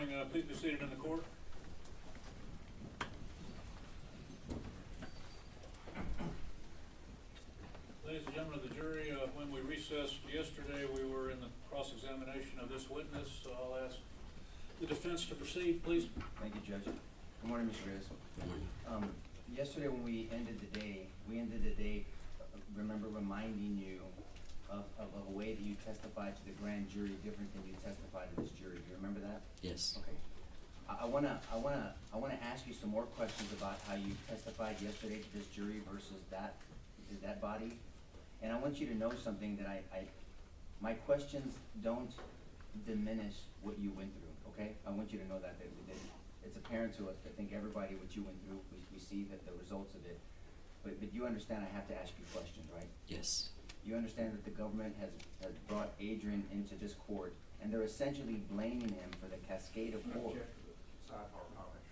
morning. Please be seated in the court. Ladies and gentlemen of the jury, when we recessed yesterday, we were in the cross-examination of this witness. So I'll ask the defense to proceed, please. Thank you, Judge. Good morning, Mr. Reyes. Yesterday when we ended the day, remember reminding you of a way that you testified to the grand jury different than you testified to this jury. Do you remember that? Yes. Okay. I wanna ask you some more questions about how you testified yesterday to this jury versus that body. And I want you to know something that my questions don't diminish what you went through, okay? I want you to know that it's apparent to us. I think everybody, what you went through, we see that the results of it. But you understand I have to ask you questions, right? Yes. You understand that the government has brought Adrian into this court, and they're essentially blaming him for the cascade of horror.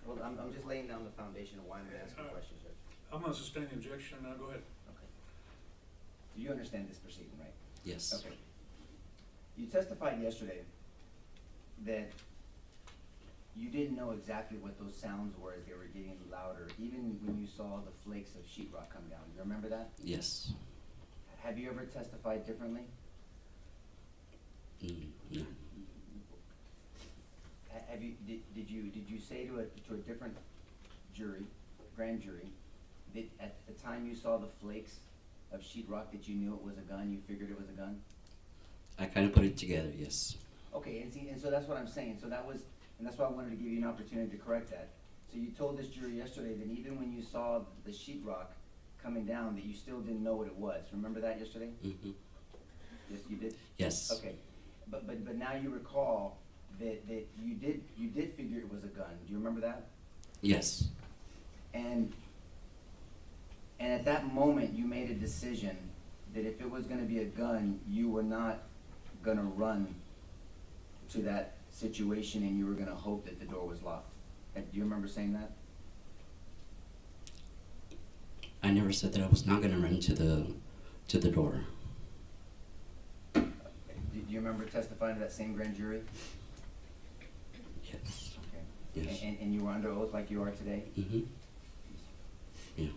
Well, I'm just laying down the foundation of why I'm asking questions, Judge. I'm going to sustain the objection. Go ahead. Okay. You understand this proceeding, right? Yes. Okay. You testified yesterday that you didn't know exactly what those sounds were as they were getting louder, even when you saw the flakes of sheetrock come down. You remember that? Yes. Have you ever testified differently? No. Did you say to a different jury, grand jury, that at the time you saw the flakes of sheetrock that you knew it was a gun, you figured it was a gun? I kind of put it together, yes. Okay, and so that's what I'm saying. So that's why I wanted to give you an opportunity to correct that. So you told this jury yesterday that even when you saw the sheetrock coming down, that you still didn't know what it was. Remember that yesterday? Mm-hmm. Yes, you did? Yes. Okay, but now you recall that you did figure it was a gun. Do you remember that? Yes. And at that moment, you made a decision that if it was going to be a gun, you were not going to run to that situation, and you were going to hope that the door was locked. Do you remember saying that? I never said that I was not going to run to the door. Do you remember testifying to that same grand jury? Yes. Okay. Yes. And you were under oath like you are today? Mm-hmm. Yeah.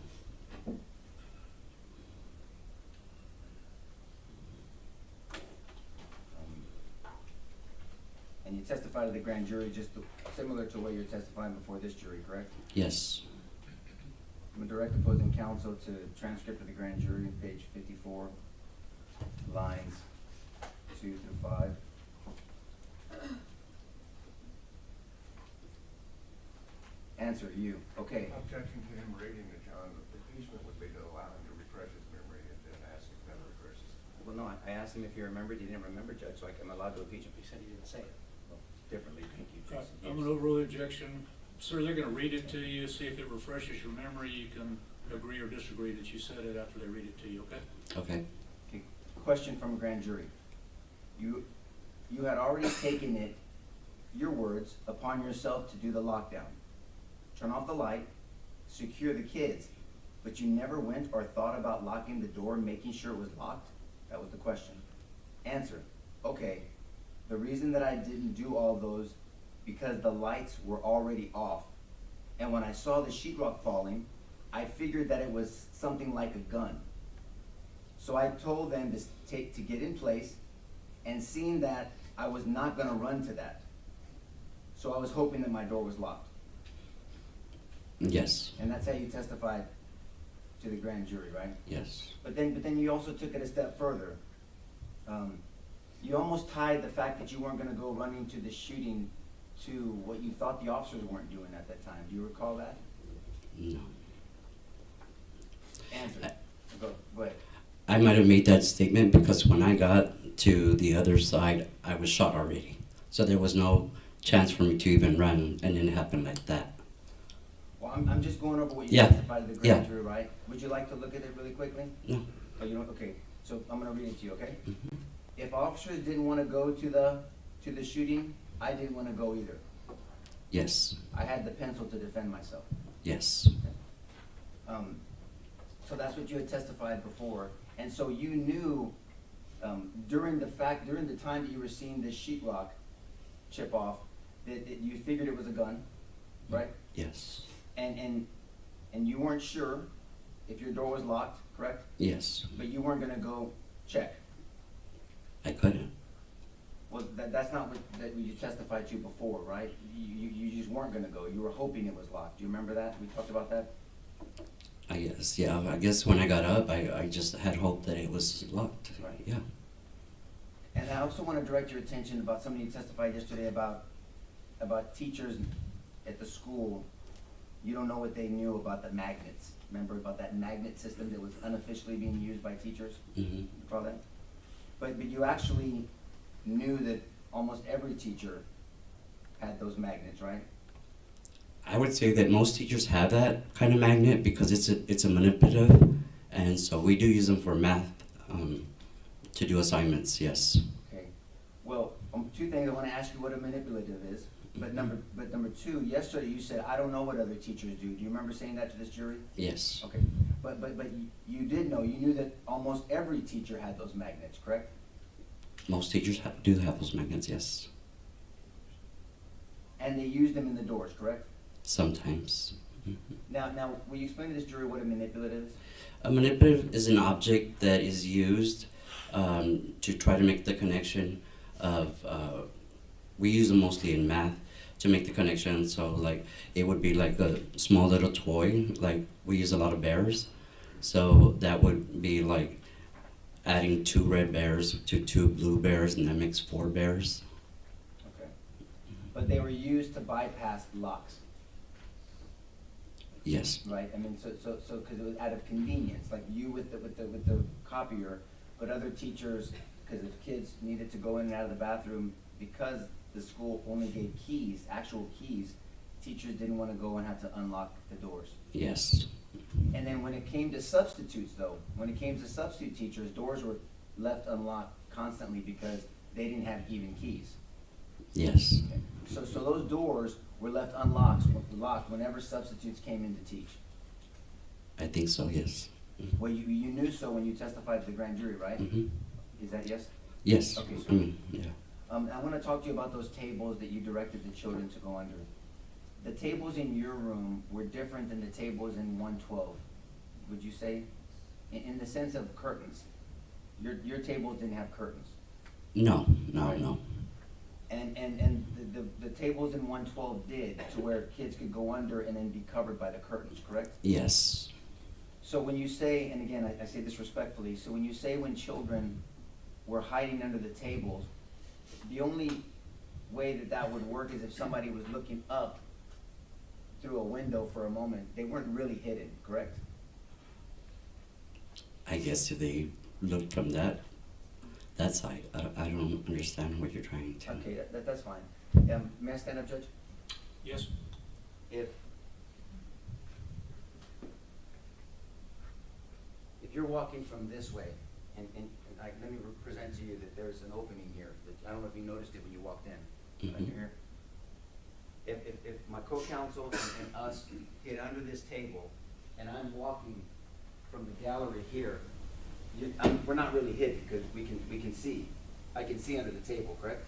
And you testified to the grand jury just similar to what you're testifying before this jury, correct? Yes. I'm a direct opposing counsel to transcript of the grand jury, page 54, lines 2 through 5. Answer, you. Okay. Objection to him reading it, John. The impeachment would be to allow him to refresh his memory and then ask if that refreshes. Well, no, I asked him if he remembered. He didn't remember, Judge, so I'm allowed to impeach him. He said he didn't say it. Well, differently, thank you, Jason. I'm going to overrule the objection. Sir, they're going to read it to you, see if it refreshes your memory. You can agree or disagree that you said it after they read it to you, okay? Okay. Okay. Question from a grand jury. You had already taken it, your words, upon yourself to do the lockdown. Turn off the light, secure the kids, but you never went or thought about locking the door and making sure it was locked? That was the question. Answer, okay, the reason that I didn't do all those because the lights were already off. And when I saw the sheetrock falling, I figured that it was something like a gun. So I told them to get in place, and seeing that I was not gonna run to that. So I was hoping that my door was locked. Yes. And that's how you testified to the grand jury, right? Yes. But then you also took it a step further. You almost tied the fact that you weren't gonna go running to the shooting to what you thought the officers weren't doing at that time. Do you recall that? No. Answer. Go ahead. I might have made that statement because when I got to the other side, I was shot already. So there was no chance for me to even run, and it happened like that. Well, I'm just going over what you Yeah. testified to the grand Yeah. jury, right? Would you like to look at it really quickly? No. Oh, you don't? Okay. So I'm gonna read it to you, okay? Mm-hmm. If officers didn't want to go to the shooting, I didn't want to go either. Yes. I had the pencil to defend myself. Yes. So that's what you had testified before, and so you knew during the time that you were seeing this sheetrock chip off, that you figured it was a gun, right? Yes. And you weren't sure if your door was locked, correct? Yes. But you weren't gonna go check. I couldn't. Well, that's not what you testified to before, right? You just weren't gonna go. You were hoping it was locked. Do you remember that? We talked about that? I guess, yeah. I guess when I got up, I just had hope that it was locked. Right. Yeah. And I also want to direct your attention about something you testified yesterday about teachers at the school. You don't know what they knew about the magnets. Remember about that magnet system that was unofficially being used by teachers? Mm-hmm. You recall that? But you actually knew that almost every teacher had those magnets, right? I would say that most teachers have that kind of magnet because it's a manipulative, and so we do use them for math to do assignments. Yes. Okay. Well, two things. I want to ask you what a manipulative is. But number two, yesterday you said, I don't know what other teachers do. Do you remember saying that to this jury? Yes. Okay. But you did know. You knew that almost every teacher had those magnets, correct? Most teachers do have those magnets. Yes. And they use them in the doors, correct? Sometimes. Mm-hmm. Now, will you explain to this jury what a manipulative is? A manipulative is an object that is used to try to make the connection of, we use them mostly in math to make the connection. So like, it would be like a small little toy, like we use a lot of bears. So that would be like adding 2 red bears to 2 blue bears, and that makes 4 bears. Okay. But they were used to bypass locks, Yes. right? I mean, so because it was out of convenience, like you with the copier, but other teachers, because if kids needed to go in and out of the bathroom, because the school only gave keys, actual keys, teachers didn't want to go and have to unlock the doors. Yes. And then when it came to substitutes though, when it came to substitute teachers, doors were left unlocked constantly because they didn't have even keys. Yes. Okay. So those doors were left locked whenever substitutes came in to teach. I think so. Yes. Well, you knew so when you testified to the grand jury, right? Mm-hmm. Is that yes? Yes. Okay, so- Yeah. I want to talk to you about those tables that you directed the children to go under. The tables in your room were different than the tables in 112, would you say? In the sense of curtains. Your tables didn't have curtains. No. Right. No. And the tables in 112 did, to where kids could go under and then be covered by the curtains, correct? Yes. So when you say, and again, I say this respectfully, so when you say when children were hiding under the tables, the only way that would work is if somebody was looking up through a window for a moment. They weren't really hidden, correct? I guess if they looked from that side, I don't understand what you're trying to. Okay, that's fine. May I stand up, Judge? Yes? If you're walking from this way, and let me present to you that there's an opening here. That I don't know if you noticed it when you walked in. Right Mhm. here. If my co-counsel and us get under this table, and I'm walking from the gallery here, we're not really hidden because we can see. I can see under the table, correct?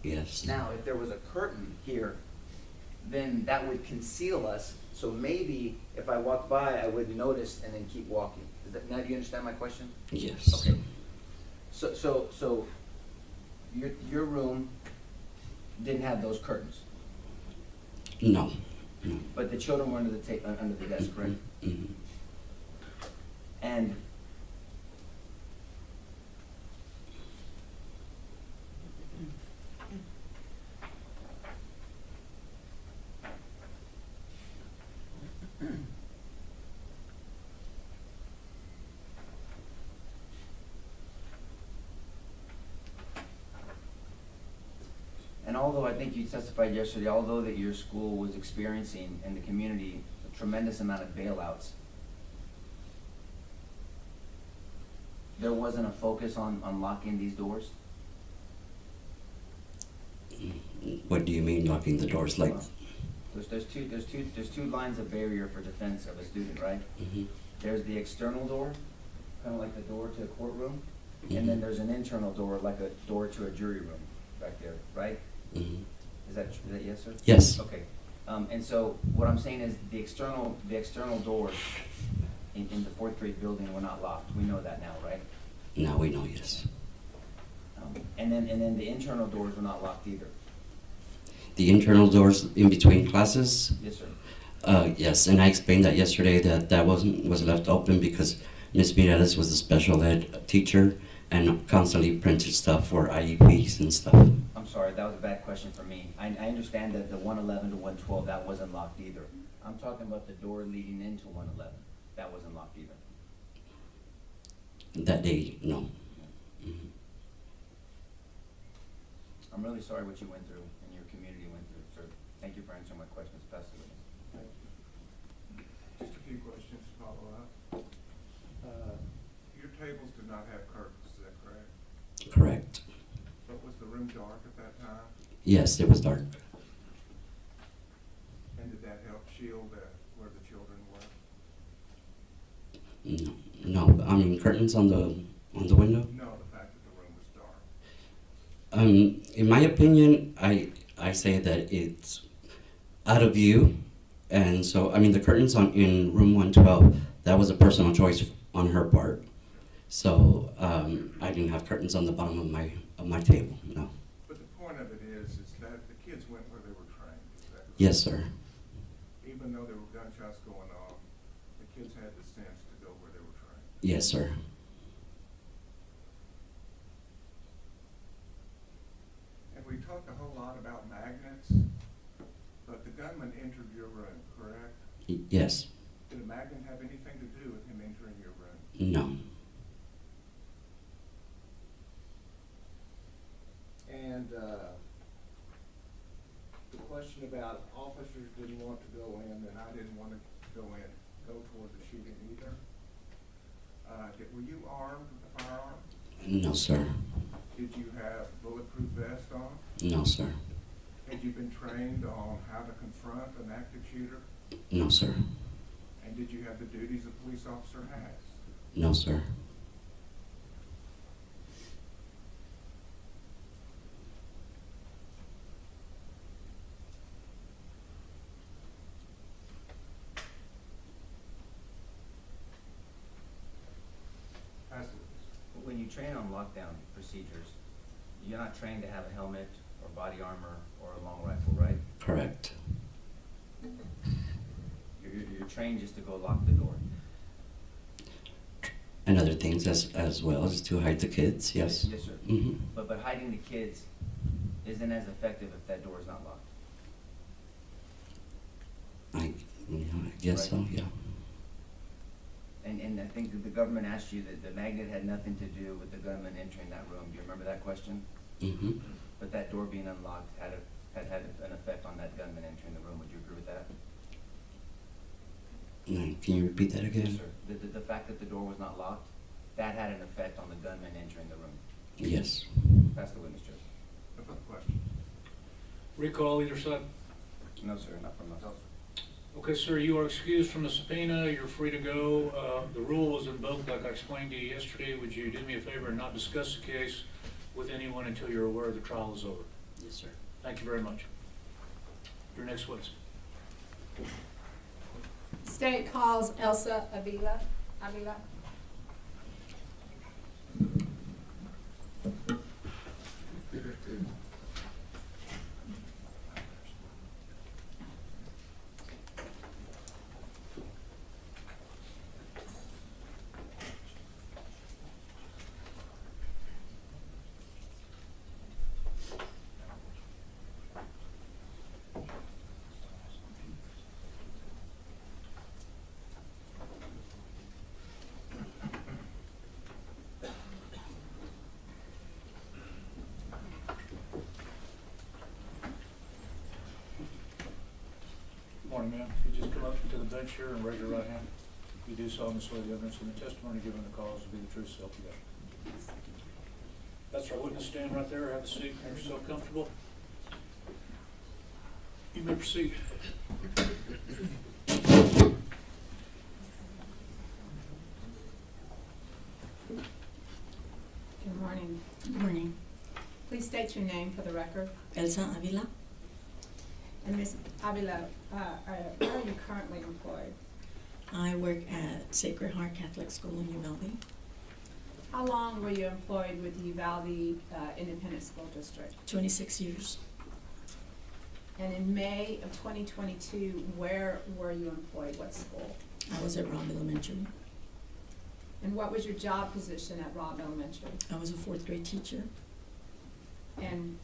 Yes. Now, if there was a curtain here, then that would conceal us. So maybe if I walked by, I wouldn't notice and then keep walking. Now do you understand my question? Yes. Okay. So your room didn't have those curtains, No. No. but the children were under the desk, correct? Mm-hmm. And although I think you testified yesterday, although that your school was experiencing in the community a tremendous amount of bailouts, there wasn't a focus on locking these doors? What do you mean locking the doors? Like? There's two lines of barrier for defense of a student, right? Mm-hmm. There's the external door, kind of like the door to a courtroom, and then there's an internal door, like a door to a jury room back there, right? Mm-hmm. Is that yes, sir? Yes. Okay. And so what I'm saying is the external doors in the fourth grade building were not locked. We know that now, right? Now we know, yes. And then the internal doors were not locked either. The internal doors in between classes, Yes, sir. yes, and I explained that yesterday that was left open because Miss Mireles was a special ed teacher and constantly printed stuff for IEPs and stuff. I'm sorry, that was a bad question for me. I understand that the 111 to 112, that wasn't locked either. I'm talking about the door leading into 111. That wasn't locked either. That day, no. Mhm. I'm really sorry what you went through and your community went through, sir. Thank you for answering my questions. Pass the witness. Just a few questions to follow up. Your tables did not have curtains, is that correct? Correct. But was the room dark at that time? Yes, it was dark. And did that help shield where the children were? No, I mean curtains on the window. No, the fact that the room was dark. In my opinion, I say that it's out of view, and so I mean the curtains in room 112, that was a personal choice on her part. So I didn't have curtains on the bottom of my table. No. But the point of it is that the kids went where they were trained. Is that correct? Yes, sir. Even though there were gunshots going on, the kids had the sense to go where they were trained. Yes, sir. And we talked a whole lot about magnets, but the gunman entered your room, correct? Yes. Did a magnet have anything to do with him entering your room? No. And the question about officers didn't want to go in, and I didn't want to go toward the shooting either. Were you armed with a firearm? No, sir. Did you have bulletproof vest on? No, sir. Had you been trained on how to confront an active shooter? No, sir. And did you have the duties a police officer has? No, sir. Pass the witness. When you train on lockdown procedures, you're not trained to have a helmet or body armor or a long rifle, right? Correct. You're trained just to go lock the door. And other things as well as to hide the kids. Yes. Yes, sir. Mm-hmm. But hiding the kids isn't as effective if that door is not locked. I guess so. Yeah. And I think that the government asked you that the magnet had nothing to do with the gunman entering that room. Do you remember that question? Mm-hmm. But that door being unlocked had an effect on that gunman entering the room. Would you agree with that? Can you repeat that again? Yes, sir. The fact that the door was not locked, that had an effect on the gunman entering the room. Yes. Pass the witness, Judge. No further questions. Recall either side. No, sir, not from us. Okay, sir, you are excused from the subpoena. You're free to go. The rule was invoked like I explained to you yesterday. Would you do me a favor and not discuss the case with anyone until you're aware the trial is over? Yes, sir. Thank you very much. Your next witness. State calls Elsa Avila. Morning, ma'am. If you just come up to the bench here and raise your right hand. You do solemnly swear the evidence in the testimony given in the cause will be the truth, so help you God. That's our witness. Stand right there. Have a seat. Make yourself comfortable. You may proceed. Good morning. Good morning. Please state your name for the record. Elsa Avila. And Ms. Avila, where are you currently employed? I work at Sacred Heart Catholic School in Uvalde. How long were you employed with the Uvalde Independent School District? 26 years. And in May of 2022, where were you employed? What school? I was at Robb Elementary. And what was your job position at Robb Elementary? I was a 4th grade teacher. And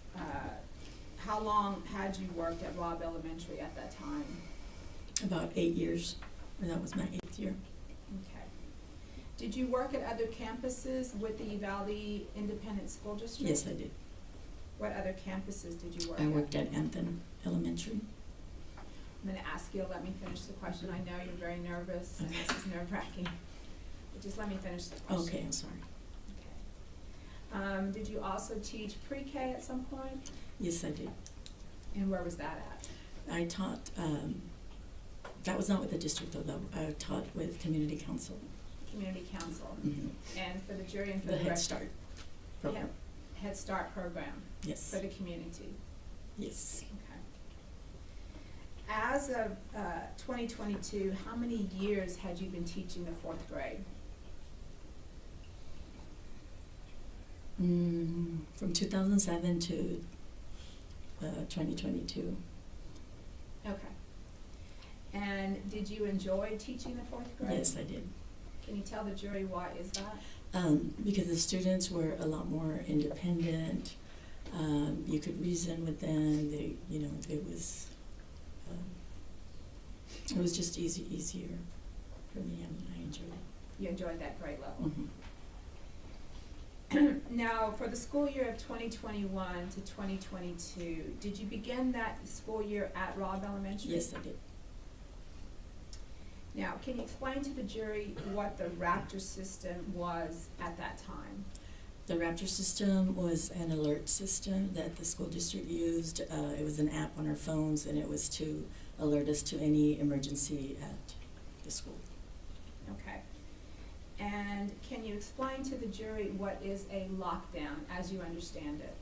how long had you worked at Robb Elementary at that time? About 8 years, and that was my 8th year. Okay. Did you work at other campuses with the Uvalde Independent School District? Yes, I did. What other campuses did you work at? I worked at Anthem Elementary. I'm gonna ask you to let me finish the question. I know you're very nervous and this is nerve-wracking. But just let me finish the question. Okay, I'm sorry. Okay. Did you also teach pre-K at some point? Yes, I did. And where was that at? I taught, that was not with the district though, I taught with Community Council. Community Council. Mhm. And for the jury and for The the Head record, Start program. Head Start program Yes, for the community. yes. Okay. As of 2022, how many years had you been teaching the 4th grade? From 2007 to 2022. Okay. And did you enjoy teaching the 4th grade? Yes, I did. Can you tell the jury why is that? Because the students were a lot more independent. You could reason with them. They, you know, it was just easier for me. I enjoyed it. You enjoyed that grade level. Mhm. Now, for the school year of 2021 to 2022, did you begin that school year at Robb Elementary? Yes, I did. Now, can you explain to the jury what the Raptor system was at that time? The Raptor system was an alert system that the school district used. It was an app on our phones, and it was to alert us to any emergency at the school. Okay. And can you explain to the jury what is a lockdown as you understand it?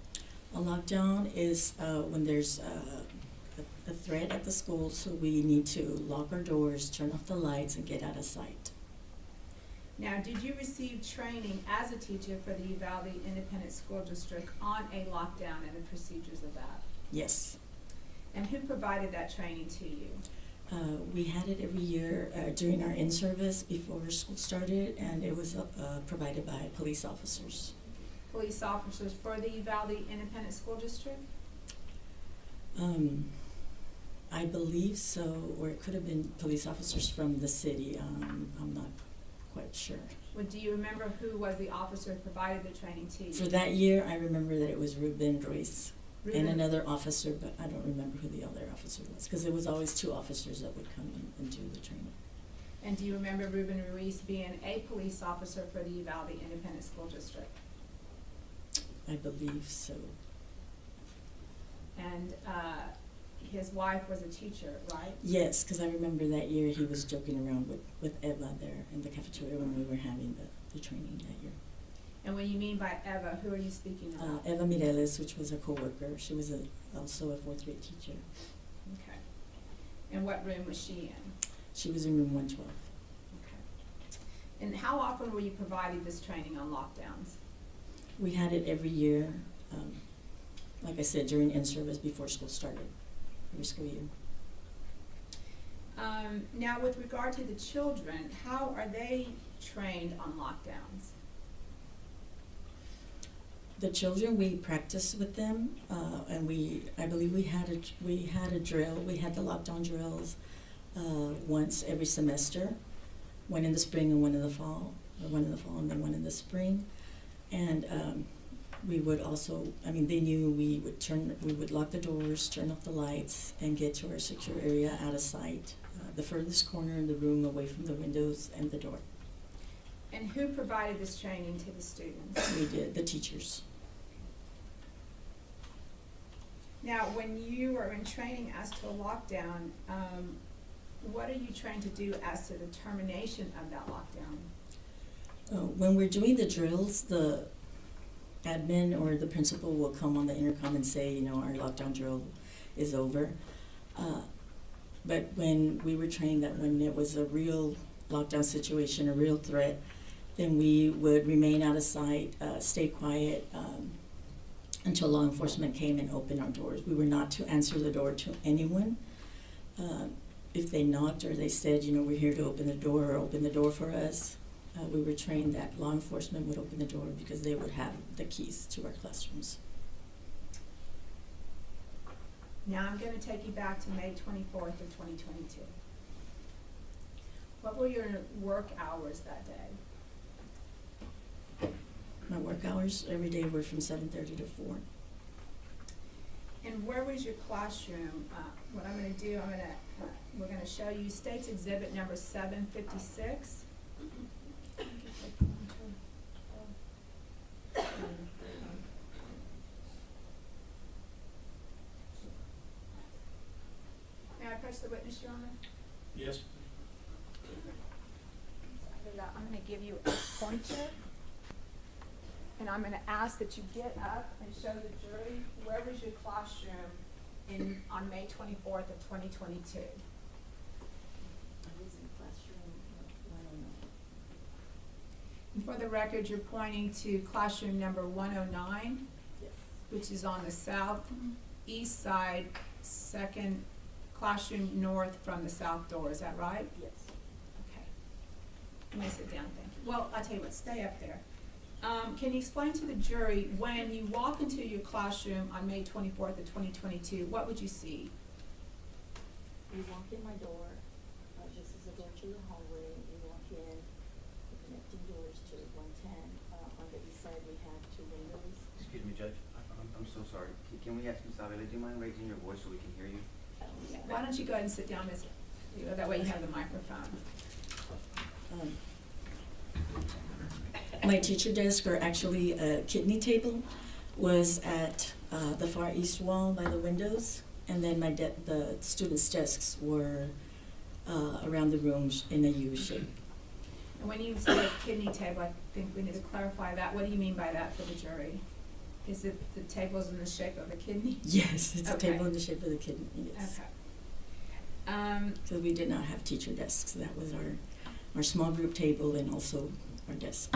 A lockdown is when there's a threat at the school, so we need to lock our doors, turn off the lights, and get out of sight. Now, did you receive training as a teacher for the Uvalde Independent School District on a lockdown and the procedures of that? Yes. And who provided that training to you? We had it every year during our in-service before school started, and it was provided by police officers. Police officers for the Uvalde Independent School District? I believe so, or it could have been police officers from the city. I'm not quite sure. Well, do you remember who was the officer who provided the training to you? For that year, I remember that it was Ruben Ruiz and Ruben- another officer, but I don't remember who the other officer was, because it was always 2 officers that would come and do the training. And do you remember Ruben Ruiz being a police officer for the Uvalde Independent School District? I believe so. And his wife was a teacher, right? Yes, because I remember that year he was joking around with Eva there in the cafeteria when we were having the training that year. And when you mean by Eva, who are you speaking about? Eva Mireles, which was a co-worker. She was also a 4th grade teacher. Okay. And what room was she in? She was in room 112. Okay. And how often were you provided this training on lockdowns? We had it every year, like I said, during in-service before school started, every school year. Now, with regard to the children, how are they trained on lockdowns? The children, we practiced with them, and I believe we had a drill. We had the lockdown drills once every semester, one in the spring and one in the fall, or one in the fall and then one in the spring. And we would also, they knew we would lock the doors, turn off the lights, and get to our secure area out of sight, the furthest corner in the room away from the windows and the door. And who provided this training to the students? We did, the teachers. Now, when you are in training as to a lockdown, what are you trying to do as to the termination of that lockdown? When we're doing the drills, the admin or the principal will come on the intercom and say, our lockdown drill is over. But when we were trained that when it was a real lockdown situation, a real threat, then we would remain out of sight, stay quiet until law enforcement came and opened our doors. We were not to answer the door to anyone. If they knocked or they said, you know, we're here to open the door or open the door for us, we were trained that law enforcement would open the door because they would have the keys to our classrooms. Now I'm gonna take you back to May 24th of 2022. What were your work hours that day? My work hours every day were from 7:30 to 4. And where was your classroom? What I'm gonna do, we're gonna show you State's Exhibit number 756. May I approach the witness, Your Honor? Yes? I'm gonna give you a pointer, and I'm gonna ask that you get up and show the jury where was your classroom on May 24th of 2022. I was in classroom 109. And for the record, you're pointing to classroom number 109, Yes. which is on the southeast side, second classroom north from the south door, is that right? Yes. Okay. You may sit down, thank you. Well, I'll tell you what, stay up there. Can you explain to the jury, when you walk into your classroom on May 24th of 2022, what would you see? You walk in my door, this is a door to the hallway, you walk in, the connecting doors to 110, on the east side we have 2 windows. Excuse me, Judge, I'm so sorry. Can we ask Ms. Avila, do you mind raising your voice so we can hear you? Why don't you go ahead and sit down, Ms. That way you have the microphone. My teacher desk, or actually a kidney table, was at the far east wall by the windows, and then the students' desks were around the rooms in a U shape. And when you say kidney table, I think we need to clarify that. What do you mean by that for the jury? Is it the table's in the shape of a kidney? Yes, it's Okay. a table in the shape of the kidney, yes. Okay. So we did not have teacher desks. That was our small group table and also our desk.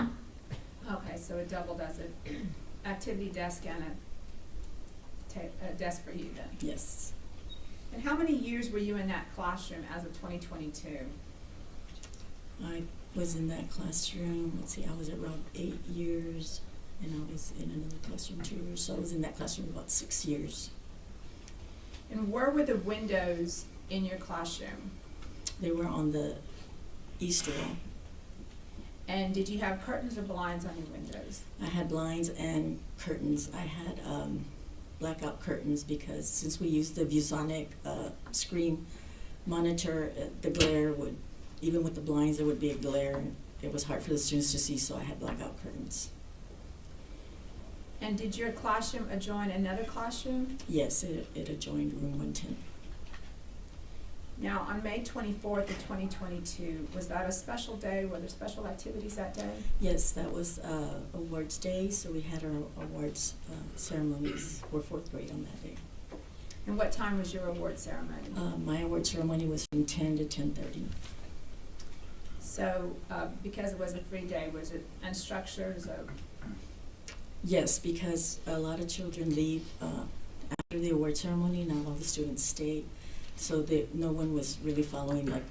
Okay, so it doubled as an activity desk and a desk for you then. Yes. And how many years were you in that classroom as of 2022? I was in that classroom, let's see, I was around 8 years, and I was in another classroom 2 years, so I was in that classroom about 6 years. And where were the windows in your classroom? They were on the east wall. And did you have curtains or blinds on your windows? I had blinds and curtains. I had blackout curtains because since we used the ViewSonic screen monitor, the glare would, even with the blinds, there would be a glare. And it was hard for the students to see, so I had blackout curtains. And did your classroom adjoin another classroom? Yes, it adjoined room 110. Now, on May 24th of 2022, was that a special day? Were there special activities that day? Yes, that was awards day, so we had our awards ceremonies for 4th grade on that day. And what time was your award ceremony? My award ceremony was from 10 to 10:30. So, because it was a free day, was it unstructured? Yes, because a lot of children leave after the award ceremony. Not all the students stay, so no one was really following like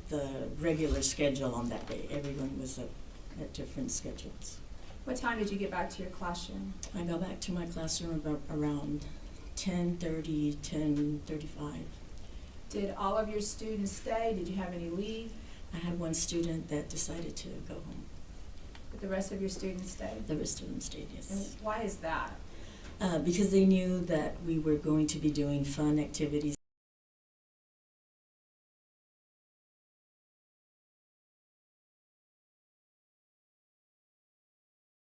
the regular schedule on that day. Everyone was at different schedules. What time did you get back to your classroom? I got back to my classroom about around 10:30, 10:35. Did all of your students stay? Did you have any leave? I had one student that decided to go home. Did the rest of your students stay? The rest of them stayed, And yes. why is that? Because they knew that we were going to be doing fun activities.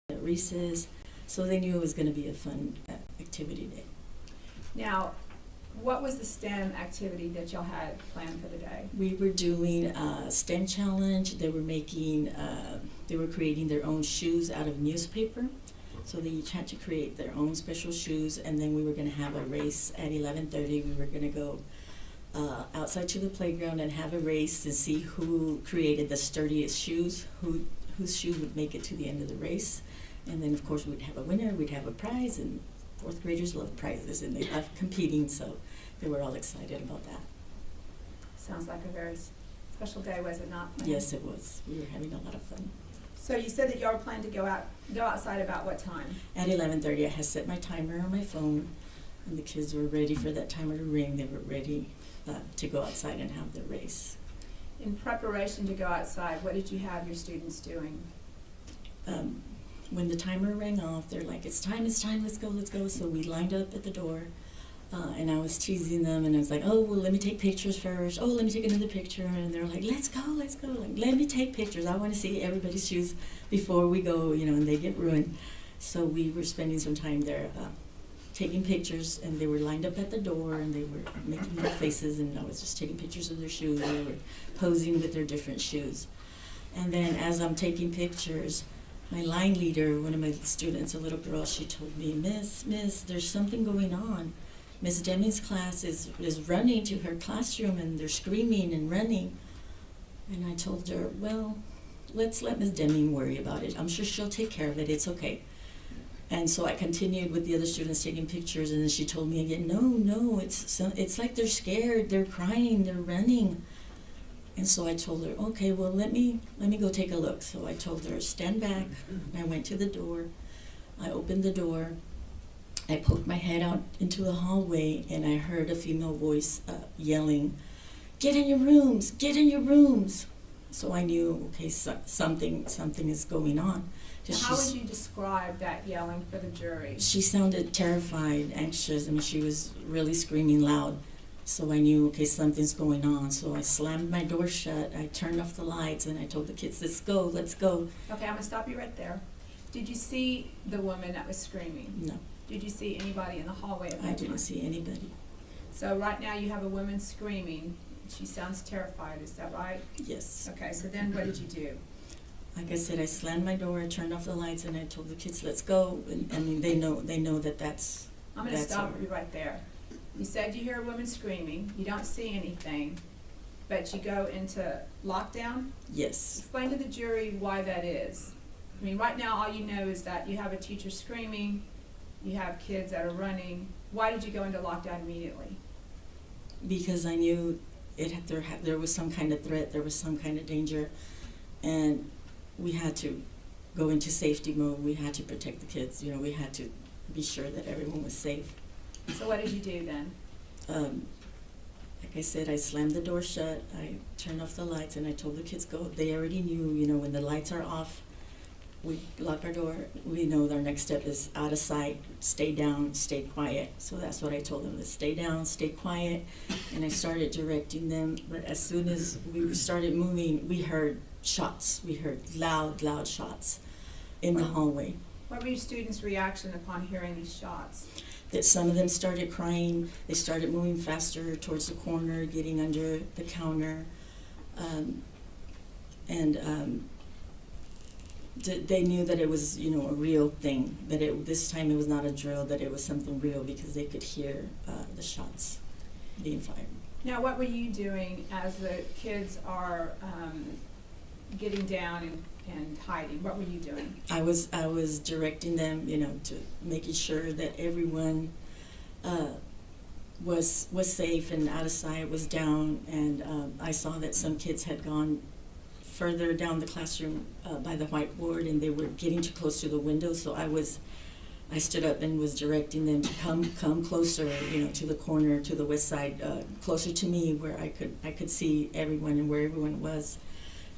At recess, so they knew it was going to be a fun activity day. Now, what was the STEM activity that y'all had planned for the day? We were doing a STEM challenge. They were creating their own shoes out of newspaper. So they each had to create their own special shoes, and then we were going to have a race at 11:30. We were going to go outside to the playground and have a race and see who created the sturdiest shoes, whose shoes would make it to the end of the race. And then, of course, we'd have a winner, we'd have a prize, and fourth graders love prizes, and they love competing, so they were all excited about that. Sounds like a very special day, was it not? Yes, it was. We were having a lot of fun. So you said that y'all were planning to go outside about what time? At 11:30, I had set my timer on my phone, and the kids were ready for that timer to ring. They were ready to go outside and have the race. In preparation to go outside, what did you have your students doing? When the timer rang off, they're like, it's time, let's go. So we lined up at the door, and I was teasing them, and I was like, oh, well, let me take pictures first. Oh, let me take another picture. And they're like, let's go. Like, let me take pictures. I want to see everybody's shoes before we go, and they get ruined. So we were spending some time there taking pictures, and they were lined up at the door, and they were making their faces, and I was just taking pictures of their shoes. They were posing with their different shoes. And then as I'm taking pictures, my line leader, one of my students, a little girl, she told me, Miss, there's something going on. Miss Deming's class is running to her classroom, and they're screaming and running. And I told her, well, let's let Miss Deming worry about it. I'm sure she'll take care of it. It's okay. And so I continued with the other students taking pictures, and then she told me again, no, it's like they're scared, they're crying, they're running. And so I told her, okay, well, let me go take a look. So I told her, stand back. And I went to the door. I opened the door. I poked my head out into the hallway, and I heard a female voice yelling, get in your rooms, get in your rooms. So I knew, okay, something is going on. Now, how would you describe that yelling for the jury? She sounded terrified, anxious. I mean, she was really screaming loud. So I knew, okay, something's going on. So I slammed my door shut, I turned off the lights, and I told the kids, let's go. Okay, I'm gonna stop you right there. Did you see the woman that was screaming? No, Did you see anybody in the hallway at that I time? didn't see anybody. So right now you have a woman screaming. She sounds terrified, is that right? Yes. Okay, so then what did you do? Like I said, I slammed my door, I turned off the lights, and I told the kids, let's go. And I mean, they know that that's I'm gonna That's stop her. you right there. You said you hear a woman screaming, you don't see anything, but you go into lockdown? yes. Explain to the jury why that is. I mean, right now, all you know is that you have a teacher screaming, you have kids that are running. Why did you go into lockdown immediately? Because I knew there was some kind of threat, there was some kind of danger, and we had to go into safety mode. We had to protect the kids. We had to be sure that everyone was safe. So what did you do then? Like I said, I slammed the door shut, I turned off the lights, and I told the kids go. They already knew, when the lights are off, we lock our door. We know our next step is out of sight, stay down, stay quiet. So that's what I told them, to stay down, stay quiet. And I started directing them, but as soon as we started moving, we heard shots. We heard loud shots in the hallway. What were your students' reaction upon hearing these shots? That some of them started crying, they started moving faster towards the corner, getting under the counter, they knew that it was, a real thing, that this time it was not a drill, that it was something real, because they could hear the shots being fired. Now, what were you doing as the kids are getting down and hiding? What were you doing? I was directing them, to making sure that everyone was safe and out of sight, was down, and I saw that some kids had gone further down the classroom by the whiteboard, and they were getting too close to the window. So I stood up and was directing them to come closer, to the corner, to the west side, closer to me, where I could see everyone and where everyone was.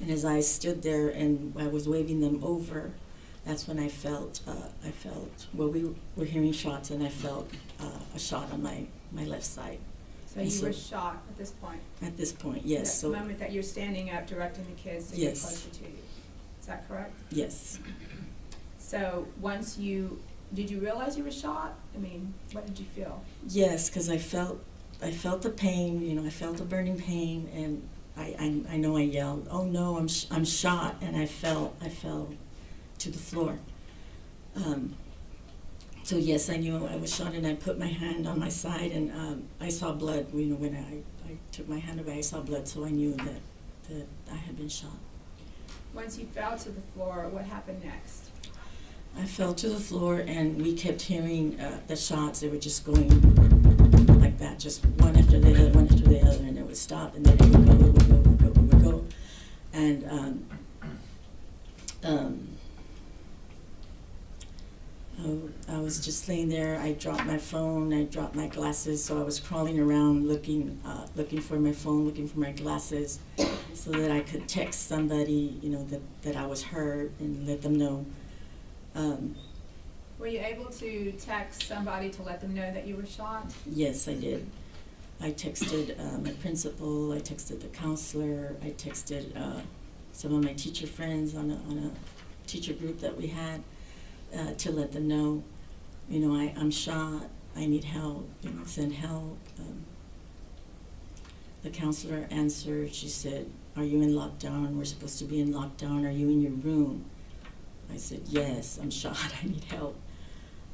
And as I stood there and I was waving them over, that's when I felt, well, we were hearing shots, and I felt a shot on my left side. So you were shot at this point? At this point, yes. The moment that you're standing up directing the kids to get closer to you. Is that correct? Yes. So did you realize you were shot? I mean, what did you feel? Yes, because I felt the pain, I felt the burning pain, and I know I yelled, oh no, I'm shot, and I fell to the floor. So yes, I knew I was shot, and I put my hand on my side, and I saw blood, when I took my hand away, I saw blood, so I knew that I had been shot. Once you fell to the floor, what happened next? I fell to the floor, and we kept hearing the shots. They were just going like that, just one after the other, one after the other, and it would stop, and then it would go, it would go, it would go, it would go. And I was just laying there. I dropped my phone, I dropped my glasses, so I was crawling around looking for my phone, looking for my glasses, so that I could text somebody, you know, that I was hurt and let them know. Were you able to text somebody to let them know that you were shot? Yes, I did. I texted my principal, I texted the counselor, I texted some of my teacher friends on a teacher group that we had to let them know, you know, I'm shot, I need help, you know, send help. The counselor answered, she said, "Are you in lockdown? We're supposed to be in lockdown. Are you in your room?" I said, "Yes, I'm shot, I need help."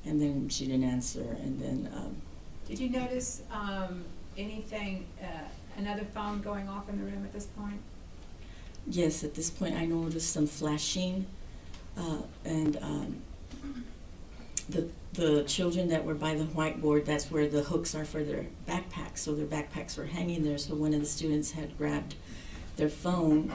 And then she didn't answer, and then Did you notice anything, another phone going off in the room at this point? yes, at this point I noticed some flashing, and the children that were by the whiteboard, that's where the hooks are for their backpacks, so their backpacks were hanging there, so one of the students had grabbed their phone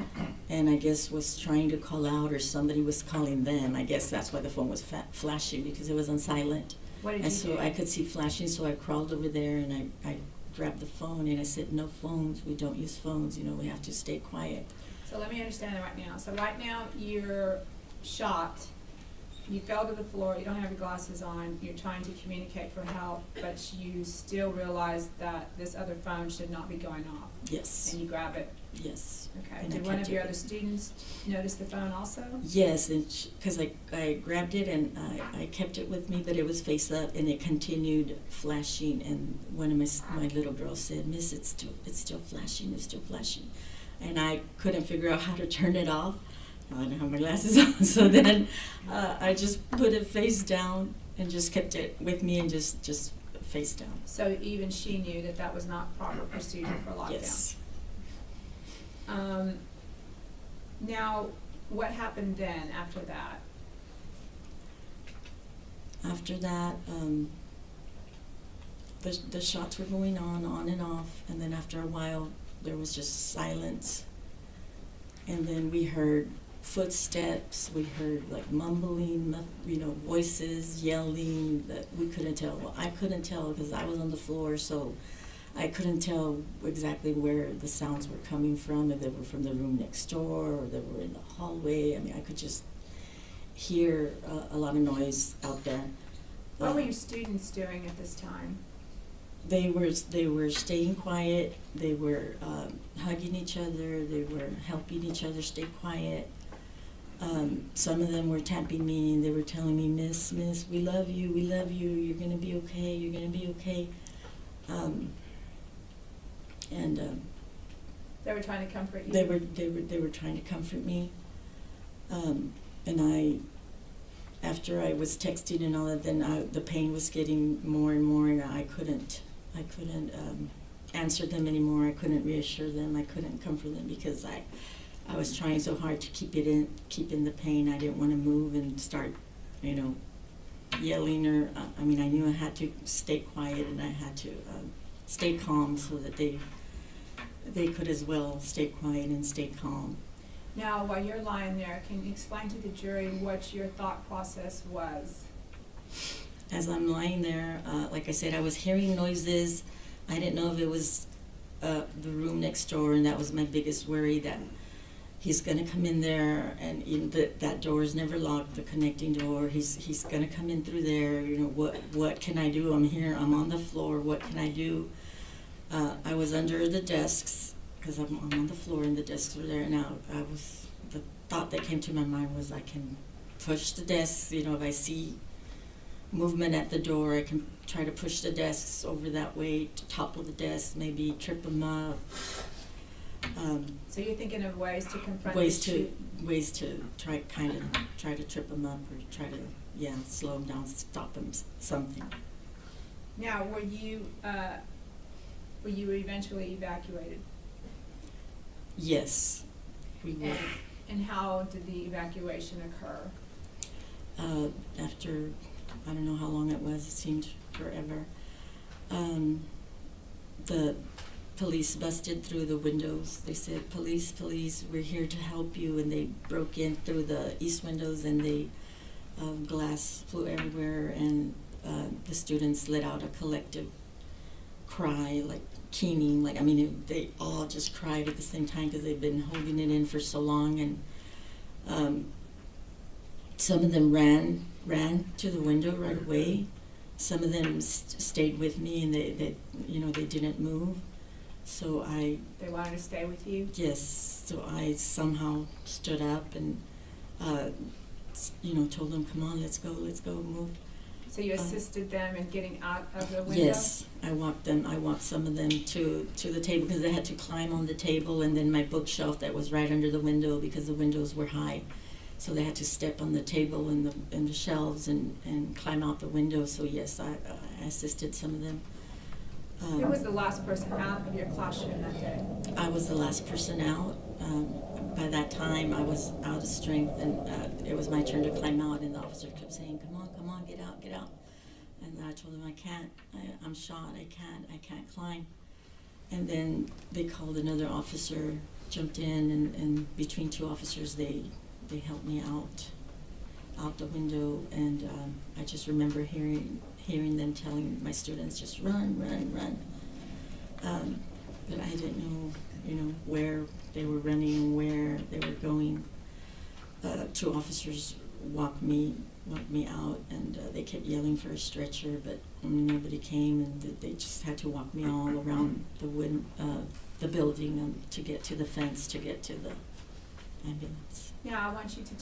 and I guess was trying to call out, or somebody was calling them. I guess that's why the phone was flashing, because it was on silent. What did And you so do? I could see flashing, so I crawled over there and I grabbed the phone and I said, "No phones, we don't use phones, you know, we have to stay quiet." So let me understand that right now. So right now, you're shot, you fell to the floor, you don't have your glasses on, you're trying to communicate for help, but you still realize that this other phone should not be going off, Yes, and you grab it. yes. Okay. And I Did one kept of your it. other students notice the phone also? Yes, and because I grabbed it and I kept it with me, but it was face up and it continued flashing. And one of my little girls said, "Miss, it's still flashing, it's still flashing," and I couldn't figure out how to turn it off. I didn't have my glasses on, so then I just put it face down and just kept it with me and just face down. So even she knew that that was not proper procedure for lockdown? Yes. Now, what happened then after that? After that, the shots were going on and off, and then after a while, there was just silence. And then we heard footsteps, we heard like mumbling, you know, voices, yelling that we couldn't tell. Well, I couldn't tell because I was on the floor, so I couldn't tell exactly where the sounds were coming from, if they were from the room next door or they were in the hallway. I mean, I could just hear a lot of noise out there. What were your students doing at this time? They were staying quiet. They were hugging each other. They were helping each other stay quiet. Some of them were tapping me and they were telling me, "Miss, we love you. We love you. You're gonna be okay. You're gonna be okay." They were trying to comfort you? They were trying to comfort me. And after I was texting and all that, then the pain was getting more and more, and I couldn't answer them anymore. I couldn't reassure them. I couldn't comfort them because I was trying so hard to keep in the pain. I didn't want to move and start, you know, yelling or. I mean, I knew I had to stay quiet and I had to stay calm so that they could as well stay quiet and stay calm. Now, while you're lying there, can you explain to the jury what your thought process was? As I'm lying there, like I said, I was hearing noises. I didn't know if it was the room next door, and that was my biggest worry, that he's going to come in there, and that door is never locked, the connecting door. He's going to come in through there. You know, what can I do? I'm here. I'm on the floor. What can I do? I was under the desks because I'm on the floor, and the desks were there. Now, the thought that came to my mind was I can push the desks. You know, if I see movement at the door, I can try to push the desks over that way to topple the desks, maybe trip them up. So you're thinking of ways to confront Ways the to try to trip them up or try to slow them down, stop them, something. Now, were you eventually evacuated? Yes, we were. And how did the evacuation occur? After, I don't know how long it was, it seemed forever. The police busted through the windows. They said, police, police, we're here to help you. And they broke in through the east windows, and they glass flew everywhere, and the students let out a collective cry, like keening, like, I mean, they all just cried at the same time because they've been holding it in for so long. And some of them ran to the window right away. Some of them stayed with me, and they didn't move. So They wanted to stay with you? yes, so I somehow stood up and, told them, come on, let's go, move. So you assisted them in getting out of the window? Yes, I walked some of them to the table because they had to climb on the table, and then my bookshelf that was right under the window because the windows were high. So they had to step on the table and the shelves and climb out the window. So yes, I assisted some of them. Who was the last person out of your classroom that day? I was the last person out. By that time, I was out of strength, and it was my turn to climb out, and the officer kept saying, come on, get out. And I told him, I can't, I'm shot, I can't climb. And then they called another officer, jumped in, and between two officers, they helped me out the window, and I just remember hearing them telling my students, just run. But I didn't know, where they were running, where they were going. Two officers walked me out, and they kept yelling for a stretcher, but nobody came, and they just had to walk me all around the building to get to the fence, to get to the ambulance. Now, I want you to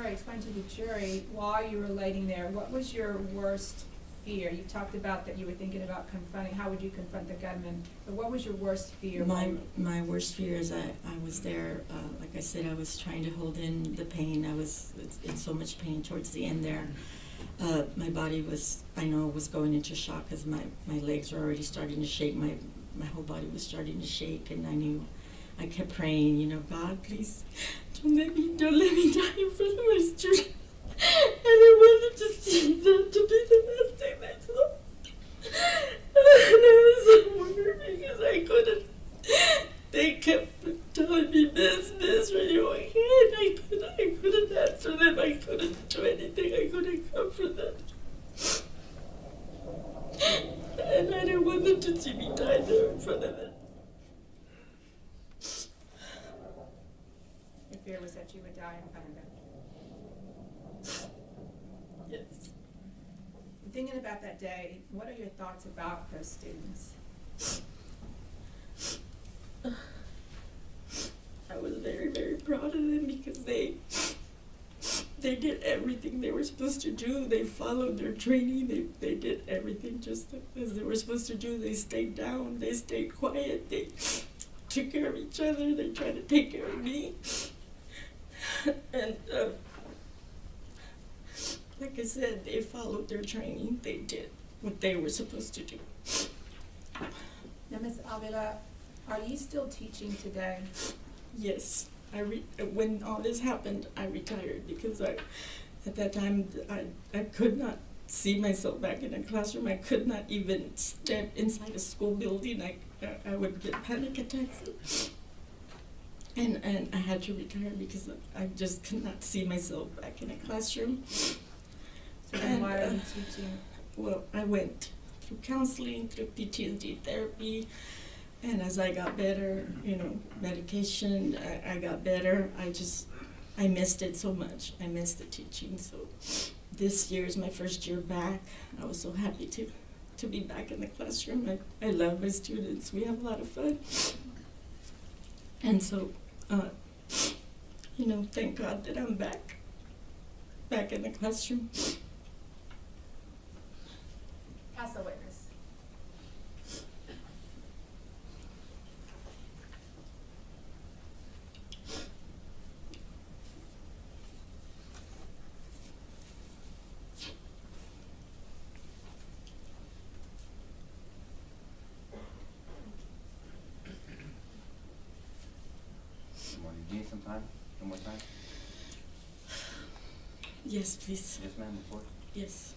explain to the jury, while you were laying there, what was your worst fear? You talked about that you were thinking about confronting, how would you confront the gunman, but what was your worst fear? My worst fear is I was there, like I said, I was trying to hold in the pain. I was in so much pain towards the end there. My body was going into shock because my legs were already starting to shake. My whole body was starting to shake, and I kept praying, God, please, don't let me die in front of my students. And I wanted to see that to be the last thing I saw. And I was so worried because I couldn't. They kept telling me, Miss, are you okay? And I couldn't answer them. I couldn't do anything. I couldn't comfort them. And I didn't want them to see me die there in front of them. Your fear was that you would die in front of them. Yes. Thinking about that day, what are your thoughts about those students? I was very, very proud of them because they did everything they were supposed to do. They followed their training. They did everything just as they were supposed to do. They stayed down. They stayed quiet. They took care of each other. They tried to take care of me. And like I said, they followed their training. They did what they were supposed to do. Now, Ms. Avila, are you still teaching today? Yes, when all this happened, I retired because at that time I could not see myself back in a classroom. I could not even step inside a school building. I would get panic attacks. And I had to retire because I just could not see myself back in a classroom. So then why are you teaching? Well, I went through counseling, through PTSD therapy, and as I got better, medication, I got better. I missed it so much. I missed the teaching. So this year is my first year back. I was so happy to be back in the classroom. I love my students. We have a lot of fun. And so, thank God that I'm back in the classroom. Ask the witness. time? One more time? Yes, please. Yes, ma'am, report. Yes.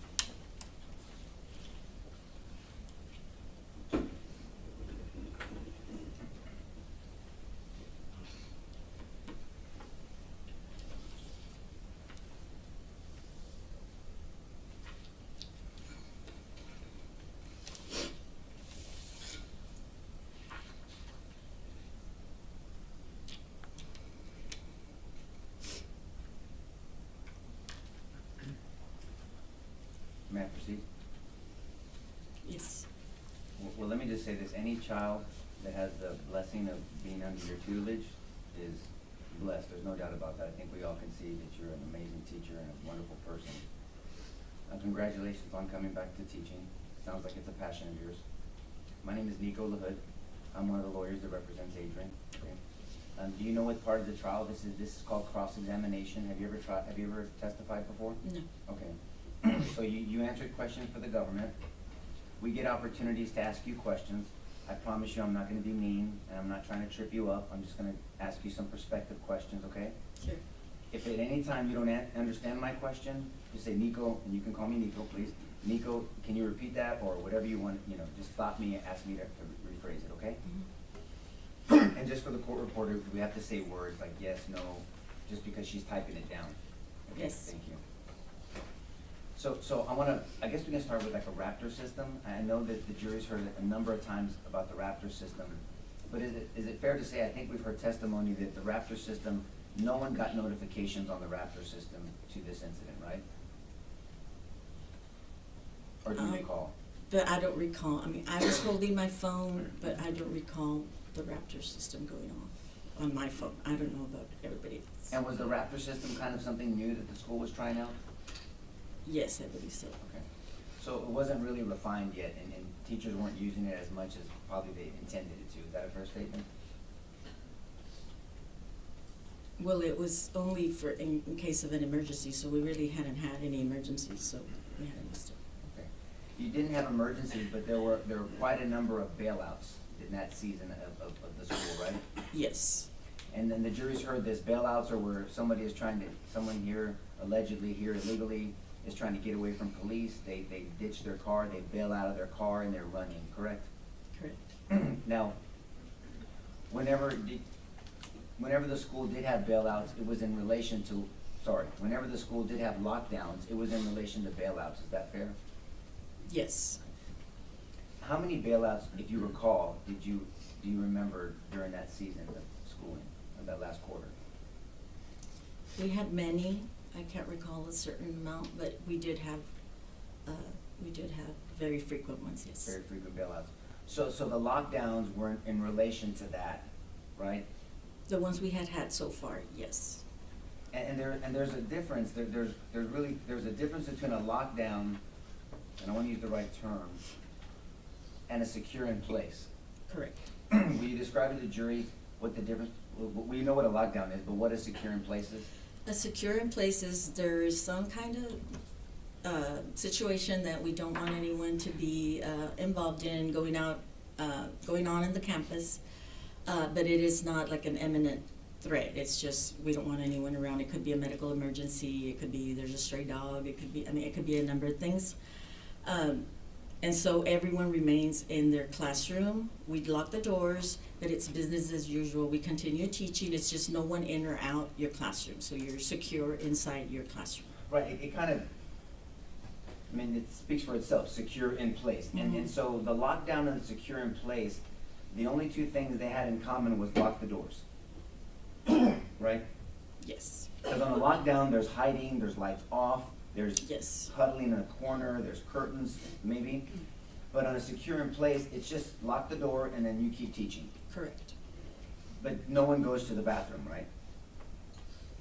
May I proceed? Yes. Well, let me just say this, any child that has the blessing of being under your tutelage is blessed, there's no doubt about that. I think we all can see that you're an amazing teacher and a wonderful person. Congratulations on coming back to teaching. Sounds like it's a passion of yours. My name is Nico LaHood. I'm one of the lawyers that represents Adrian. Okay. Do you know what part of the trial this is? This is called cross-examination. Have you ever testified before? No. Okay. So you answered questions for the government. We get opportunities to ask you questions. I promise you I'm not gonna be mean, and I'm not trying to trip you up. I'm just gonna ask you some perspective questions, okay? Sure. If at any time you don't understand my question, just say, Nico, and you can call me Nico, please. Nico, can you repeat that, or whatever you want, just stop me and ask me to rephrase it, okay? Mhm. And just for the court reporter, we have to say words like yes, no, just because she's typing it down. Okay, Yes. thank you. So I guess we can start with like a Raptor system. I know that the jury's heard it a number of times about the Raptor system, but is it fair to say, I think we've heard testimony that the Raptor system, no one got notifications on the Raptor system to this incident, right? Or do you recall? I don't recall. I mean, I was holding my phone, but I don't recall the Raptor system going off on my phone. I don't know about everybody else. And was the Raptor system kind of something new that the school was trying out? Yes, I believe so. Okay. So it wasn't really refined yet, and teachers weren't using it as much as probably they intended it to. Is that a fair statement? Well, it was only for in case of an emergency, so we really hadn't had any emergencies, so we hadn't used it. Okay. You didn't have emergencies, but there were quite a number of bailouts in that season of the school, right? Yes. And then the jury's heard this. Bailouts are where someone here, allegedly here illegally, is trying to get away from police. They ditch their car, they bail out of their car, and they're running, correct? Correct. Now, whenever the school did have bailouts, it was in relation to, whenever the school did have lockdowns, it was in relation to bailouts. Is that fair? Yes. How many bailouts, if you recall, do you remember during that season of schooling, of that last quarter? We had many. I can't recall a certain amount, but we did have very frequent ones, yes. Very frequent bailouts. So the lockdowns were in relation to that, right? The ones we had so far, yes. And there's a difference. There's a difference between a lockdown, and I want to use the right term, and a secure in place. Correct. Will you describe to the jury what the difference? We know what a lockdown is, but what a secure in place is? A secure in place is there is some kind of situation that we don't want anyone to be involved in going on in the campus, but it is not like an imminent threat. It's just we don't want anyone around. It could be a medical emergency. It could be there's a stray dog. It could be it could be a number of things. And so everyone remains in their classroom. We lock the doors, but it's business as usual. We continue teaching. It's just no one in or out your classroom. So you're secure inside your classroom. Right, it kind of, it speaks for itself, secure in place. Mhm. And so the lockdown and the secure in place, the only two things they had in common was lock the doors. Right? Yes. Because on a lockdown, there's hiding, there's lights off, there's Yes. huddling in a corner, there's curtains, maybe. But on a secure in place, it's just lock the door and then you keep teaching. Correct. But no one goes to the bathroom, right?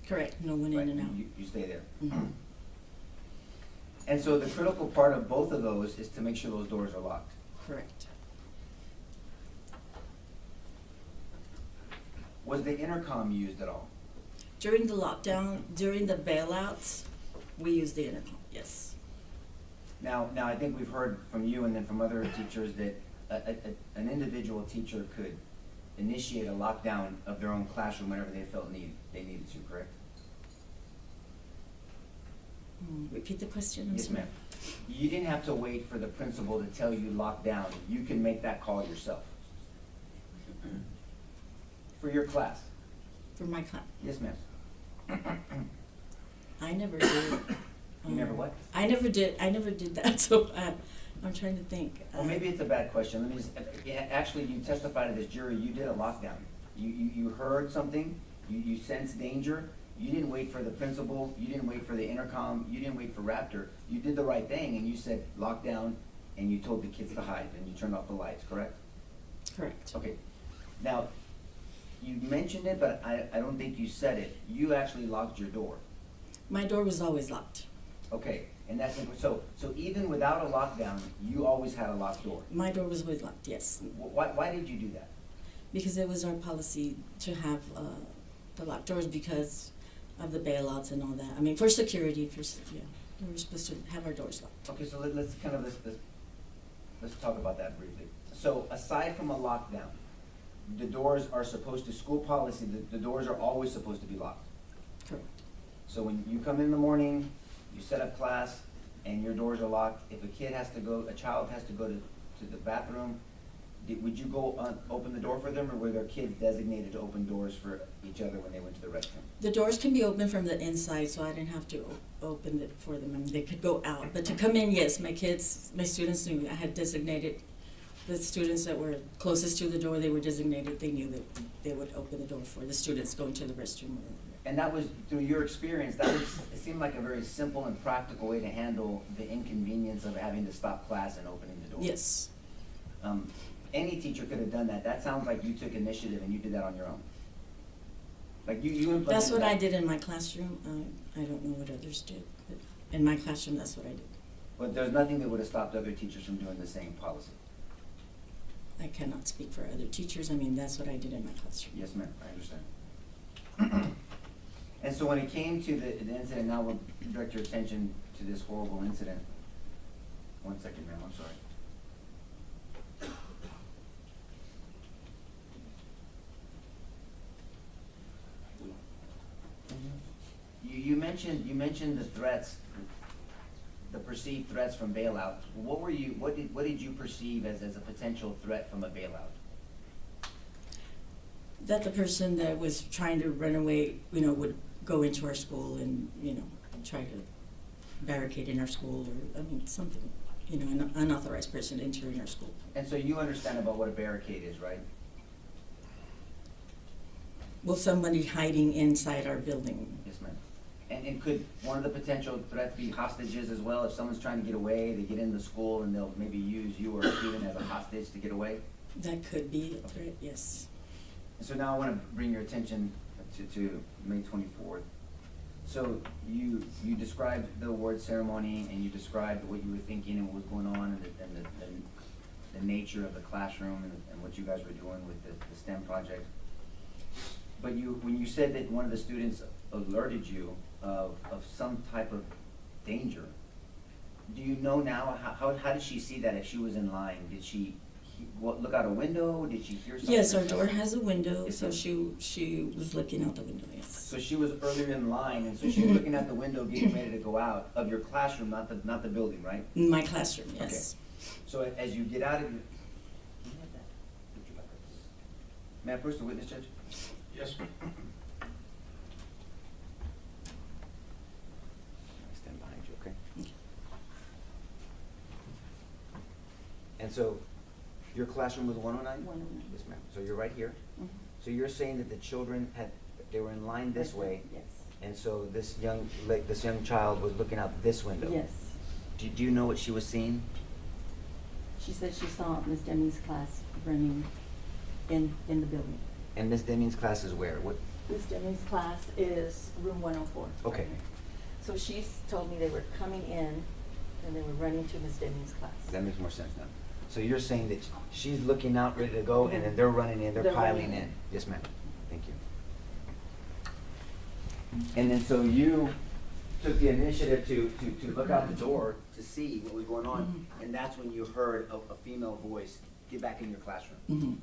Correct. No one Right, in and out. You stay there. Mhm. And so the critical part of both of those is to make sure those doors are locked. Correct. Was the intercom used at all? During the lockdown, during the bailouts, we use the intercom, yes. Now I think we've heard from you and then from other teachers that an individual teacher could initiate a lockdown of their own classroom whenever they felt they needed to, correct? Repeat the question, I'm Yes, sorry. ma'am. You didn't have to wait for the principal to tell you lock down. You can make that call yourself. For your class. For my class, Yes, ma'am. I never did. You never what? I never did that, so I'm trying to think. Well, maybe it's a bad question. Let me just, actually, you testified to this jury, you did a lockdown. You heard something, you sensed danger, you didn't wait for the principal, you didn't wait for the intercom, you didn't wait for Raptor. You did the right thing and you said lockdown and you told the kids to hide and you turned off the lights, correct? Correct. Okay. Now, you mentioned it, but I don't think you said it. You actually locked your door. My door was always locked. Okay, and that's, so even without a lockdown, you always had a locked door. My door was always locked, yes. Why did you do that? Because it was our policy to have the locked doors because of the bailouts and all that. I mean, for security, yeah, we were supposed to have our doors locked. Okay, so let's talk about that briefly. So aside from a lockdown, the doors are supposed to, school policy, the doors are always supposed to be locked. Correct. So when you come in the morning, you set up class, and your doors are locked, if a child has to go to the bathroom, would you go open the door for them, or were there kids designated to open doors for each other when they went to the restroom? The doors can be open from the inside, so I didn't have to open it for them. I mean, they could go out, but to come in, yes, my students knew. I had designated the students that were closest to the door. They were designated. They knew that they would open the door for the students going to the restroom. And that was, through your experience, it seemed like a very simple and practical way to handle the inconvenience of having to stop class and opening the door. Yes. Any teacher could have done that. That sounds like you took initiative and you did that on your own. Like you implemented That's what that. I did in my classroom. I don't know what others did, but in my classroom, that's what I did. But there's nothing that would have stopped other teachers from doing the same policy. I cannot speak for other teachers. I mean, that's what I did in my classroom. Yes, ma'am, I understand. And so when it came to the incident, now we'll direct your attention to this horrible incident. 1 second, ma'am, I'm sorry. You mentioned the threats, the perceived threats from bailout. What did you perceive as a potential threat from a bailout? That the person that was trying to run away, would go into our school and, try to barricade in our school or, something, an unauthorized person entering our school. And so you understand about what a barricade is, right? Well, somebody hiding inside our building. Yes, ma'am. And could one of the potential threats be hostages as well? If someone's trying to get away, they get into the school and they'll maybe use you or a student as a hostage to get away? That could be a threat, yes. So now I want to bring your attention to May 24th. So you described the award ceremony and you described what you were thinking and what was going on and the nature of the classroom and what you guys were doing with the STEM project. But when you said that one of the students alerted you of some type of danger, do you know now, how did she see that if she was in line? Did she look out a window? Did she hear something? Yes, our door has a window, Yes, so ma'am. she was looking out the window, yes. So she was earlier in line, and so she was looking at the window, getting ready to go out of your classroom, not the building, right? In my classroom, yes. So as you get out of your, may I approach the witness, Judge? Yes, sir. Stand behind you, okay? And so your classroom was 109? 109. Yes, ma'am. So you're right here. Mhm. So you're saying that the children they were in line this way, Yes. and so this young child was looking out this window? Yes. Do you know what she was seeing? She said she saw Miss Demi's class running in the building. And Miss Deming's class is where? What? Miss Demi's class is room 104. Okay. So she's told me they were coming in and they were running to Miss Demi's class. That makes more sense now. So you're saying that she's looking out, ready to go, and then they're running in, they're piling running in. Yes, ma'am. Thank you. And then so you took the initiative to look out the door to see what was going on, and that's when you heard a female voice, get back in your classroom. Mm-hmm.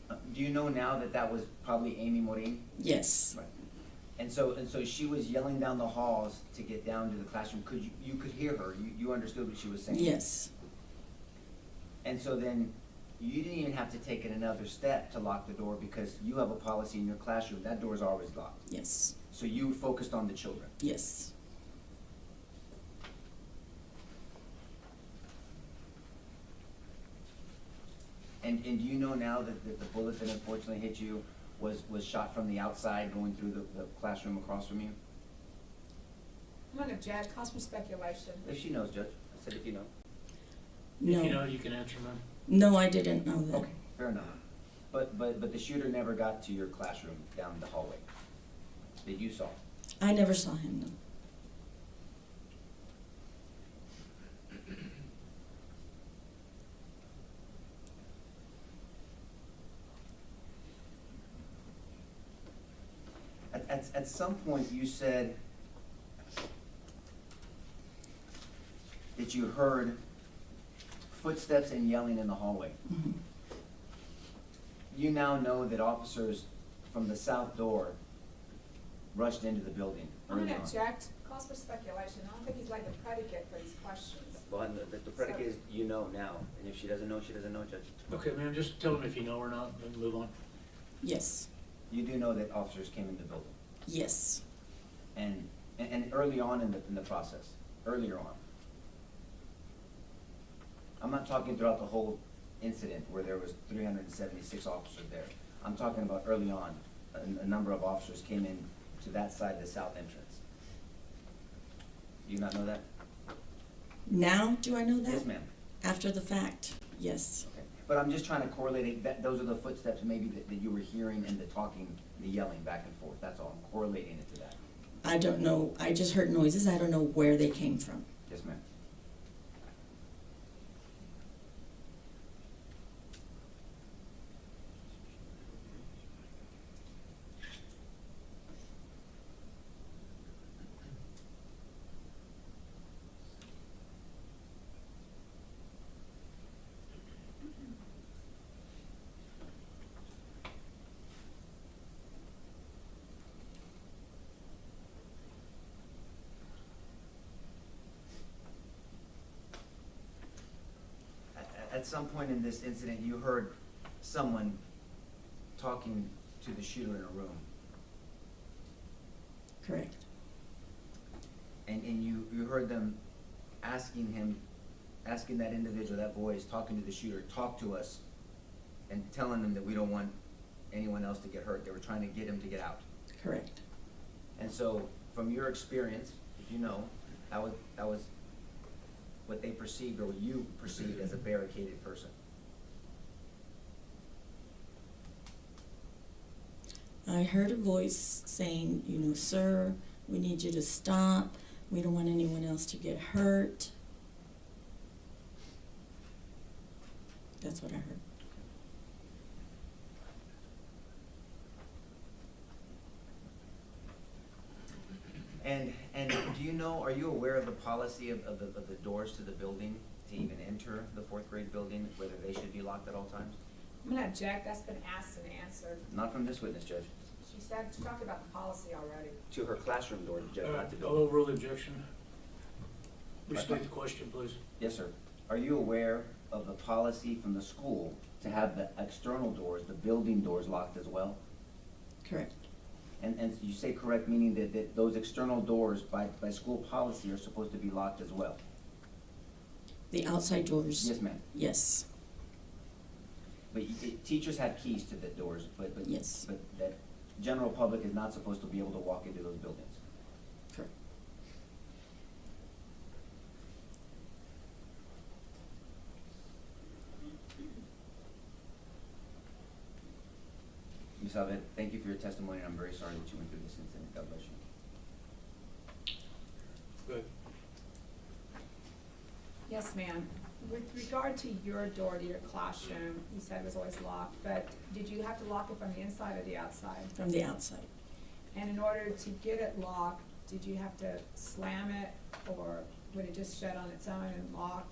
Do you know now that that was probably Amy Morin? Yes, Right. And so she was yelling down the halls to get down to the classroom. You could hear her, you understood what she was saying? yes, And so then, you didn't even have to take it another step to lock the door because you have a policy in your classroom, that door is always locked. yes, So you focused on the children. yes. And do you know now that the bullet that unfortunately hit you was shot from the outside going through the classroom across from you? I'm gonna object, cause for speculation. If she knows, Judge. I said if you know. If you No, know, you can answer, ma'am. no, I didn't know that. Okay, fair enough. But the shooter never got to your classroom down the hallway that you saw? I never saw him, no. At some point, you said that you heard footsteps and yelling in the hallway. Mhm. You now know that officers from the south door rushed into the building I'm early gonna on. object, cause for speculation. I don't think he's like the predicate for these questions. Well, and the predicate is you know now, and if she doesn't know, Judge. Okay, ma'am, just tell them if you know or not, then move on. Yes, You do know that officers came in the building, yes, and early on in the process, earlier on. I'm not talking throughout the whole incident where there was 376 officers there. I'm talking about early on, a number of officers came in to that side, the south entrance. Do you not know that? now do I know that? Yes, ma'am. After the fact, yes. Okay. But I'm just trying to correlate it, that those are the footsteps maybe that you were hearing and the talking, the yelling back and forth, that's all, I'm correlating it to that. I don't know, I just heard noises, I don't know where they came from. Yes, ma'am. At some point in this incident, you heard someone talking to the shooter in a room, Correct, and you heard them asking that individual, that voice, talking to the shooter, talk to us, and telling them that we don't want anyone else to get hurt. They were trying to get him to get out. correct. And so, from your experience, if you know, that was what they perceived, or what you perceived as a barricaded person. I heard a voice saying, you know, sir, we need you to stop. We don't want anyone else to get hurt. That's what I heard. And do you know, are you aware of the policy of the doors to the building to even enter the fourth grade building, whether they should be locked at all times? I'm gonna object, that's been asked and answered. Not from this witness, Judge. She talked about the policy already. To her classroom door, Judge, not the I'll building. overrule the objection. Restate the question, please. Yes, sir. Are you aware of the policy from the school to have the external doors, the building doors locked as well? Correct. And you say correct, meaning that those external doors by school policy are supposed to be locked as well? The outside doors? Yes, ma'am. Yes, But teachers have keys to the doors, but Yes. but that general public is not supposed to be able to walk into those buildings. correct. Ms. Alvet, thank you for your testimony, and I'm very sorry that you went through this incident. God bless you. Good. Yes, ma'am. With regard to your door to your classroom, you said it was always locked, but did you have to lock it from the inside or the outside? From the outside. And in order to get it locked, did you have to slam it, or would it just shut on its own and lock?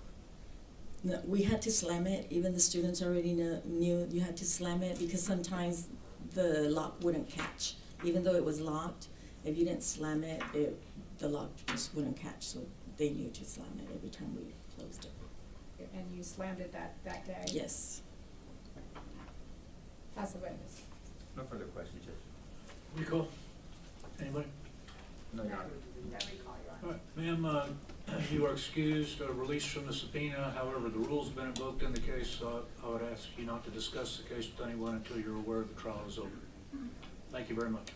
No, we had to slam it, even the students already knew you had to slam it because sometimes the lock wouldn't catch. Even though it was locked, if you didn't slam it, the lock just wouldn't catch, so they knew to slam it every time we closed it. And you slammed it that day? Yes. As a witness? No further questions, Judge. Recall? Anybody? No, Your Honor. No recall, Your All Honor. right, ma'am, you are excused, released from the subpoena. However, the rules have been invoked in the case, so I would ask you not to discuss the case with anyone until you're aware the trial is over. Thank you very much.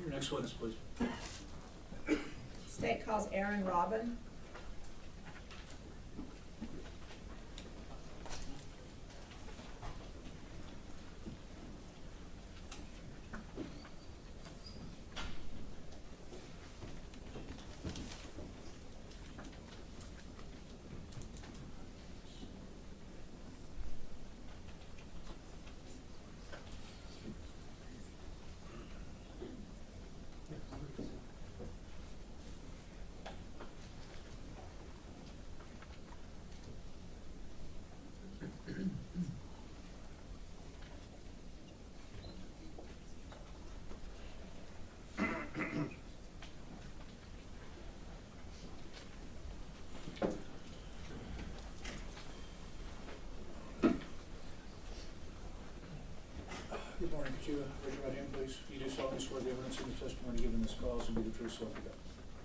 Your next witness, please. State calls Aaron Robin. Good morning. Could you raise your right hand, please? You do solemnly swear the evidence in the testimony given in this cause will be the truth, so help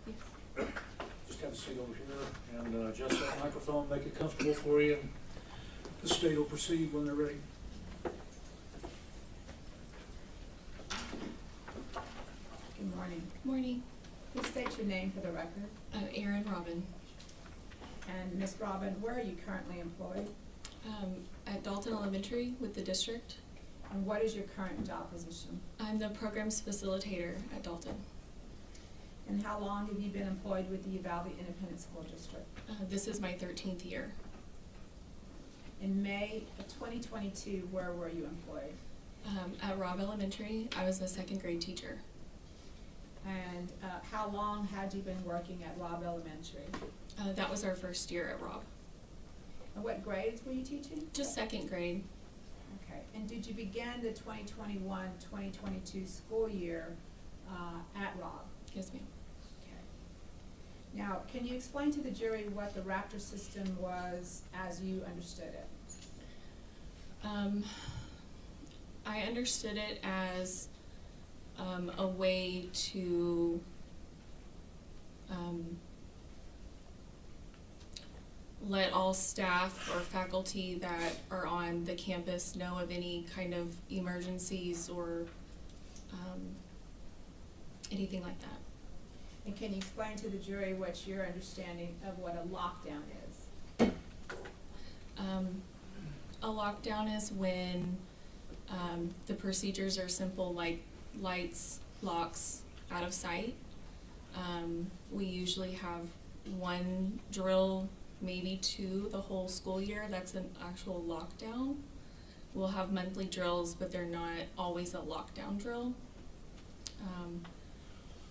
you God. Just have a seat over here and adjust that microphone, make it comfortable for you. And the state will proceed when they're ready. Good morning. Morning. Please state your name for the record. Aaron Robin. And Ms. Robin, where are you currently employed? At Dalton Elementary with the district. And what is your current job position? I'm the programs facilitator at Dalton. And how long have you been employed with the Uvalde Independent School District? This is my 13th year. In May of 2022, where were you employed? At Robb Elementary, I was a second grade teacher. And how long had you been working at Robb Elementary? That was our first year at Robb. And what grades were you teaching? Just second grade. Okay. And did you begin the 2021-2022 school year at Robb? Yes, ma'am. Okay. Now, can you explain to the jury what the Raptor system was as you understood it? I understood it as a way to let all staff or faculty that are on the campus know of any kind of emergencies or anything like that. And can you explain to the jury what your understanding of what a lockdown is? A lockdown is when the procedures are simple, like lights, locks, out of sight. We usually have one drill, maybe two the whole school year. That's an actual lockdown. We'll have monthly drills, but they're not always a lockdown drill.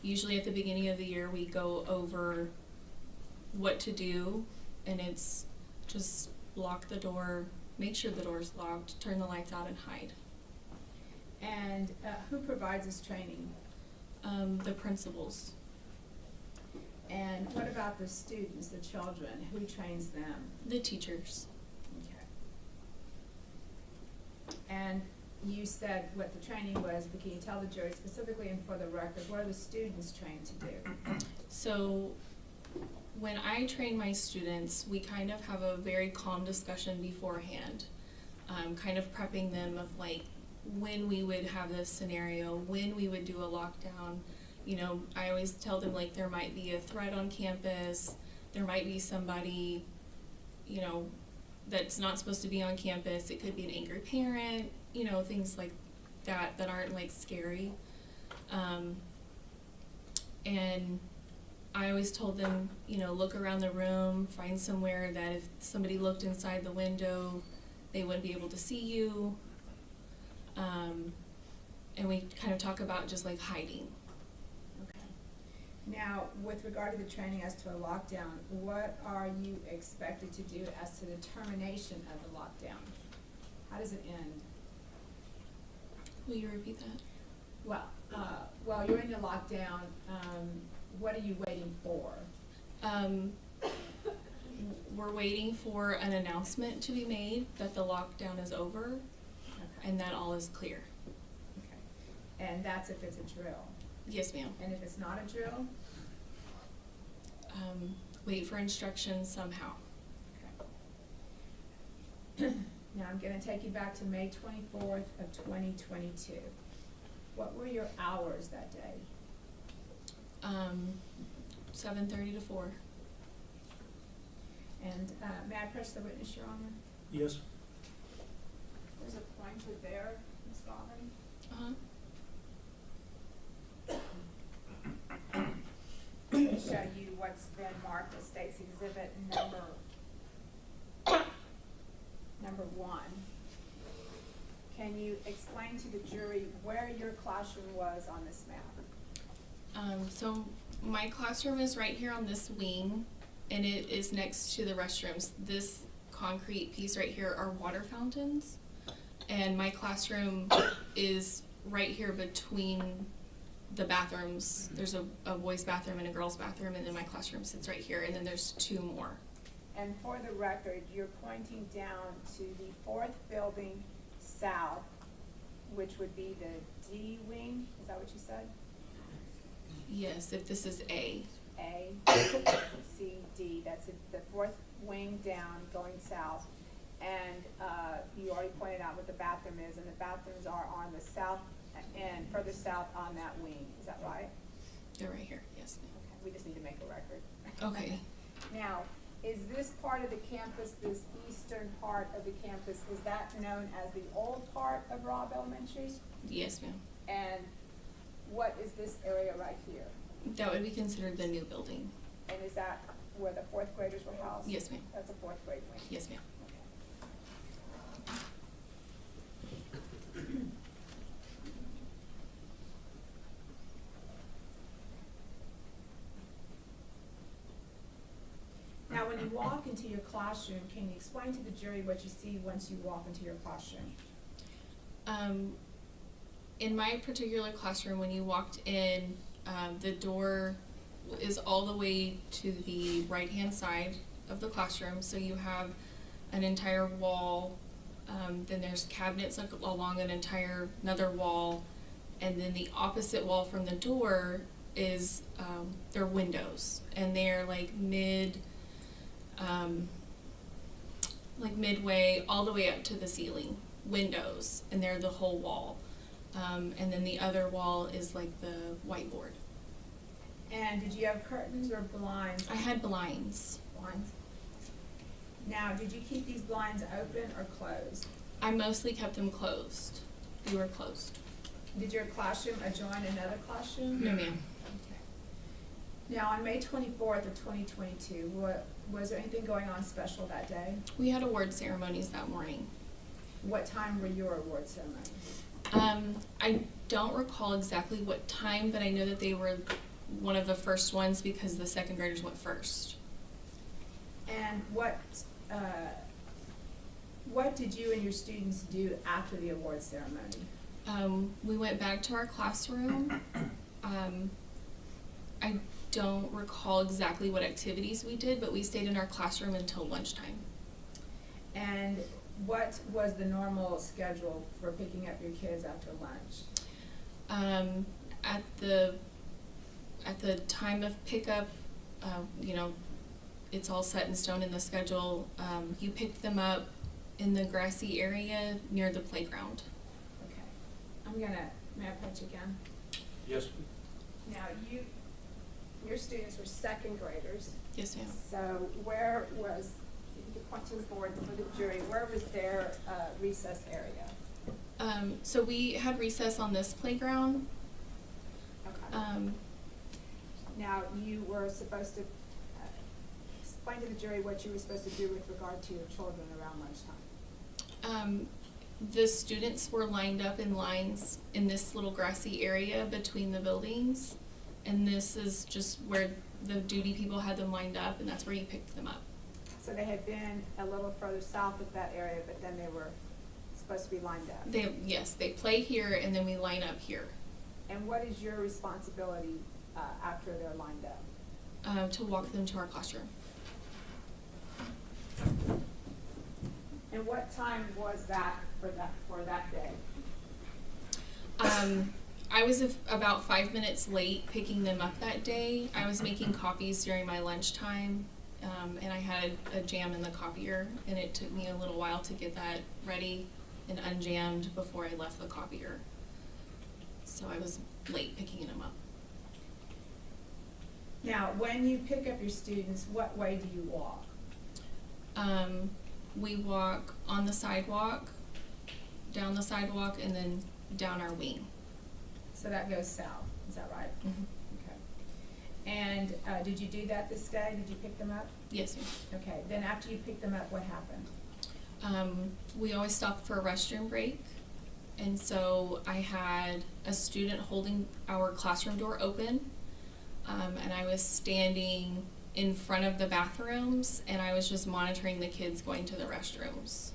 Usually at the beginning of the year, we go over what to do, and it's just lock the door, make sure the door's locked, turn the lights out, and hide. And who provides this training? The principals. And what about the students, the children? Who trains them? The teachers. Okay. And you said what the training was, but can you tell the jury specifically and for the record, what are the students trained to do? So when I train my students, we kind of have a very calm discussion beforehand, kind of prepping them of like when we would have this scenario, when we would do a lockdown. You know, I always tell them like there might be a threat on campus, there might be somebody, you know, that's not supposed to be on campus. It could be an angry parent, you know, things like that that aren't like scary. And I always told them, you know, look around the room, find somewhere that if somebody looked inside the window, they wouldn't be able to see you. And we kind of talk about just like hiding. Okay. Now, with regard to the training as to a lockdown, what are you expected to do as to the termination of the lockdown? How does it end? Will you repeat that? Well, while you're in your lockdown, what are you waiting for? We're waiting for an announcement to be made that the lockdown is over Okay. and that all is clear. Okay. And that's if it's a drill. Yes, ma'am. And if it's not a drill? Wait for instructions somehow. Okay. Now I'm gonna take you back to May 24th of 2022. What were your hours that day? 7:30 to 4. And may I press the witness, Your Honor? Yes. There's a pointer there, Ms. Goffin. To show you what's been marked as State's Exhibit number 1. Can you explain to the jury where your classroom was on this map? So my classroom is right here on this wing, and it is next to the restrooms. This concrete piece right here are water fountains, and my classroom is right here between the bathrooms. There's a boys' bathroom and a girls' bathroom, and then my classroom sits right here, and then there's 2 more. And for the record, you're pointing down to the 4th building south, which would be the D wing, is that what you said? Yes, if this is A. A, C, D, that's the 4th wing down going south. And you already pointed out what the bathroom is, and the bathrooms are on the south and further south on that wing, is that right? They're right here, yes. Okay, we just need to make a record. Okay. Now, is this part of the campus, this eastern part of the campus, is that known as the old part of Robb Elementary? Yes, ma'am. And what is this area right here? That would be considered the new building. And is that where the 4th graders were housed? Yes, ma'am. That's a 4th grade wing? Yes, ma'am. Now, when you walk into your classroom, can you explain to the jury what you see once you walk into your classroom? In my particular classroom, when you walked in, the door is all the way to the right-hand side of the classroom. So you have an entire wall, then there's cabinets along another wall, and then the opposite wall from the door is, they're windows, and they're like midway all the way up to the ceiling windows, and they're the whole wall. And then the other wall is like the whiteboard. And did you have curtains or blinds? I had blinds. Blinds. Now, did you keep these blinds open or closed? I mostly kept them closed. They were closed. Did your classroom adjoin another classroom? No, ma'am. Okay. Now, on May 24th of 2022, was there anything going on special that day? We had award ceremonies that morning. What time were your award ceremonies? I don't recall exactly what time, but I know that they were one of the first ones because the 2nd graders went first. And what did you and your students do after the award ceremony? We went back to our classroom. I don't recall exactly what activities we did, but we stayed in our classroom until lunchtime. And what was the normal schedule for picking up your kids after lunch? At the time of pickup, it's all set in stone in the schedule. You picked them up in the grassy area near the playground. Okay. May I approach again? Yes. Now, your students were 2nd graders. Yes, ma'am. So where was, you point to the board for the jury, where was their recess area? So we had recess on this playground. Okay. Now, you were supposed to explain to the jury what you were supposed to do with regard to your children around lunchtime. The students were lined up in lines in this little grassy area between the buildings, And this is just where the duty people had them lined up, and that's where you picked them up. So they had been a little further south of that area, but then they were supposed to be lined up. They play here, and then we line up here. And what is your responsibility after they're lined up? To walk them to our classroom. And what time was that for that day? I was about 5 minutes late picking them up that day. I was making copies during my lunchtime, and I had a jam in the copier, and it took me a little while to get that ready and unjammed before I left the copier. So I was late picking them up. Now, when you pick up your students, what way do you walk? We walk on the sidewalk, down the sidewalk, and then down our wing. So that goes south, is that right? Mm-hmm. Okay. And did you do that this day? Did you pick them up? Yes, ma'am. Okay, then after you picked them up, what happened? We always stop for a restroom break, and so I had a student holding our classroom door open, and I was standing in front of the bathrooms, and I was just monitoring the kids going to the restrooms.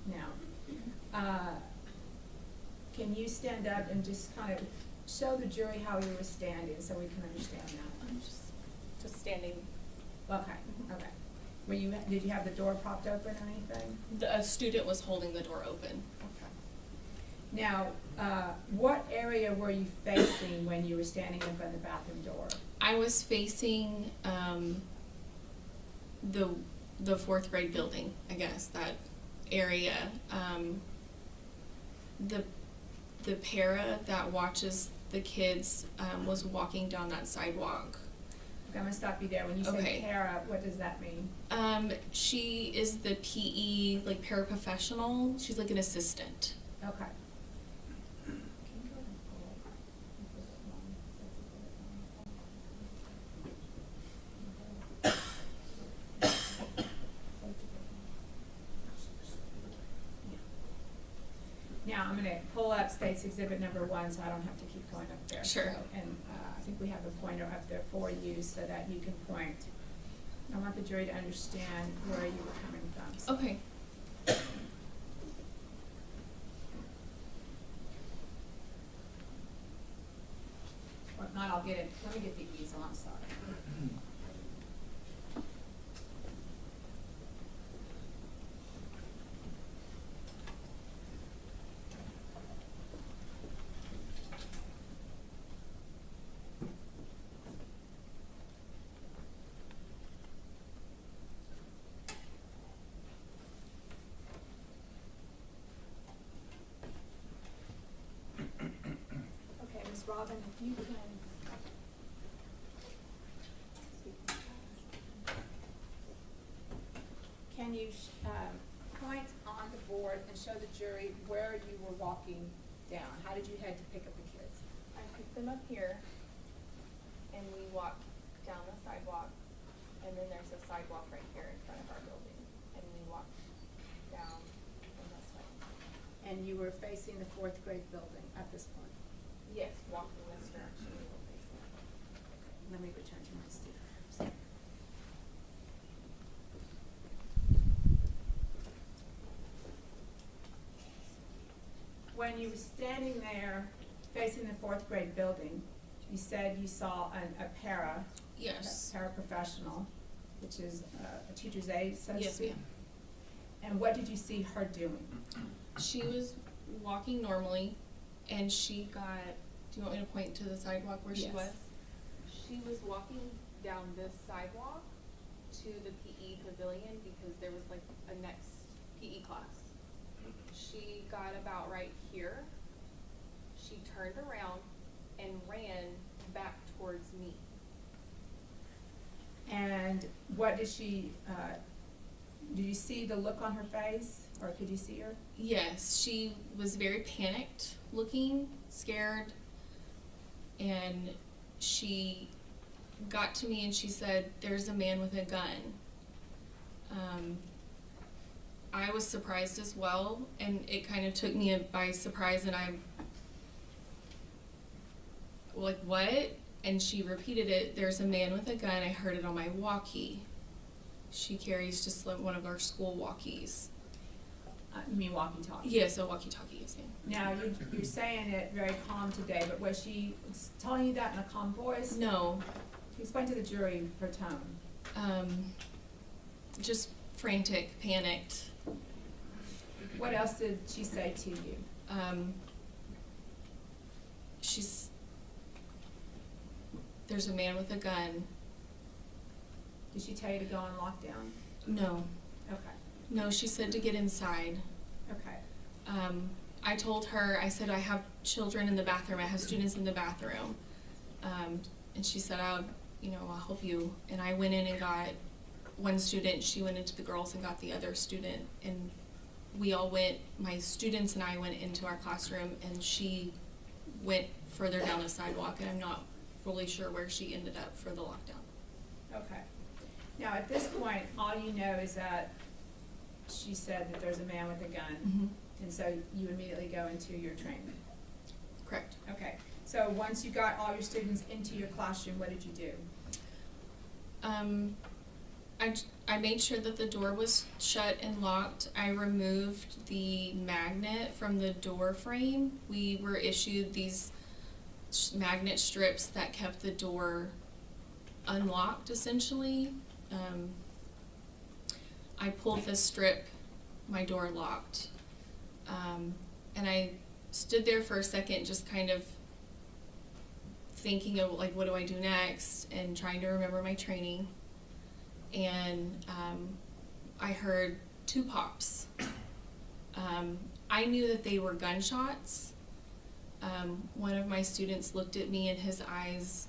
Now, can you stand up and just kind of show the jury how you were standing so we can understand that? I'm just standing. Okay, okay. Did you have the door propped open or anything? A student was holding the door open. Okay. Now, what area were you facing when you were standing in front of the bathroom door? I was facing the fourth grade building, I guess, that area. The para that watches the kids was walking down that sidewalk. Okay, I'm gonna stop you there. When you say Okay. para, what does that mean? She is the PE, like, paraprofessional. She's like an assistant. Okay. Now, I'm gonna pull up State's Exhibit number 1, so I don't have to keep going up there. Sure. So, and I think we have a pointer up there for you so that you can point. I want the jury to understand where you were coming from. So Okay. if not, I'll get it. Let me get the easel, I'm sorry. Okay, Ms. Robin, if you can. Can you point on the board and show the jury where you were walking down? How did you head to pick up the kids? I picked them up here, and we walked down the sidewalk, and then there's a sidewalk right here in front of our building, and we walked down in this way. And you were facing the fourth grade building at this point. Yes, walking this direction, we were facing. Let me return to my seat. When you were standing there facing the fourth grade building, you said you saw a Yes. paraprofessional, which is a teacher's aide, so to Yes, speak. ma'am. And what did you see her doing? She was walking normally, and she got, do you want me to point to the sidewalk where she Yes. was? She was walking down this sidewalk to the PE pavilion because there was like a next PE class. She got about right here. She turned around and ran back towards me. And what did she, did you see the look on her face, or could you see her? Yes, she was very panicked looking, scared, and she got to me and she said, "There's a man with a gun." I was surprised as well, and it kind of took me by surprise, and I'm like, "What?" and she repeated it, "There's a man with a gun, I heard it on my walkie." She carries just like one of our school walkies. You mean walkie-talkie? Yes, a walkie-talkie, yes, ma'am. Now, you're saying it very calm today, but was she telling you that in a calm voice? No, Explain to the jury her tone. just frantic, panicked. What else did she say to you? There's a man with a gun. Did she tell you to go on lockdown? No, Okay, no, she said to get inside. okay. I told her, I said, I have children in the bathroom, I have students in the bathroom. And she said, I'll help you. And I went in and got one student, she went into the girls and got the other student. And we all went, my students and I went into our classroom, and she went further down the sidewalk, and I'm not really sure where she ended up for the lockdown. Okay. Now, at this point, all you know is that she said that there's a man with a gun, Mm-hmm. and so you immediately go into your training. Correct. Okay, so once you got all your students into your classroom, what did you do? I made sure that the door was shut and locked. I removed the magnet from the door frame. We were issued these magnet strips that kept the door unlocked, essentially. I pulled the strip, my door locked. And I stood there for a second just kind of thinking of, like, what do I do next, and trying to remember my training. And I heard 2 pops. I knew that they were gunshots. One of my students looked at me, and his eyes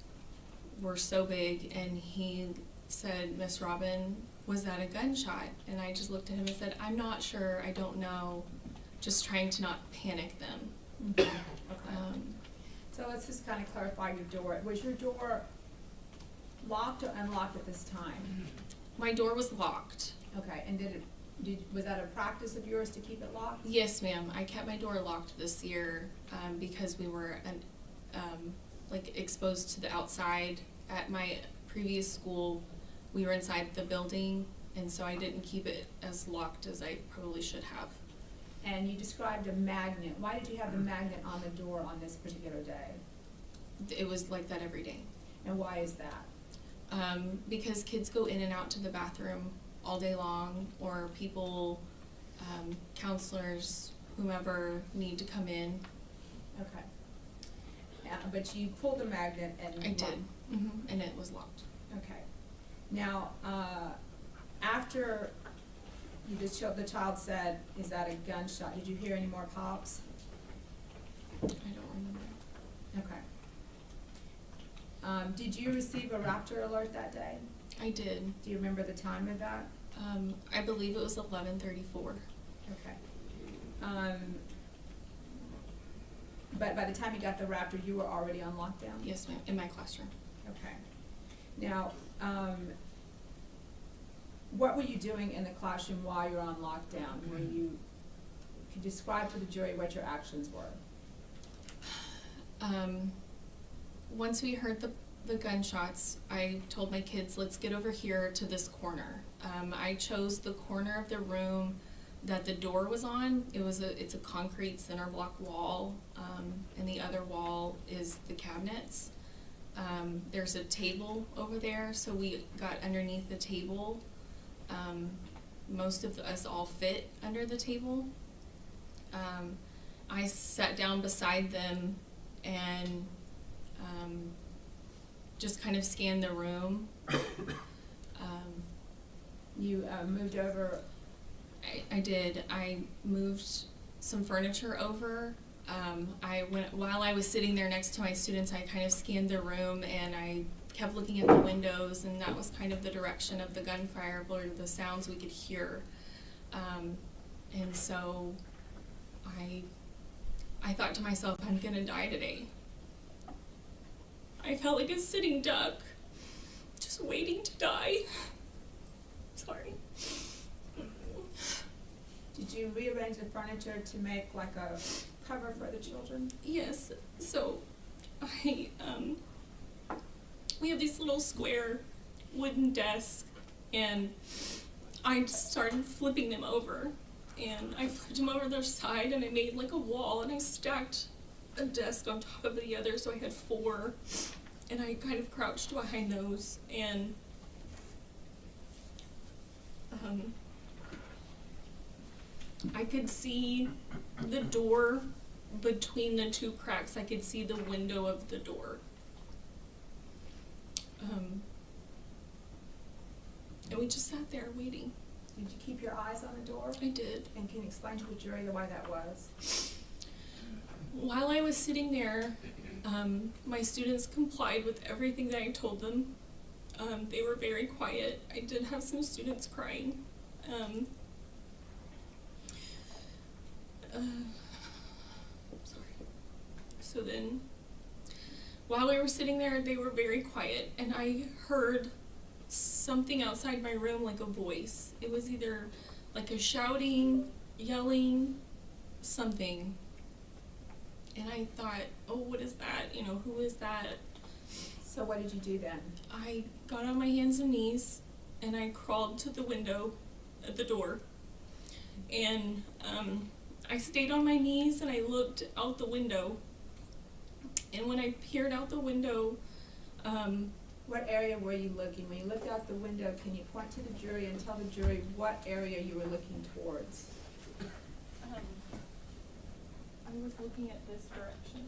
were so big, and he said, "Miss Robin, was that a gunshot?" And I just looked at him and said, "I'm not sure, I don't know," just trying to not panic them. Okay. So let's just kind of clarify your door. Was your door locked or unlocked at this time? My door was locked. Okay, and was that a practice of yours to keep it locked? Yes, ma'am. I kept my door locked this year because we were exposed to the outside. At my previous school, we were inside the building, and so I didn't keep it as locked as I probably should have. And you described a magnet. Why did you have the magnet on the door on this particular day? It was like that every day. And why is that? Because kids go in and out to the bathroom all day long, or people, counselors, whomever need to come in. Okay. But you pulled the magnet and... I did, and it was locked. Okay. Now, after the child said, "Is that a gunshot?" Did you hear any more pops? I don't remember. Okay. Did you receive a raptor alert that day? I did. Do you remember the time of that? I believe it was 11:34. Okay. But by the time you got the raptor, you were already on lockdown? Yes, ma'am, in my classroom. Okay. Now, what were you doing in the classroom while you were on lockdown? Could you describe to the jury what your actions were? Once we heard the gunshots, I told my kids, let's get over here to this corner. I chose the corner of the room that the door was on. It's a concrete center block wall, and the other wall is the cabinets. There's a table over there, so we got underneath the table. Most of us all fit under the table. I sat down beside them and just kind of scanned the room. You moved over? I did. I moved some furniture over. While I was sitting there next to my students, I kind of scanned the room, and I kept looking at the windows, and that was kind of the direction of the gunfire, or the sounds we could hear. And so I thought to myself, I'm gonna die today. I felt like a sitting duck, just waiting to die. Sorry. Did you rearrange the furniture to make like a cover for the children? Yes, so I we have these little square wooden desks, and I just started flipping them over. And I flipped them over their side, and I made like a wall, and I stacked a desk on top of the other, so I had 4. And I kind of crouched behind those, and I could see the door between the 2 cracks. I could see the window of the door. And we just sat there waiting. Did you keep your eyes on the door? I did. And can you explain to the jury why that was? While I was sitting there, my students complied with everything that I told them. They were very quiet. I did have some students crying. Sorry. So then, while we were sitting there, they were very quiet, and I heard something outside my room, like a voice. It was either like a shouting, yelling, something. And I thought, oh, what is that? You know, who is that? So what did you do then? I got on my hands and knees, and I crawled to the window at the door. And I stayed on my knees, and I looked out the window. And when I peered out the window, What area were you looking? When you looked out the window, can you point to the jury and tell the jury what area you were looking towards? I was looking at this direction.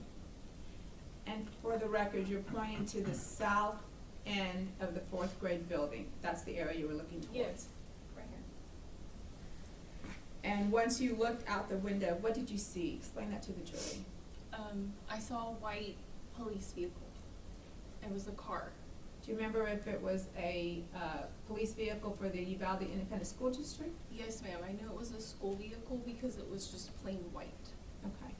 And for the record, you're pointing to the south end of the 4th grade building. That's the area you were looking towards? Yes, right here. And once you looked out the window, what did you see? Explain that to the jury. I saw a white police vehicle. It was a car. Do you remember if it was a police vehicle for the Uvalde Independent School District? Yes, ma'am. I knew it was a school vehicle because it was just plain white. Okay.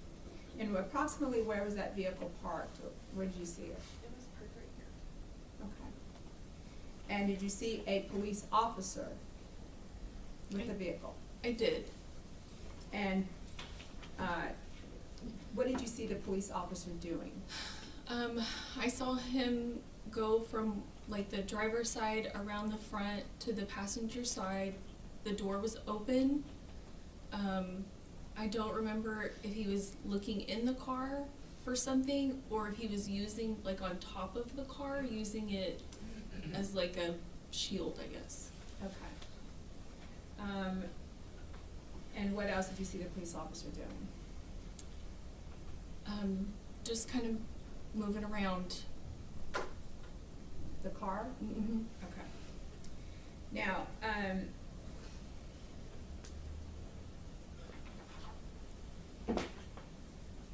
And approximately where was that vehicle parked? Or where did you see it? It was parked right here. Okay. And did you see a police officer with the vehicle? I did. And what did you see the police officer doing? I saw him go from like the driver's side around the front to the passenger side. The door was open. I don't remember if he was looking in the car for something or if he was using, like on top of the car, using it as like a shield, I guess. Okay. And what else did you see the police officer doing? Just kind of moving around. The car? Mm-hmm. Okay. Now,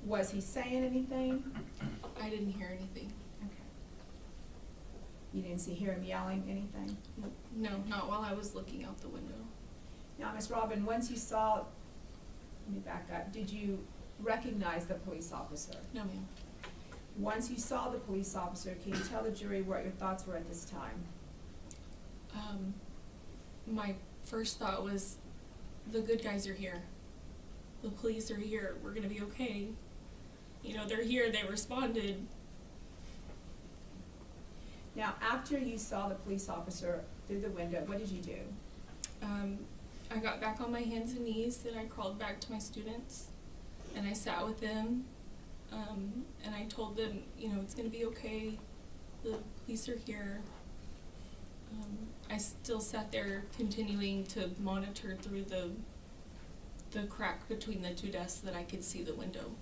was he saying anything? I didn't hear anything. Okay. You didn't hear him yelling anything? No, not while I was looking out the window. Now, Ms. Robin, once you saw, let me back up, did you recognize the police officer? No, ma'am. Once you saw the police officer, can you tell the jury what your thoughts were at this time? My first thought was, the good guys are here. The police are here. We're gonna be okay. You know, they're here. They responded. Now, after you saw the police officer through the window, what did you do? I got back on my hands and knees, and I crawled back to my students, and I sat with them, and I told them, you know, it's gonna be okay. The police are here. I still sat there continuing to monitor through the crack between the 2 desks that I could see the window.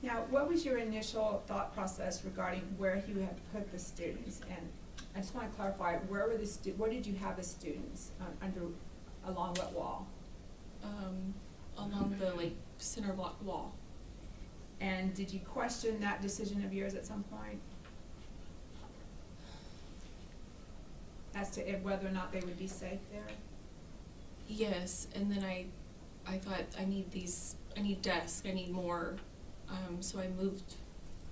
Now, what was your initial thought process regarding where you had put the students? And I just want to clarify, where did you have the students, along what wall? Along the like center block wall. And did you question that decision of yours at some point? As to whether or not they would be safe there? Yes, and then I thought I need desks, I need more, so I moved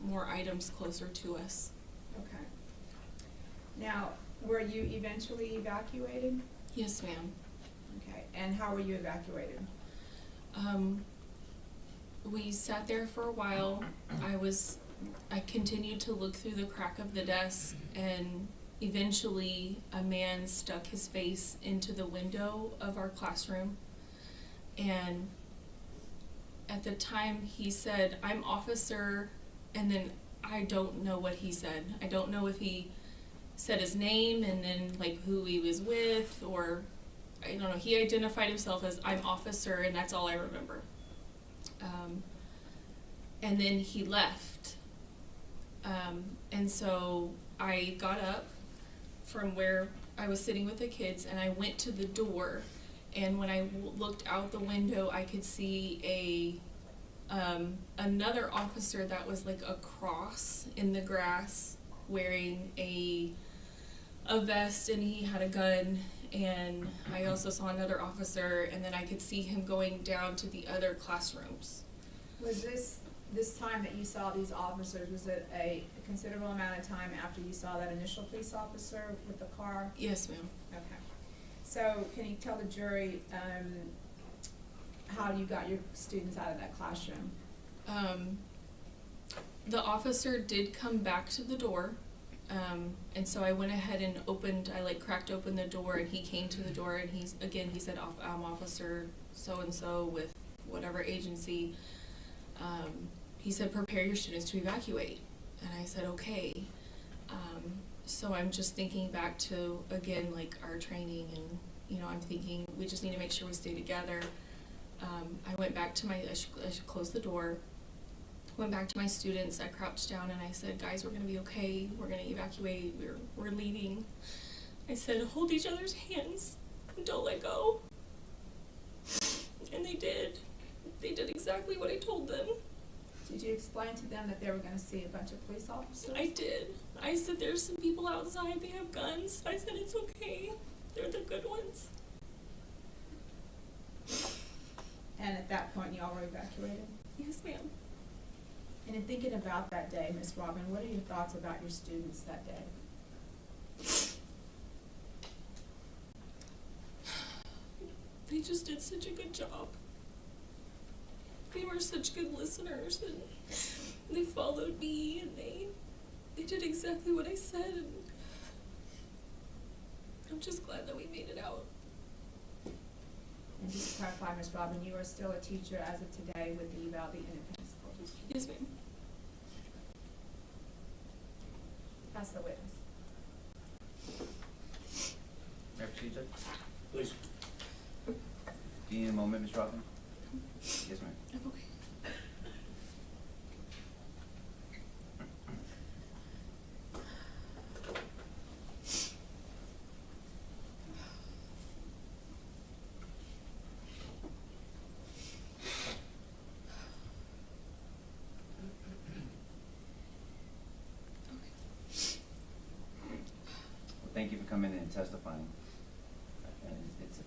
more items closer to us. Okay. Now, were you eventually evacuated? Yes, ma'am. Okay, and how were you evacuated? We sat there for a while. I was I continued to look through the crack of the desk, and eventually a man stuck his face into the window of our classroom. And at the time he said, "I'm officer," and then I don't know what he said. I don't know if he said his name and then like who he was with, or I don't know. He identified himself as "I'm officer," and that's all I remember. And then he left. And so I got up from where I was sitting with the kids, and I went to the door, and when I looked out the window, I could see another officer that was like a cross in the grass, wearing a vest, and he had a gun. And I also saw another officer, and then I could see him going down to the other classrooms. Was this time that you saw these officers, was it a considerable amount of time after you saw that initial police officer with the car? Yes, ma'am. Okay. So can you tell the jury how you got your students out of that classroom? The officer did come back to the door, and so I went ahead and cracked open the door, and he came to the door, and he said, "I'm Officer so-and-so with whatever agency." He said, "Prepare your students to evacuate." And I said, "Okay." So I'm just thinking back to, again, like our training, and, I'm thinking we just need to make sure we stay together. I went back to I closed the door, went back to my students, I crouched down, and I said, "Guys, we're gonna be okay, we're gonna evacuate, we're leaving." I said, "Hold each other's hands and don't let go." And they did. They did exactly what I told them. Did you explain to them that they were going to see a bunch of police officers? I did. I said, "There's some people outside, they have guns." I said, "It's okay, they're the good ones." And at that point, you all were evacuated? Yes, ma'am. And in thinking about that day, Miss Robin, what are your thoughts about your students that day? They just did such a good job. They were such good listeners, and they followed me, and they did exactly what I said, and I'm just glad that we made it out. And just to clarify, Miss Robin, you are still a teacher as of today with the Uvalde Independent School District? Yes, ma'am. That's the witness. May I proceed, Judge? Please. Do you need a moment, Ms. Robin? Yes, ma'am. I'm okay. Thank you for coming in and testifying. And it's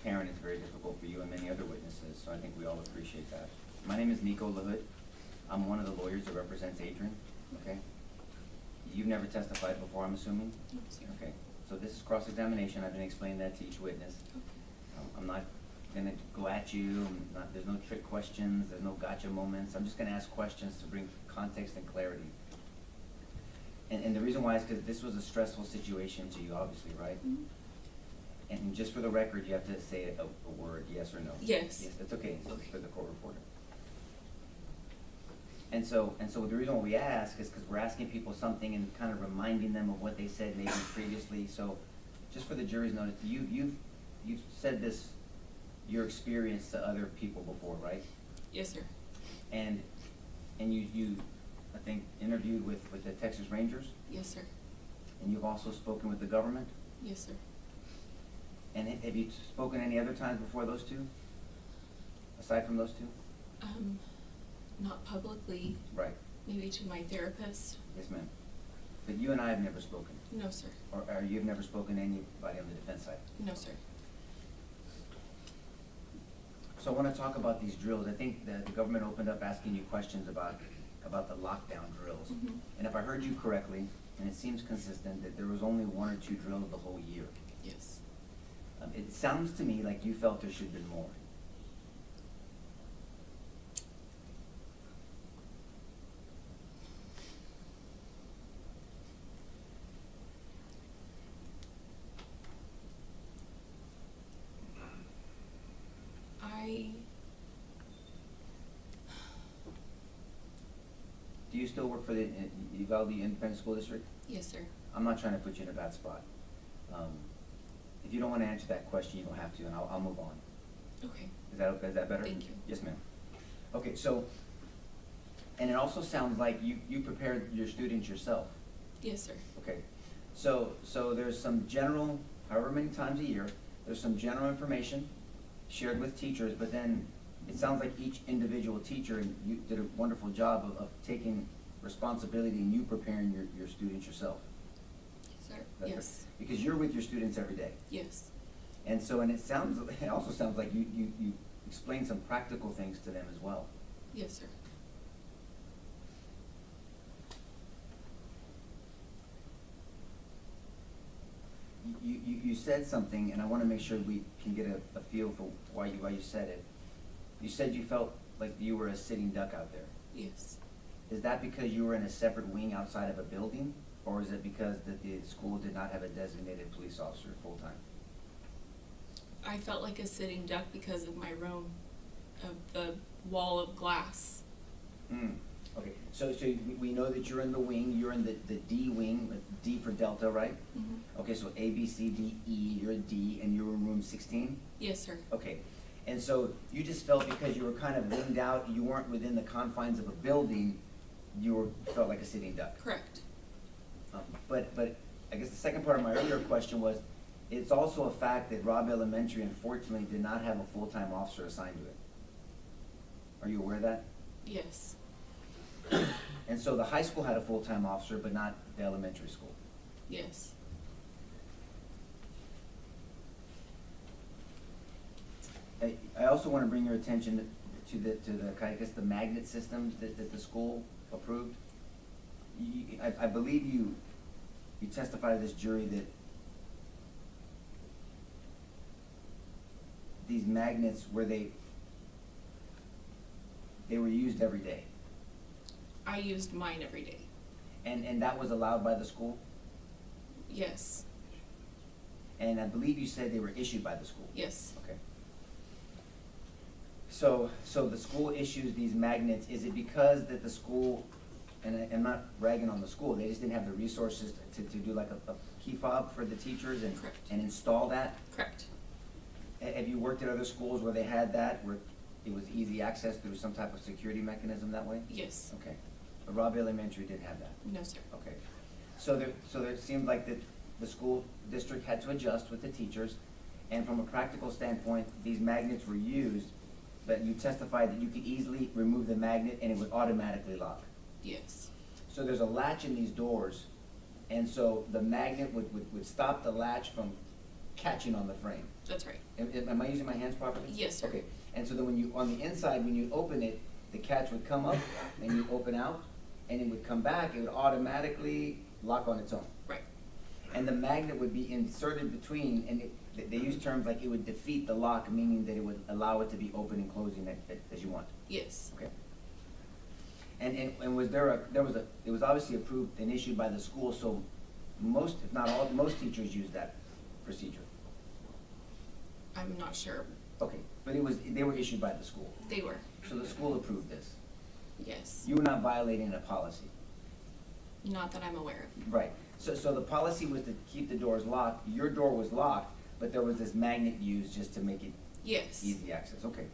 apparent it's very difficult for you and many other witnesses, so I think we all appreciate that. My name is Nico LaHood. I'm one of the lawyers that represents Adrian, okay? You've never testified before, I'm assuming? No, sir. Okay, so this is cross-examination. I've been explaining that to each witness. I'm not gonna go at you. There's no trick questions. There's no gotcha moments. I'm just gonna ask questions to bring context and clarity. And the reason why is because this was a stressful situation to you, obviously, right? Mhm. And just for the record, you have to say a word, yes or no. Yes. Yes, that's okay, so it's Okay. for the court reporter. And so the reason why we ask is because we're asking people something and kind of reminding them of what they said maybe previously. So just for the jury's notice, you've said this, your experience to other people before, right? Yes, sir. And you I think interviewed with the Texas Rangers, Yes, sir. and you've also spoken with the government. Yes, sir. And have you spoken any other times before those two? Aside from those two? Not publicly, Right. maybe to my therapist. Yes, ma'am. But you and I have never spoken. No, sir. Or you've never spoken to anybody on the defense side. No, sir. So I want to talk about these drills. I think the government opened up asking you questions about the lockdown drills. Mhm. And if I heard you correctly, and it seems consistent, that there was only 1 or 2 drills the whole year. Yes. It sounds to me like you felt there should have been more. you still work for the Uvalde Independent School District? Yes, sir. I'm not trying to put you in a bad spot. If you don't want to answer that question, you don't have to, and I'll move on. Okay. Is that better? Thank you. Yes, ma'am. Okay, so, and it also sounds like you prepared your students yourself. Yes, sir. Okay, so there's some general, however many times a year, there's some general information shared with teachers, but then it sounds like each individual teacher, and you did a wonderful job of taking responsibility and you preparing your students yourself. Yes, sir. That's right. Yes. Because you're with your students every day. Yes. And so, and it also sounds like you explain some practical things to them as well. Yes, sir. You said something, and I want to make sure we can get a feel for why you said it. You said you felt like you were a sitting duck out there. Yes. Is that because you were in a separate wing outside of a building, or is it because the school did not have a designated police officer full-time? I felt like a sitting duck because of my room, of the wall of glass. Okay, so we know that you're in the wing, you're in the D wing, like D for Delta, right? Mm-hmm. Okay, so A, B, C, D, E, you're a D, and you're in room 16? Yes, sir. Okay, and so you just felt because you were kind of winged out, you weren't within the confines of a building, felt like a sitting duck. Correct. But I guess the second part of my earlier question was, it's also a fact that Robb Elementary unfortunately did not have a full-time officer assigned to it. Are you aware of that? Yes. And so the high school had a full-time officer, but not the elementary school. Yes. I also want to bring your attention to the I guess the magnet systems that the school approved. I believe you testified to this jury that these magnets they were used every day. I used mine every day. And that was allowed by the school? Yes. And I believe you said they were issued by the school? Yes. Okay. So the school issues these magnets, is it because that the school, and I'm not ragging on the school, they just didn't have the resources to do like a key fob for the teachers and, Correct. and install that? Correct. Have you worked at other schools where they had that, where it was easy access through some type of security mechanism that way? Yes. Okay. But Robb Elementary didn't have that? No, sir. Okay. So there seemed like that the school district had to adjust with the teachers, and from a practical standpoint, these magnets were used, but you testified that you could easily remove the magnet and it would automatically lock. Yes. So there's a latch in these doors, and so the magnet would stop the latch from catching on the frame. That's right. Am I using my hands properly? Yes, sir. Okay, and so then when you, on the inside, when you open it, the catch would come up and you open out, and it would come back, it would automatically lock on its own. Right. And the magnet would be inserted between, and they use terms like it would defeat the lock, meaning that it would allow it to be open and closing as you want. Yes. Okay. And was it was obviously approved and issued by the school, so most, if not all, most teachers use that procedure. I'm not sure. Okay, but they were issued by the school. They were. So the school approved this. Yes. You were not violating a policy. Not that I'm aware of. Right. So the policy was to keep the doors locked. Your door was locked, but there was this magnet used just to make it Yes. easy access. Okay.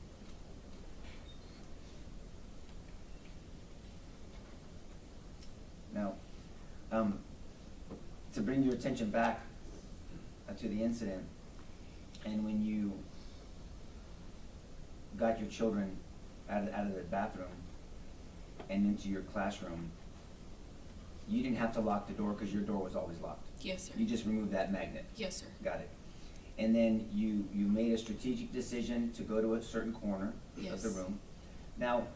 Now, to bring your attention back to the incident, and when you got your children out of the bathroom and into your classroom, you didn't have to lock the door because your door was always locked. Yes, sir. You just removed that magnet. Yes, sir. Got it. And then you made a strategic decision to go to a certain corner of the Yes. room. Now,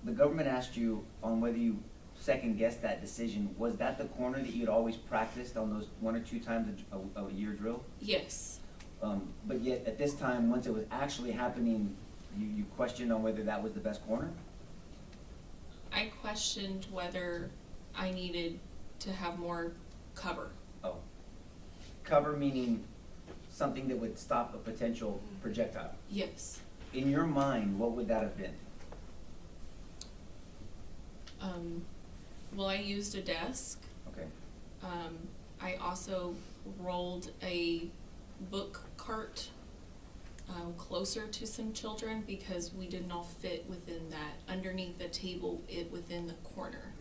the government asked you on whether you second-guessed that decision. Was that the corner that you'd always practiced on those 1 or 2 times a year drill? Yes. But yet, at this time, once it was actually happening, you questioned on whether that was the best corner? I questioned whether I needed to have more cover. Oh. Cover meaning something that would stop a potential projectile. Yes. In your mind, what would that have been? Well, I used a desk. Okay. I also rolled a book cart closer to some children because we didn't all fit within that, underneath the table, within the corner.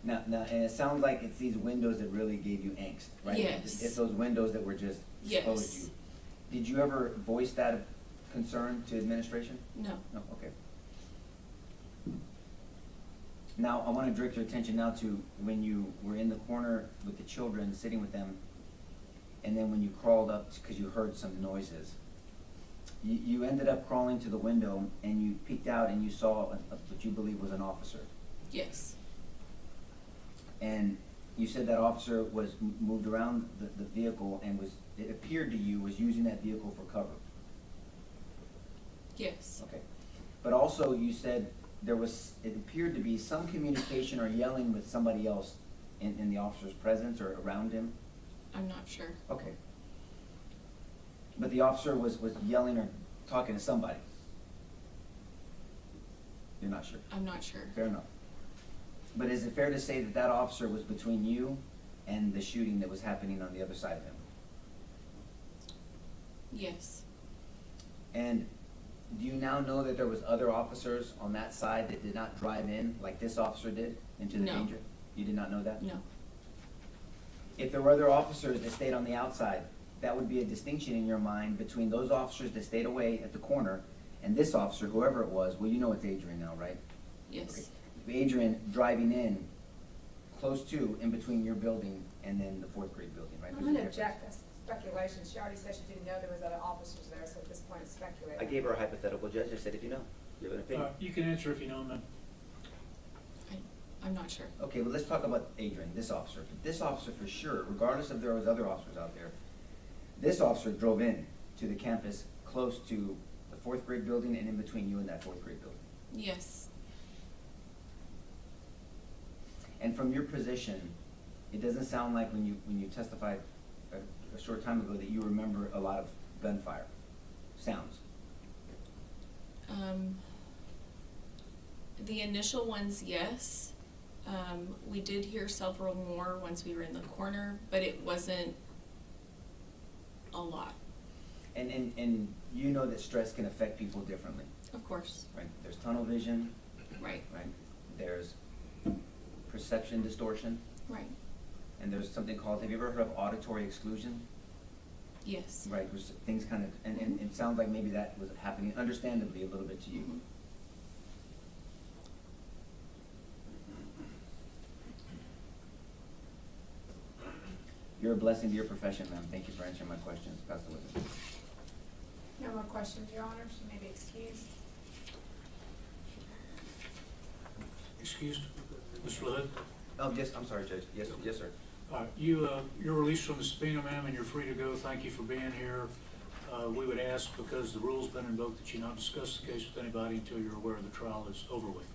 Now, and it sounds like it's these windows that really gave you angst, right? Yes. It's those windows that were just exposed Yes. you. Did you ever voice that concern to administration? No. No, okay. Now, I want to direct your attention now to when you were in the corner with the children, sitting with them, and then when you crawled up because you heard some noises. You ended up crawling to the window and you peeked out and you saw what you believe was an officer. Yes. And you said that officer was moved around the vehicle and it appeared to you, was using that vehicle for cover. Yes. Okay. But also you said it appeared to be some communication or yelling with somebody else in the officer's presence or around him. I'm not sure. Okay. But the officer was yelling or talking to somebody. You're not sure? I'm not sure. Fair enough. But is it fair to say that that officer was between you and the shooting that was happening on the other side of him? Yes. And do you now know that there was other officers on that side that did not drive in like this officer did into the No. danger? You did not know that? No. If there were other officers that stayed on the outside, that would be a distinction in your mind between those officers that stayed away at the corner and this officer, whoever it was. Well, you know it's Adrian now, right? Yes. Okay. Adrian driving in close to, in between your building and then the fourth grade building, right? I'm There's a gonna difference. object this speculation. She already said she didn't know there was other officers there, so at this point it's speculating. I gave her a hypothetical, Judge. I said, if you know, you have an opinion. You can answer if you know, ma'am. I'm not sure. Okay, well, let's talk about Adrian, this officer. This officer for sure, regardless if there was other officers out there, this officer drove in to the campus close to the fourth grade building and in between you and that fourth grade building. Yes. And from your position, it doesn't sound like when you testified a short time ago that you remember a lot of gunfire sounds. The initial ones, yes. We did hear several more once we were in the corner, but it wasn't a lot. And you know that stress can affect people differently, Of course. right? There's tunnel vision, Right. right? There's perception distortion, Right. and there's something called, have you ever heard of auditory exclusion? Yes. Right, there's things kind of, and it sounds like maybe that was happening understandably a little bit to you. Mhm. You're a blessing to your profession, ma'am. Thank you for answering my questions. Pass the witness. No more questions, Your Honor. She may be excused. Excused, Mr. LaHood? Oh, yes, I'm sorry, Judge. Yes, yes, sir. You're released from the subpoena, ma'am, and you're free to go. Thank you for being here. We would ask, because the rule's been invoked, that you not discuss the case with anybody until you're aware the trial is over with.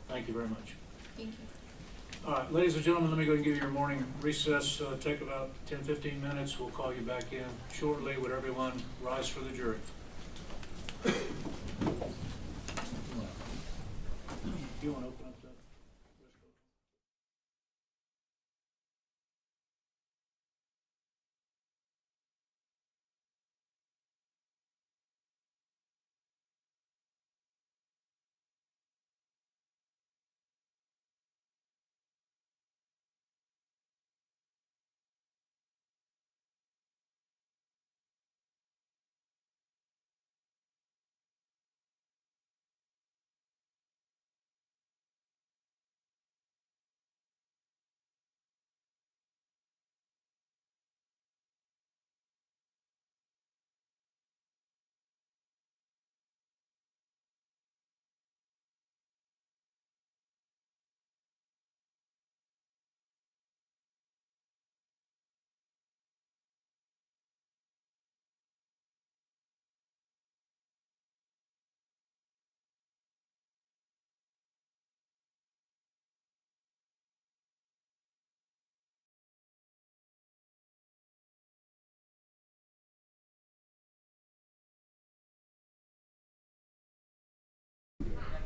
Thank you very much. Thank you. All right, ladies and gentlemen, let me go ahead and give you your morning recess. Take about 10-15 minutes. We'll call you back in shortly. Would everyone rise for the jury? You want to open up that?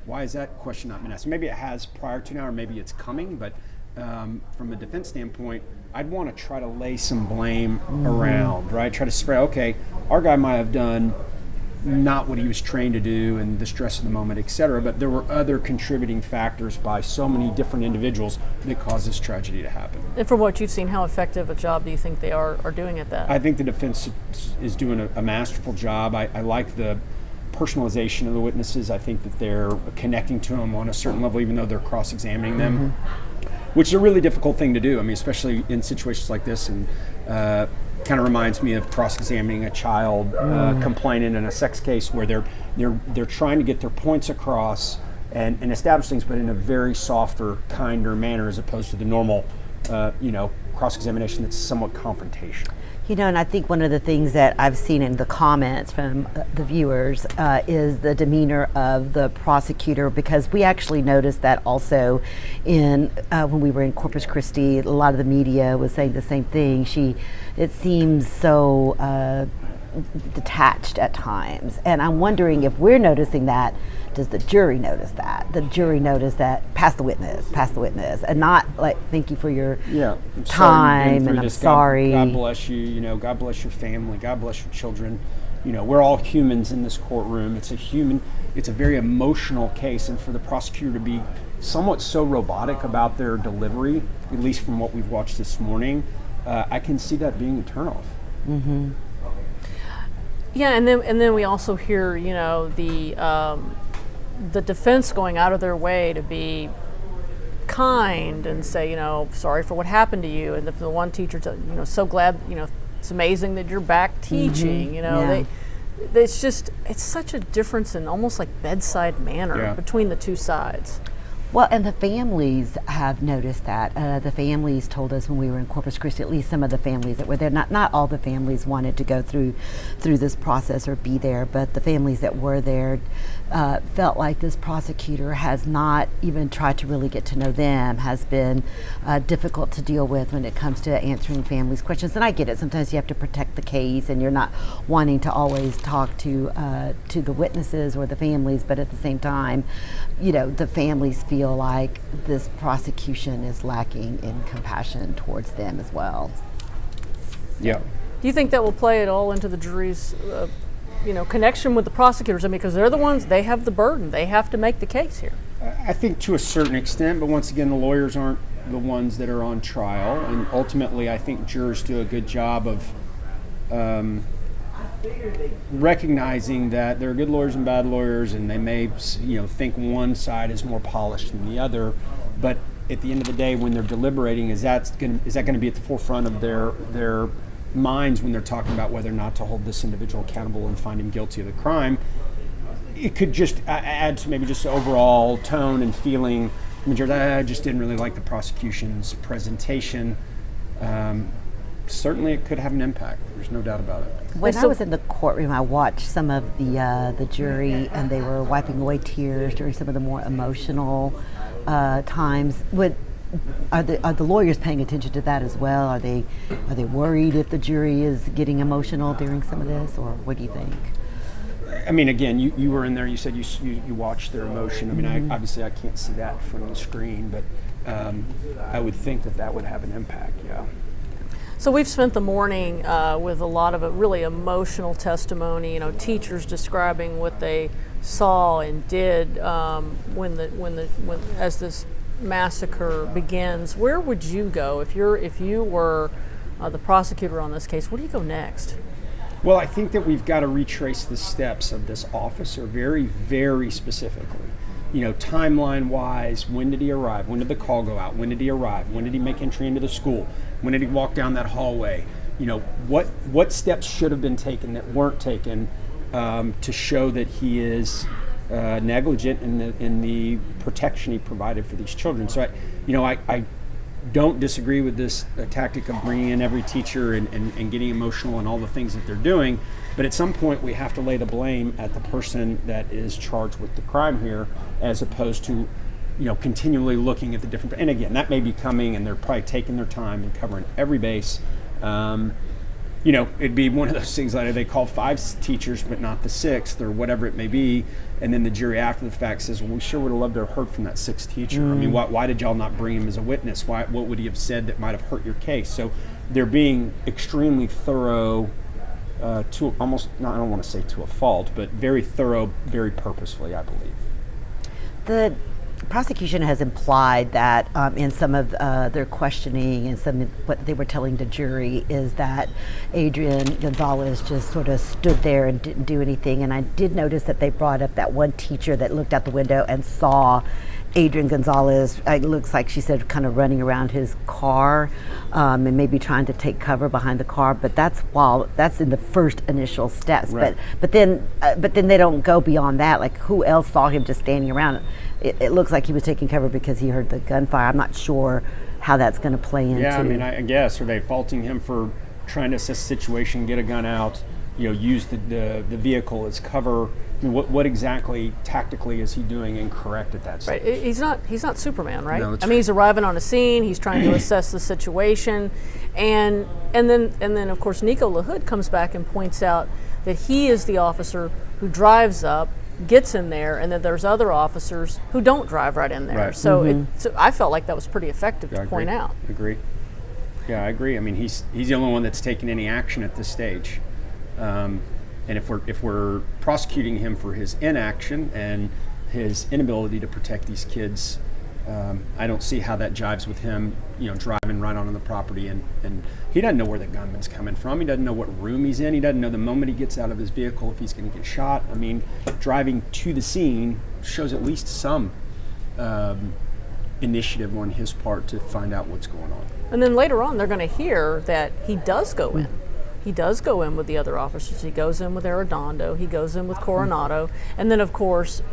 why has that question not been asked? Maybe it has prior to now, or maybe it's coming, but from a defense standpoint, I'd want to try to lay some blame around, right? Try to spread, okay, our guy might have done not what he was trained to do and the stress of the moment, et cetera, but there were other contributing factors by so many different individuals that caused this tragedy to happen. And from what you've seen, how effective a job do you think they are doing at that? I think the defense is doing a masterful job. I like the personalization of the witnesses. I think that they're connecting to them on a certain level, even though they're cross-examining them, which is a really difficult thing to do. I mean, especially in situations like this, and kind of reminds me of cross-examining a child complainant in a sex case, where they're trying to get their points across and establish things, but in a very softer, kinder manner, as opposed to the normal, cross-examination that's somewhat confrontational. And I think one of the things that I've seen in the comments from the viewers is the demeanor of the prosecutor, because we actually noticed that also in when we were in Corpus Christi. A lot of the media was saying the same thing. It seems so detached at times, and I'm wondering if we're noticing that. Does the jury notice that? The jury notice that, pass the witness, and not like, thank you for your time, and I'm sorry. God bless you, God bless your family, God bless your children. We're all humans in this courtroom. It's a very emotional case, and for the prosecutor to be somewhat so robotic about their delivery, at least from what we've watched this morning, I can see that being a turnoff. Mm-hmm. Yeah, and then we also hear, the defense going out of their way to be kind and say, sorry for what happened to you, and the one teacher, so glad, it's amazing that you're back teaching. It's such a difference in almost like bedside manner between the two sides. Well, and the families have noticed that. The families told us when we were in Corpus Christi, at least some of the families that were there, not all the families wanted to go through this process or be there, but the families that were there felt like this prosecutor has not even tried to really get to know them, has been difficult to deal with when it comes to answering families' questions. And I get it, sometimes you have to protect the case and you're not wanting to always talk to the witnesses or the families, but at the same time, the families feel like this prosecution is lacking in compassion towards them as well. Yeah. Do you think that will play at all into the jury's connection with the prosecutors? Because they're the ones, they have the burden. They have to make the case here. I think to a certain extent, but once again, the lawyers aren't the ones that are on trial, and ultimately I think jurors do a good job of recognizing that there are good lawyers and bad lawyers, and they may think one side is more polished than the other, but at the end of the day, when they're deliberating, is that going to be at the forefront of their minds when they're talking about whether or not to hold this individual accountable and find him guilty of the crime? It could just add to maybe just the overall tone and feeling. I just didn't really like the prosecution's presentation. Certainly it could have an impact. There's no doubt about it. When I was in the courtroom, I watched some of the jury, and they were wiping away tears during some of the more emotional times. Are the lawyers paying attention to that as well? Are they worried if the jury is getting emotional during some of this, or what do you think? I mean, again, you were in there. You said you watched their emotion. I mean, obviously I can't see that from the screen, but I would think that would have an impact. Yeah. So we've spent the morning with a lot of really emotional testimony. Teachers describing what they saw and did as this massacre begins. Where would you go if you were the prosecutor on this case? Where do you go next? Well, I think that we've got to retrace the steps of this officer very, very specifically. Timeline-wise, when did he arrive? When did the call go out? When did he arrive? When did he make entry into the school? When did he walk down that hallway? What steps should have been taken that weren't taken to show that he is negligent in the protection he provided for these children? So I don't disagree with this tactic of bringing in every teacher and getting emotional and all the things that they're doing, but at some point we have to lay the blame at the person that is charged with the crime here, as opposed to continually looking at the different, and again, that may be coming, and they're probably taking their time and covering every base, you know, it'd be one of those things like they call 5 teachers but not the 6th or whatever it may be, and then the jury after the fact says, well, we sure would have loved to have heard from that 6th teacher. I mean, why did y'all not bring him as a witness? What would he have said that might have hurt your case? So they're being extremely thorough, to almost, I don't want to say to a fault, but very thorough, very purposefully, I believe. The prosecution has implied that in some of their questioning and some of what they were telling the jury is that Adrian Gonzales just sort of stood there and didn't do anything. And I did notice that they brought up that one teacher that looked out the window and saw Adrian Gonzales, it looks like she said, kind of running around his car and maybe trying to take cover behind the car. But that's in the first initial steps. Right. But then they don't go beyond that. Like, who else saw him just standing around? It looks like he was taking cover because he heard the gunfire. I'm not sure how that's going to play into. Yeah, I mean, I guess, are they faulting him for trying to assess the situation, get a gun out, use the vehicle as cover? I mean, what exactly tactically is he doing incorrect at that stage? Right. He's not Superman, right? No, that's I mean, he's arriving on a scene. He's trying to assess the situation, and then of course Nico LaHood comes back and points out that he is the officer who drives up, gets in there, and that there's other officers who don't drive right in there. Right. So, so I felt like that was pretty effective to point out. Agree. Yeah, I agree. I mean, he's the only one that's taken any action at this stage. And if we're prosecuting him for his inaction and his inability to protect these kids, I don't see how that jives with him, driving right onto the property, and he doesn't know where the gunman's coming from. He doesn't know what room he's in. He doesn't know the moment he gets out of his vehicle if he's going to get shot. I mean, driving to the scene shows at least some initiative on his part to find out what's going on. And then later on, they're going to hear that he does go in. He does go in with the other officers. He goes in with Arredondo. He goes in with Coronado. And then, of course,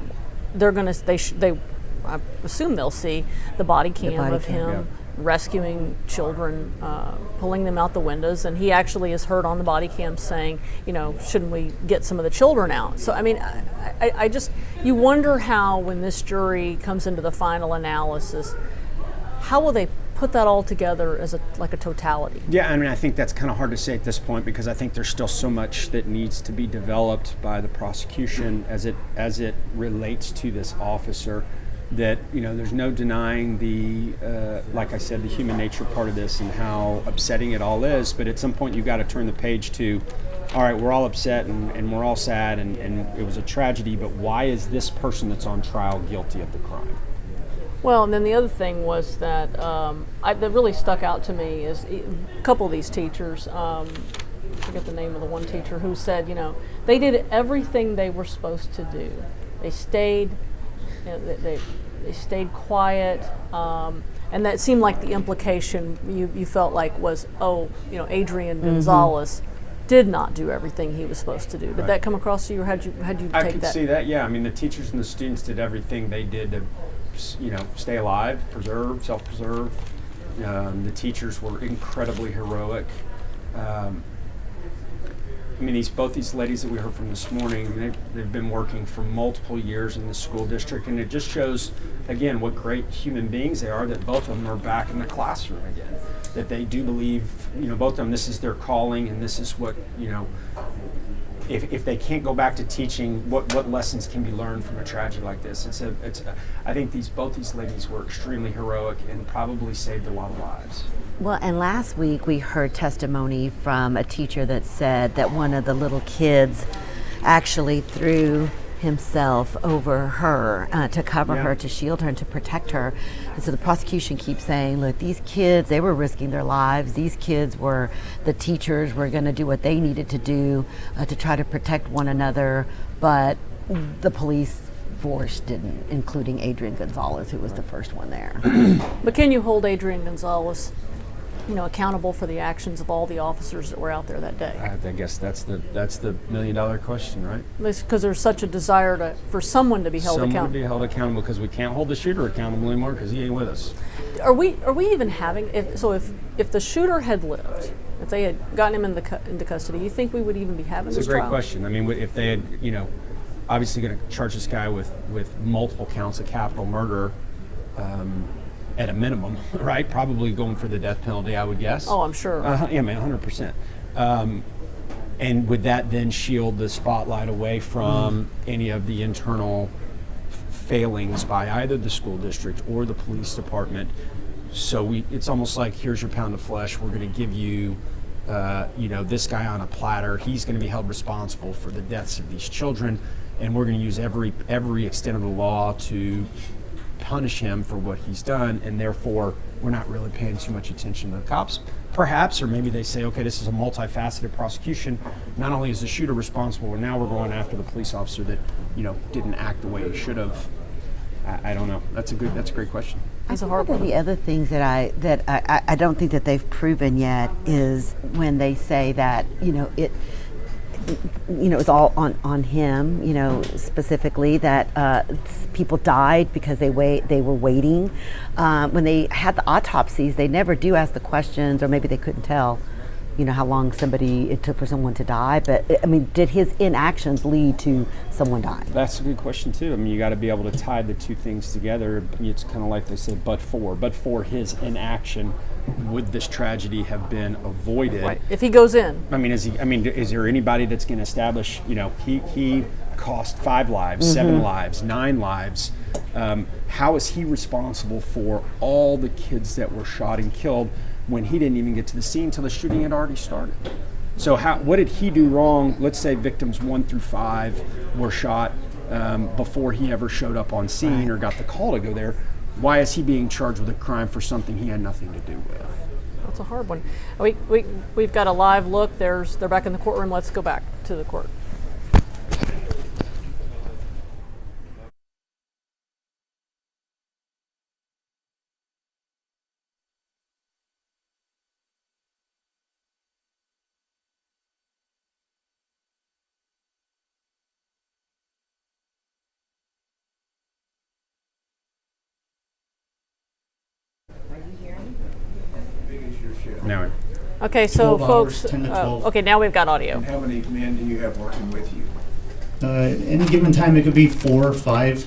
they're going to, I assume they'll see the body cam of him rescuing children, pulling them out the windows. And he actually is heard on the body cam saying, shouldn't we get some of the children out? So, I mean, I just, you wonder how when this jury comes into the final analysis, how will they put that all together as a totality? Yeah, I mean, I think that's kind of hard to say at this point because I think there's still so much that needs to be developed by the prosecution as it relates to this officer that, there's no denying the, like I said, the human nature part of this and how upsetting it all is. But at some point you've got to turn the page to, all right, we're all upset and we're all sad and it was a tragedy, but why is this person that's on trial guilty of the crime? Well, and then the other thing was that that really stuck out to me is a couple of these teachers, I forget the name of the one teacher, who said, they did everything they were supposed to do. They stayed, they stayed quiet, and that seemed like the implication you felt like was, Adrian Gonzales did not do everything he was supposed to do. Did that come across to you, or how'd you take that? I could see that, yeah. I mean, the teachers and the students did everything they did to stay alive, self-preserve. The teachers were incredibly heroic. I mean, both these ladies that we heard from this morning, they've been working for multiple years in the school district, and it just shows, again, what great human beings they are, that both of them are back in the classroom again, that they do believe, both of them, this is their calling, and this is what, if they can't go back to teaching, what lessons can be learned from a tragedy like this? I think both these ladies were extremely heroic and probably saved a lot of lives. Well, and last week we heard testimony from a teacher that said that one of the little kids actually threw himself over her to cover her, to shield her, and to protect her. And so the prosecution keeps saying, look, these kids, they were risking their lives. These kids the teachers were going to do what they needed to do to try to protect one another, but the police force didn't, including Adrian Gonzales, who was the first one there. But can you hold Adrian Gonzales accountable for the actions of all the officers that were out there that day? I guess that's the $1 million question, right? Because there's such a desire for someone to be held accountable. Someone to be held accountable, because we can't hold the shooter accountable anymore because he ain't with us. Are we even having? If the shooter had lived, if they had gotten him into custody, you think we would even be having this trial? It's a great question. I mean, if they had, obviously going to charge this guy with multiple counts of capital murder. At a minimum, right? Probably going for the death penalty, I would guess. Oh, I'm sure. Yeah, man, 100%. And would that then shield the spotlight away from any of the internal failings by either the school district or the police department? So it's almost like, here's your pound of flesh. We're going to give you, this guy on a platter. He's going to be held responsible for the deaths of these children, and we're going to use every extent of the law to punish him for what he's done, and therefore we're not really paying too much attention to the cops, perhaps. Or maybe they say, okay, this is a multifaceted prosecution. Not only is the shooter responsible, but now we're going after the police officer that didn't act the way he should have. I don't know. That's a great question. I think one of the other things that I don't think that they've proven yet is when they say that it's all on him, specifically that people died because they were waiting. When they had the autopsies, they never do ask the questions, or maybe they couldn't tell, how long it took for someone to die. But I mean, did his inactions lead to someone dying? That's a good question too. I mean, you got to be able to tie the two things together. It's kind of like they say, but for his inaction, would this tragedy have been avoided? Right. If he goes in. I mean, is there anybody that's going to establish, he cost 5 lives, 7 lives, 9 lives. How is he responsible for all the kids that were shot and killed when he didn't even get to the scene until the shooting had already started? So what did he do wrong? Let's say victims 1 through 5 were shot before he ever showed up on scene or got the call to go there. Why is he being charged with a crime for something he had nothing to do with? That's a hard one. We've got a live look. They're back in the courtroom. Let's go back to the court. No. Okay, so 12 hours, folks, 10 to 12. okay, now we've got audio. And how many men do you have working with you? Any given time, it could be 4 or 5.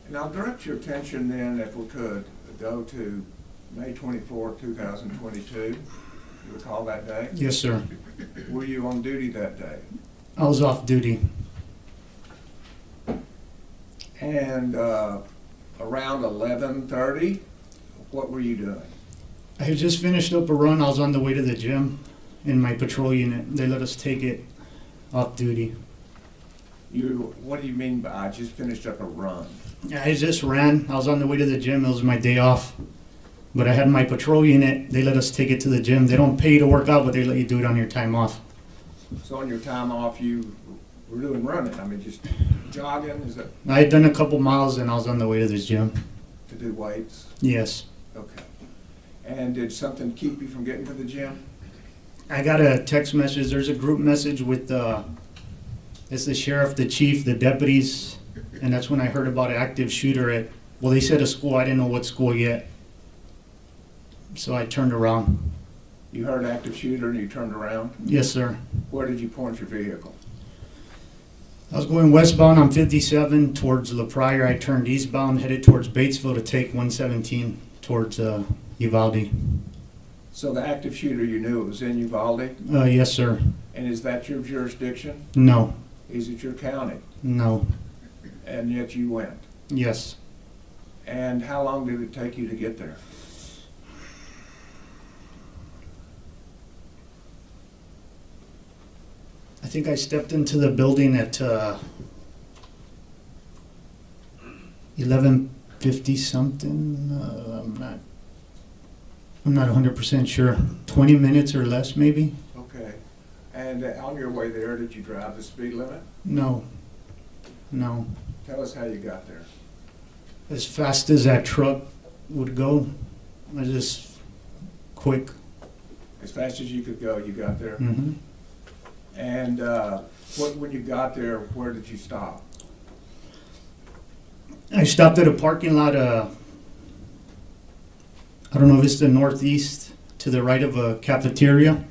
And I'll direct your attention then, if we could, go to May 24, 2022. You recall that day? Yes, sir. Were you on duty that day? I was off duty. And around 11:30, what were you doing? I had just finished up a run. I was on the way to the gym in my patrol unit. They let us take it off duty. What do you mean by I just finished up a run? I just ran. I was on the way to the gym. It was my day off. But I had my patrol unit. They let us take it to the gym. They don't pay you to work out, but they let you do it on your time off. So on your time off, you were doing running. I mean, just jogging, is that I had done a couple miles and I was on the way to the gym. to do weights? Yes. Okay. And did something keep you from getting to the gym? I got a text message. There's a group message with it's the sheriff, the chief, the deputies, and that's when I heard about an active shooter at, well, they said a school. I didn't know what school yet. So I turned around. You heard active shooter and you turned around? Yes, sir. Where did you point your vehicle? I was going westbound on 57 towards La Pryor. I turned eastbound, headed towards Batesville to take 117 towards Uvalde. So the active shooter, you knew it was in Uvalde? Yes, sir. And is that your jurisdiction? No. Is it your county? No. And yet you went? Yes. And how long did it take you to get there? I think I stepped into the building at 11:50 something. I'm not 100% sure. 20 minutes or less, maybe? Okay. And on your way there, did you drive the speed limit? No. No. Tell us how you got there. As fast as that truck would go, I just quick. As fast as you could go, you got there? Mm-hmm. And when you got there, where did you stop? I stopped at a parking lot. I don't know if it's the northeast, to the right of a cafeteria,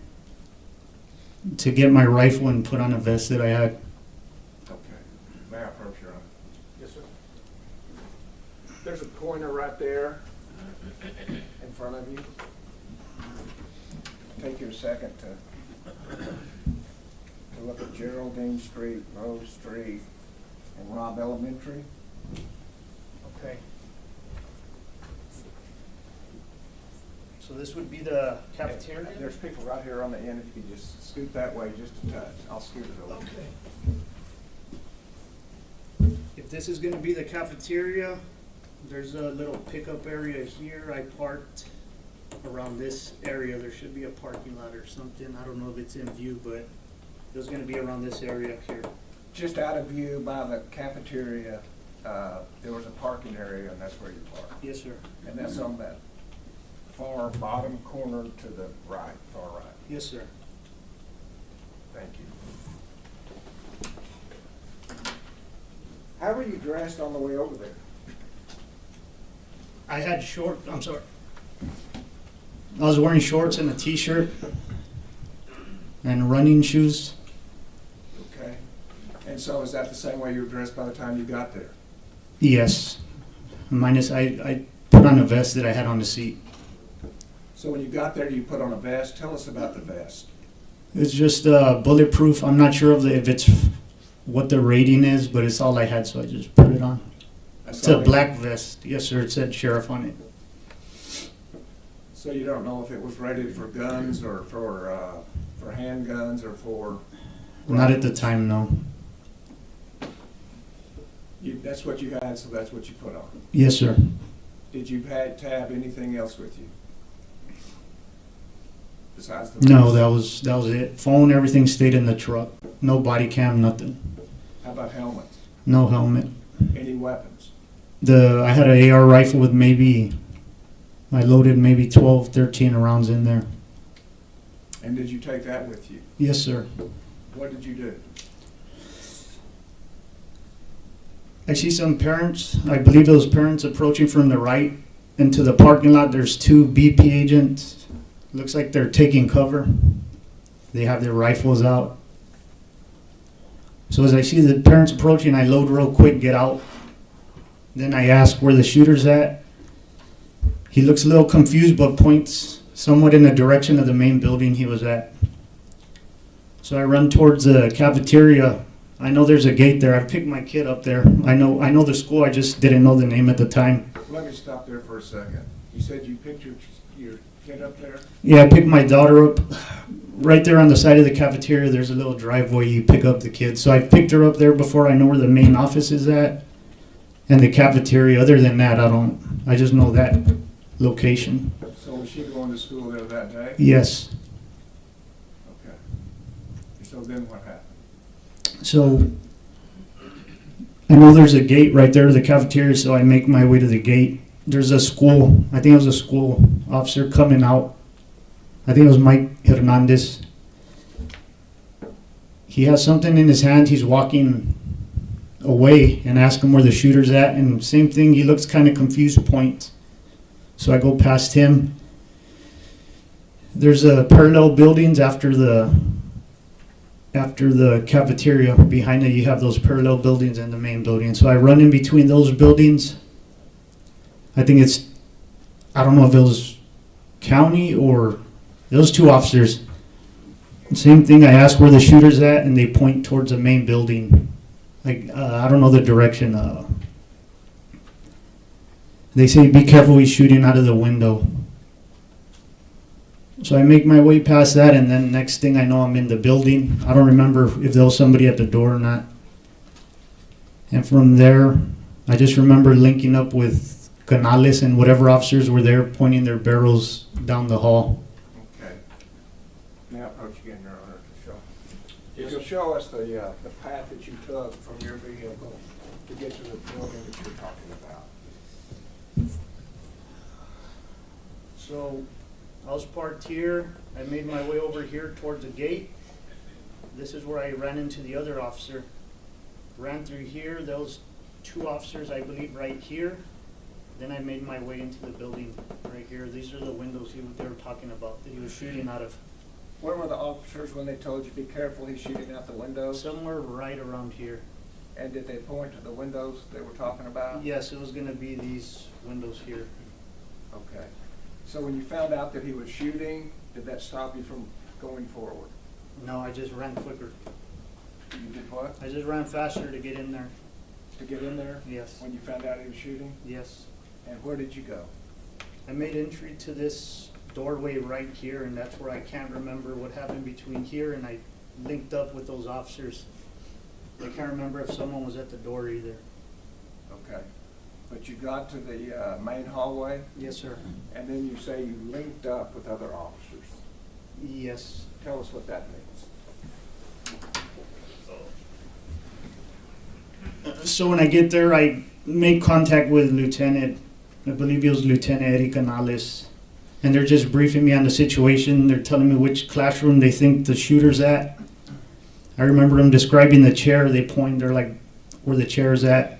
to get my rifle and put on a vest that I had. Okay. May I approach your honor? Yes, sir. There's a pointer right there in front of you. Take you a second to look at Geraldine Street, Rose Street, and Robb Elementary. Okay. So this would be the cafeteria? There's people right here on the end. If you could just scoot that way just a touch. I'll scoot it over. Okay. If this is gonna be the cafeteria, there's a little pickup area here. I parked around this area. There should be a parking lot or something. I don't know if it's in view, but it was gonna be around this area here. Just out of view by the cafeteria, there was a parking area, and that's where you park. Yes, sir. And that's on that far bottom corner to the right, far right. Yes, sir. Thank you. How were you dressed on the way over there? I had I was wearing shorts and a t-shirt and running shoes. Okay. And so is that the same way you were dressed by the time you got there? Yes. Minus I put on a vest that I had on the seat. So when you got there, you put on a vest. Tell us about the vest. It's just bulletproof. I'm not sure if it's what the rating is, but it's all I had, so I just put it on. It's a black vest. Yes, sir. It said sheriff on it. So you don't know if it was rated for guns or for handguns or for... Not at the time, no. That's what you had, so that's what you put on. Yes, sir. Did you have to have anything else with you? Besides the No, vest? that was it. Phone, everything stayed in the truck. No body cam, nothing. How about helmets? No helmet. Any weapons? I had an AR rifle with I loaded maybe 12, 13 rounds in there. And did you take that with you? Yes, sir. What did you do? I see some parents, I believe those parents approaching from the right into the parking lot. There's two BP agents. Looks like they're taking cover. They have their rifles out. So as I see the parents approaching, I load real quick, get out. Then I ask where the shooter's at. He looks a little confused, but points somewhat in the direction of the main building he was at. So I run towards the cafeteria. I know there's a gate there. I picked my kid up there. I know the school. I just didn't know the name at the time. Let me stop there for a second. You said you picked your kid up there? Yeah, I picked my daughter up. Right there on the side of the cafeteria, there's a little driveway you pick up the kids. So I picked her up there before I know where the main office is at and the cafeteria. Other than that, I just know that location. So was she going to school there that day? Yes. Okay. So then what happened? So I know there's a gate right there to the cafeteria, so I make my way to the gate. There's a school, I think it was a school officer coming out. I think it was Mike Hernandez. He has something in his hand. He's walking away and ask him where the shooter's at. And same thing, he looks kind of confused, points. So I go past him. There's a parallel buildings after the cafeteria. Behind it, you have those parallel buildings and the main building. So I run in between those buildings. I think I don't know if it was county or those two officers. Same thing, I ask where the shooter's at, and they point towards the main building. Like, I don't know the direction. They say, be careful, he's shooting out of the window. So I make my way past that, and then next thing I know, I'm in the building. I don't remember if there was somebody at the door or not. And from there, I just remember linking up with Gonzales and whatever officers were there, pointing their barrels down the hall. Okay. Now approach again, Your Honor, to show. Yes. You'll show us the path that you took from your vehicle to get to the building that you're talking about. So I was parked here. I made my way over here towards the gate. This is where I ran into the other officer. Ran through here. Those two officers, I believe, right here. Then I made my way into the building right here. These are the windows they were talking about that he was shooting out of. Where were the officers when they told you, be careful, he's shooting out the windows? Somewhere right around here. And did they point to the windows they were talking about? Yes, it was gonna be these windows here. Okay. So when you found out that he was shooting, did that stop you from going forward? No, I just ran quicker. You did what? I just ran faster to get in there. To get in there? Yes. When you found out he was shooting? Yes. And where did you go? I made entry to this doorway right here, and that's where I can't remember what happened between here, and I linked up with those officers. I can't remember if someone was at the door either. Okay. But you got to the main hallway, Yes, sir. and then you say you linked up with other officers. Yes. Tell us what that means. So when I get there, I make contact with Lieutenant, I believe it was Lieutenant Heidi Gonzales, and they're just briefing me on the situation. They're telling me which classroom they think the shooter's at. I remember them describing the chair. They point, they're like, where the chair's at.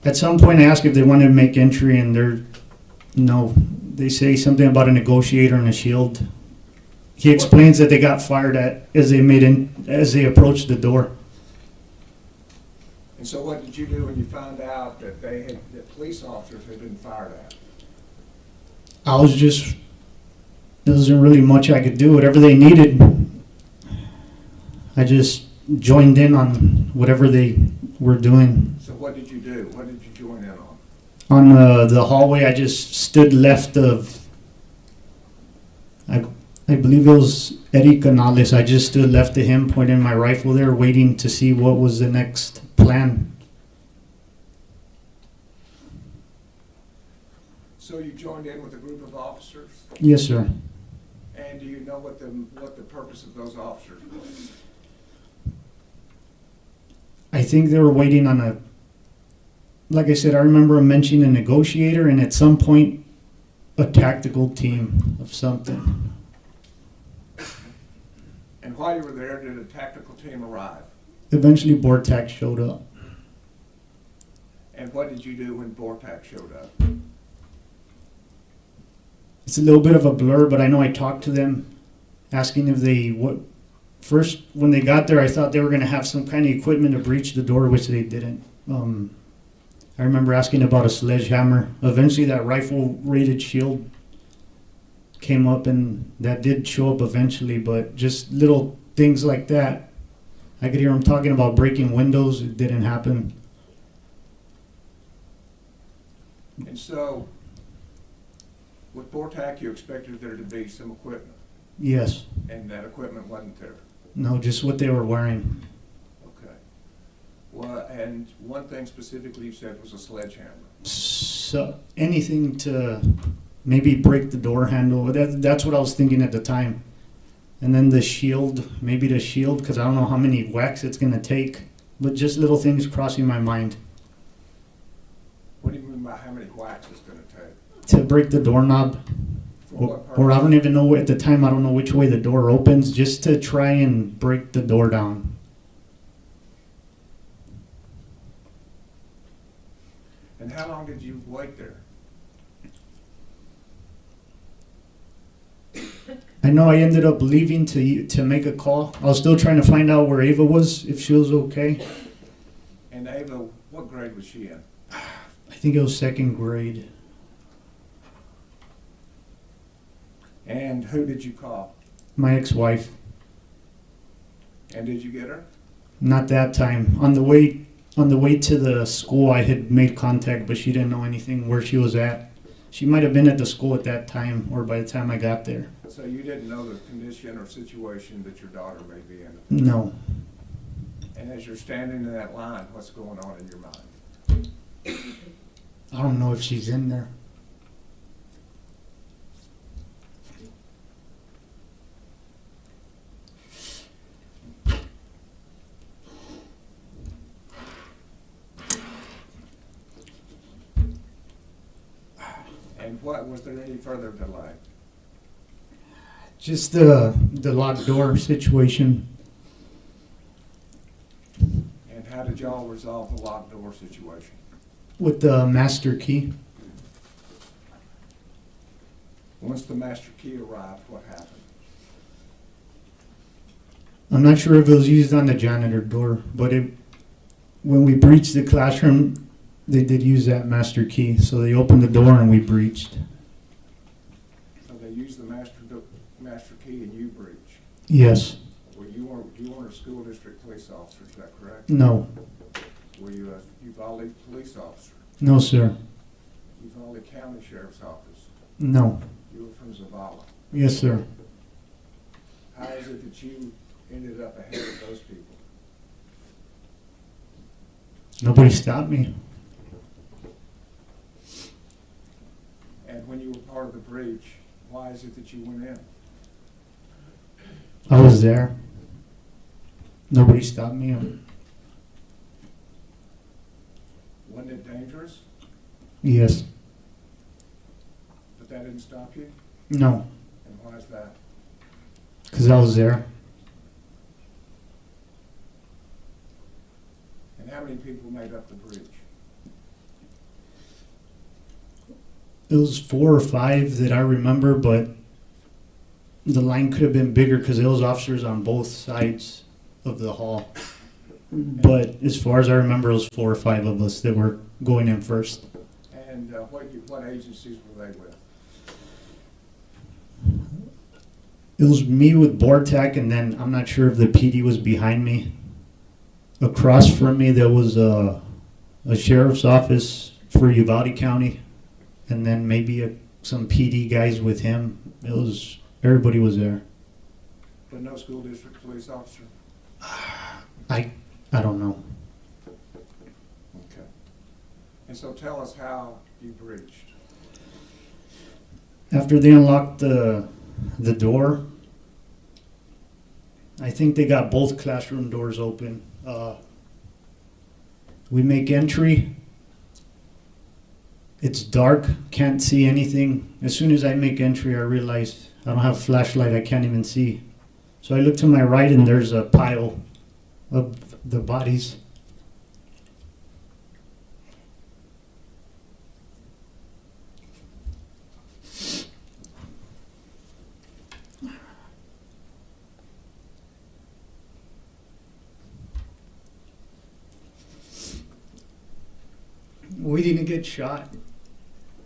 At some point, I ask if they wanted to make entry, and they're, no. They say something about a negotiator and a shield. He explains that they got fired at as they approached the door. And so what did you do when you found out that that police officers had been fired at? There wasn't really much I could do. Whatever they needed, I just joined in on whatever they were doing. So what did you do? What did you join in on? On the hallway, I just stood left of, I believe it was Eddie Canales. I just stood left of him, pointing my rifle there, waiting to see what was the next plan. So you joined in with a group of officers? Yes, sir. And do you know what the purpose of those officers was? I think they were waiting on like I said, I remember him mentioning a negotiator and at some point a tactical team of something. And while you were there, did a tactical team arrive? Eventually, Bortax showed up. And what did you do when Bortax showed up? It's a little bit of a blur, but I know I talked to them, asking if first, when they got there, I thought they were going to have some kind of equipment to breach the door, which they didn't. I remember asking about a sledgehammer. Eventually, that rifle-rated shield came up, and that did show up eventually, but just little things like that. I could hear them talking about breaking windows. It didn't happen. And so, with Bortax, you expected there to be some equipment, Yes. and that equipment wasn't there. No, just what they were wearing. Okay. Well, and one thing specifically you said was a sledgehammer. So anything to maybe break the door handle. That's what I was thinking at the time. And then the shield, because I don't know how many whacks it's going to take. But just little things crossing my mind. What do you mean by how many whacks it's going to take? To break the doorknob. For what purpose? Or I don't even know, at the time I don't know which way the door opens, just to try and break the door down. And how long did you wait there? I know I ended up leaving to make a call. I was still trying to find out where Ava was, if she was okay. And Ava, what grade was she in? I think it was second grade. And who did you call? My ex-wife. And did you get her? Not that time. On the way to the school, I had made contact, but she didn't know anything where she was at. She might have been at the school at that time, or by the time I got there. So you didn't know the condition or situation that your daughter may be in? No. And as you're standing in that line, what's going on in your mind? I don't know if she's in there. And was there any further delay? Just the locked door situation. And how did y'all resolve the locked door situation? With the master key. Once the master key arrived, what happened? I'm not sure if it was used on the janitor door, but When we breached the classroom, they did use that master key. So they opened the door and we breached. So they used the master key and you breached. Yes. Well, you weren't a school district police officer, is that correct? No. Were you a Uvalde police officer? No, sir. Uvalde County Sheriff's Office? No. You were from Zavala. Yes, sir. How is it that you ended up ahead of those people? Nobody stopped me. And when you were part of the breach, why is it that you went in? I was there. Nobody stopped me. Wasn't it dangerous? Yes. But that didn't stop you? No. And why is that? Because I was there. And how many people made up the breach? It was 4 or 5 that I remember, but the line could have been bigger because there was officers on both sides of the hall. But as far as I remember, it was 4 or 5 of us that were going in first. And what agencies were they with? It was me with BORTAC, and then I'm not sure if the PD was behind me. Across from me, there was a sheriff's office for Uvalde County, and then maybe some PD guys with him. Everybody was there. But no school district police officer? I don't know. Okay. And so tell us how you breached. After they unlocked the door, I think they got both classroom doors open. We make entry. It's dark, can't see anything. As soon as I make entry, I realize I don't have a flashlight, I can't even see. So I look to my right and there's a pile of the bodies. We didn't get shot.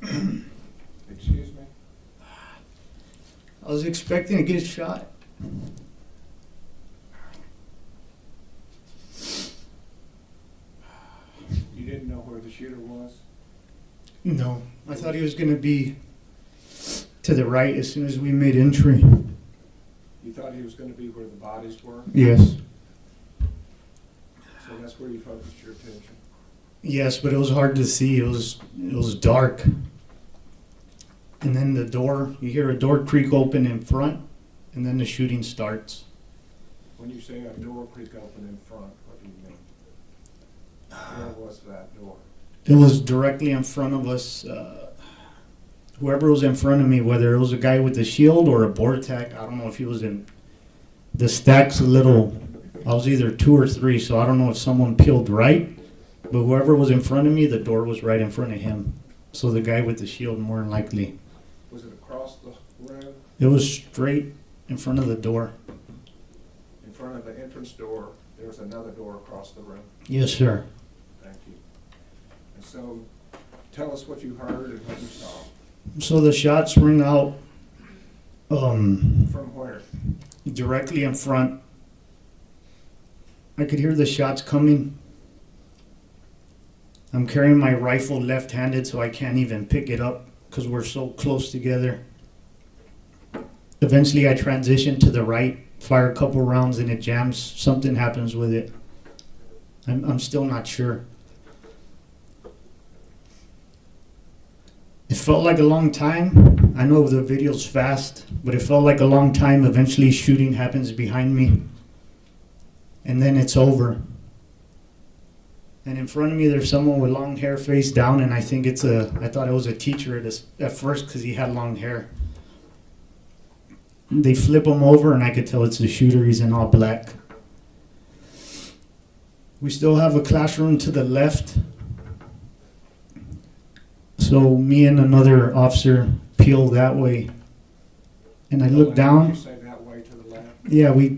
Excuse me? I was expecting to get shot. You didn't know where the shooter was? No, I thought he was going to be to the right as soon as we made entry. You thought he was going to be where the bodies were? Yes. So that's where you focused your attention? Yes, but it was hard to see. It was dark. And then the door, you hear a door creak open in front, and then the shooting starts. When you say a door creak open in front, what do you mean? Where was that door? It was directly in front of us. Whoever was in front of me, whether it was a guy with a shield or a BORTAC, I don't know if he was in the stacks a little. I was either 2 or 3, so I don't know if someone peeled right. But whoever was in front of me, the door was right in front of him. So the guy with the shield, more than likely. Was it across the room? It was straight in front of the door. In front of the entrance door, there was another door across the room? Yes, sir. Thank you. And so, tell us what you heard and what you saw. So the shots ring out From where? directly in front. I could hear the shots coming. I'm carrying my rifle left-handed, so I can't even pick it up because we're so close together. Eventually, I transition to the right, fire a couple rounds, and it jams. Something happens with it. I'm still not sure. It felt like a long time. I know the video's fast, but it felt like a long time. Eventually, shooting happens behind me, and then it's over. And in front of me, there's someone with long hair face down, and I think I thought it was a teacher at first because he had long hair. They flip him over, and I could tell it's the shooter. He's in all black. We still have a classroom to the left. So me and another officer peel that way. And I look When down. you say that way to the left? Yeah, we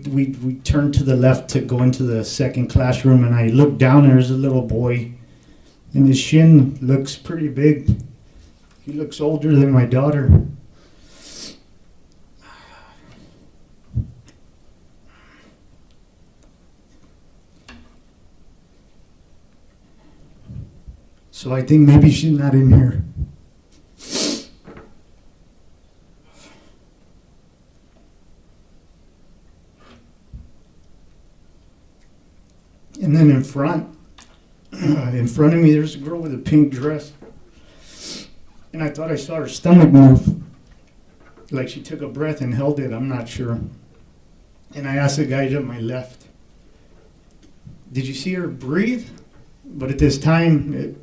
turned to the left to go into the second classroom, and I looked down, and there's a little boy, and his shin looks pretty big. He looks older than my daughter. So I think maybe she's not in here. And then in front of me, there's a girl with a pink dress. And I thought I saw her stomach move. Like she took a breath and held it, I'm not sure. And I asked the guy to my left, did you see her breathe? But at this time,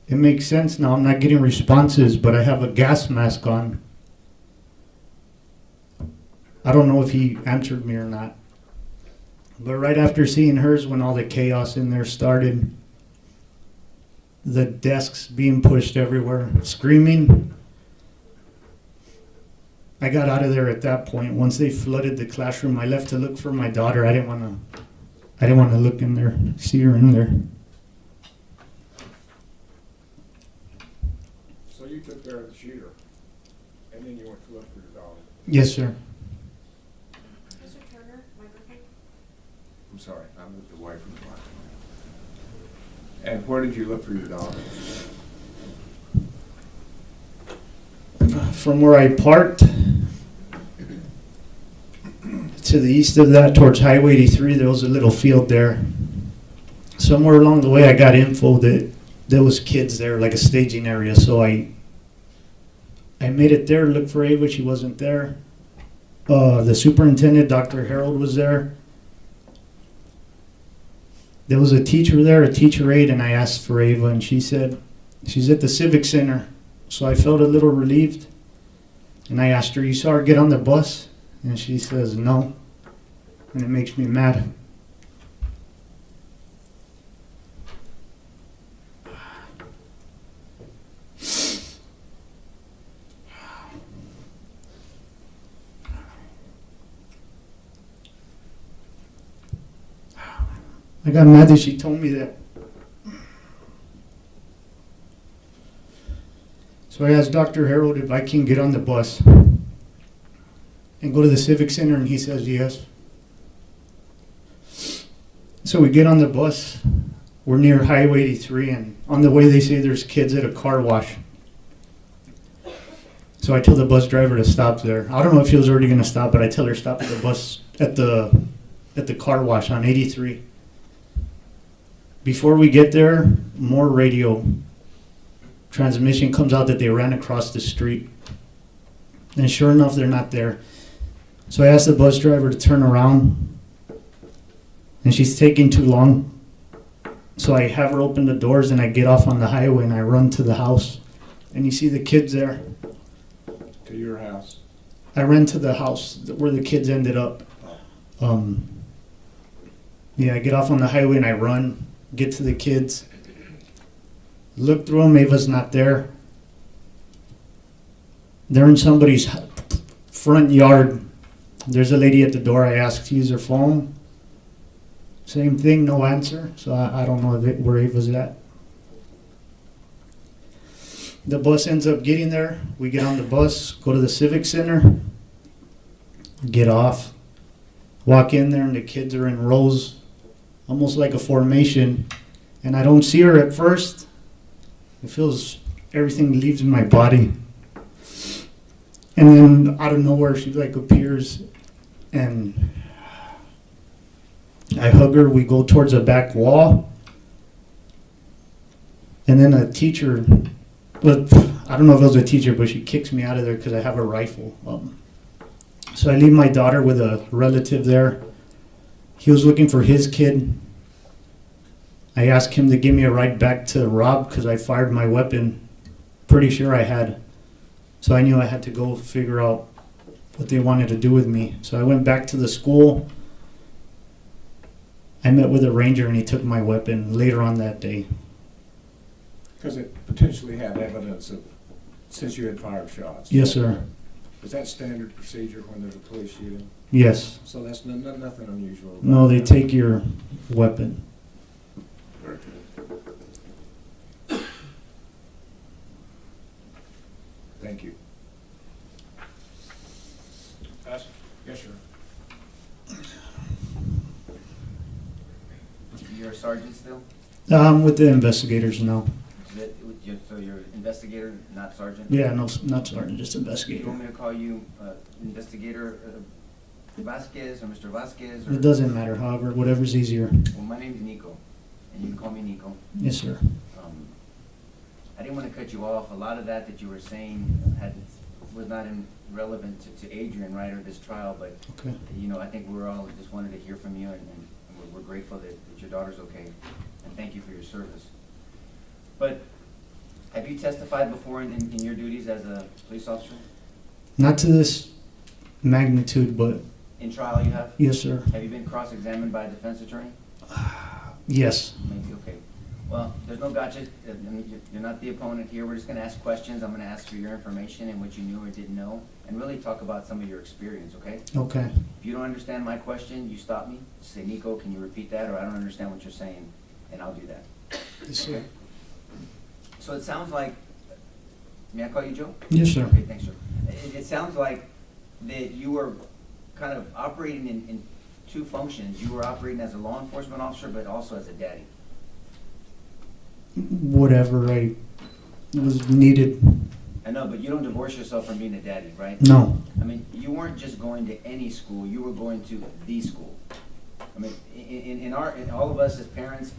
it makes sense now. I'm not getting responses, but I have a gas mask on. I don't know if he answered me or not. But right after seeing hers, when all the chaos in there started, the desks being pushed everywhere, screaming, I got out of there at that point. Once they flooded the classroom, I left to look for my daughter. I didn't want to look in there, see her in there. So you took care of the shooter, and then you went to look for your daughter? Yes, sir. Mr. Turner, microphone. I'm sorry, I moved away from the mic. And where did you look for your daughter? From where I parked to the east of that towards Highway 83, there was a little field there. Somewhere along the way, I got info that there was kids there, like a staging area. So I made it there, looked for Ava. She wasn't there. The superintendent, Dr. Harold, was there. There was a teacher there, a teacher aide, and I asked for Ava, and she said she's at the Civic Center. So I felt a little relieved, and I asked her, you saw her get on the bus? And she says, no, and it makes me mad. I got mad that she told me that. So I asked Dr. Harold if I can get on the bus and go to the Civic Center, and he says yes. So we get on the bus. We're near Highway 83, and on the way they say there's kids at a car wash. So I tell the bus driver to stop there. I don't know if he was already going to stop, but I tell her stop at the bus at the car wash on 83. Before we get there, more radio transmission comes out that they ran across the street. And sure enough, they're not there. So I asked the bus driver to turn around, and she's taking too long. So I have her open the doors, and I get off on the highway, and I run to the house. And you see the kids there. To your house? I ran to the house where the kids ended up. Yeah, I get off on the highway, and I run, get to the kids. Look through them, Ava's not there. They're in somebody's front yard. There's a lady at the door. I asked to use her phone. Same thing, no answer. So I don't know where Ava's at. The bus ends up getting there. We get on the bus, go to the Civic Center, get off, walk in there, and the kids are in rows, almost like a formation. And I don't see her at first. It feels everything leaves my body. And then out of nowhere, she like appears, and I hug her. We go towards the back wall. And then a teacher, but I don't know if it was a teacher, but she kicks me out of there because I have a rifle. So I leave my daughter with a relative there. He was looking for his kid. I asked him to give me a ride back to Robb because I fired my weapon. Pretty sure I had. So I knew I had to go figure out what they wanted to do with me. So I went back to the school. I met with a ranger, and he took my weapon later on that day. Because it potentially had evidence of, since you had fired shots. Yes, sir. Is that standard procedure when there's a police shooting? Yes. So that's nothing unusual? about No, they that? take your weapon. Very good. Thank you. Pass. Yes, sir. You're a sergeant still? I'm with the investigators now. So you're investigator, not sergeant? Yeah, no, not sergeant, just You investigator. want me to call you investigator Vasquez or Mr. Vasquez? Or? It doesn't matter, however, whatever's easier. Well, my name's Nico, and you can call me Nico. Yes, sir. I didn't want to cut you off. A lot of that you were saying was not relevant to Adrian, right, or this trial, but Okay. I think we all just wanted to hear from you, and we're grateful that your daughter's okay, and thank you for your service. But have you testified before in your duties as a police officer? Not to this magnitude, but In trial you have? yes, sir. Have you been cross-examined by a defense attorney? Yes. Maybe, okay. Well, there's no gotcha. I mean, you're not the opponent here. We're just gonna ask questions. I'm gonna ask for your information and what you knew or didn't know, and really talk about some of your experience, okay? Okay. If you don't understand my question, you stop me. Say, Nico, can you repeat that? Or I don't understand what you're saying, and I'll do that. Yes, sir. So it sounds like, may I call you Joe? Yes, sir. Okay, thanks, Joe. It sounds like that you were kind of operating in two functions. You were operating as a law enforcement officer, but also as a daddy. Whatever I was needed. I know, but you don't divorce yourself from being a daddy, right? No. I mean, you weren't just going to any school, you were going to the school. I mean, in all of us as parents,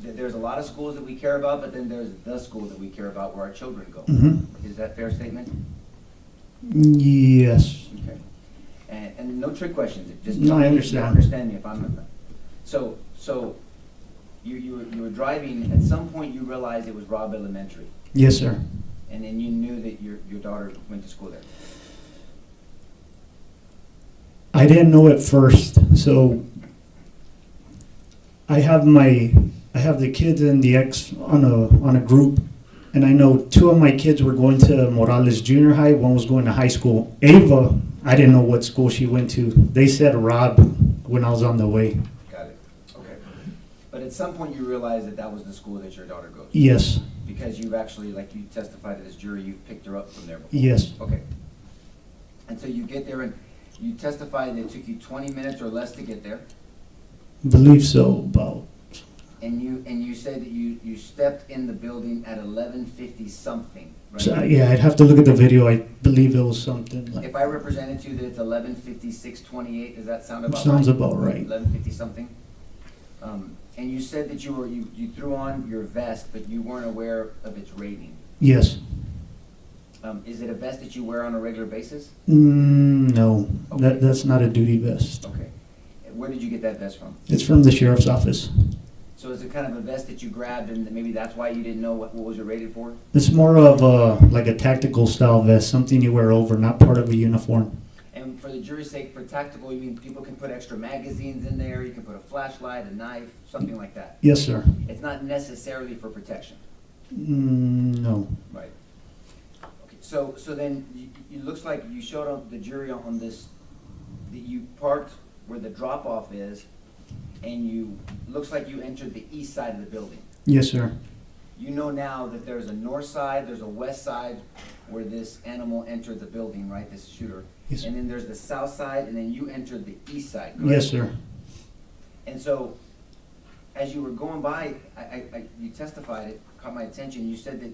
there's a lot of schools that we care about, but then there's the school that we care about where our children go. Is that a fair statement? Yes. Okay. And no trick questions, just No, tell I me if you understand. understand me if I'm, so you were driving, at some point you realized it was Robb Elementary, Yes, sir. and then you knew that your daughter went to school there. I didn't know at first, so I have the kids and the ex on a group, and I know two of my kids were going to Morales Junior High, one was going to high school. Ava, I didn't know what school she went to. They said Robb when I was on the way. Got it, okay. But at some point you realized that that was the school that your daughter goes to? Yes, Because you've actually, like you testified to this jury, you've picked her up from there before? yes, Okay. And so you get there and you testified that it took you 20 minutes or less to get there, believe so. About and you said that you stepped in the building at 11:50 something, right? so, yeah, I'd have to look at the video. I believe it was something like If I represented to you that it's 11:56:28, does that sound about right? sounds about right. 11:50 something? And you said that you threw on your vest, but you weren't aware of its rating. Yes. Is it a vest that you wear on a regular basis? No, Okay. that's not a duty vest. Okay. Where did you get that vest from? It's from the sheriff's office. So is it kind of a vest that you grabbed and maybe that's why you didn't know what was it rated for? It's more of like a tactical style vest, something you wear over, not part of a uniform. And for the jury's sake, for tactical, you mean people can put extra magazines in there, you can put a flashlight, a knife, something like that? Yes, sir. It's not necessarily for protection, No. right? Okay, so then it looks like you showed the jury on this, that you parked where the drop-off is, and looks like you entered the east side of the building. Yes, sir. You know now that there's a north side, there's a west side where this animal entered the building, right, this shooter? Yes. And then there's the south side, and then you entered the east side, correct? Yes, sir. And so, as you were going by, you testified, it caught my attention, you said that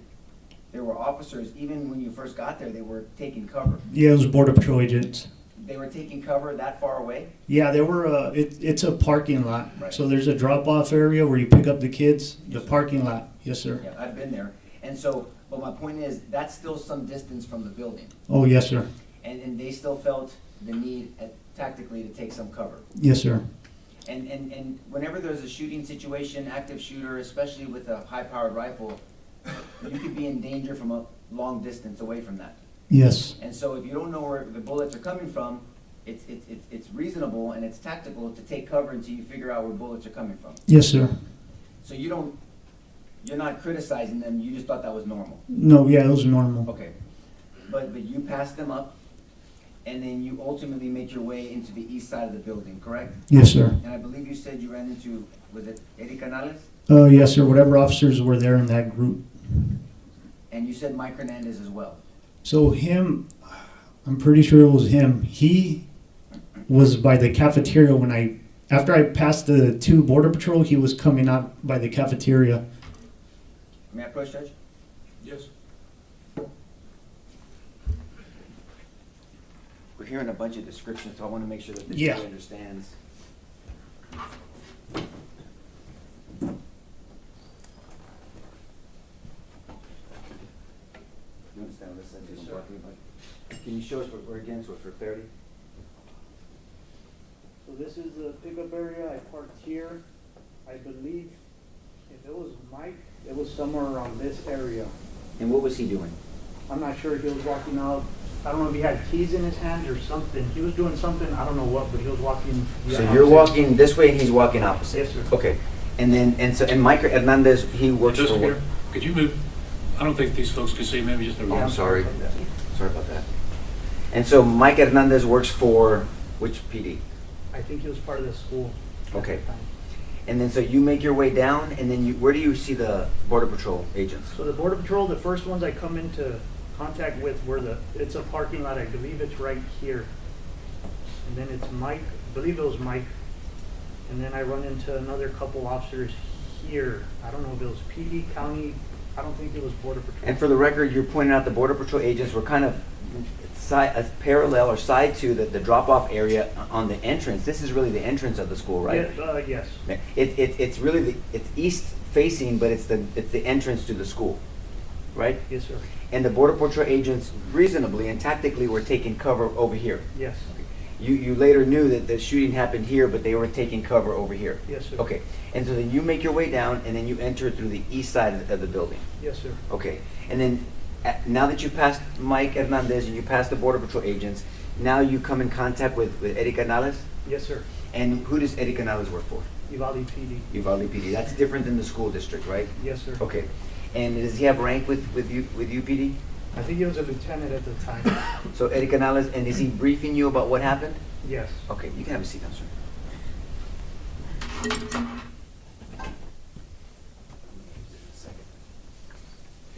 there were officers, even when you first got there, they were taking cover. Yeah, it was Border Patrol agents. They were taking cover that far away? Yeah, they were. It's a parking lot. Right. So there's a drop-off area where you pick up the kids. The Yes, sir. parking lot. Yes, sir. Yeah, I've been there. And so, but my point is, that's still some distance from the building. Oh, yes, sir. And they still felt the need tactically to take some cover. Yes, sir. And whenever there's a shooting situation, active shooter, especially with a high-powered rifle, you could be in danger from a long distance away from that. Yes. And so if you don't know where the bullets are coming from, it's reasonable and it's tactical to take cover until you figure out where bullets are coming from. Yes, sir. So you're not criticizing them, you just thought that was normal. No, yeah, it was normal. Okay. But you passed them up and then you ultimately make your way into the east side of the building, correct? Yes, sir. And I believe you said you ran into, was it Eddie Canales? Yes, sir. Whatever officers were there in that group. And you said Mike Hernandez as well. So him, I'm pretty sure it was him. He was by the cafeteria after I passed the 2 Border Patrol, he was coming out by the cafeteria. May I approach, Judge? Yes. We're hearing a bunch of descriptions, so I want to make sure that the Yeah. jury understands. You understand what this is? Yes, I'm sir. talking about? Can you show us what we're again, so for clarity? So this is the pickup area. I parked here. I believe if it was Mike, it was somewhere around this area. And what was he doing? I'm not sure. He was walking out. I don't know if he had keys in his hand or something. He was doing something. I don't know what, but he was walking. So you're walking this way and he's walking opposite? Yes, sir. Okay. And then, and Mike Hernandez, he works for what? Investigator, could you move? I don't think these folks can see, maybe just their. Oh, I'm sorry. Sorry about that. And so Mike Hernandez works for which PD? I think he was part of the school. at Okay. the time. And then so you make your way down, and then where do you see the Border Patrol agents? So the Border Patrol, the first ones I come into contact with were it's a parking lot. I believe it's right here. And then it's Mike. I believe it was Mike. And then I run into another couple officers here. I don't know if it was PD, county. I don't think it was Border Patrol. And for the record, you're pointing out the Border Patrol agents were kind of parallel or side to the drop-off area on the entrance. This is really the entrance of the school, right? Yes. It's really it's east facing, but it's the entrance to the school, right? Yes, sir. And the Border Patrol agents reasonably and tactically were taking cover over here. Yes. You later knew that the shooting happened here, but they were taking cover over here. Yes, sir. Okay. And so then you make your way down, and then you enter through the east side of the building. Yes, sir. Okay. And then now that you passed Mike Hernandez and you passed the Border Patrol agents, now you come in contact with Eddie Canales? Yes, sir. And who does Eddie Canales work for? Uvalde PD. Uvalde PD. That's different than the school district, right? Yes, sir. Okay. And does he have rank with UPD? I think he was a lieutenant at the time. So Eddie Canales, and is he briefing you about what happened? Yes. Okay, you can have a seat now, sir.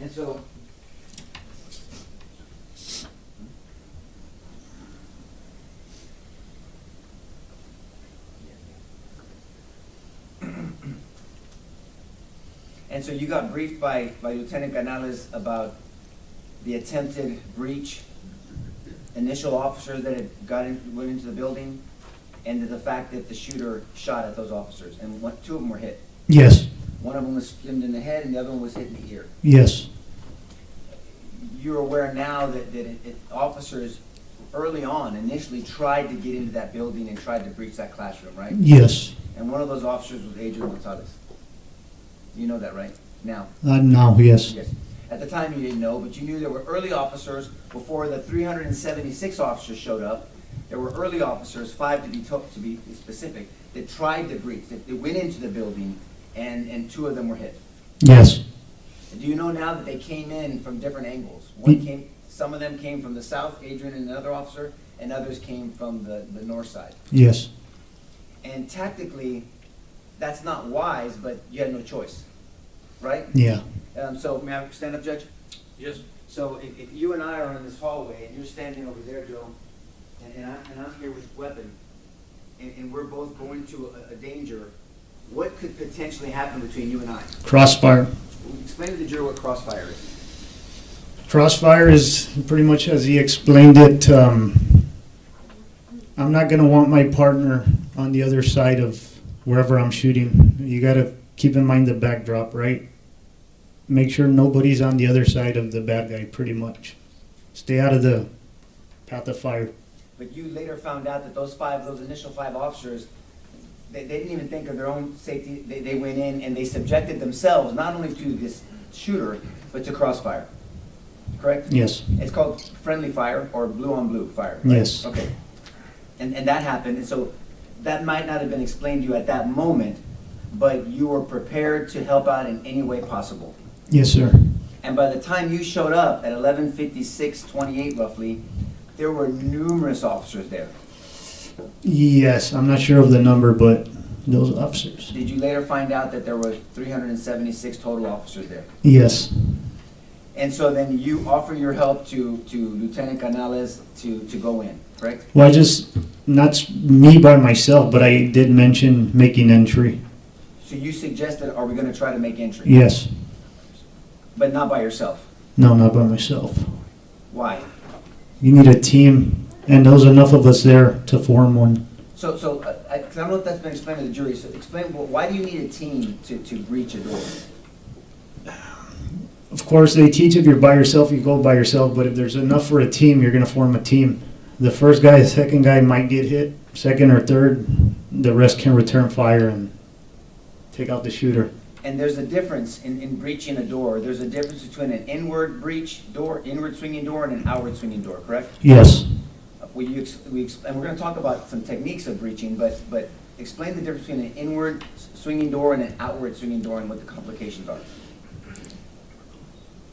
And so, you got briefed by Lieutenant Canales about the attempted breach, initial officers that had went into the building, and the fact that the shooter shot at those officers, and 2 of them were hit. Yes. One of them was skinned in the head, and the other one was hit in the ear. Yes. You're aware now that officers early on initially tried to get into that building and tried to breach that classroom, right? Yes. And one of those officers was Adrian Gonzales. You know that, right? Now? Now, yes. Yes. At the time you didn't know, but you knew there were early officers before the 376 officers showed up. There were early officers, 5 to be specific, that tried to breach, that went into the building, and 2 of them were hit. Yes. Do you know now that they came in from different angles? Some of them came from the south, Adrian and another officer, and others came from the north side. Yes. And tactically, that's not wise, but you had no choice, right? Yeah. So may I stand up, Judge? Yes. So if you and I are in this hallway, and you're standing over there, Joe, and I'm here with a weapon, and we're both going to a danger, what could potentially happen between you and I? Crossfire. Explain to the jury what crossfire is. Crossfire is pretty much as he explained it. I'm not going to want my partner on the other side of wherever I'm shooting. You got to keep in mind the backdrop, right? Make sure nobody's on the other side of the bad guy, pretty much. Stay out of the path of fire. But you later found out that those initial 5 officers, they didn't even think of their own safety. They went in and they subjected themselves not only to this shooter, but to crossfire. Correct? Yes. It's called friendly fire or blue on blue fire. Right? Yes. Okay. And that happened. And so that might not have been explained to you at that moment, but you were prepared to help out in any way possible. Yes, sir. And by the time you showed up at 11:56:28 roughly, There were numerous officers there. Yes, I'm not sure of the number, but those officers. Did you later find out that there were 376 total officers there? Yes, And so then you offer your help to Lieutenant Canales to go in, correct? well, not me by myself, but I did mention making entry. So you suggested, are we gonna try to make entry? Yes, But not by yourself? no, not by myself. Why? You need a team, and there was enough of us there to form one. So, 'cause I don't know if that's been explained to the jury, so explain, why do you need a team to breach a door? Of course, they teach if you're by yourself, you go by yourself, but if there's enough for a team, you're gonna form a team. The first guy, the second guy might get hit, second or third, the rest can return fire and take out the shooter. And there's a difference in breaching a door. There's a difference between an inward breach door, inward swinging door, and an outward swinging door, correct? Yes. And we're gonna talk about some techniques of breaching, but explain the difference between an inward swinging door and an outward swinging door and what the complications are.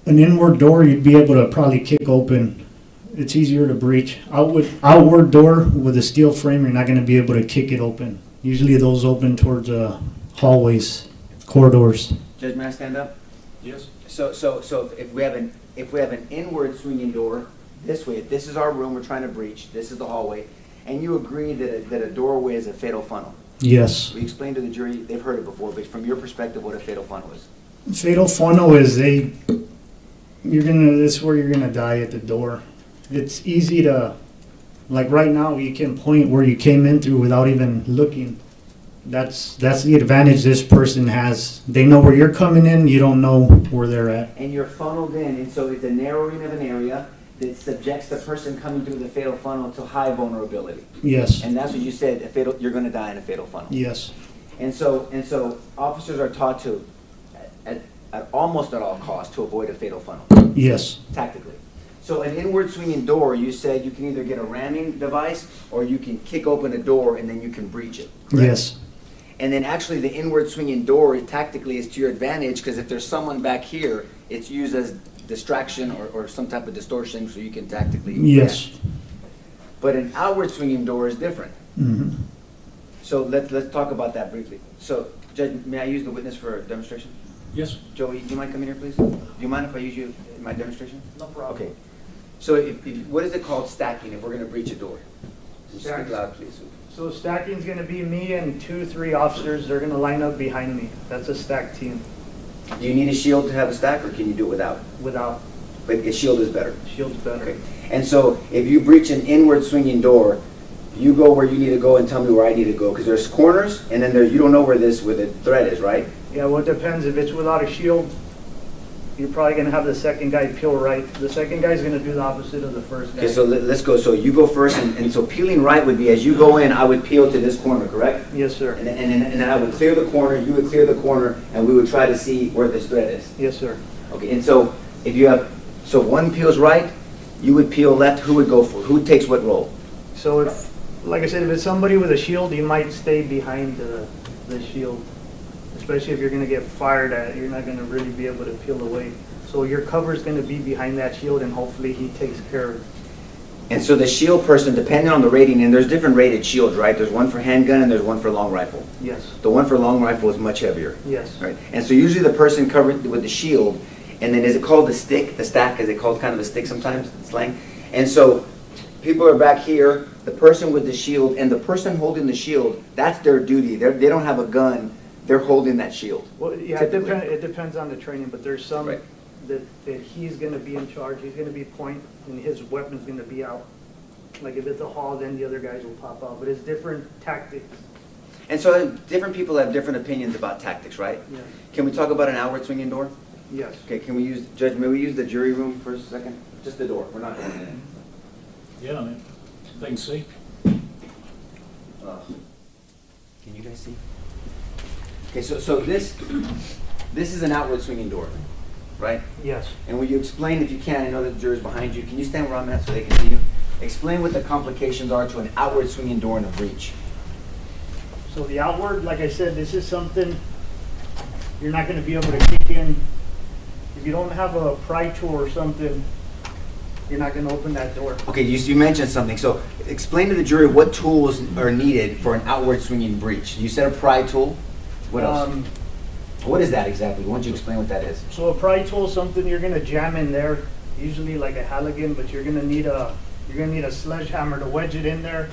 An inward door, you'd be able to probably kick open. It's easier to breach. Outward door with a steel frame, you're not gonna be able to kick it open. Usually those open towards hallways, corridors. Judge, may I stand up? Yes? So if we have an inward swinging door this way, if this is our room we're trying to breach, this is the hallway, and you agree that a doorway is a fatal funnel. Yes. We explained to the jury, they've heard it before, but from your perspective, what a fatal funnel is. Fatal funnel is this is where you're gonna die at the door. It's easy to, like right now, you can point where you came in through without even looking. That's the advantage this person has. They know where you're coming in, you don't know where they're at. And you're funneled in, and so it's a narrowing of an area that subjects the person coming through the fatal funnel to high vulnerability. Yes, And that's what you said, you're gonna die in a fatal funnel. yes, And so officers are taught to, at almost at all costs, to avoid a fatal funnel, yes, tactically. So an inward swinging door, you said you can either get a ramming device or you can kick open a door and then you can breach it. correct? yes, And then actually the inward swinging door tactically is to your advantage because if there's someone back here, it's used as distraction or some type of distortion so you can tactically. yes. react. But an outward swinging door is different. Mhm. So let's talk about that briefly. So Judge, may I use the witness for a demonstration? Yes? Joey, do you mind coming here, please? Do you mind if I use you in my demonstration? No problem. Okay. So what is it called stacking if we're gonna breach a door? Speak Stack. loud, please. So stacking's gonna be me and 2-3 officers, they're gonna line up behind me. That's a stack team, Do you need a shield to have a stack or can you do it without? without But a shield is better. shield's better. Okay. And so if you breach an inward swinging door, you go where you need to go and tell me where I need to go because there's corners and then you don't know where the thread is, right? Yeah, well, it depends. If it's without a shield, you're probably gonna have the second guy peel right. The second guy's gonna do the opposite of the first guy. Okay, so let's go. So you go first and so peeling right would be as you go in, I would peel to this corner, correct? Yes, sir. And then I would clear the corner, you would clear the corner, and we would try to see where this thread is. Yes, sir. Okay, and so if you have, so one peels right, you would peel left, who would go for, who takes what role? So if, like I said, if it's somebody with a shield, you might stay behind the shield. Especially if you're gonna get fired at, you're not gonna really be able to peel away. So your cover's gonna be behind that shield and hopefully he takes care of it. And so the shield person, depending on the rating, and there's different rated shields, right? There's one for handgun and there's one for long rifle. Yes, The one for long rifle is much heavier, yes. right? And so usually the person covered with the shield, and then is it called the stick, the stack, is it called kind of a stick sometimes, slang? And so people are back here, the person with the shield, and the person holding the shield, that's their duty. They don't have a gun, they're holding that shield. Well, yeah, Typically. it depends on the training, but there's some Right. that he's gonna be in charge, he's gonna be point, and his weapon's gonna be out. Like if it's a hall, then the other guys will pop out, but it's different tactics. And so different people have different opinions about tactics, right? Yeah. Can we talk about an outward swinging door? Yes. Okay, can we use, Judge, may we use the jury room for a second? Just the door, we're not going in. Yeah, I mean, they can see. Can you guys see? Okay, so this is an outward swinging door, right? Yes. And will you explain, if you can, I know that the jury's behind you, can you stand where I'm at so they can see you? Explain what the complications are to an outward swinging door in a breach. So the outward, like I said, this is something you're not gonna be able to kick in. If you don't have a pry tool or something, you're not gonna open that door. Okay, you mentioned something. So explain to the jury what tools are needed for an outward swinging breach. You said a pry tool. What else? What is that exactly? Why don't you explain what that is? So a pry tool is something you're gonna jam in there, usually like a Halligan, but you're gonna need a sledgehammer to wedge it in there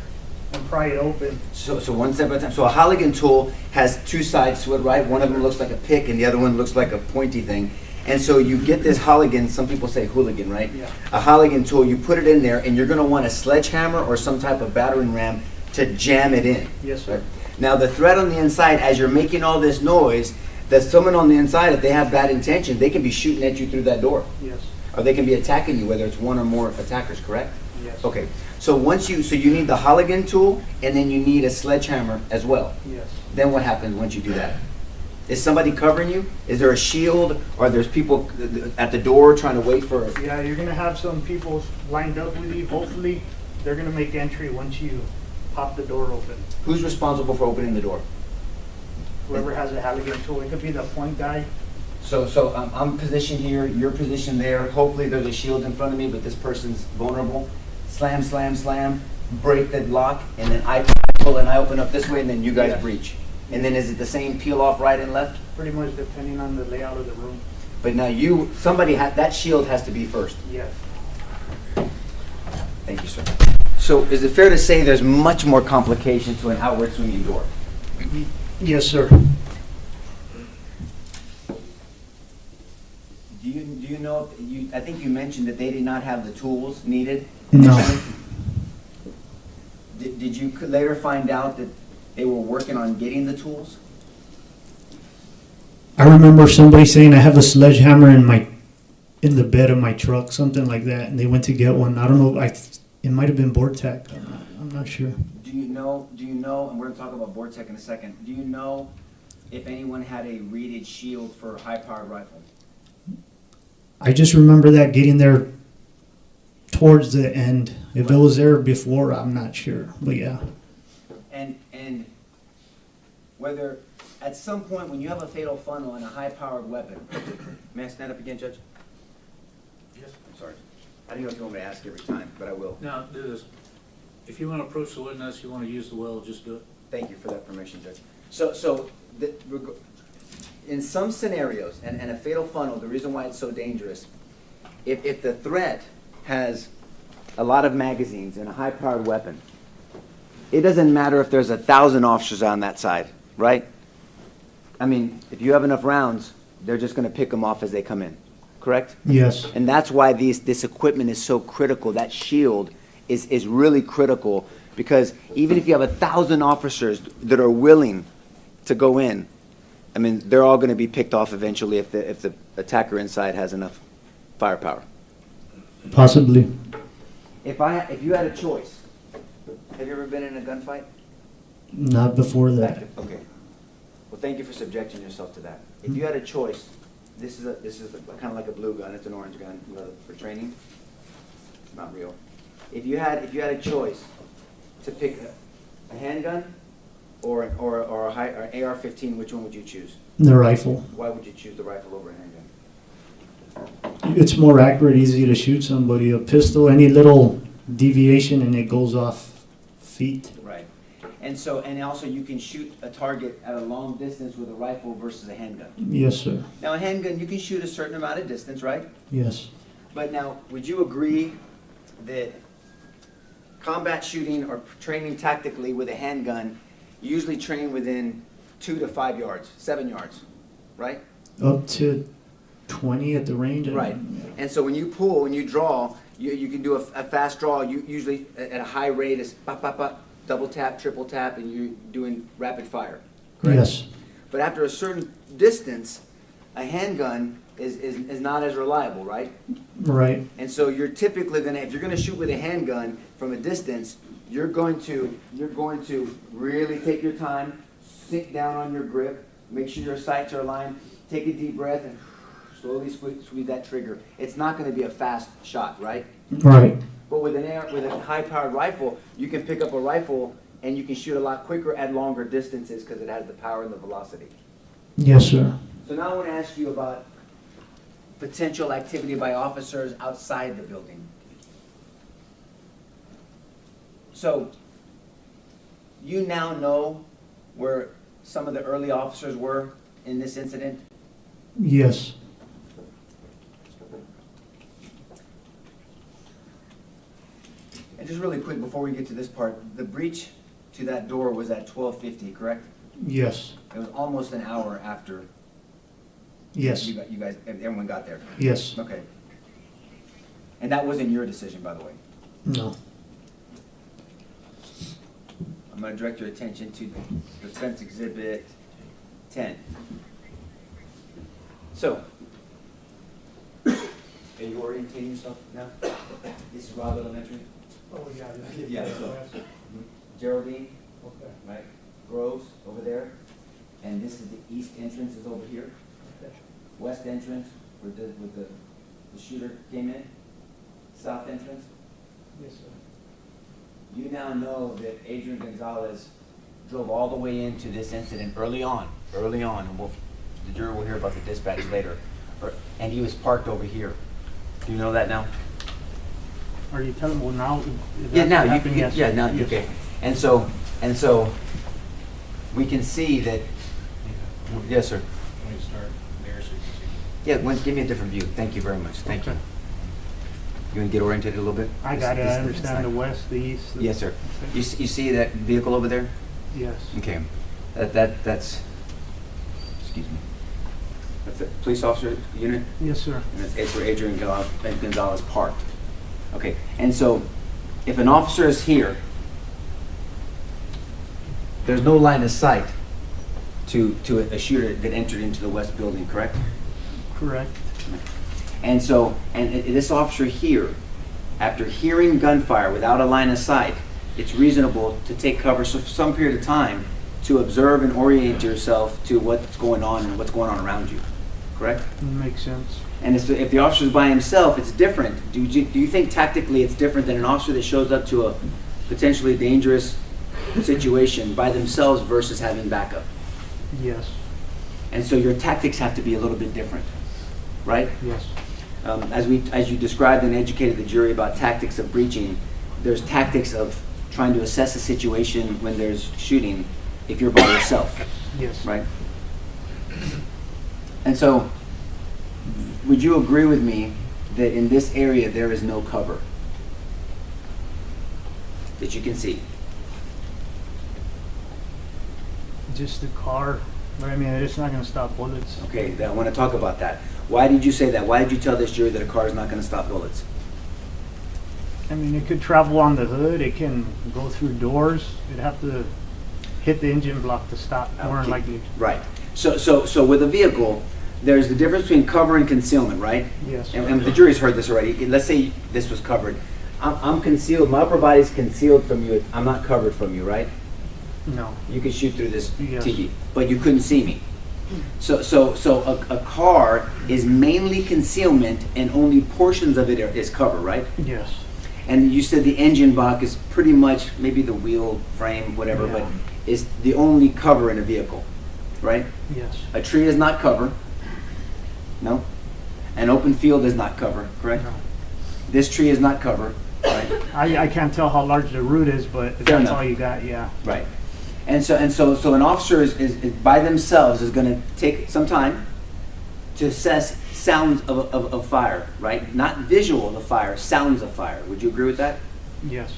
and pry it open. So one step at a time. So a Halligan tool has two sides to it, right? One of them looks like a pick and the other one looks like a pointy thing. And so you get this Halligan, some people say hooligan, right? Yeah. A Halligan tool, you put it in there and you're gonna want a sledgehammer or some type of battering ram to jam it in. Yes, sir. Now the threat on the inside, as you're making all this noise, that someone on the inside, if they have bad intention, they can be shooting at you through that door. Yes. Or they can be attacking you, whether it's one or more attackers, correct? Yes. Okay, so you need the Halligan tool and then you need a sledgehammer as well. Yes. Then what happens once you do that? Is somebody covering you? Is there a shield? Or there's people at the door trying to wait for it? Yeah, you're gonna have some people lined up with you. Hopefully, they're gonna make entry once you pop the door open. Who's responsible for opening the door? Whoever has a Halligan tool, it could be the point guy. So I'm positioned here, you're positioned there. Hopefully there's a shield in front of me, but this person's vulnerable. Slam, slam, slam, break the lock, and then I pull and I open up this way, and then you guys Yes. breach. And then is it the same peel off right and left? Pretty much depending on the layout of the room. But now that shield has to be first. Yes. Thank you, sir. So is it fair to say there's much more complication to an outward swinging door? Yes, sir. Do you know, I think you mentioned that they did not have the tools needed? No. Did you later find out that they were working on getting the tools? I remember somebody saying I have a sledgehammer in the bed of my truck, something like that, and they went to get one. I don't know. It might have been Bortec. I'm not sure. Do you know, and we're gonna talk about Bortec in a second, do you know if anyone had a reeded shield for a high-powered rifle? I just remember that getting there towards the end. If it was there before, I'm not sure. But yeah. And whether, at some point when you have a fatal funnel and a high-powered weapon, may I stand up again, Judge? Yes. Sorry. I don't know if you want me to ask every time, but I will. Now, do this. If you want to approach the witness, you want to use the well, just do it. Thank you for that permission, Judge. In some scenarios, and a fatal funnel, the reason why it's so dangerous, if the threat has a lot of magazines and a high-powered weapon, it doesn't matter if there's 1,000 officers on that side, right? I mean, if you have enough rounds, they're just going to pick them off as they come in, correct? Yes. And that's why this equipment is so critical. That shield is really critical, because even if you have 1,000 officers that are willing to go in, I mean, they're all going to be picked off eventually if the attacker inside has enough firepower. Possibly. If you had a choice, have you ever been in a gunfight? Not before that. Okay. Well, thank you for subjecting yourself to that. If you had a choice, this is kind of like a blue gun. It's an orange gun for training. It's not real. If you had a choice to pick a handgun or an AR-15, which one would you choose? The rifle. Why would you choose the rifle over a handgun? It's more accurate, easy to shoot somebody. A pistol, any little deviation and it goes off feet. Right. And also you can shoot a target at a long distance with a rifle versus a handgun. Yes, sir. Now a handgun, you can shoot a certain amount of distance, right? Yes. But now, would you agree that combat shooting or training tactically with a handgun, you usually train within 2 to 5 yards, 7 yards, right? Up to 20 at the range. Right. And so when you pull, when you draw, you can do a fast draw. You usually at a high rate is pop, pop, pop, double tap, triple tap, and you're doing rapid fire. Correct? Yes. But after a certain distance, a handgun is not as reliable, right? Right. And so you're typically if you're gonna shoot with a handgun from a distance, you're going to really take your time, sink down on your grip, make sure your sights are aligned, take a deep breath, and slowly squeeze that trigger. It's not going to be a fast shot, right? Right. But with a high-powered rifle, you can pick up a rifle and you can shoot a lot quicker at longer distances because it has the power and the velocity. Yes, sir. So now I want to ask you about potential activity by officers outside the building. So, you now know where some of the early officers were in this incident? Yes. And just really quick, before we get to this part, the breach to that door was at 12:50, correct? Yes. It was almost an hour after Yes. you guys, everyone got there. Yes. Okay. And that wasn't your decision, by the way. No. I'm going to direct your attention to Defense Exhibit 10. So, are you orienting yourself now? This is Robb Elementary? Oh, yeah. Yeah. So, Geraldine, Okay. right? Groves over there. And this is the east entrance is over here. West entrance where the shooter came in. South entrance. Yes, sir. You now know that Adrian Gonzales drove all the way into this incident early on, and the jury will hear about the dispatch later, and he was parked over here. Do you know that now? Are you telling me, well, now? is Yeah, that now, you happening? can, Yes. yeah, now, Yes. okay. And so, we can see that, yes, sir. When you start there, so you can see. Yeah, give me a different view. Thank you very much. Thank you. Okay. You want to get oriented a little bit? I got it, I understand the west, the east. Yes, sir. You see that vehicle over there? Yes. Okay. That's, excuse me. That's a police officer unit? Yes, sir. And it's where Adrian Gonzales parked. Okay, and so if an officer is here, there's no line of sight to a shooter that entered into the west building, correct? Correct. And so, this officer here, after hearing gunfire without a line of sight, it's reasonable to take cover for some period of time to observe and orient yourself to what's going on and what's going on around you, correct? Makes sense. And if the officer's by himself, it's different. Do you think tactically it's different than an officer that shows up to a potentially dangerous situation by themselves versus having backup? Yes. And so your tactics have to be a little bit different, right? Yes. As you described and educated the jury about tactics of breaching, there's tactics of trying to assess a situation when there's shooting if you're by yourself, Yes. right? And so, would you agree with me that in this area there is no cover that you can see? Just the car, but I mean, it's not gonna stop bullets. Okay, I want to talk about that. Why did you say that? Why did you tell this jury that a car is not going to stop bullets? I mean, it could travel on the hood, it can go through doors, it'd have to hit the engine block to stop, more than Okay. likely. Right. So with a vehicle, there's the difference between cover and concealment, right? Yes. And the jury's heard this already. Let's say this was covered. I'm concealed. My upper body's concealed from you. I'm not covered from you, right? No. You could shoot through this Yes. TV, but you couldn't see me. So a car is mainly concealment, and only portions of it is cover, right? Yes. And you said the engine block is pretty much maybe the wheel frame, whatever, but Yeah. is the only cover in a vehicle, right? Yes. A tree is not cover. No. An open field is not cover, correct? No. This tree is not cover, right? I can't tell how large the root is, but if Fair that's enough. all you got, yeah. Right. And so an officer is by themselves is going to take some time to assess sounds of fire, right? Not visual of the fire, sounds of fire. Would you agree with that? Yes.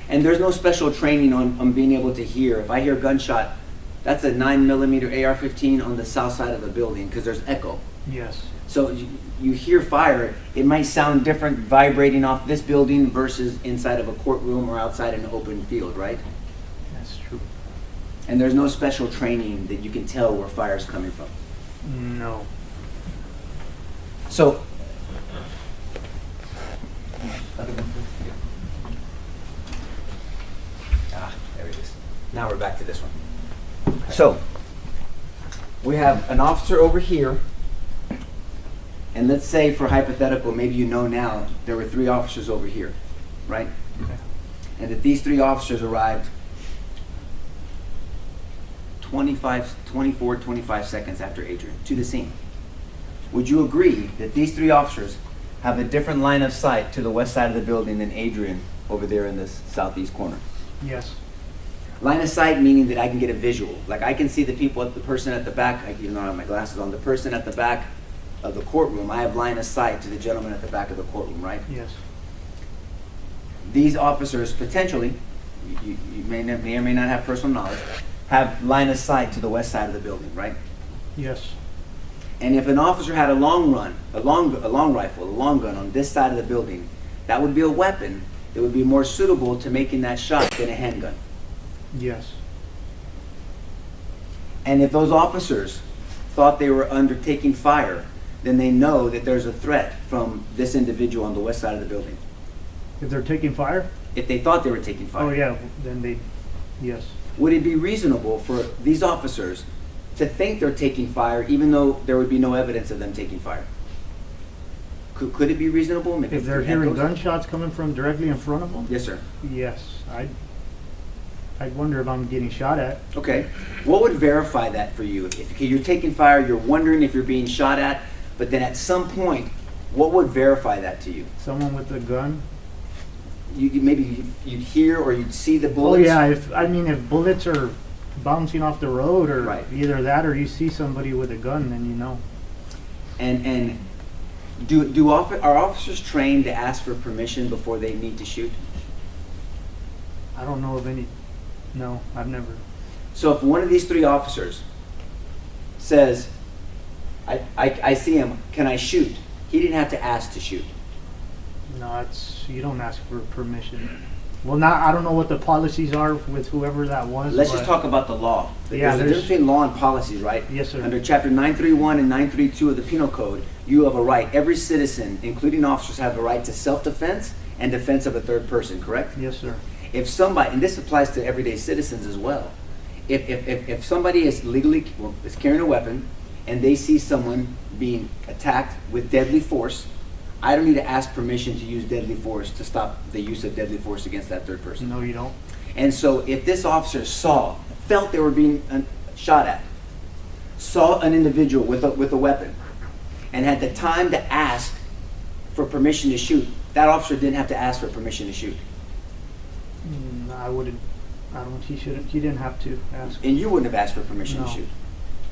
And there's no special training on being able to hear. If I hear a gunshot, that's a 9mm AR-15 on the south side of the building because there's echo. Yes. So you hear fire, it might sound different vibrating off this building versus inside of a courtroom or outside in an open field, right? That's true. And there's no special training that you can tell where fire's coming from. No. So, there it is. Now we're back to this one. So, we have an officer over here, and let's say for hypothetical, maybe you know now, there were 3 officers over here, right? Okay. And that these 3 officers arrived 25 seconds after Adrian to the scene. Would you agree that these 3 officers have a different line of sight to the west side of the building than Adrian over there in this southeast corner. Yes. Line of sight meaning that I can get a visual. Like I can see the person at the back, even though I have my glasses on, the person at the back of the courtroom, I have line of sight to the gentleman at the back of the courtroom, right? Yes. These officers potentially, you may or may not have personal knowledge, have line of sight to the west side of the building, right? Yes. And if an officer had a long rifle, a long gun on this side of the building, that would be a weapon that would be more suitable to making that shot than a handgun. Yes. And if those officers thought they were undertaking fire, then they know that there's a threat from this individual on the west side of the building. If they're taking fire? If they thought they were taking fire. Oh, yeah, then they, yes. Would it be reasonable for these officers to think they're taking fire even though there would be no evidence of them taking fire? Could it be reasonable? If they're hearing gunshots coming from directly in front of them? Yes, sir. Yes. I'd wonder if I'm getting shot at. Okay. What would verify that for you? If you're taking fire, you're wondering if you're being shot at, but then at some point, what would verify that to you? Someone with a gun? Maybe you'd hear or you'd see the Oh, bullets? yeah. If bullets are bouncing off the road or Right. either that or you see somebody with a gun, then you know. And are officers trained to ask for permission before they need to shoot? I don't know of any. No, I've never. So if one of these three officers says, I see him, can I shoot? He didn't have to ask to shoot. No, you don't ask for permission. Well, I don't know what the policies are with whoever that was. Let's just talk about the law. Yeah, there's a difference between law and policies, right? Yes, sir. Under Chapter 931 and 932 of the Penal Code, you have a right, every citizen, including officers, have a right to self-defense and defense of a third person, correct? Yes, sir. If somebody, and this applies to everyday citizens as well, if somebody is is carrying a weapon and they see someone being attacked with deadly force, I don't need to ask permission to use deadly force to stop the use of deadly force against that third person. No, you don't. And so if this officer felt they were being shot at, saw an individual with a weapon, and had the time to ask for permission to shoot, that officer didn't have to ask for permission to shoot. I wouldn't. I don't. He shouldn't. He didn't have to ask. And you wouldn't have asked for permission No. to shoot.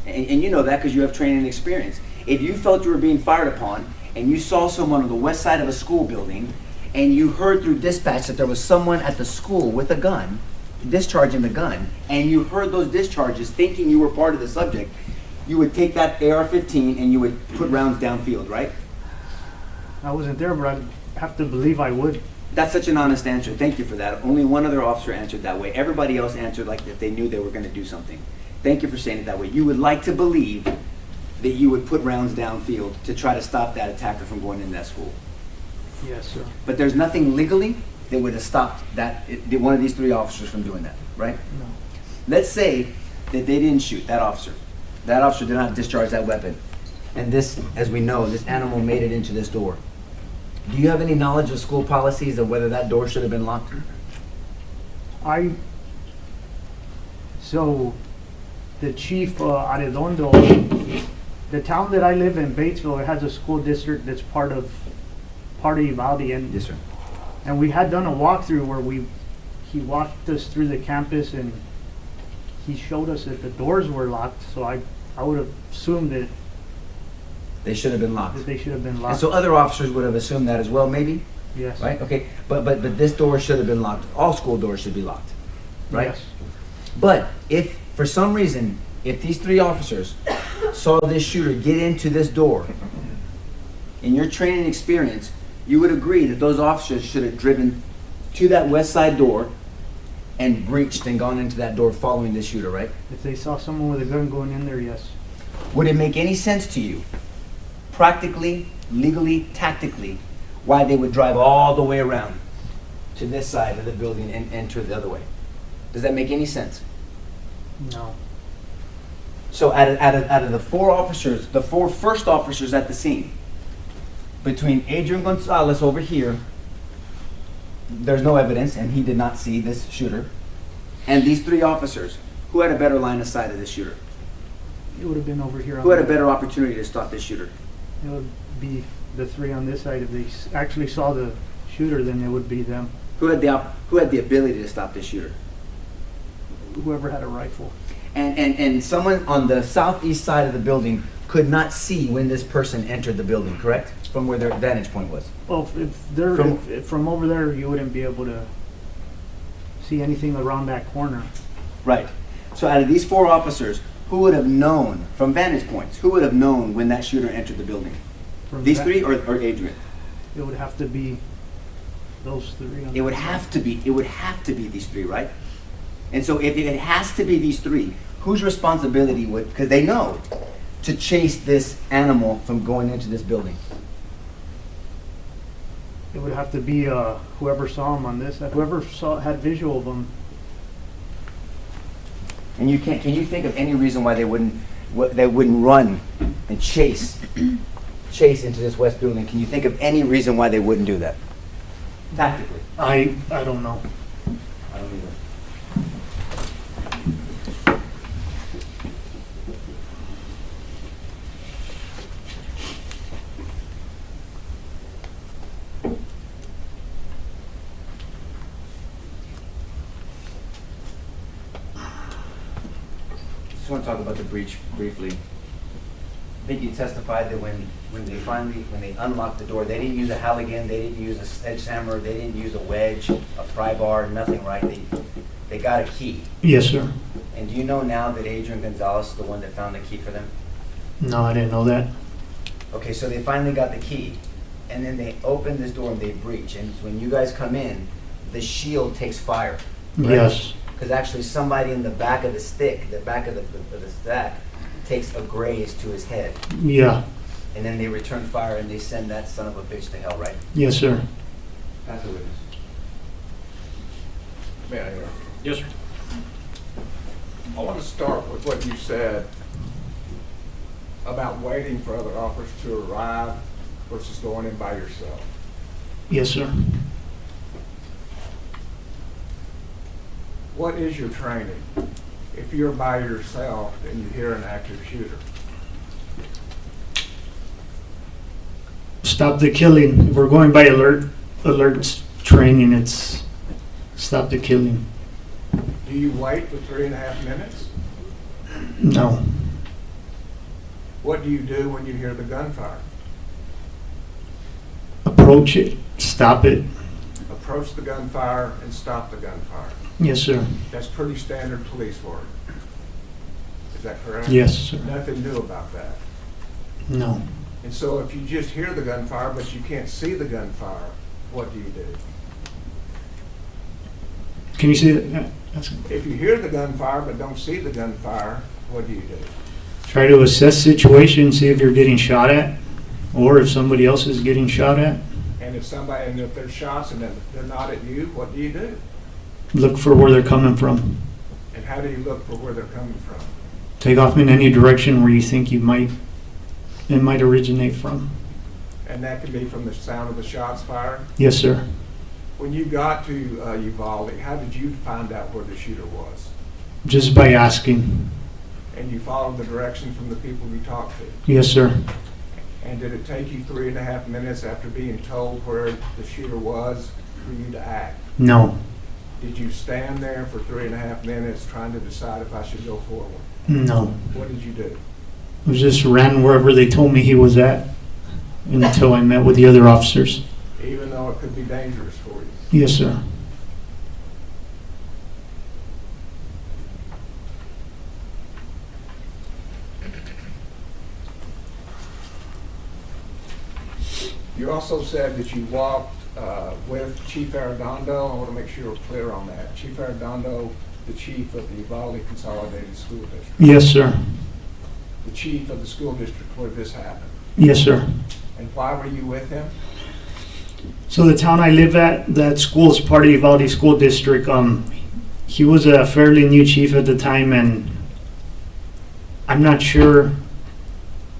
And you know that because you have training and experience. If you felt you were being fired upon and you saw someone on the west side of a school building and you heard through dispatch that there was someone at the school with a gun, discharging the gun, and you heard those discharges thinking you were part of the subject, you would take that AR-15 and you would put rounds downfield, right? I wasn't there, but I have to believe I would. That's such an honest answer. Thank you for that. Only one other officer answered that way. Everybody else answered like if they knew they were going to do something. Thank you for saying it that way. You would like to believe that you would put rounds downfield to try to stop that attacker from going into that school. Yes, sir. But there's nothing legally that would have stopped one of these three officers from doing that, right? No. Let's say that they didn't shoot that officer. That officer did not discharge that weapon. And this, as we know, this animal made it into this door. Do you have any knowledge of school policies of whether that door should have been locked? So, the Chief Arredondo, the town that I live in, Batesville, it has a school district that's part of Uvalde, and Yes, sir. and we had done a walkthrough where he walked us through the campus and he showed us that the doors were locked. So I would have assumed that They should have been locked. they should have been And locked. so other officers would have assumed that as well, maybe? Yes. Right? Okay. But this door should have been locked. All school doors should be locked. Right? Yes. But if, for some reason, if these three officers saw this shooter get into this door, in your training experience, you would agree that those officers should have driven to that west side door and breached and gone into that door following this shooter, right? If they saw someone with a gun going in there, yes. Would it make any sense to you, practically, legally, tactically, why they would drive all the way around to this side of the building and enter the other way? Does that make any sense? No. So out of the four officers, the four first officers at the scene, between Adrian Gonzales over here, there's no evidence, and he did not see this shooter, and these three officers, who had a better line of sight of this shooter? It would have been over here. Who had a better opportunity to stop this shooter? It would be the three on this side. If they actually saw the shooter, then it would be them. Who had the ability to stop the shooter? Whoever had a rifle. And someone on the southeast side of the building could not see when this person entered the building, correct? From where their vantage point was. Well, if they're From- if from over there, you wouldn't be able to see anything around that corner. Right. So out of these 4 officers, who would have known, from vantage points, who would have known when that shooter entered the building? From These that- 3 or Adrian? It would have to be those 3. on It would that side. have to be these 3, right? And so if it has to be these 3, whose responsibility would, because they know, to chase this animal from going into this building? It would have to be whoever saw him on this. Whoever had visual of him. And can you think of any reason why they wouldn't run and chase into this west building? Can you think of any reason why they wouldn't do that? Tactically. I don't know. I don't either. Just want to talk about the breach briefly. I think you testified that when they unlocked the door, they didn't use a Halligan, they didn't use a sledgehammer, they didn't use a wedge, a pry bar, nothing, right? They got a key. Yes, sir. And do you know now that Adrian Gonzales is the one that found the key for them? No, I didn't know that. Okay, so they finally got the key, and then they open this door and they breach. And when you guys come in, the shield takes fire. Right? Yes. Because actually somebody in the back of the stick, the back of the stack, takes a graze to his head. Yeah. And then they return fire and they send that son of a bitch to hell, right? Yes, sir. That's a witness. May I interrupt? Yes, sir. I want to start with what you said about waiting for other officers to arrive versus going in by yourself. Yes, sir. What is your training if you're by yourself and you hear an active shooter? Stop the killing. If we're going by alerts training, it's stop the killing. Do you wait for 3.5 minutes? No. What do you do when you hear the gunfire? Approach it. Stop it. Approach the gunfire and stop the gunfire. Yes, sir. That's pretty standard police work. Is that correct? Yes, sir. Nothing new about that. No. And so if you just hear the gunfire but you can't see the gunfire, what do you do? Can you see that? Yeah, that's If you hear the gunfire but don't see the gunfire, what do you do? Try to assess situation, see if you're getting shot at, or if somebody else is getting shot at. And if there's shots and they're not at you, what do you do? Look for where they're coming from. And how do you look for where they're coming from? Take off in any direction where you think it might originate from. And that can be from the sound of the shots fired. Yes, sir. When you got to Uvalde, how did you find out where the shooter was? Just by asking. And you followed the direction from the people you talked to? Yes, sir. And did it take you 3.5 minutes after being told where the shooter was for you to act? No. Did you stand there for 3.5 minutes trying to decide if I should go forward? No. What did you do? I just ran wherever they told me he was at until I met with the other officers. Even though it could be dangerous for you? Yes, sir. You also said that you walked with Chief Arredondo. I want to make sure we're clear on that. Chief Arredondo, the chief of the Uvalde Consolidated School District. Yes, sir. The chief of the school district where this happened. Yes, sir. And why were you with him? So the town I live at, that school is part of the Uvalde School District. He was a fairly new chief at the time, and I'm not sure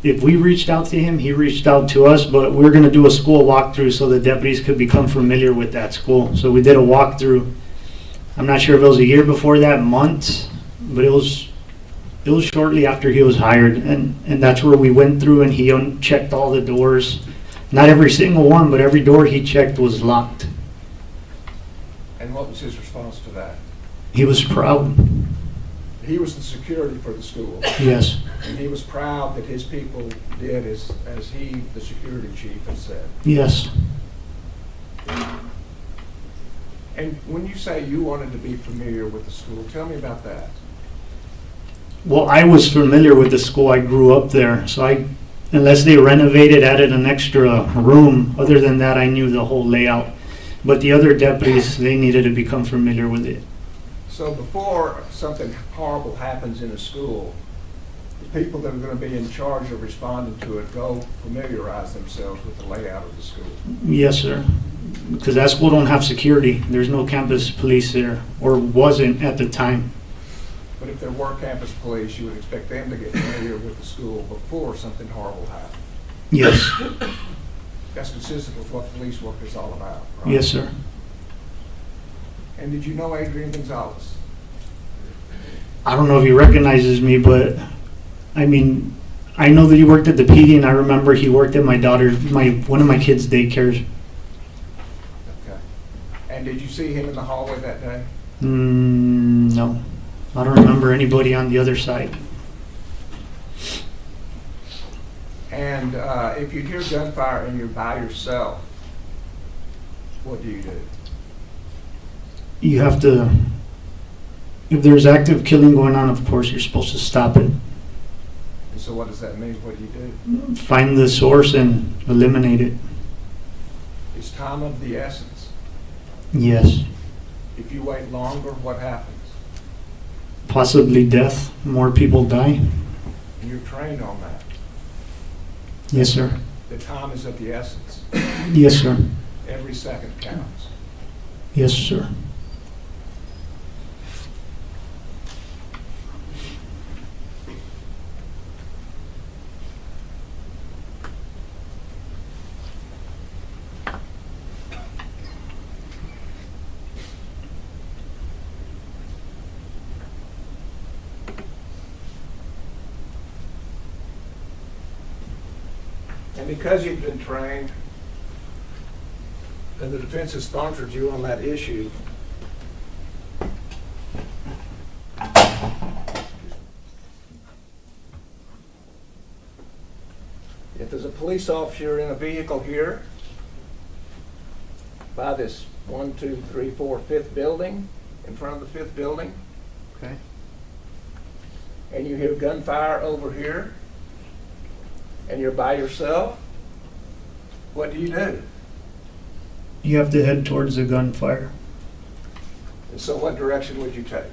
if we reached out to him, he reached out to us, but we were going to do a school walkthrough so the deputies could become familiar with that school. So we did a walkthrough. I'm not sure if it was a year before that, months, but it was shortly after he was hired, and that's where we went through, and he checked all the doors. Not every single one, but every door he checked was locked. And what was his response to that? He was proud. He was the security for the school. Yes. And he was proud that his people did as he, the security chief, had said. Yes. And when you say you wanted to be familiar with the school, tell me about that. Well, I was familiar with the school. I grew up there, so unless they renovated, added an extra room, other than that, I knew the whole layout. But the other deputies, they needed to become familiar with it. So before something horrible happens in a school, the people that are going to be in charge of responding to it go familiarize themselves with the layout of the school. Yes, sir. Because that school don't have security. There's no campus police there, or wasn't at the time. But if there were campus police, you would expect them to get familiar with the school before something horrible happened. Yes. That's consistent with what police work is all about, right? Yes, sir. And did you know Adrian Gonzales? I don't know if he recognizes me, but I mean, I know that he worked at the PD, and I remember he worked at one of my kids' daycares. Okay. And did you see him in the hallway that day? No, I don't remember anybody on the other side. And if you hear gunfire and you're by yourself, what do? You have to, if there's active killing going on, of course, you're supposed to stop it. And so what does that mean? What do? Find the source and eliminate it. Is time of the essence? Yes. If you wait longer, what happens? Possibly death. More people die. And you're trained on that. Yes, sir. The time is of the essence. Yes, sir. Every second counts. Yes, sir. And because you've been trained, and the defense has sponsored you on that issue, if there's a police officer in a vehicle here, by this 1, 2, 3, 4, 5th building, in front of the 5th building, Okay. and you hear gunfire over here, and you're by yourself, what do? You have to head towards the gunfire. And so what direction would you take?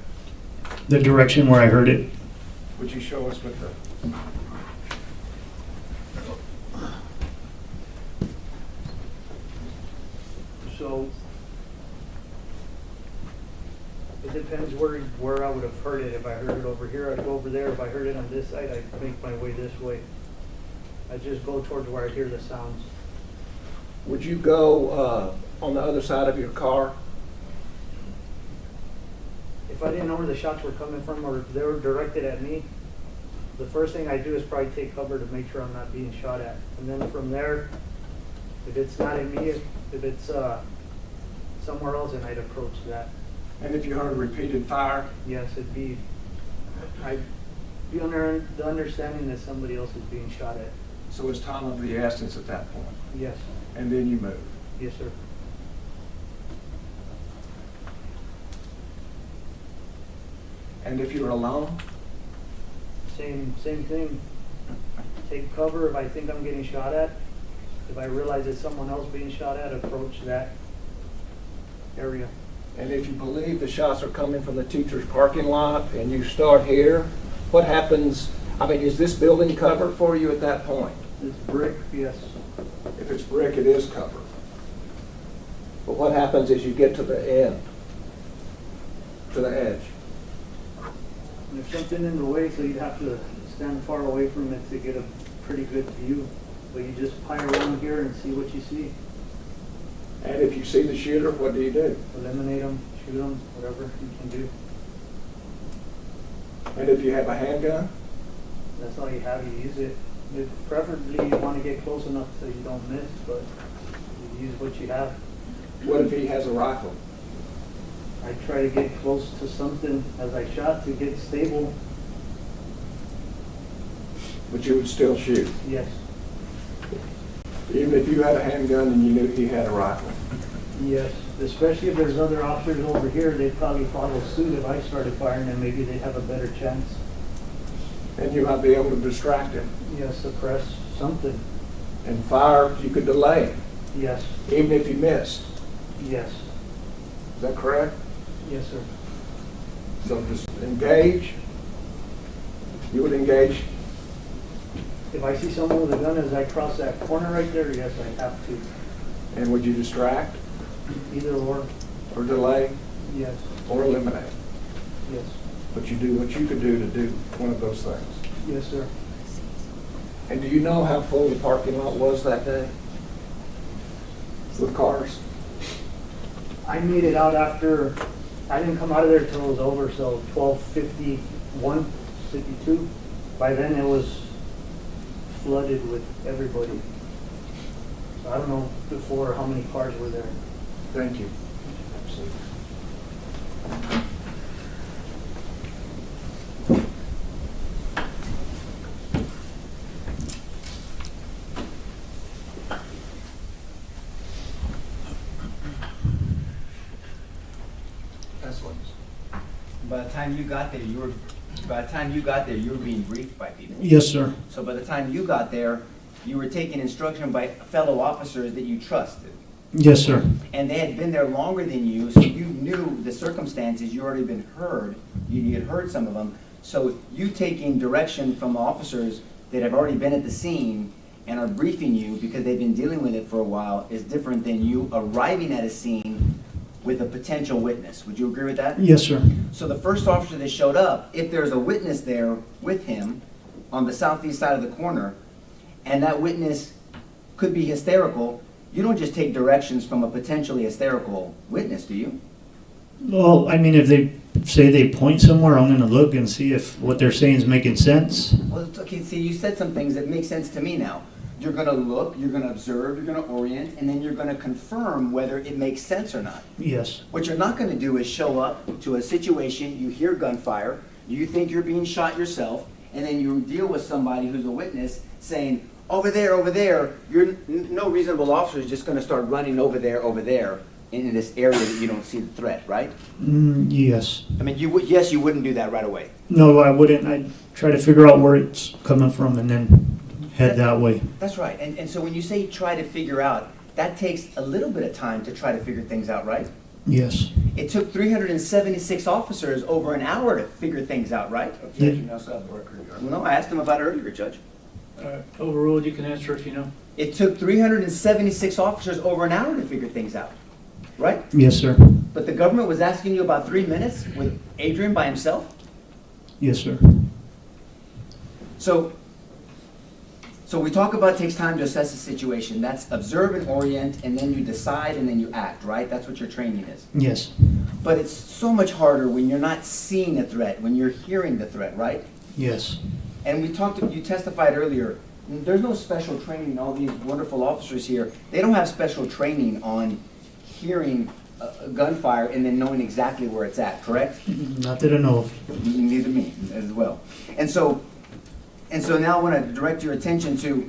The direction where I heard it. Would you show us with the... So it depends where I would have heard it. If I heard it over here, I'd go over there. If I heard it on this side, I'd make my way this way. I'd just go towards where I hear the sounds. Would you go on the other side of your car? If I didn't know where the shots were coming from or if they were directed at me, the first thing I do is probably take cover to make sure I'm not being shot at. And then from there, if it's not at me, if it's somewhere else, then I'd approach that. And if you heard a repeated fire? Yes, I'd be under the understanding that somebody else is being shot at. So it's time of the essence at that point? Yes. And then you move? Yes, sir. And if you're alone? Same thing. Take cover if I think I'm getting shot at. If I realize it's someone else being shot at, approach that area. And if you believe the shots are coming from the teacher's parking lot and you start here, what happens? I mean, is this building covered for you at that point? It's brick, yes. If it's brick, it is covered. But what happens as you get to the end, to the edge? There's something in the way, so you'd have to stand far away from it to get a pretty good view. But you just pile around here and see what you see. And if you see the shooter, what do? Eliminate them, shoot them, whatever you can do. And if you have a handgun? That's all you have, you use it. Preferably you want to get close enough so you don't miss, but you use what you have. What if he has a rifle? I try to get close to something as I shot to get stable. But you would still shoot, Yes, even if you had a handgun and you knew he had a rifle. yes. Especially if there's other officers over here, they'd probably follow suit if I started firing, and maybe they'd have a better chance. And you might be able to distract him. Yes, suppress something. And fire, you could delay, Yes, even if you missed. yes, Is that correct? yes, sir. So just engage. You would engage. If I see someone with a gun as I cross that corner right there, yes, I have to. And would you distract Either or, or delay yes, or eliminate? yes, But you do what you could do to do one of those things. yes, sir. And do you know how full the parking lot was that day? With cars? I made it out after, I didn't come out of there till it was over, so 12:51, 52. By then it was flooded with everybody. So I don't know before how many cars were there. Thank you. By the time you got there, you were being briefed by people. Yes, sir. So by the time you got there, you were taking instruction by fellow officers that you trusted. Yes, sir. And they had been there longer than you, so you knew the circumstances, you already been heard, you had heard some of them. So you taking direction from officers that have already been at the scene and are briefing you because they've been dealing with it for a while is different than you arriving at a scene with a potential witness. Would you agree with that? Yes, sir. So the first officer that showed up, if there's a witness there with him on the southeast side of the corner, and that witness could be hysterical, you don't just take directions from a potentially hysterical witness, do you? Well, I mean, if they say they point somewhere, I'm gonna look and see if what they're saying is making sense. Well, it's okay, see, you said some things that make sense to me now. You're gonna look, you're gonna observe, you're gonna orient, and then you're gonna confirm whether it makes sense or not. Yes. What you're not gonna do is show up to a situation, you hear gunfire, you think you're being shot yourself, and then you deal with somebody who's a witness saying, over there, no reasonable officer is just gonna start running over there, in this area that you don't see the threat, right? Yes. I mean, you wouldn't do that right away. No, I wouldn't. I'd try to figure out where it's coming from and then head that way. That's right, and so when you say try to figure out, that takes a little bit of time to try to figure things out, right? Yes. It took 376 officers over an hour to figure things out, right? Objection, outside the record. Your Honor. Well, no, I asked him about it earlier, Judge. Overruled, you can answer if you know. It took 376 officers over an hour to figure things out, right? Yes, sir. But the government was asking you about 3 minutes with Adrian by himself? Yes, sir. So we talk about it takes time to assess the situation. That's observe and orient, and then you decide, and then you act, right? That's what your training is. Yes. But it's so much harder when you're not seeing a threat, when you're hearing the threat, right? Yes. And you testified earlier, there's no special training, all these wonderful officers here, they don't have special training on hearing a gunfire and then knowing exactly where it's at, correct? Not that I know of. Neither me as well. And so now I want to direct your attention to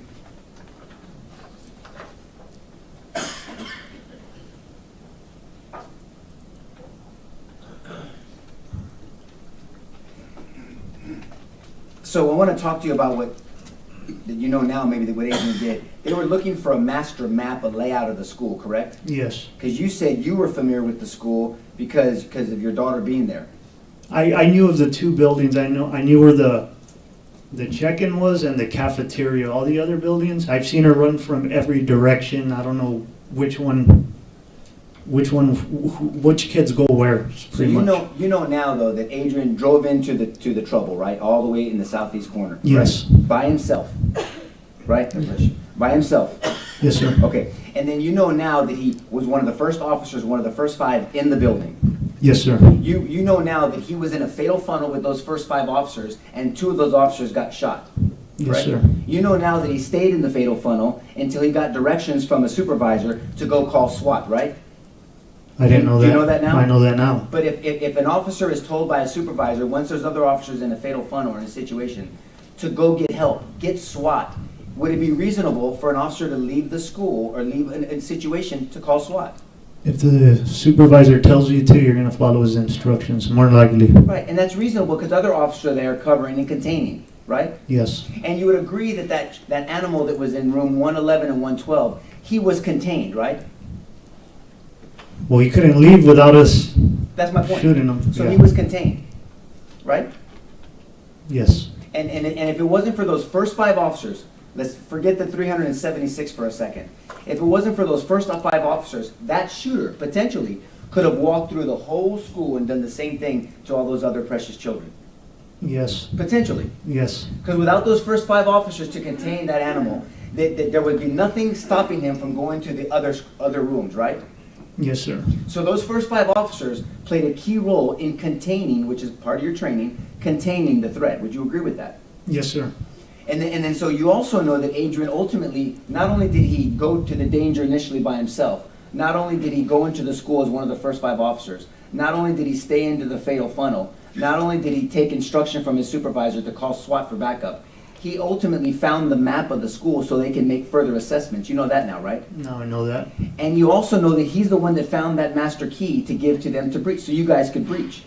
So I want to talk to you about what you know now, maybe what Adrian did. They were looking for a master map, a layout of the school, correct? Yes. Because you said you were familiar with the school because of your daughter being there. I knew of the two buildings. I knew where the check-in was and the cafeteria. All the other buildings, I've seen her run from every direction. I don't know which kids go where. So you know now though that Adrian drove into the trouble, right? All the way in the southeast corner. Yes. Right? By himself, right? By himself. Yes, sir. Okay. And then you know now that he was one of the first officers, one of the first 5 in the building. Yes, sir. You know now that he was in a fatal funnel with those first 5 officers, and 2 of those officers got shot. Yes, right? sir. You know now that he stayed in the fatal funnel until he got directions from a supervisor to go call SWAT, right? I didn't know Do that. you know that now? I know that now. But if an officer is told by a supervisor, once there's other officers in a fatal funnel or in a situation, to go get help, get SWAT, would it be reasonable for an officer to leave the school or leave a situation to call SWAT? If the supervisor tells you to, you're gonna follow his instructions, more than likely. Right, and that's reasonable because other officers are there covering and containing, right? Yes. And you would agree that that animal that was in room 111 and 112, he was contained, right? Well, he couldn't leave without us That's my point. shooting him. So Yeah. he was contained, right? Yes. And if it wasn't for those first 5 officers, let's forget the 376 for a second. If it wasn't for those first 5 officers, that shooter potentially could have walked through the whole school and done the same thing to all those other precious children. Yes. Potentially. Yes. Because without those first 5 officers to contain that animal, there would be nothing stopping him from going to the other rooms, right? Yes, sir. So those first 5 officers played a key role in containing, which is part of your training, containing the threat. Would you agree with that? Yes, sir. And then so you also know that Adrian ultimately, not only did he go to the danger initially by himself, not only did he go into the school as one of the first 5 officers, not only did he stay into the fatal funnel, not only did he take instruction from his supervisor to call SWAT for backup, he ultimately found the map of the school so they can make further assessments. You know that now, right? Now I know that. And you also know that he's the one that found that master key to give to them to breach, so you guys could breach.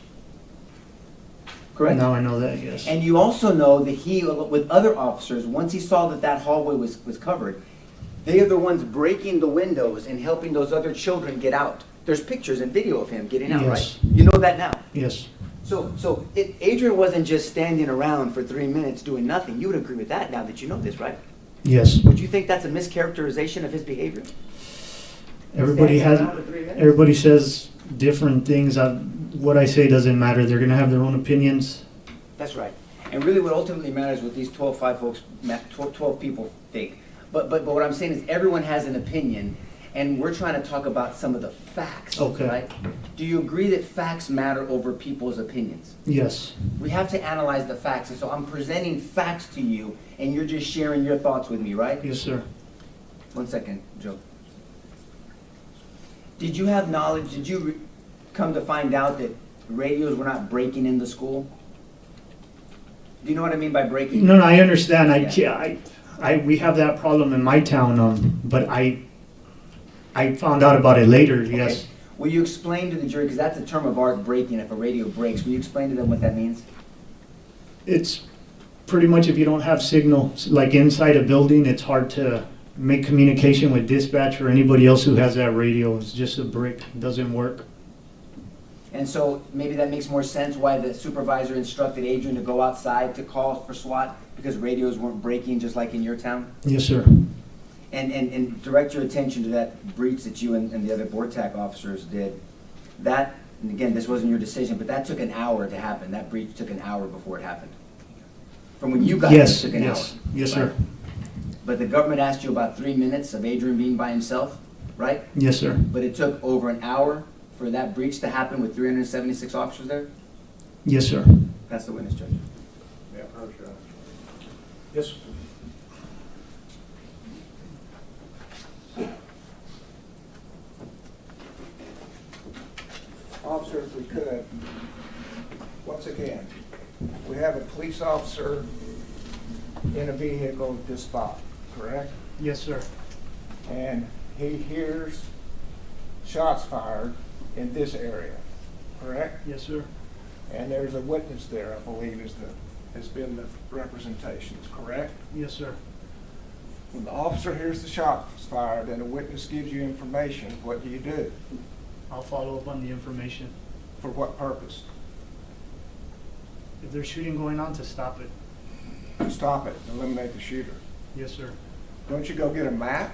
Correct? Now I know that, yes. And you also know that he, with other officers, once he saw that that hallway was covered, they are the ones breaking the windows and helping those other children get out. There's pictures and video of him getting out, Yes. right? You know that now. Yes. So Adrian wasn't just standing around for 3 minutes doing nothing. You would agree with that now that you know this, right? Yes. Would you think that's a mischaracterization of his behavior? Everybody has, Standing around for 3 minutes? everybody says different things. What I say doesn't matter. They're gonna have their own opinions. That's right. And really what ultimately matters what these 12 folks, 12 people think. But what I'm saying is everyone has an opinion, and we're trying to talk about some of the facts, Okay. right? Do you agree that facts matter over people's opinions? Yes. We have to analyze the facts, and so I'm presenting facts to you, and you're just sharing your thoughts with me, right? Yes, sir. 1 second, Joe. Did you have knowledge, did you come to find out that radios were not breaking in the school? Do you know what I mean by breaking? No, I understand. Yeah. We have that problem in my town, but I found out about it later, yes. Okay. Will you explain to the jury, because that's a term of art, breaking, if a radio breaks, will you explain to them what that means? It's pretty much if you don't have signal, like inside a building, it's hard to make communication with dispatch or anybody else who has that radio. It's just a brick, it doesn't work. And so maybe that makes more sense why the supervisor instructed Adrian to go outside to call for SWAT, because radios weren't breaking just like in your town? Yes, sir. And direct your attention to that breach that you and the other BORTAC officers did. That, and again, this wasn't your decision, but that took an hour to happen. That breach took an hour before it happened. From when you got there, it Yes, took an hour. yes, yes, sir. But the government asked you about 3 minutes of Adrian being by himself, right? Yes, sir. But it took over an hour for that breach to happen with 376 officers there? Yes, sir. That's the witness, Judge. Yeah, approach, Your Honor. Yes. Officer, if we could, once again, we have a police officer in a vehicle at this spot, correct? Yes, sir. And he hears shots fired in this area, correct? Yes, sir. And there's a witness there, I believe, has been the representations, correct? Yes, sir. When the officer hears the shots fired and a witness gives you information, what do you do? I'll follow up on the information. For what purpose? If there's shooting going on, to stop it. To stop it, eliminate the shooter. Yes, sir. Don't you go get a map?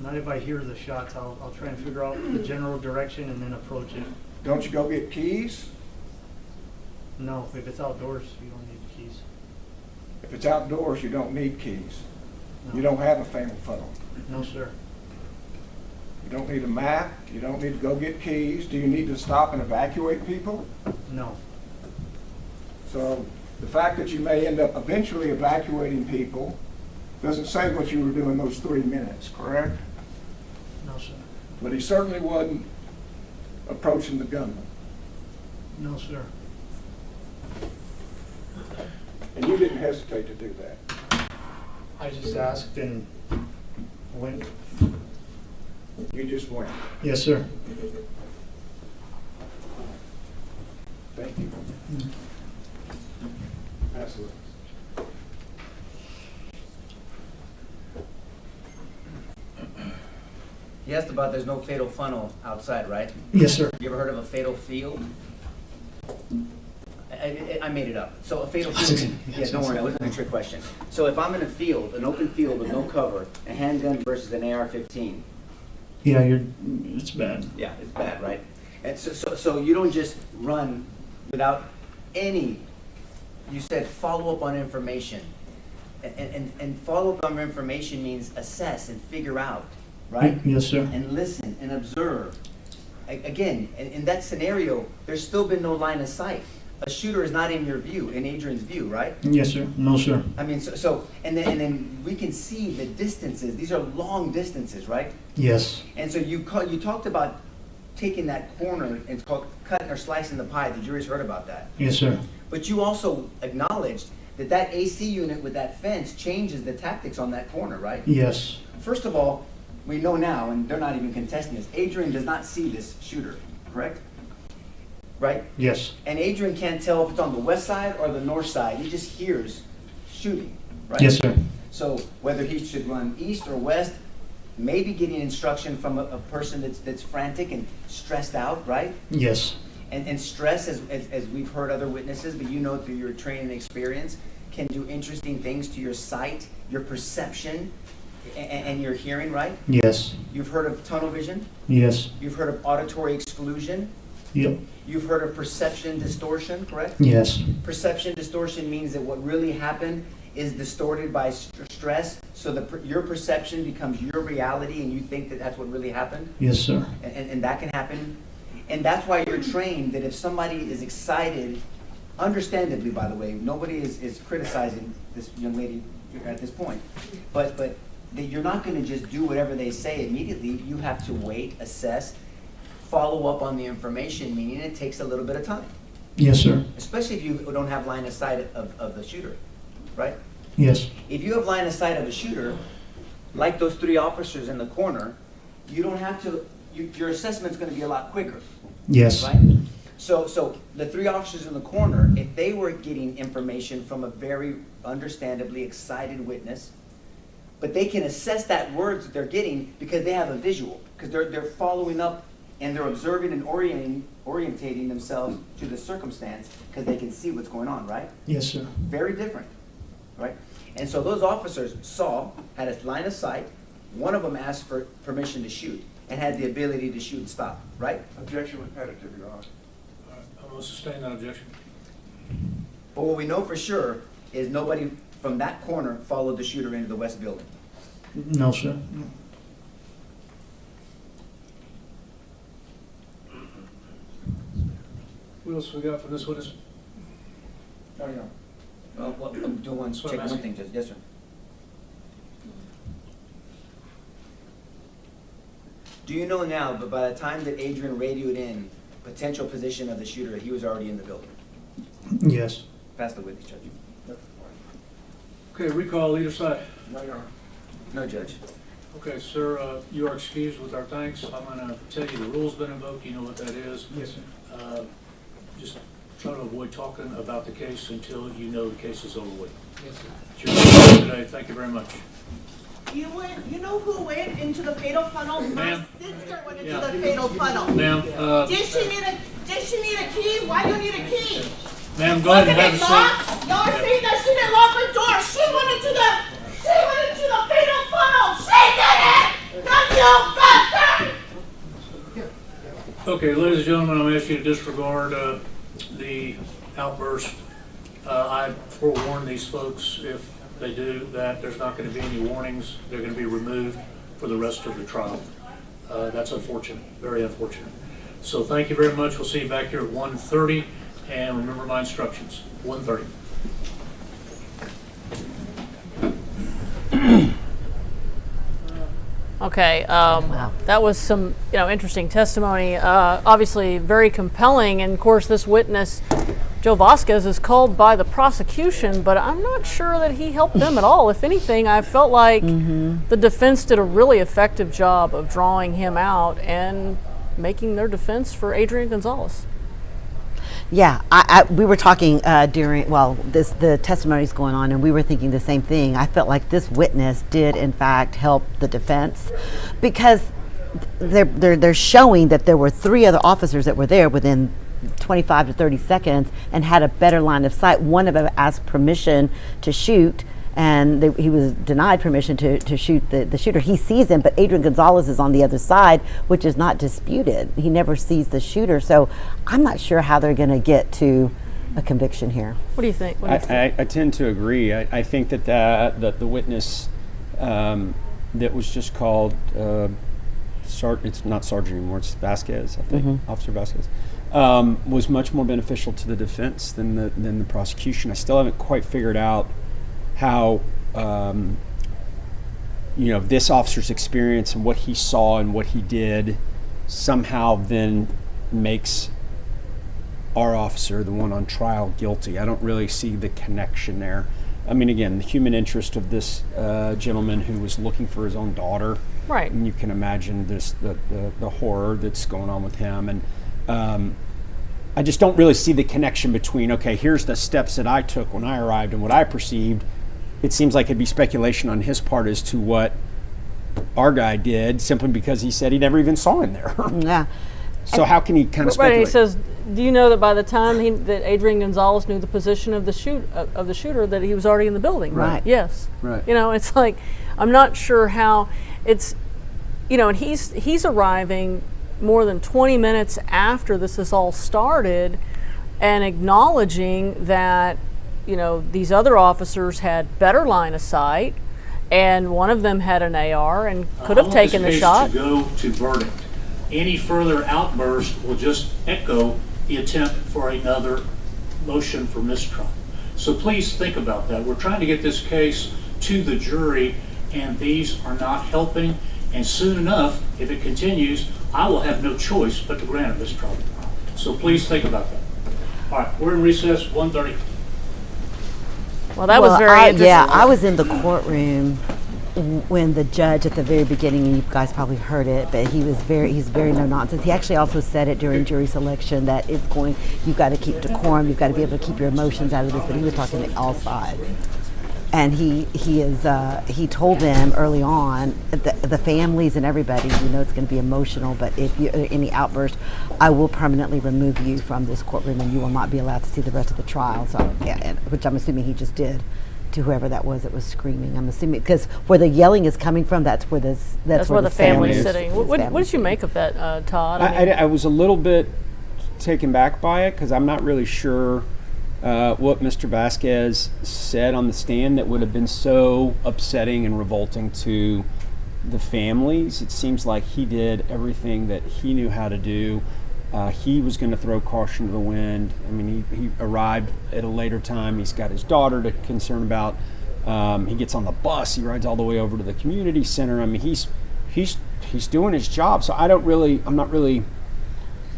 Not if I hear the shots. I'll try and figure out the general direction and then approach it. Don't you go get keys? No, if it's outdoors, you don't need keys. If it's outdoors, you don't need keys. No. You don't have a fatal funnel. No, sir. You don't need a map. You don't need to go get keys. Do you need to stop and evacuate people? No. So the fact that you may end up eventually evacuating people doesn't say what you were doing those 3 minutes, correct? No, sir. But he certainly wasn't approaching the gunman. No, sir. And you didn't hesitate to do that. I just asked and went. You just went. Yes, sir. Thank you. Absolutely. You asked about there's no fatal funnel outside, right? Yes, sir. You ever heard of a fatal field? I made it up. So a fatal field, yeah, don't worry, that wasn't a trick question. So if I'm in a field, an open field with no cover, a handgun versus an AR-15, Yeah, it's bad. yeah, it's bad, right? And so you don't just run without any, you said follow up on information. And follow up on information means assess and figure out, right? Yes, sir. And listen and observe. Again, in that scenario, there's still been no line of sight. A shooter is not in your view, in Adrian's view, right? Yes, sir. No, sir. I mean, and then we can see the distances. These are long distances, right? Yes. And so you talked about taking that corner, and it's called cutting or slicing the pie. The jury's heard about that. Yes, sir. But you also acknowledged that AC unit with that fence changes the tactics on that corner, right? Yes. First of all, we know now, and they're not even contesting this, Adrian does not see this shooter, correct? Right? Yes. And Adrian can't tell if it's on the west side or the north side. He just hears shooting, right? Yes, sir. So whether he should run east or west, maybe getting instruction from a person that's frantic and stressed out, right? Yes. And stress, as we've heard other witnesses, but you know through your training and experience, can do interesting things to your sight, your perception, and your hearing, right? Yes. You've heard of tunnel vision? Yes. You've heard of auditory exclusion? Yep. You've heard of perception distortion, correct? Yes. Perception distortion means that what really happened is distorted by stress, so your perception becomes your reality and you think that that's what really happened? Yes, sir. And that can happen. And that's why you're trained that if somebody is excited, understandably, by the way, nobody is criticizing this young lady at this point, but that you're not going to just do whatever they say immediately. You have to wait, assess, follow up on the information, meaning it takes a little bit of time. Yes, sir. Especially if you don't have line of sight of the shooter, right? Yes. If you have line of sight of a shooter, like those 3 officers in the corner, you don't have to, your assessment's going to be a lot quicker. Yes. Right? So the 3 officers in the corner, if they were getting information from a very understandably excited witness, but they can assess that words that they're getting because they have a visual, because they're following up and they're observing and orientating themselves to the circumstance because they can see what's going on, right? Yes, sir. Very different, right? And so those officers had a line of sight. One of them asked for permission to shoot and had the ability to shoot and stop, right? Objection repetitive, Your Honor. I'm going to sustain that objection. But what we know for sure is nobody from that corner followed the shooter into the west building. No, sir. What else we got from this witness? Oh, yeah. Well, I'm doing That's what check I'm one asking. thing, yes, sir. Do you know now, but by the time that Adrian radioed in potential position of the shooter, he was already in the building? Yes. Pass the witness, Judge. Okay, recall either side. No, Your Honor. No, Judge. Okay, sir, you are excused with our thanks. I'm going to tell you the rule's been invoked. You know what that is. Yes, sir. Just try to avoid talking about the case until you know the case is over with. Yes, sir. It's your time today. Thank you very much. You know who went into the fatal funnel? My Ma'am? sister went into Yeah. the fatal funnel. Ma'am, Did she need a key? Why do you need a key? ma'am, go ahead and have a Wasn't it seat. locked? Y'all are saying that she didn't lock her door. She went into the fatal funnel. She did it! Not you, bastard! Okay, ladies and gentlemen, I'm going to ask you to disregard the outburst. I forewarn these folks, if they do that, there's not going to be any warnings. They're going to be removed for the rest of the trial. That's unfortunate, very unfortunate. So thank you very much. We'll see you back here at 1:30, and remember my instructions, 1:30. Okay, that was some, interesting testimony. Obviously, very compelling. And of course, this witness, Joe Vasquez, is called by the prosecution, but I'm not sure that he helped them at all. If anything, I felt like the defense did a really effective job of drawing him out and making their defense for Adrian Gonzales. Yeah, we were talking during, the testimony's going on, and we were thinking the same thing. I felt like this witness did, in fact, help the defense, because they're showing that there were 3 other officers that were there within 25 to 30 seconds and had a better line of sight. One of them asked permission to shoot, and he was denied permission to shoot the shooter. He sees him, but Adrian Gonzales is on the other side, which is not disputed. He never sees the shooter, so I'm not sure how they're going to get to a conviction here. What do you think? I tend to agree. I think that the witness that was just called, it's not Sergeant anymore, it's Vasquez, I think, Officer Vasquez, was much more beneficial to the defense than the prosecution. I still haven't quite figured out how this officer's experience and what he saw and what he did somehow then makes our officer, the one on trial, guilty. I don't really see the connection there. I mean, again, the human interest of this gentleman who was looking for his own daughter. Right. And you can imagine the horror that's going on with him. And I just don't really see the connection between, okay, here's the steps that I took when I arrived and what I perceived. It seems like it'd be speculation on his part as to what our guy did, simply because he said he never even saw him there. Yeah. So how can he kind of speculate? Right, he says, do you know that by the time that Adrian Gonzales knew the position of the shooter, that he was already in the building? Right. Yes. Right. It's like, I'm not sure how it's, and he's arriving more than 20 minutes after this has all started and acknowledging that, these other officers had better line of sight, and one of them had an AR and could have taken the shot. To go to verdict. Any further outburst will just echo the attempt for another motion for mistrial. So please think about that. We're trying to get this case to the jury, and these are not helping. And soon enough, if it continues, I will have no choice but to grant a mistrial. So please think about that. All right, we're in recess, 1:30. Well, that was very interesting. Yeah, I was in the courtroom when the judge at the very beginning, and you guys probably heard it, but he's very no nonsense. He actually also said it during jury selection that you've got to keep decorum, you've got to be able to keep your emotions out of this, but he was talking to all sides. And he told them early on, the families and everybody, it's going to be emotional, but if you any outburst, I will permanently remove you from this courtroom, and you will not be allowed to see the rest of the trial. So, which I'm assuming he just did to whoever that was screaming. I'm assuming because where the yelling is coming from, that's where the family's sitting. What did you make of that, Todd? I was a little bit taken back by it because I'm not really sure what Mr. Vasquez said on the stand that would have been so upsetting and revolting to the families. It seems like he did everything that he knew how to do. He was going to throw caution to the wind. I mean, he arrived at a later time. He's got his daughter to concern about. He gets on the bus. He rides all the way over to the community center. I mean, he's doing his job. So I'm not really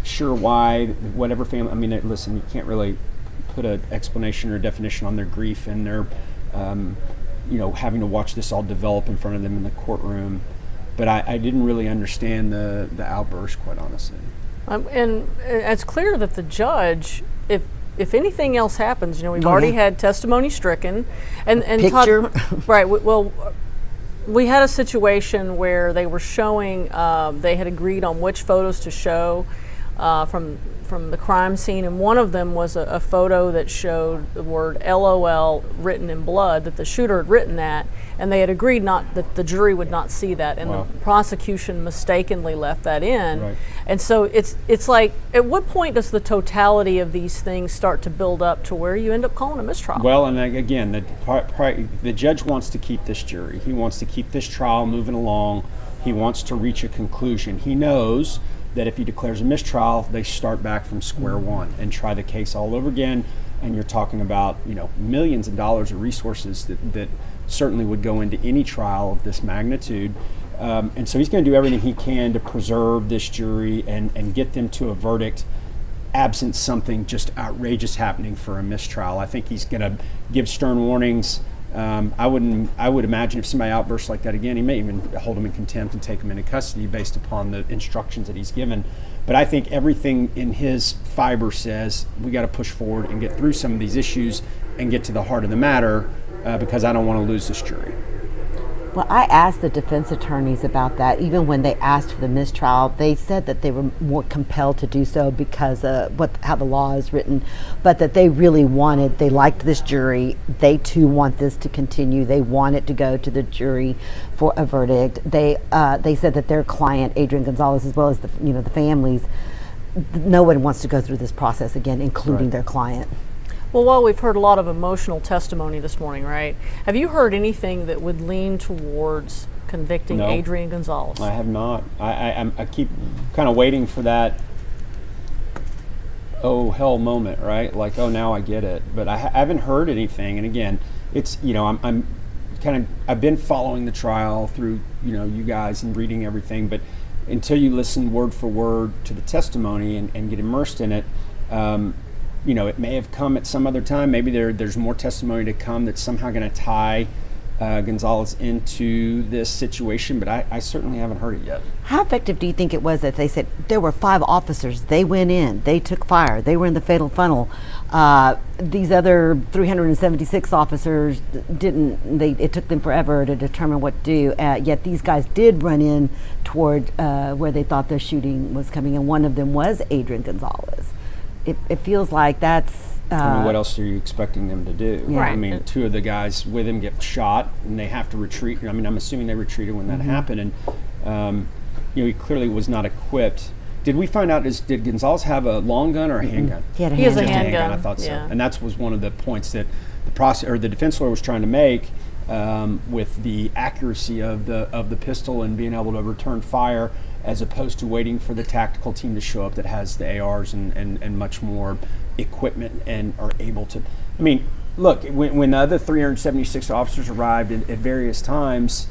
sure why whatever family. I mean, listen, you can't really put an explanation or definition on their grief and their, having to watch this all develop in front of them in the courtroom. But I didn't really understand the outburst, quite honestly. And it's clear that the judge, if anything else happens, we've already had testimony stricken, and picture. Todd, right? Well, we had a situation where they were showing. They had agreed on which photos to show from the crime scene, and one of them was a photo that showed the word LOL written in blood, that the shooter had written that, and they had agreed that the jury would not see that, and the prosecution mistakenly left that in. Right. And so it's like, at what point does the totality of these things start to build up to where you end up calling a mistrial? Well, and again, the judge wants to keep this jury. He wants to keep this trial moving along. He wants to reach a conclusion. He knows that if he declares a mistrial, they start back from square one and try the case all over again. And you're talking about, millions of dollars of resources that certainly would go into any trial of this magnitude. And so he's going to do everything he can to preserve this jury and get them to a verdict absent something just outrageous happening for a mistrial. I think he's going to give stern warnings. I would imagine if somebody outbursts like that again, he may even hold them in contempt and take them into custody based upon the instructions that he's given. But I think everything in his fiber says we got to push forward and get through some of these issues and get to the heart of the matter because I don't want to lose this jury. Well, I asked the defense attorneys about that. Even when they asked for the mistrial, they said that they were more compelled to do so because of how the law is written, but that they really they liked this jury. They too want this to continue. They want it to go to the jury for a verdict. They said that their client, Adrian Gonzales, as well as the families, no one wants to go through this process again, including their client. Well, while we've heard a lot of emotional testimony this morning, right? Have you heard anything that would lean towards convicting Adrian Gonzales? I have not. I keep kind of waiting for that oh hell moment, right? Like, oh, now I get it. But I haven't heard anything. And again, it's, I've been following the trial through, you guys and reading everything. But until you listen word for word to the testimony and get immersed in it, it may have come at some other time. Maybe there's more testimony to come that's somehow going to tie Gonzales into this situation, but I certainly haven't heard it yet. How effective do you think it was that they said there were 5 officers, they went in, they took fire, they were in the fatal funnel. These other 376 officers it took them forever to determine what to do, yet these guys did run in toward where they thought their shooting was coming, and one of them was Adrian Gonzales. It feels like that's... what else are you expecting them to do? Yeah. Right. I mean, 2 of the guys with him get shot, and they have to retreat. I mean, I'm assuming they retreated when that happened, and he clearly was not equipped. Did we find out, did Gonzales have a long gun or a handgun? He had a He has handgun. a handgun. I thought so. Yeah. And that was one of the points that the defense lawyer was trying to make with the accuracy of the pistol and being able to return fire, as opposed to waiting for the tactical team to show up that has the ARs and much more equipment and are able to. I mean, look, when the other 376 officers arrived at various times,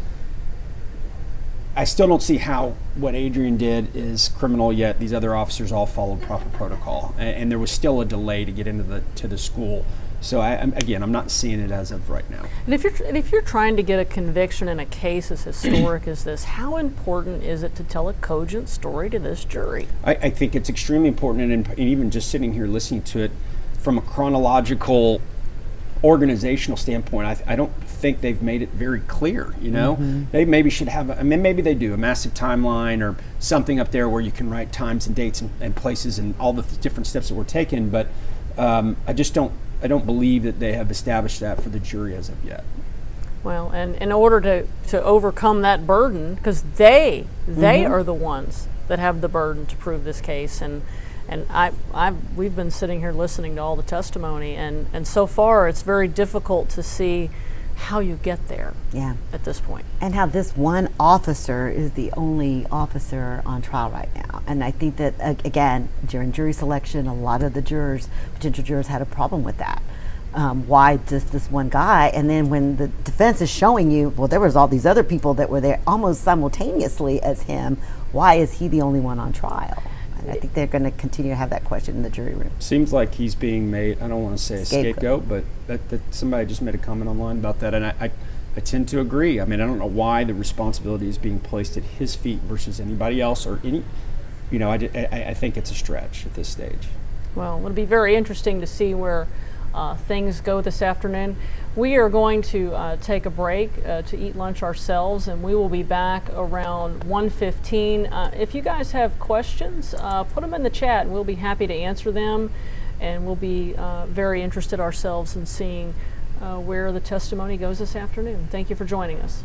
I still don't see how what Adrian did is criminal, yet these other officers all followed proper protocol. And there was still a delay to get into the school. So I'm not seeing it as of right now. And if you're trying to get a conviction in a case as historic as this, how important is it to tell a cogent story to this jury? I think it's extremely important, and even just sitting here listening to it from a chronological, organizational standpoint, I don't think they've made it very clear. They maybe should have. Maybe they do a massive timeline or something up there where you can write times and dates and places and all the different steps that were taken. But I don't believe that they have established that for the jury as of yet. Well, and in order to overcome that burden, because they are the ones that have the burden to prove this case, and we've been sitting here listening to all the testimony, and so far it's very difficult to see how you get there. Yeah. At this point. And how this one officer is the only officer on trial right now. And I think that, again, during jury selection, a lot of the potential jurors had a problem with that. Why just this one guy? And then when the defense is showing you, well, there was all these other people that were there almost simultaneously as him, why is he the only one on trial? And I think they're going to continue to have that question in the jury room. Seems like he's being made, I don't want to say a scapegoat, but that somebody just made a comment online about that, and I tend to agree. I mean, I don't know why the responsibility is being placed at his feet versus anybody else or any, I think it's a stretch at this stage. Well, it'll be very interesting to see where things go this afternoon. We are going to take a break to eat lunch ourselves, and we will be back around 1:15. If you guys have questions, put them in the chat, and we'll be happy to answer them, and we'll be very interested ourselves in seeing where the testimony goes this afternoon. Thank you for joining us.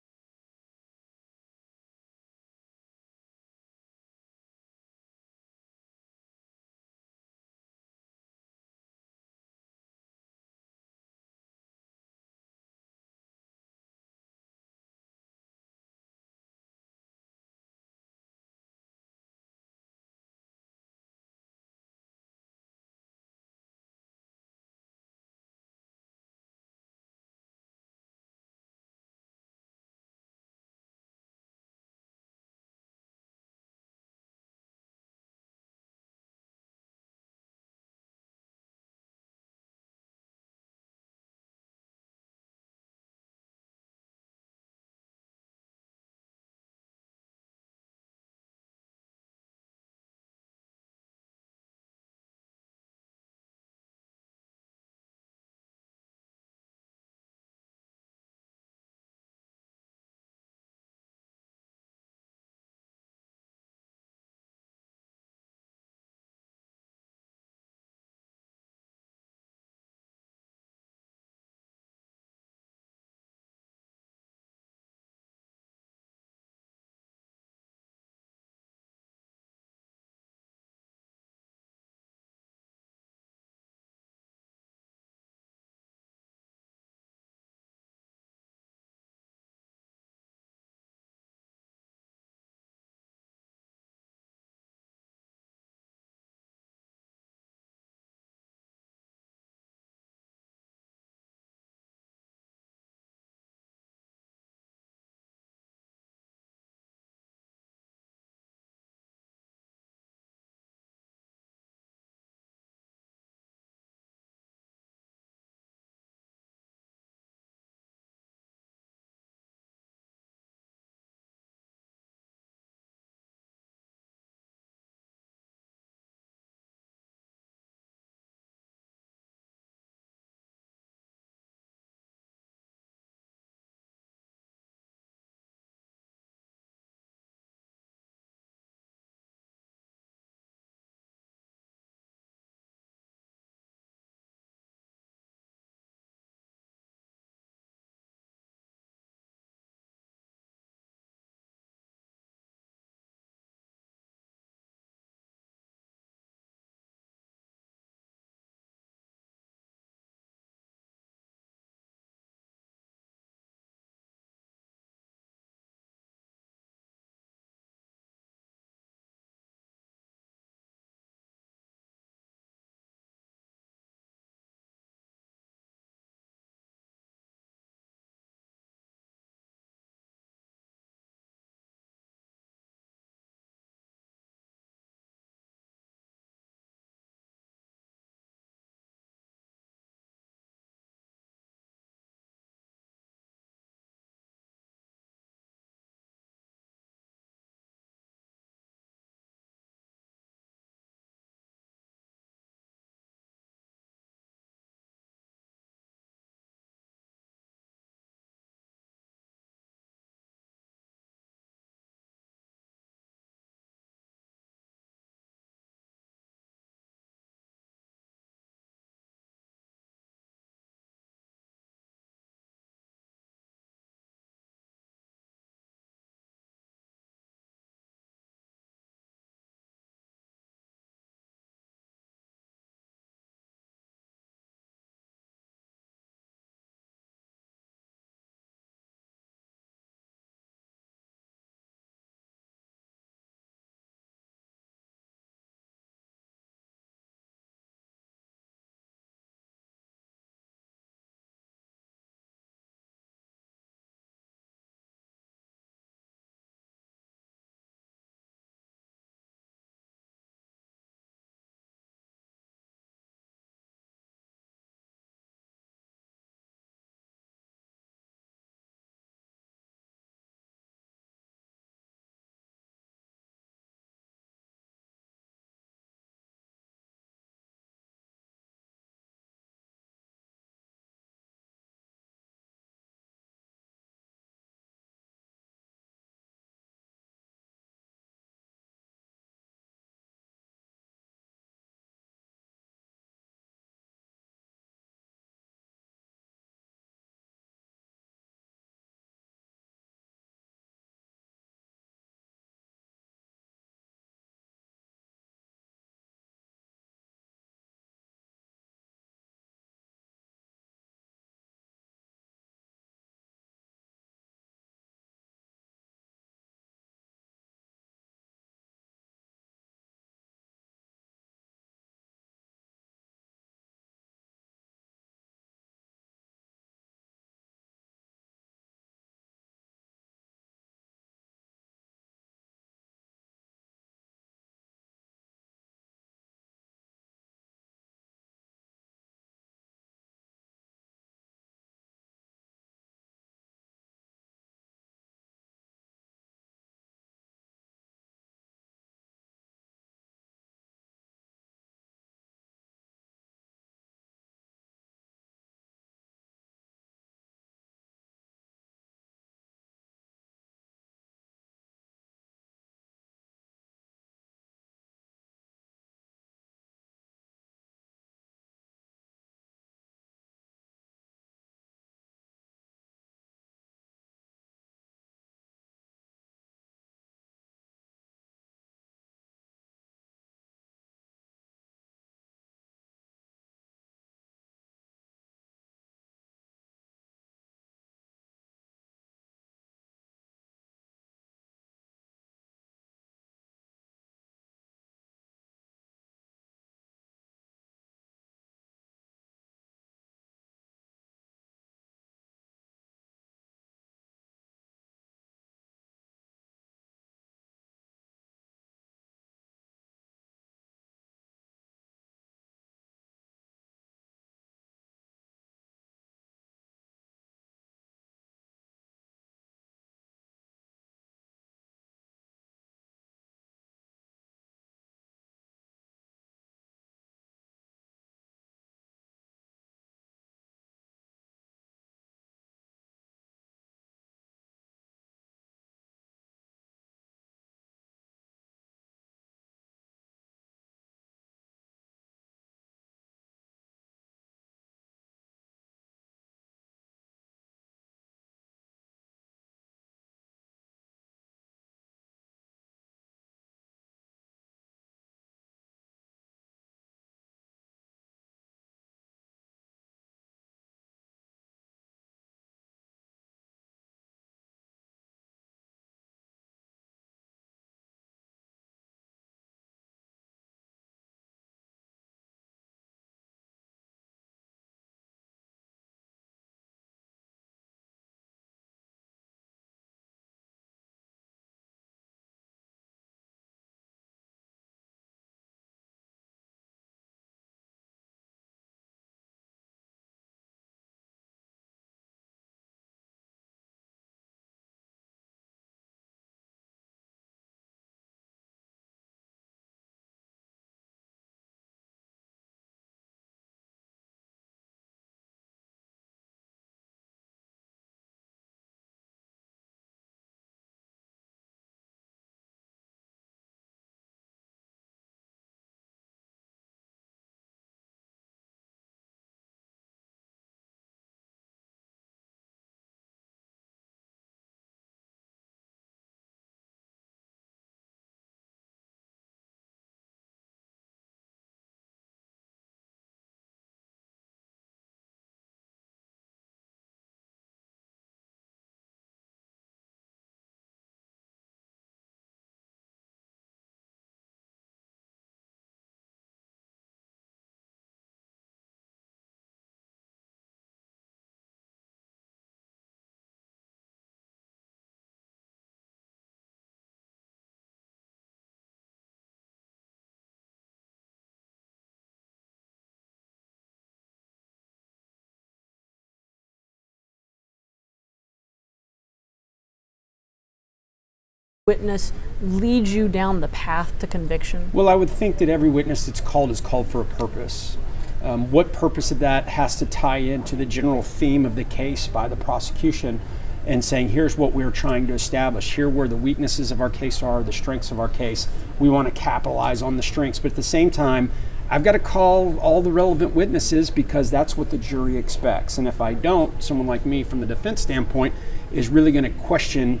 witness leads you down the path to conviction? Well, I would think that every witness that's called is called for a purpose. What purpose of that has to tie into the general theme of the case by the prosecution and saying, here's what we're trying to establish, here where the weaknesses of our case are, the strengths of our case. We want to capitalize on the strengths, but at the same time, I've got to call all the relevant witnesses because that's what the jury expects. And if I don't, someone like me from the defense standpoint is really going to question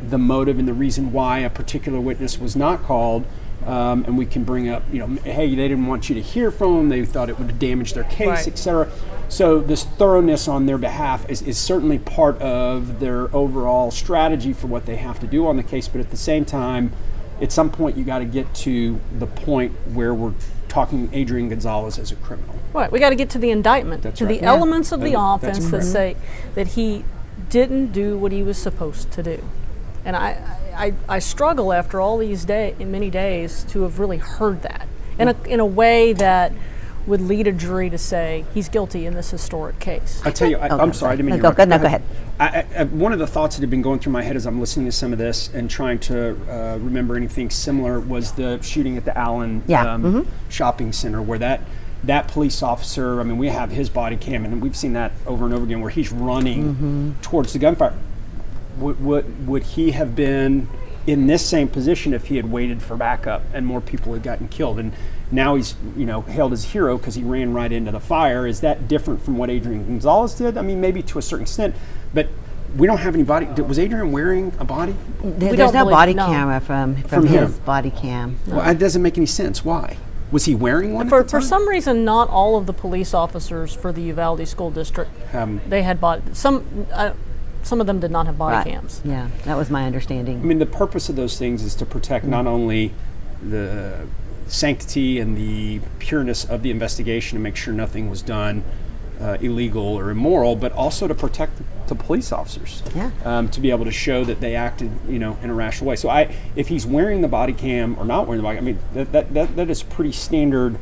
the motive and the reason why a particular witness was not called. And we can bring up, hey, they didn't want you to hear from them, they thought it would damage their case, Right. etc. So this thoroughness on their behalf is certainly part of their overall strategy for what they have to do on the case, but at the same time, at some point you got to get to the point where we're talking Adrian Gonzales as a criminal. Right, we got to get to the indictment, That's to right. the Yeah. elements of the That's offense that correct. say that he didn't do what he was supposed to do. And I struggle after all these many days to have really heard that in a way that would lead a jury to say he's guilty in this historic case. I tell you, I'm sorry, I didn't mean to interrupt. No, go ahead. I, one of the thoughts that had been going through my head as I'm listening to some of this and trying to remember anything similar was the shooting at the Allen shopping center, where that police officer, I mean, we have his body cam, and we've seen that over and over again, where he's running towards the gunfire. Would he have been in this same position if he had waited for backup and more people had gotten killed? And now he's hailed as a hero because he ran right into the fire. Is that different from what Adrian Gonzales did? I mean, maybe to a certain extent, but we don't have any body. Was Adrian wearing a body? There's no body camera from his body cam. Well, it doesn't make any sense. Why? Was he wearing one? For some reason, not all of the police officers for the Uvalde School District, they had body. Some of them did not have body cams. Yeah, that was my understanding. I mean, the purpose of those things is to protect not only the sanctity and the pureness of the investigation and make sure nothing was done illegal or immoral, but also to protect the police officers. Yeah. To be able to show that they acted, in a rational way. So if he's wearing the body cam or not wearing the body, I mean, that is pretty standard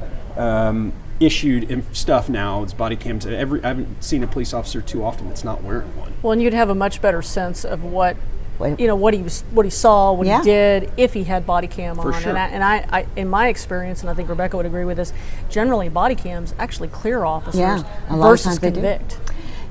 issued stuff now. It's body cams. I haven't seen a police officer too often that's not wearing one. Well, and you'd have a much better sense of what he saw, what he did, if he had body cam on. Sure. And I, in my experience, and I think Rebecca would agree with this, generally body cams actually clear officers versus convict.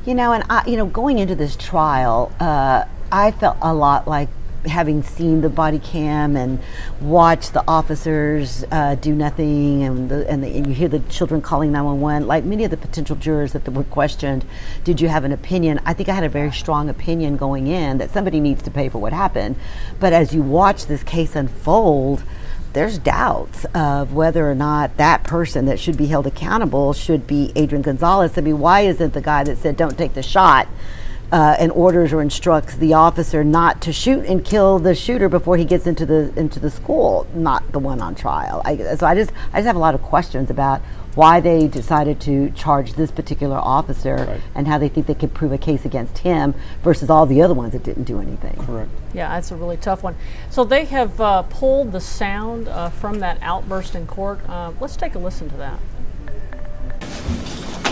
And going into this trial, I felt a lot like having seen the body cam and watched the officers do nothing, and you hear the children calling 911. Like many of the potential jurors that were questioned, did you have an opinion? I think I had a very strong opinion going in that somebody needs to pay for what happened. But as you watch this case unfold, there's doubts of whether or not that person that should be held accountable should be Adrian Gonzales. I mean, why isn't the guy that said don't take the shot and orders or instructs the officer not to shoot and kill the shooter before he gets into the school, not the one on trial? So I just have a lot of questions about why they decided to charge this particular officer and how they think they could prove a case against him versus all the other ones that didn't do anything. Correct. Yeah, that's a really tough one. So they have pulled the sound from that outburst in court. Let's take a listen to that.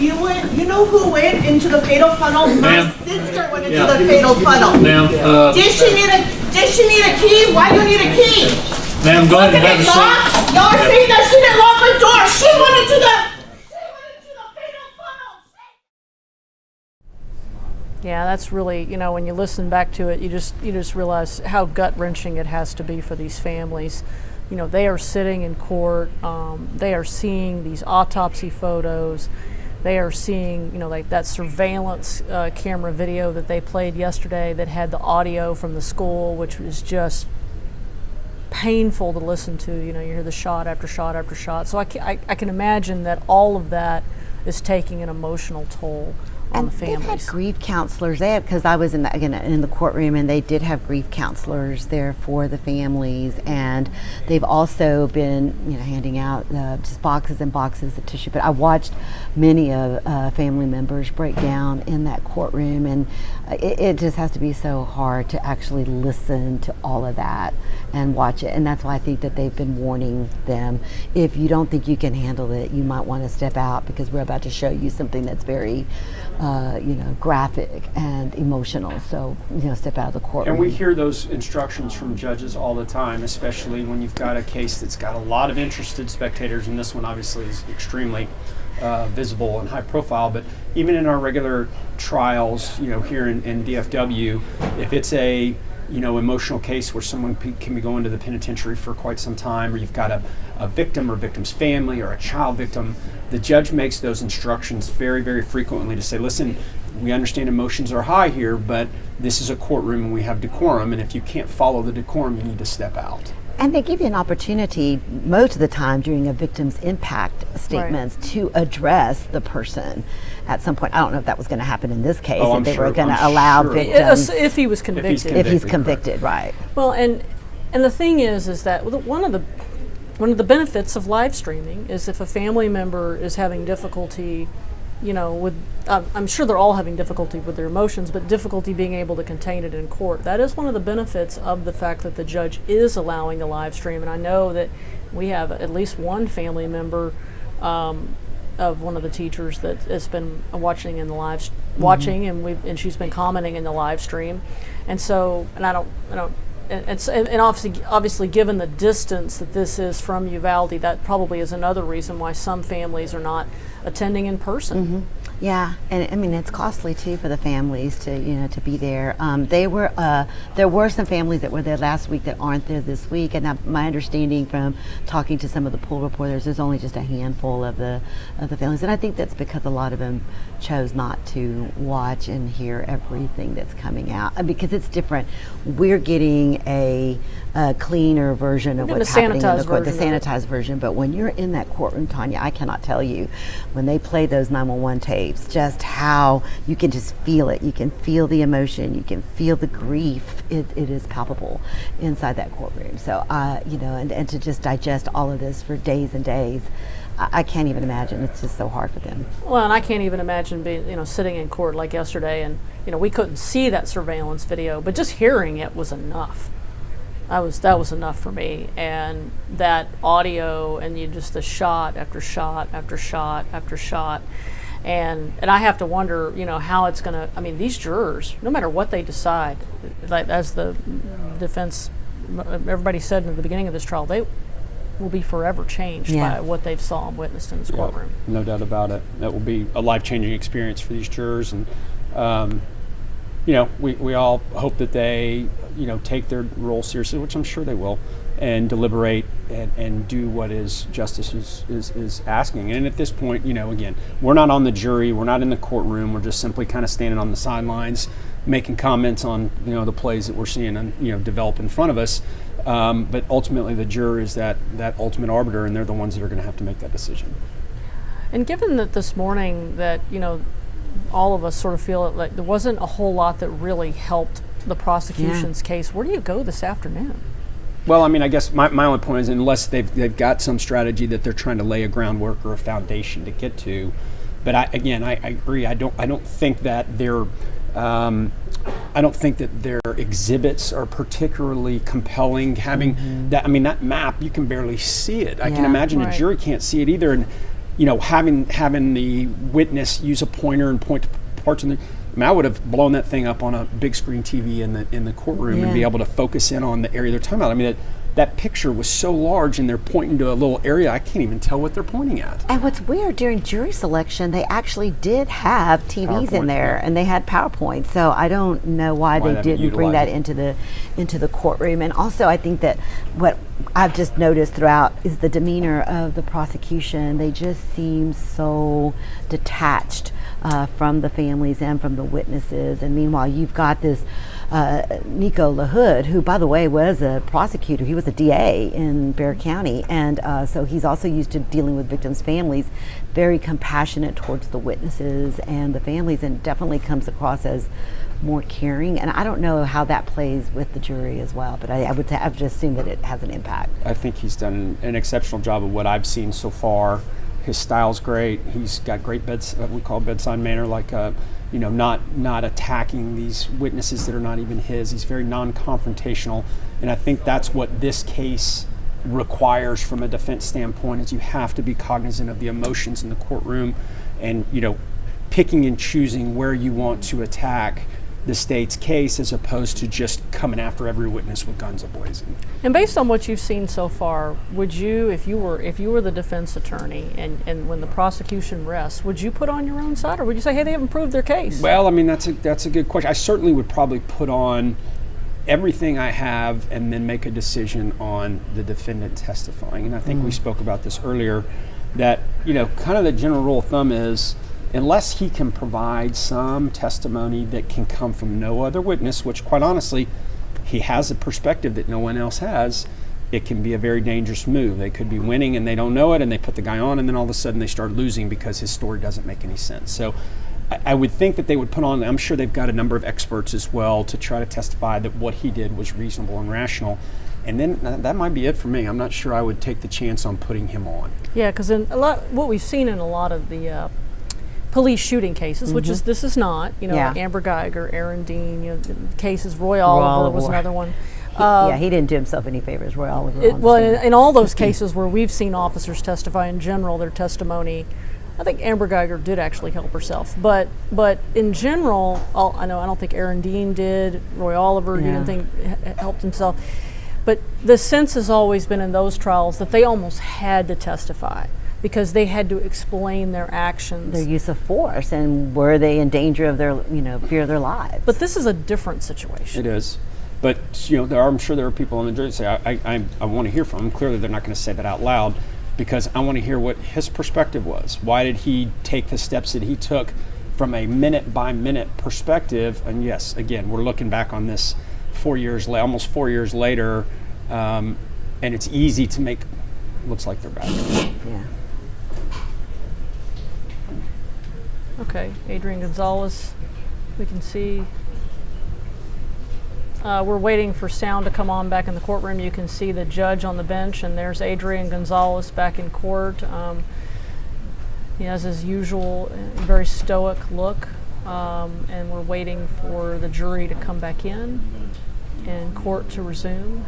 You know who went into the fatal funnel? My sister went into the fatal funnel. Ma'am, Did she need a key? Why do you need a key? ma'am, go ahead and have a seat. Locked? Y'all are saying that she didn't lock her door. She went into the fatal funnel. Yeah, that's really, when you listen back to it, you just realize how gut-wrenching it has to be for these families. They are sitting in court, they are seeing these autopsy photos, they are seeing, like that surveillance camera video that they played yesterday that had the audio from the school, which was just painful to listen to. You hear the shot after shot after shot. So I can imagine that all of that is taking an emotional toll on the families. They've had grief counselors. Because I was in the courtroom, and they did have grief counselors there for the families, and they've also been handing out just boxes and boxes of tissue. But I watched many of family members break down in that courtroom, and it just has to be so hard to actually listen to all of that and watch it. And that's why I think that they've been warning them, if you don't think you can handle it, you might want to step out, because we're about to show you something that's very graphic and emotional. So, step out of the courtroom. And we hear those instructions from judges all the time, especially when you've got a case that's got a lot of interested spectators, and this one obviously is extremely visible and high profile. But even in our regular trials, here in DFW, if it's a emotional case where someone can be going to the penitentiary for quite some time, or you've got a victim or victim's family or a child victim, the judge makes those instructions very, very frequently to say, listen, we understand emotions are high here, but this is a courtroom and we have decorum, and if you can't follow the decorum, you need to step out. And they give you an opportunity most of the time during a victim's impact statements to address the person at some point. I don't know if that was going to happen in this case, if they were going to allow victims. If he was convicted. If he's convicted, right. Well, and the thing is that one of the benefits of live streaming is if a family member is having difficulty, with, I'm sure they're all having difficulty with their emotions, but difficulty being able to contain it in court. That is one of the benefits of the fact that the judge is allowing the live stream. And I know that we have at least one family member of one of the teachers that has been watching in the live, and she's been commenting in the live stream. And so, and obviously given the distance that this is from Uvalde, that probably is another reason why some families are not attending in person. Yeah, and I mean it's costly too for the families to to be there. There were some families that were there last week that aren't there this week, and my understanding from talking to some of the pool reporters, there's only just a handful of the families, and I think that's because a lot of them chose not to watch and hear everything that's coming out because it's different. We're getting a cleaner version of what's happening in the court, the sanitized version. But when you're in that courtroom, Tanya, I cannot tell you when they play those 911 tapes, just how you can just feel it. You can feel the emotion. You can feel the grief. It is palpable inside that courtroom. So, and to just digest all of this for days and days, I can't even imagine. It's just so hard for them. Well, and I can't even imagine being, sitting in court like yesterday, and we couldn't see that surveillance video, but just hearing it was enough. That was enough for me, and that audio, and just the shot after shot after shot after shot, and I have to wonder, how it's gonna. I mean, these jurors, no matter what they decide, like as the defense, everybody said in the beginning of this trial, they will be forever changed by what they've saw and witnessed in this courtroom. No doubt about it. That will be a life-changing experience for these jurors, and we all hope that they take their role seriously, which I'm sure they will, and deliberate and do what is justice is asking. And at this point, again, we're not on the jury, we're not in the courtroom, we're just simply kind of standing on the sidelines, making comments on the plays that we're seeing develop in front of us. But ultimately, the juror is that ultimate arbiter, and they're the ones that are going to have to make that decision. And given that this morning that all of us sort of feel like there wasn't a whole lot that really helped the prosecution's case, where do you go this afternoon? Well, I mean, I guess my only point is unless they've got some strategy that they're trying to lay a groundwork or a foundation to get to. But I agree. I don't think that their exhibits are particularly compelling. Having that, I mean, that map, you can barely see it. I can imagine a jury can't see it either. And having the witness use a pointer and point to parts in there. I mean, I would have blown that thing up on a big screen TV in the courtroom and be able to focus in on the area they're talking about. I mean, that picture was so large, and they're pointing to a little area, I can't even tell what they're pointing at. And what's weird, during jury selection, they actually did have TVs in there, and they had PowerPoint. So I don't know why they didn't bring that into the courtroom. And also, I think that what I've just noticed throughout is the demeanor of the prosecution. They just seem so detached from the families and from the witnesses. And meanwhile, you've got this Nico LaHood, who, by the way, was a prosecutor. He was a DA in Bexar County, and so he's also used to dealing with victims' families, very compassionate towards the witnesses and the families, and definitely comes across as more caring. And I don't know how that plays with the jury as well, but I would just assume that it has an impact. I think he's done an exceptional job of what I've seen so far. His style's great. He's got great we call bedside manner, like not attacking these witnesses that are not even his. He's very non-confrontational, and I think that's what this case requires from a defense standpoint. Is you have to be cognizant of the emotions in the courtroom, and picking and choosing where you want to attack the state's case as opposed to just coming after every witness with guns ablazing. And based on what you've seen so far, would you, if you were the defense attorney and when the prosecution rests, would you put on your own side, or would you say, hey, they haven't proved their case? Well, I mean, that's a good question. I certainly would probably put on everything I have and then make a decision on the defendant testifying. And I think we spoke about this earlier, that, you know, kind of the general rule of thumb is, unless he can provide some testimony that can come from no other witness, which quite honestly, he has a perspective that no one else has, it can be a very dangerous move. They could be winning and they don't know it, and they put the guy on, and then all of a sudden they start losing because his story doesn't make any sense. So I would think that they would put on, I'm sure they've got a number of experts as well to try to testify that what he did was reasonable and rational. And then that might be it for me. I'm not sure I would take the chance on putting him on. Yeah, because what we've seen in a lot of the police shooting cases, which is, this is not, you know, like Amber Geiger, Aaron Dean, you know, cases, Roy Oliver was another one. Yeah, he didn't do himself any favors, Roy Oliver. Well, in all those cases where we've seen officers testify, in general, their testimony, I think Amber Geiger did actually help herself, but in general, I don't think Aaron Dean did, Roy Oliver didn't think helped himself, but the sense has always been in those trials that they almost had to testify, because they had to explain their actions. Their use of force, and were they in danger of their, fear of their lives. But this is a different situation. It is. But, you know, I'm sure there are people on the jury that say, I want to hear from them. Clearly they're not going to say that out loud, because I want to hear what his perspective was. Why did he take the steps that he took from a minute-by-minute perspective? And yes, again, we're looking back on this almost 4 years later, and it's easy to make, looks like they're back. Yeah. Okay, Adrian Gonzales, we can see. We're waiting for sound to come on back in the courtroom. You can see the judge on the bench, and there's Adrian Gonzales back in court. He has his usual very stoic look, and we're waiting for the jury to come back in and court to resume,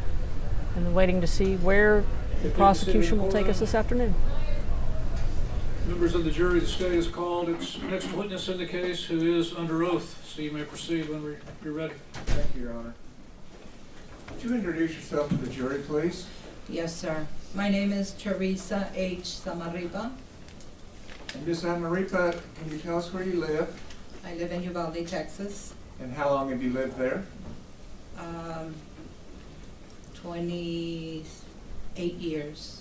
and waiting to see where the prosecution will take us this afternoon. Members of the jury, the state has called its next witness in the case, who is under oath. So you may proceed when you're ready. Thank you, Your Honor. Would you introduce yourself to the jury, please? Yes, sir. My name is Teresa H. Samaripa. And Ms. Amaripa, can you tell us where you live? I live in Uvalde, Texas. And how long have you lived there? 28 years.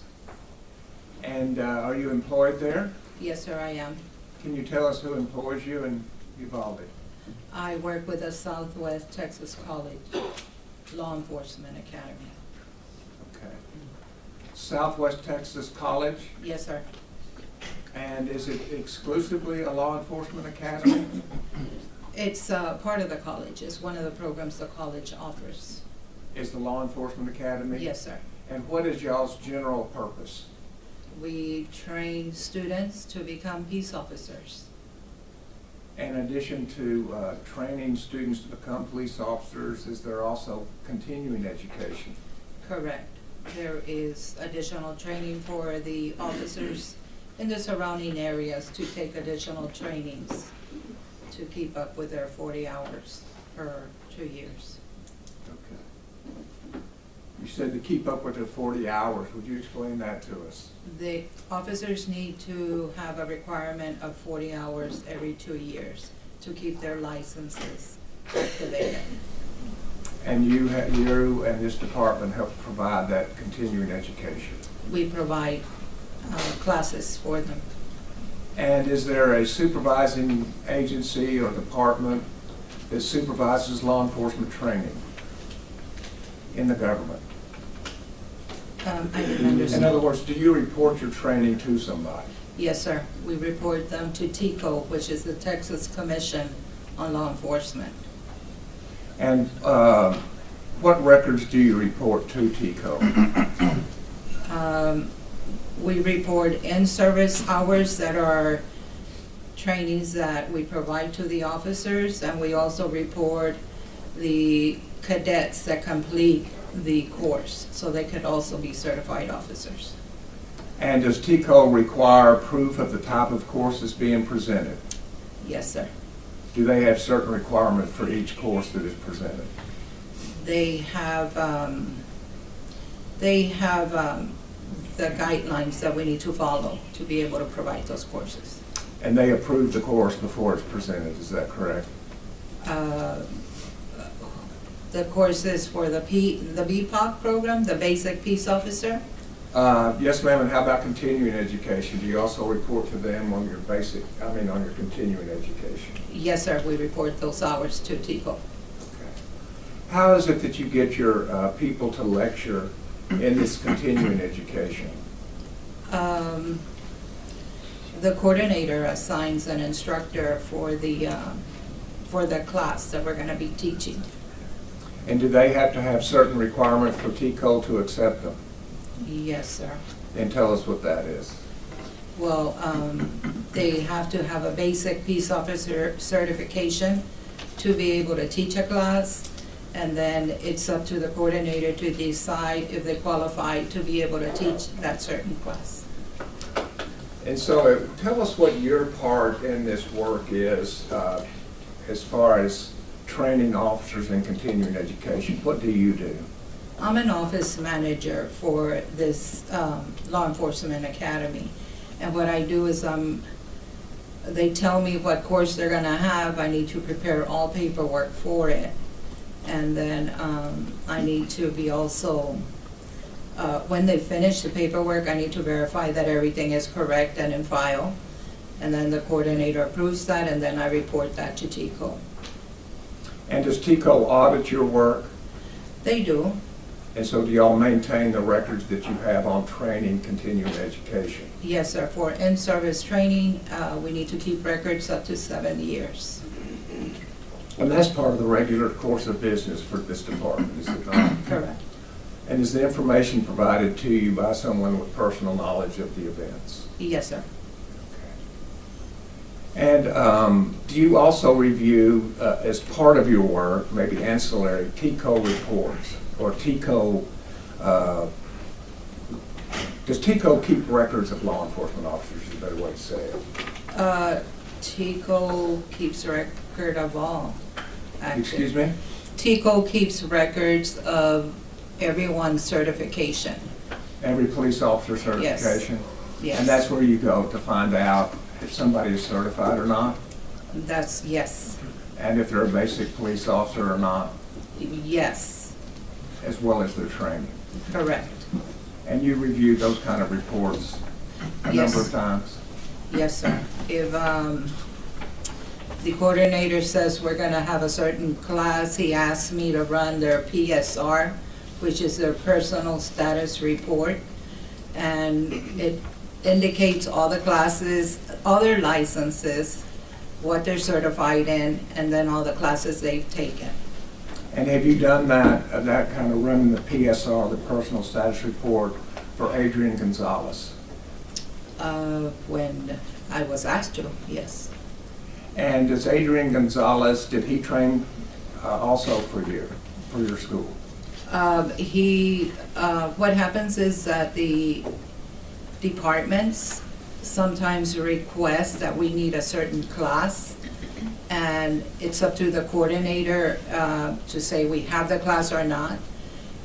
And are you employed there? Yes, sir, I am. Can you tell us who employs you in Uvalde? I work with the Southwest Texas College Law Enforcement Academy. Okay. Southwest Texas College? Yes, sir. And is it exclusively a law enforcement academy? It's part of the college. It's one of the programs the college offers. Is the law enforcement academy? Yes, sir. And what is y'all's general purpose? We train students to become peace officers. In addition to training students to become police officers, is there also continuing education? Correct. There is additional training for the officers in the surrounding areas to take additional trainings to keep up with their 40 hours per 2 years. Okay. You said to keep up with their 40 hours. Would you explain that to us? The officers need to have a requirement of 40 hours every 2 years to keep their licenses activated. And you and this department help provide that continuing education? We provide classes for them. And is there a supervising agency or department that supervises law enforcement training in the government? I didn't understand. In other words, do you report your training to somebody? Yes, sir. We report them to TICO, which is the Texas Commission on Law Enforcement. And what records do you report to TICO? We report in-service hours that are trainings that we provide to the officers, and we also report the cadets that complete the course, so they could also be certified officers. And does TICO require proof of the type of courses being presented? Yes, sir. Do they have certain requirements for each course that is presented? They have the guidelines that we need to follow to be able to provide those courses. And they approve the course before it's presented, is that correct? The courses for the BPOC program, the Basic Peace Officer. Yes, ma'am, and how about continuing education? Do you also report to them on your on your continuing education? Yes, sir, we report those hours to TICO. How is it that you get your people to lecture in this continuing education? The coordinator assigns an instructor for the class that we're going to be teaching. And do they have to have certain requirements for TICO to accept them? Yes, sir. And tell us what that is. Well, they have to have a basic peace officer certification to be able to teach a class, and then it's up to the coordinator to decide if they qualify to be able to teach that certain class. And so tell us what your part in this work is as far as training officers in continuing education. What do you do? I'm an office manager for this law enforcement academy. And what I do is they tell me what course they're gonna have. I need to prepare all paperwork for it. And then I need to be also, when they finish the paperwork, I need to verify that everything is correct and in file. And then the coordinator approves that, and then I report that to TICO. And does TICO audit your work? They do. And so do y'all maintain the records that you have on training, continuing education? Yes, sir. For in-service training, we need to keep records up to 7 years. And that's part of the regular course of business for this department, is it not? Correct. And is the information provided to you by someone with personal knowledge of the events? Yes, sir. And do you also review, as part of your work, maybe ancillary, TICO reports? Or TICO, does TICO keep records of law enforcement officers, is a better way to say it? TICO keeps record of all. Actually. Excuse me? TICO keeps records of everyone's certification. Every police officer certification? Yes. And that's where you go to find out if somebody is certified or not? That's, yes. And if they're a basic police officer or not? Yes. As well as their training? Correct. And you review those kind of reports a number of times? Yes, sir. If the coordinator says we're gonna have a certain class, he asks me to run their PSR, which is their personal status report. And it indicates all the classes, all their licenses, what they're certified in, and then all the classes they've taken. And have you done that kind of running the PSR, the personal status report, for Adrian Gonzales? When I was asked to, yes. And does Adrian Gonzales, did he train also for your school? What happens is that the departments sometimes request that we need a certain class, and it's up to the coordinator to say we have the class or not.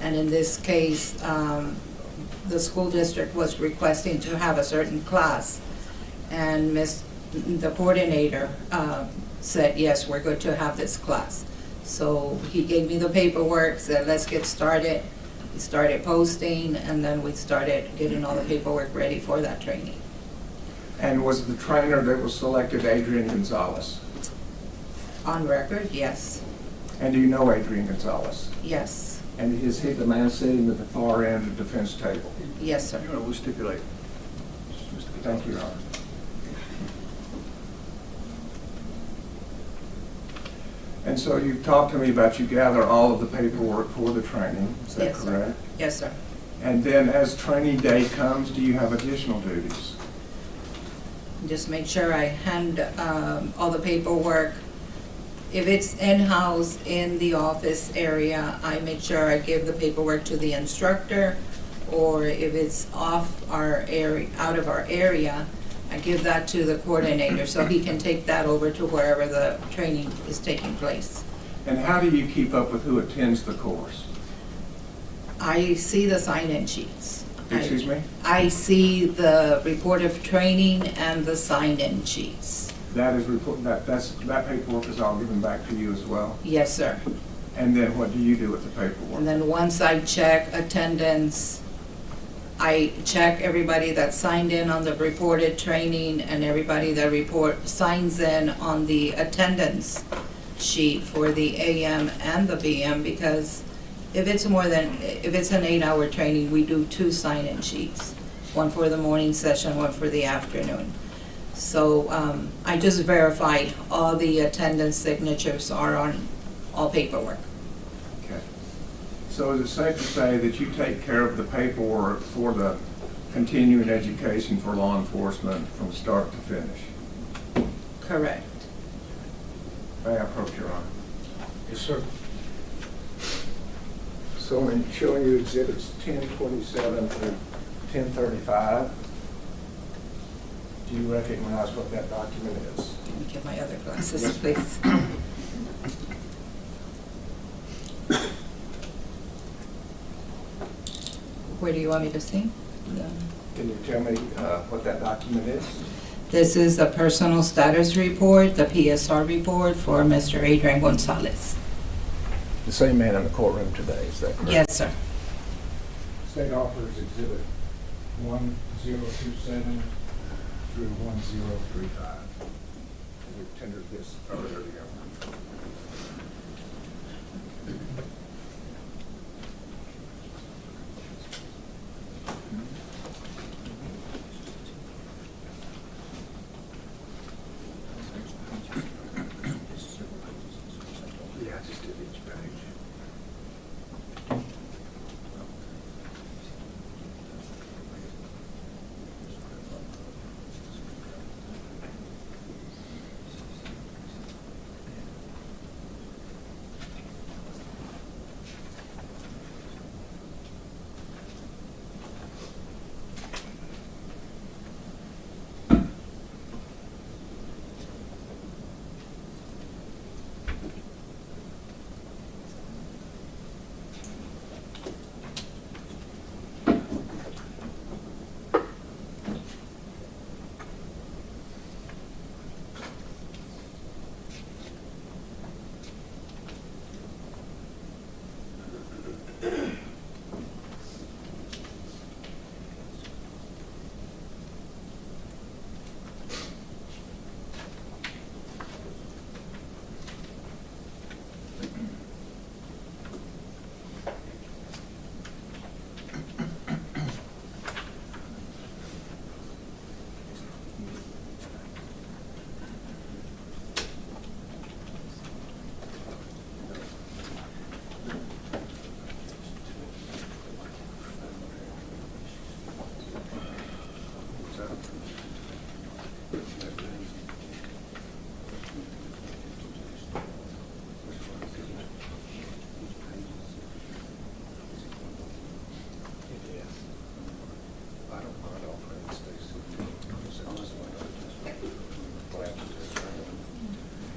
And in this case, the school district was requesting to have a certain class, and the coordinator said, yes, we're good to have this class. So he gave me the paperwork, said, let's get started. We started posting, and then we started getting all the paperwork ready for that training. And was the trainer that was selected Adrian Gonzales? On record, yes. And do you know Adrian Gonzales? Yes. And is he the man sitting at the far end of the defense table? Yes, sir. We'll stipulate. Thank you, Your Honor. And so you've talked to me about you gather all of the paperwork for the training, is that Yes, correct? sir. Yes, sir. And then as training day comes, do you have additional duties? Just make sure I hand all the paperwork. If it's in-house in the office area, I make sure I give the paperwork to the instructor, or if it's off our area, out of our area, I give that to the coordinator, so he can take that over to wherever the training is taking place. And how do you keep up with who attends the course? I see the sign-in sheets. Excuse me? I see the report of training and the sign-in sheets. That is that paperwork is all given back to you as well? Yes, sir. And then what do you do with the paperwork? And then once I check attendance, I check everybody that signed in on the reported training and everybody that signs in on the attendance sheet for the AM and the PM, because if it's an 8-hour training, we do 2 sign-in sheets, one for the morning session, one for the afternoon. So I just verify all the attendance signatures are on all paperwork. Okay. So is it safe to say that you take care of the paperwork for the continuing education for law enforcement from start to finish? Correct. May I approach, Your Honor? Yes, sir. So in showing you exhibits 1027 through 1035, do you recognize what that document is? Let me get my other glasses, please. Where do you want me to see? Can you tell me what that document is? This is a personal status report, the PSR report for Mr. Adrian Gonzales. The same man in the courtroom today, is that correct? Yes, sir. State offers exhibit 1027 through 1035. We tendered this earlier together. Yeah, I just did each page.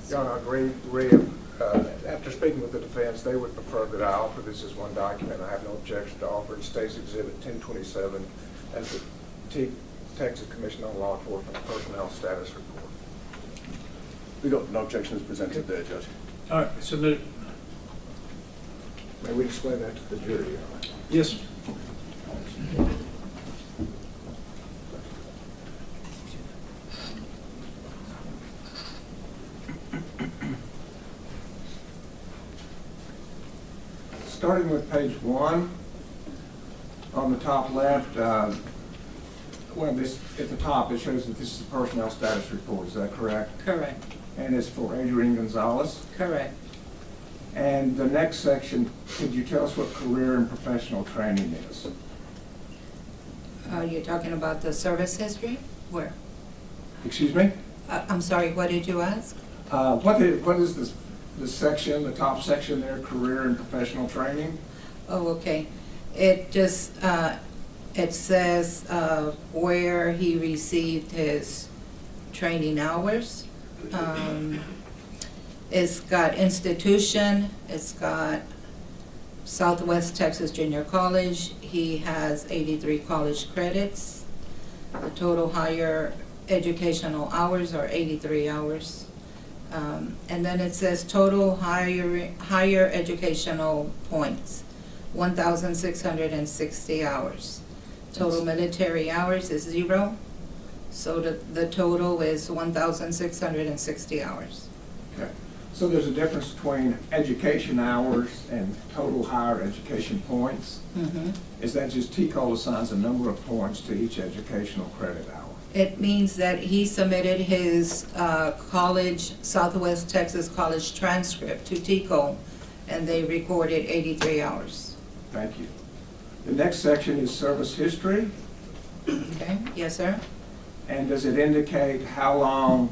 Your Honor, after speaking with the defense, they would prefer that I offer this as one document. I have no objection to offer it. State's Exhibit 1027 as the Texas Commission on Law Enforcement Personnel Status Report. No objection is presented there, Judge. All right, submit it. May we display that to the jury, Your Honor? Yes. Starting with page 1, on the top left, at the top, it shows that this is a personnel status report. Is that correct? Correct. And it's for Adrian Gonzales? Correct. And the next section, could you tell us what career and professional training is? You're talking about the service history? Where? Excuse me? I'm sorry, what did you ask? What is this section, the top section there, career and professional training? Oh, okay. It just, It says where he received his training hours. It's got institution, it's got Southwest Texas Junior College. He has 83 college credits. The total higher educational hours are 83 hours. And then it says total higher educational points, 1,660 hours. Total military hours is 0, so the total is 1,660 hours. Okay. So there's a difference between education hours and total higher education points? Mm-hmm. Is that just TCOL assigns a number of points to each educational credit hour? It means that he submitted his college, Southwest Texas College transcript to TCOL, and they recorded 83 hours. Thank you. The next section is service history. Okay, yes, sir. And does it indicate how long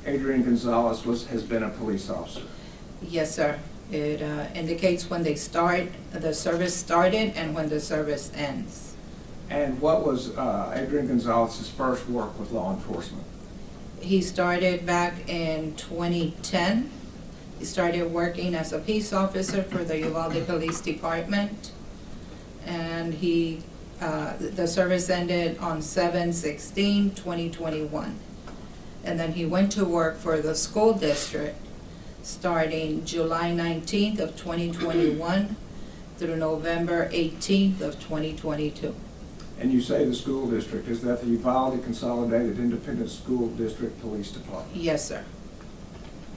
Adrian Gonzales has been a police officer? Yes, sir. It indicates when they start, the service started, and when the service ends. And what was Adrian Gonzales' first work with law enforcement? He started back in 2010. He started working as a peace officer for the Uvalde Police Department. And the service ended on 7/16/2021. And then he went to work for the school district starting July 19th of 2021 through November 18th of 2022. And you say the school district, is that the Uvalde Consolidated Independent School District Police Department? Yes, sir.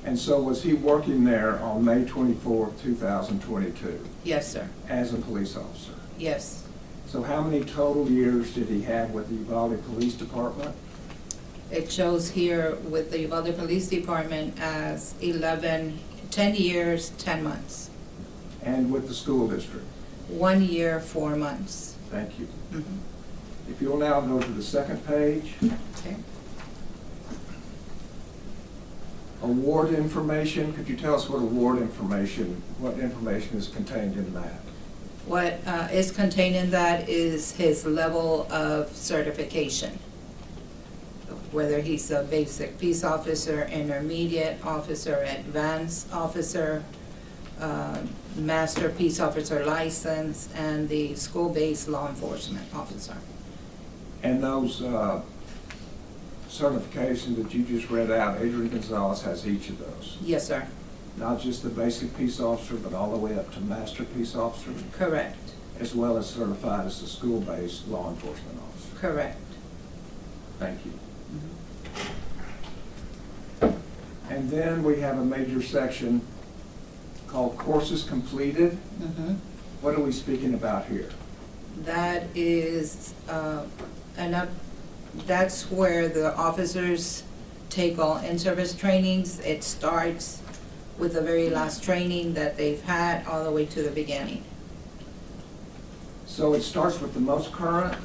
And so was he working there on May 24th, 2022? Yes, sir. As a police officer? Yes. So how many total years did he have with the Uvalde Police Department? It shows here with the Uvalde Police Department as 10 years, 10 months. And with the school district? 1 year, 4 months. Thank you. Mhm. If you'll now go to the second page. Okay. Award information. Could you tell us what what information is contained in that? What is contained in that is his level of certification. Whether he's a basic peace officer, intermediate officer, advanced officer, master peace officer license, and the school-based law enforcement officer. And those certifications that you just read out, Adrian Gonzales has each of those? Yes, sir. Not just the basic peace officer, but all the way up to master peace officer? Correct. As well as certified as a school-based law enforcement officer? Correct. Thank you. And then we have a major section called courses completed. Mm-hmm. What are we speaking about here? That is that's where the officers take all in-service trainings. It starts with the very last training that they've had all the way to the beginning. So it starts with the most current?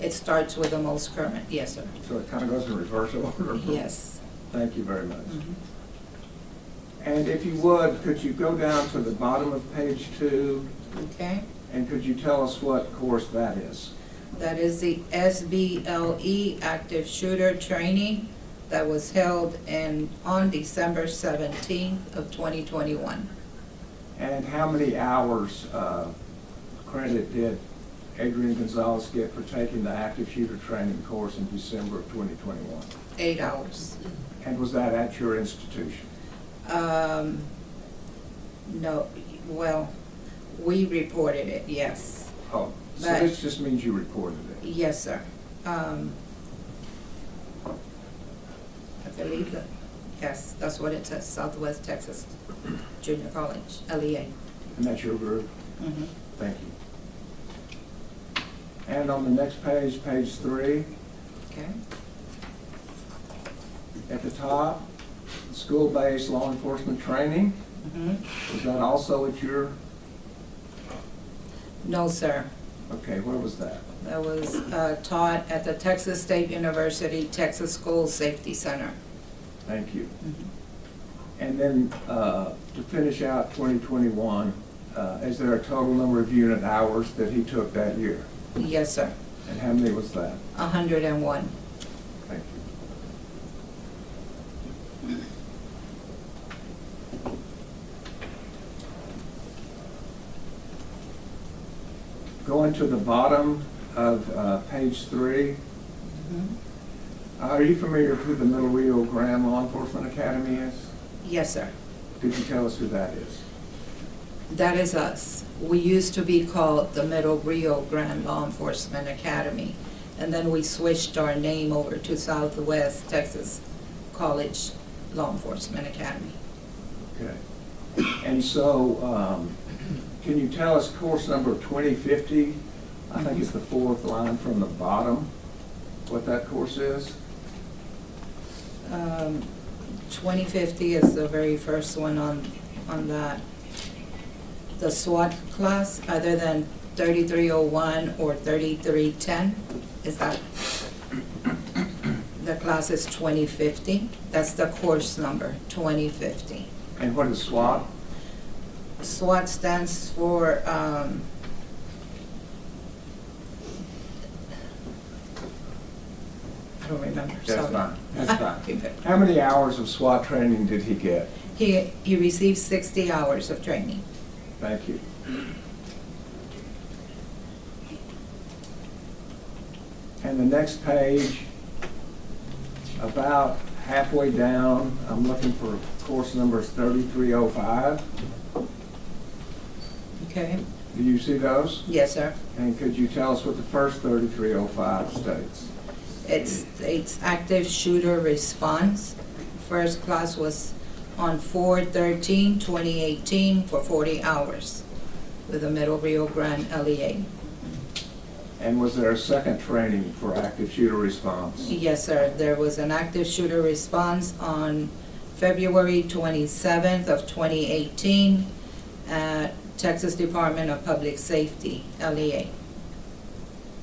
It starts with the most current, yes, sir. So it kind of goes in reverse order? Yes. Thank you very much. Mhm. And if you would, could you go down to the bottom of page 2? Okay. And could you tell us what course that is? That is the SBLE active shooter training that was held on December 17th of 2021. And how many hours credit did Adrian Gonzales get for taking the active shooter training course in December of 2021? 8 hours. And was that at your institution? No, well, we reported it, yes. Oh, so But- this just means you reported it? Yes, sir. I believe that, yes, that's what it says, Southwest Texas Junior College, LEA. And that's your group? Mm-hmm. Thank you. And on the next page, page 3, Okay. at the top, school-based law enforcement training. Mm-hmm. Was that also at your, No, sir. okay, where was that? That was taught at the Texas State University Texas School Safety Center. Thank you. Mhm. And then to finish out 2021, is there a total number of unit hours that he took that year? Yes, sir. And how many was that? 101. Thank you. Going to the bottom of page 3. Are you familiar with who the Middle Rio Grande Law Enforcement Academy is? Yes, sir. Could you tell us who that is? That is us. We used to be called the Middle Rio Grande Law Enforcement Academy, and then we switched our name over to Southwest Texas College Law Enforcement Academy. Okay. And so, can you tell us course number 2050? I think it's the 4th line from the bottom, what that course is? 2050 is the very first one on that. The SWAT class, other than 3301 or 3310, is that? The class is 2050. That's the course number, 2050. And what is SWAT? SWAT stands for, I don't remember, That's sorry. fine, that's fine. How many hours of SWAT training did he get? He received 60 hours of training. Thank you. And the next page, about halfway down, I'm looking for course numbers 3305. Okay. Do you see those? Yes, sir. And could you tell us what the first 3305 states? It's active shooter response. First class was on 4/13/2018 for 40 hours with the Middle Rio Grande LEA. And was there a second training for active shooter response? Yes, sir. There was an active shooter response on February 27th of 2018 at Texas Department of Public Safety, LEA.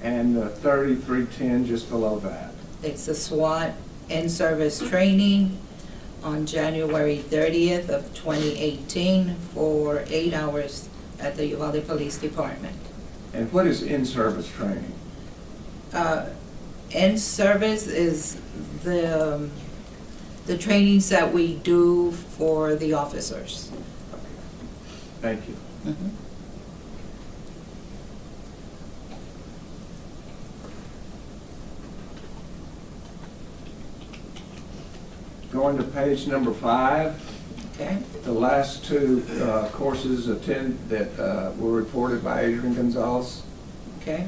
And the 3310 just below that? It's a SWAT in-service training on January 30th of 2018 for 8 hours at the Uvalde Police Department. And what is in-service training? In-service is the trainings that we do for the officers. Thank you. Mhm. Going to page number 5. Okay. The last two courses that were reported by Adrian Gonzales. Okay.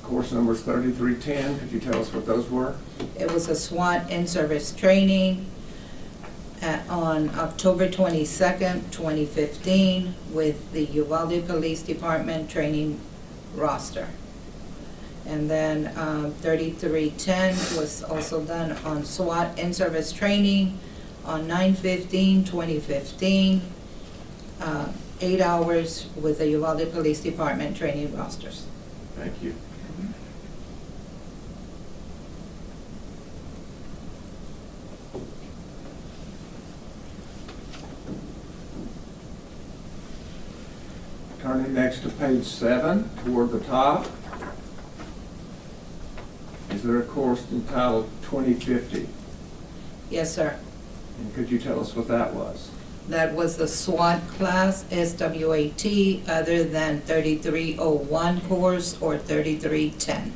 Course numbers 3310, could you tell us what those were? It was a SWAT in-service training on October 22nd, 2015 with the Uvalde Police Department training roster. And then 3310 was also done on SWAT in-service training on 9/15/2015, 8 hours with the Uvalde Police Department training rosters. Thank you. Turning next to page 7, toward the top. Is there a course entitled 2050? Yes, sir. And could you tell us what that was? That was the SWAT class, SWAT, other than 3301 course or 3310.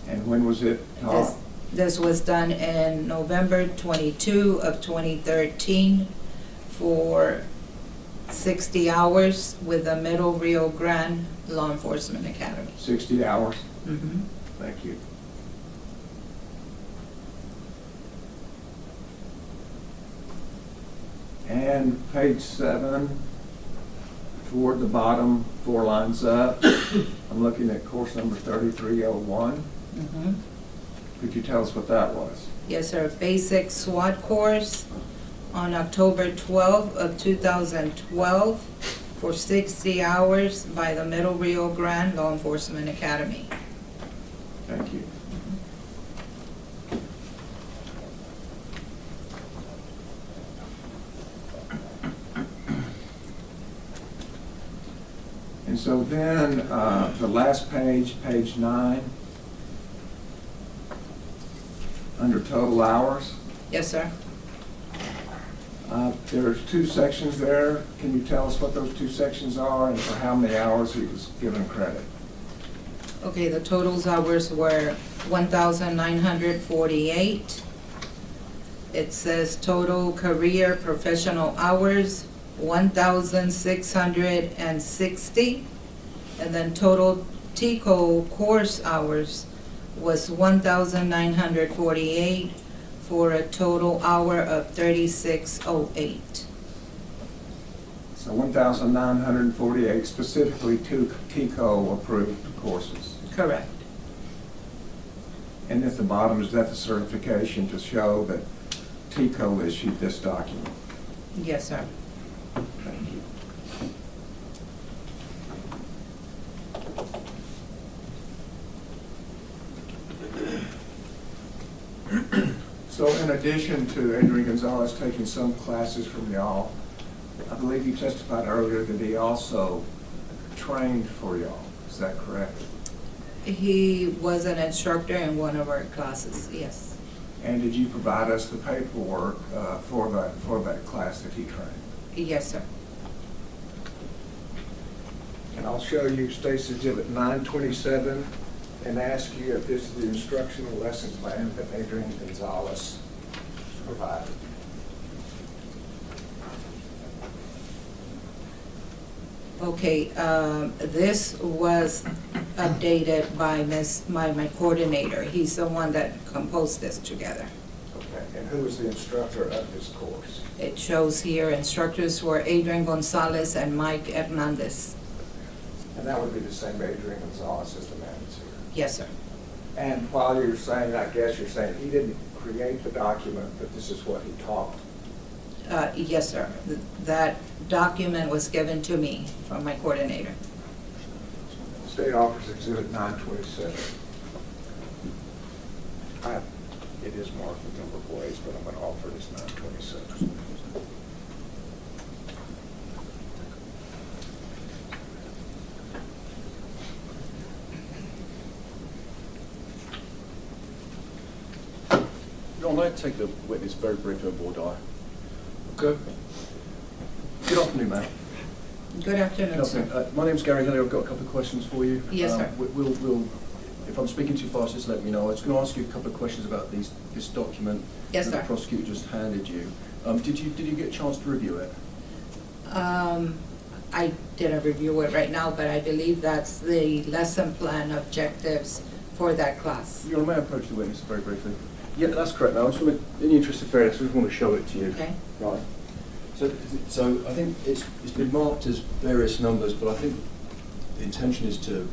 And when was it taught? This was done in November 22 of 2013 for 60 hours with the Middle Rio Grande Law Enforcement Academy. 60 hours? Mm-hmm. Thank you. And page 7, toward the bottom, 4 lines up, I'm looking at course number 3301. Mm-hmm. Could you tell us what that was? Yes, sir. Basic SWAT course on October 12 of 2012 for 60 hours by the Middle Rio Grande Law Enforcement Academy. Thank you. And And so then, the last page, page 9, under total hours, Yes, sir. there's 2 sections there. Can you tell us what those 2 sections are and for how many hours he was given credit? Okay, the totals hours were 1,948. It says total career professional hours, 1,660. And then total TICO course hours was 1,948 for a total hour of 3,608. So 1,948 specifically TICO approved courses. Correct. And at the bottom, is that the certification to show that TICO issued this document? Yes, sir. Thank you. So in addition to Adrian Gonzales taking some classes from y'all, I believe you testified earlier that he also trained for y'all. Is that correct? He was an instructor in one of our classes, yes. And did you provide us the paperwork for that class that he trained? Yes, sir. And I'll show you State's Exhibit 927 and ask you if this is the instructional lesson plan that Adrian Gonzales provided. Okay, this was updated by my coordinator. He's the one that composed this together. Okay, and who is the instructor of this course? It shows here instructors were Adrian Gonzales and Mike Hernandez. And that would be the same Adrian Gonzales as the man that's here. Yes, sir. And while you're saying, I guess you're saying he didn't create the document, but this is what he taught. Yes, sir. That document was given to me from my coordinator. State Office Exhibit 927. It is marked with number of ways, but I'm going to offer this 927. Your Honor, I'd take the witness very briefly on board. Good. Good afternoon, ma'am. Good afternoon, sir. My name's Gary Hillier. I've got a couple of questions for you. Yes, sir. We'll, if I'm speaking too fast, just let me know. I was going to ask you a couple of questions about this document Yes, that sir. the prosecutor just handed you. Did you get a chance to review it? I didn't review it right now, but I believe that's the lesson plan objectives for that class. Your Honor, may I approach the witness very briefly? Yeah, that's correct. Now, I just want to, in the interest of fairness, I just want to show it to you. Okay. Right. So I think it's been marked as various numbers, but I think the intention is to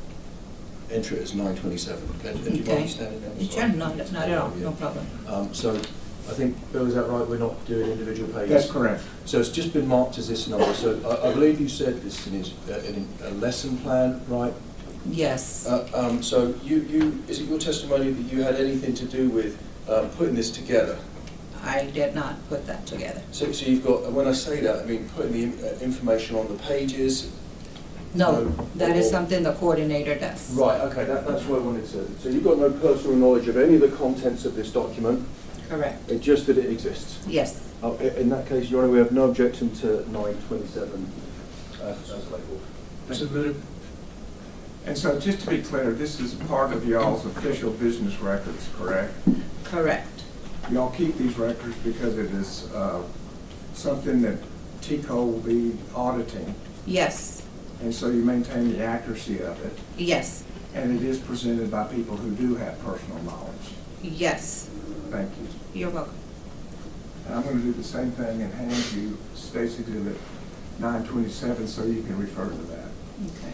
enter it as 927. Okay. Do you mind standing down? Sure, not at all, no problem. So I think, Bill, is that right? We're not doing individual pages? That's correct. So it's just been marked as this number. So I believe you said this in a lesson plan, right? Yes. So is it your testimony that you had anything to do with putting this together? I did not put that together. So you've got, when I say that, I mean putting the information on the pages? No, that is something the coordinator does. Right, okay, that's what I wanted to. So you've got no personal knowledge of any of the contents of this document? Correct. It's just that it exists? Yes. In that case, Your Honor, we have no objection to 927 as labeled. Submitted. And so just to be clear, this is part of y'all's official business records, correct? Correct. Y'all keep these records because it is something that TICO will be auditing. Yes. And so you maintain the accuracy of it. Yes. And it is presented by people who do have personal knowledge. Yes. Thank you. You're welcome. And I'm going to do the same thing and hand you State's Exhibit 927 so you can refer to that. Okay.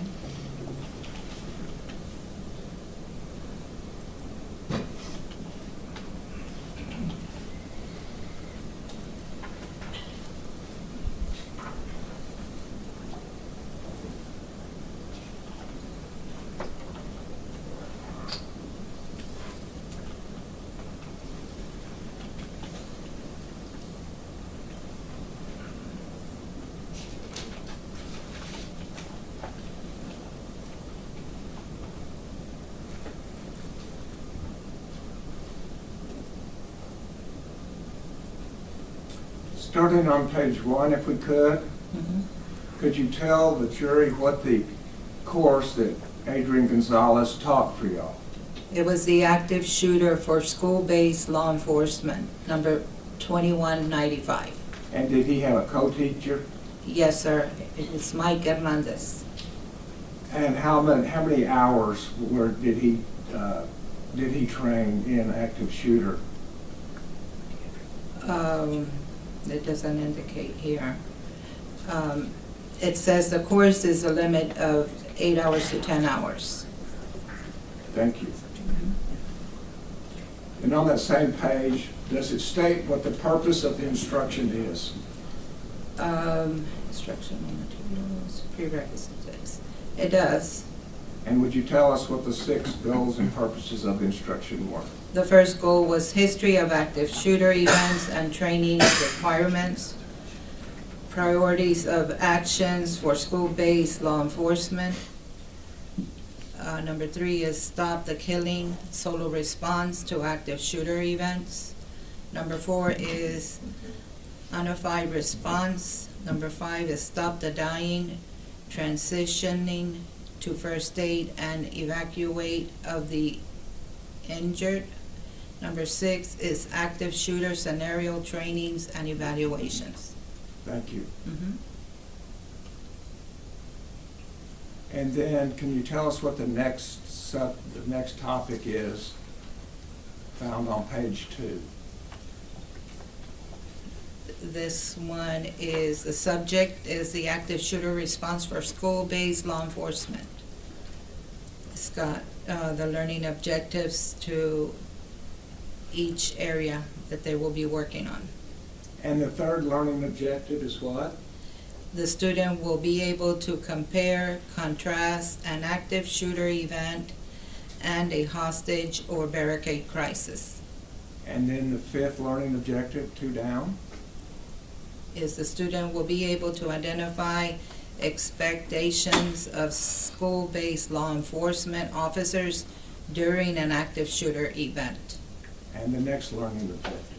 Starting on page 1, if we could, could you tell the jury what the course that Adrian Gonzales taught for y'all? It was the active shooter for school-based law enforcement, number 2195. And did he have a co-teacher? Yes, sir. It's Mike Hernandez. And how many hours did he train in active shooter? It doesn't indicate here. It says the course is a limit of 8 hours to 10 hours. Thank you. And on that same page, does it state what the purpose of the instruction is? Instructional materials, prerequisites. It does. And would you tell us what the 6 goals and purposes of the instruction were? The first goal was history of active shooter events and training requirements, priorities of actions for school-based law enforcement. Number 3 is stop the killing, solo response to active shooter events. Number 4 is unified response. Number 5 is stop the dying, transitioning to first aid and evacuate of the injured. Number 6 is active shooter scenario trainings and evaluations. Thank you. And then, can you tell us what the next topic is found on page 2? This one is, the subject is the active shooter response for school-based law enforcement. It's got the learning objectives to each area that they will be working on. And the third learning objective is what? The student will be able to compare, contrast an active shooter event and a hostage or barricade crisis. And then the 5th learning objective, 2 down? Is the student will be able to identify expectations of school-based law enforcement officers during an active shooter event. And the next learning objective?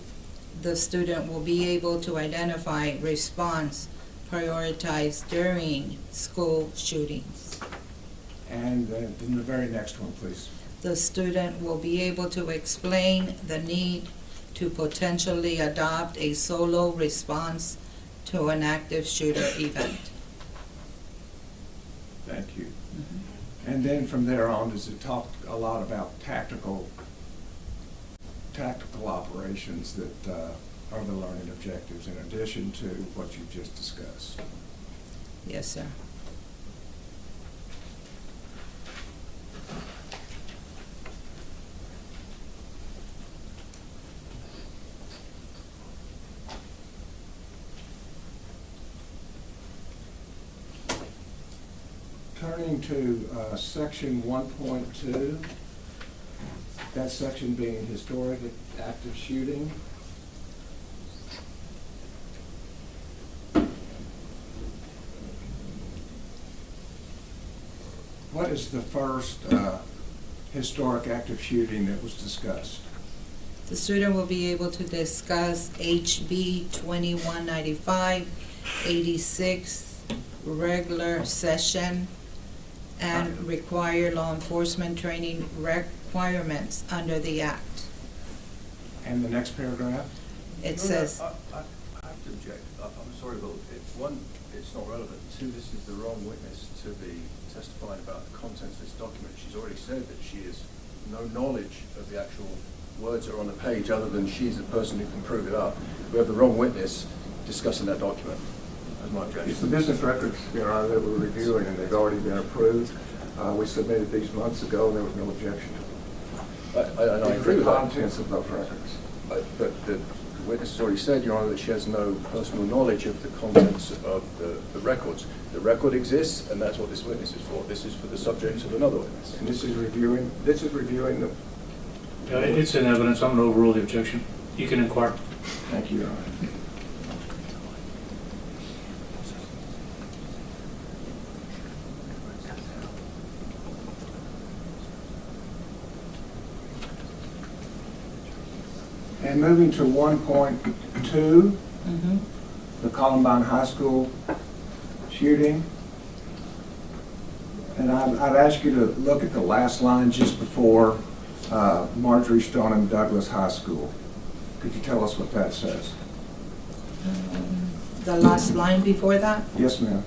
The student will be able to identify response prioritized during school shootings. And then the very next one, please. The student will be able to explain the need to potentially adopt a solo response to an active shooter event. Thank you. And then from there on, does it talk a lot about tactical operations that are the learning objectives in addition to what you've just discussed? Yes, sir. Turning to section 1.2, that section being historic active shooting. What is the first historic active shooting that was discussed? The student will be able to discuss HB 2195, 86 regular session, and require law enforcement training requirements under the Act. And the next paragraph? It says, I have to object. I'm sorry, but one, it's not relevant. Two, this is the wrong witness to be testifying about the contents of this document. She's already said that she has no knowledge of the actual words that are on the page other than she's the person who can prove it up. We have the wrong witness discussing that document. That's my objection. It's the business records, Your Honor, that we're reviewing, and they've already been approved. We submitted these months ago, and there was no objection to them. I agree with the that. contents of those records. But the witness has already said, Your Honor, that she has no personal knowledge of the contents of the records. The record exists, and that's what this witness is for. This is for the subject of another witness. And this is reviewing the... It's in evidence. I'm going to overrule the objection. You can inquire. Thank you, Your Honor. And moving to 1.2, the Columbine High School shooting. And I'd ask you to look at the last line just before Marjorie Stoneman Douglas High School. Could you tell us what that says? The last line before that? Yes, ma'am.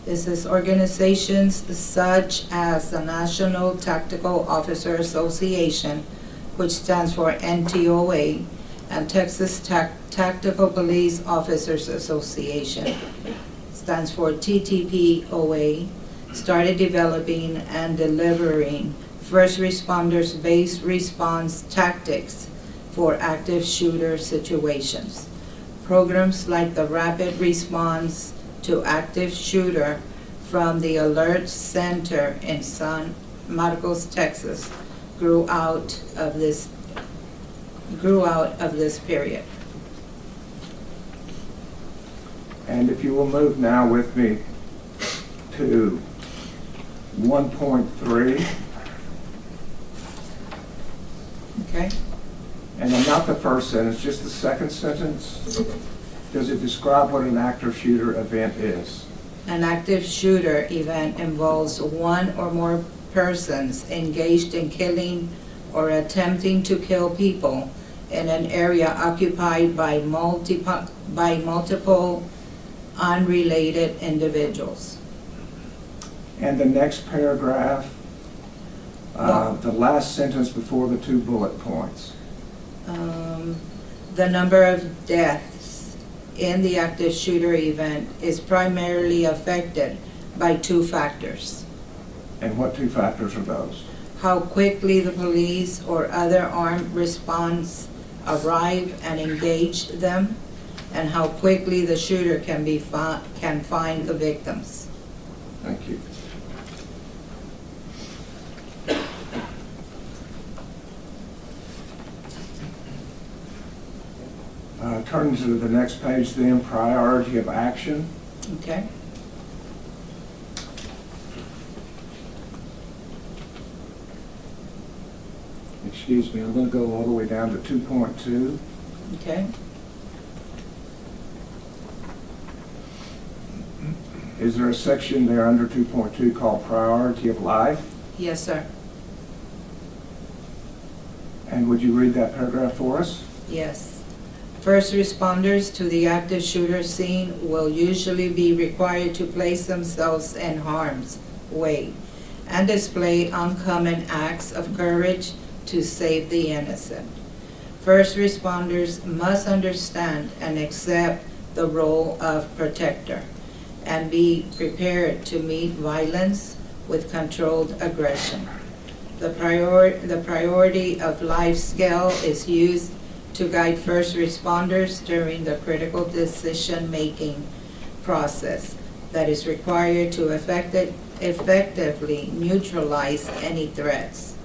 It says organizations such as the National Tactical Officer Association, which stands for NTOA, and Texas Tactical Police Officers Association, stands for TTPOA, started developing and delivering first responders based response tactics for active shooter situations. Programs like the Rapid Response to Active Shooter from the Alert Center in San Marcos, Texas, grew out of this period. And if you will move now with me to 1.3. Okay. And then not the first sentence, just the second sentence. Does it describe what an active shooter event is? An active shooter event involves one or more persons engaged in killing or attempting to kill people in an area occupied by multiple unrelated individuals. And the next paragraph, the last sentence before the 2 bullet points. The number of deaths in the active shooter event is primarily affected by 2 factors. And what 2 factors are those? How quickly the police or other armed response arrive and engage them, and how quickly the shooter can find the victims. Thank you. Turning to the next page then, priority of action. Okay. Excuse me, I'm going to go all the way down to 2.2. Okay. Is there a section there under 2.2 called priority of life? Yes, sir. And would you read that paragraph for us? Yes. First responders to the active shooter scene will usually be required to place themselves in harm's way and display uncommon acts of courage to save the innocent. First responders must understand and accept the role of protector and be prepared to meet violence with controlled aggression. The priority of life scale is used to guide first responders during the critical decision-making process that is required to effectively neutralize any threats.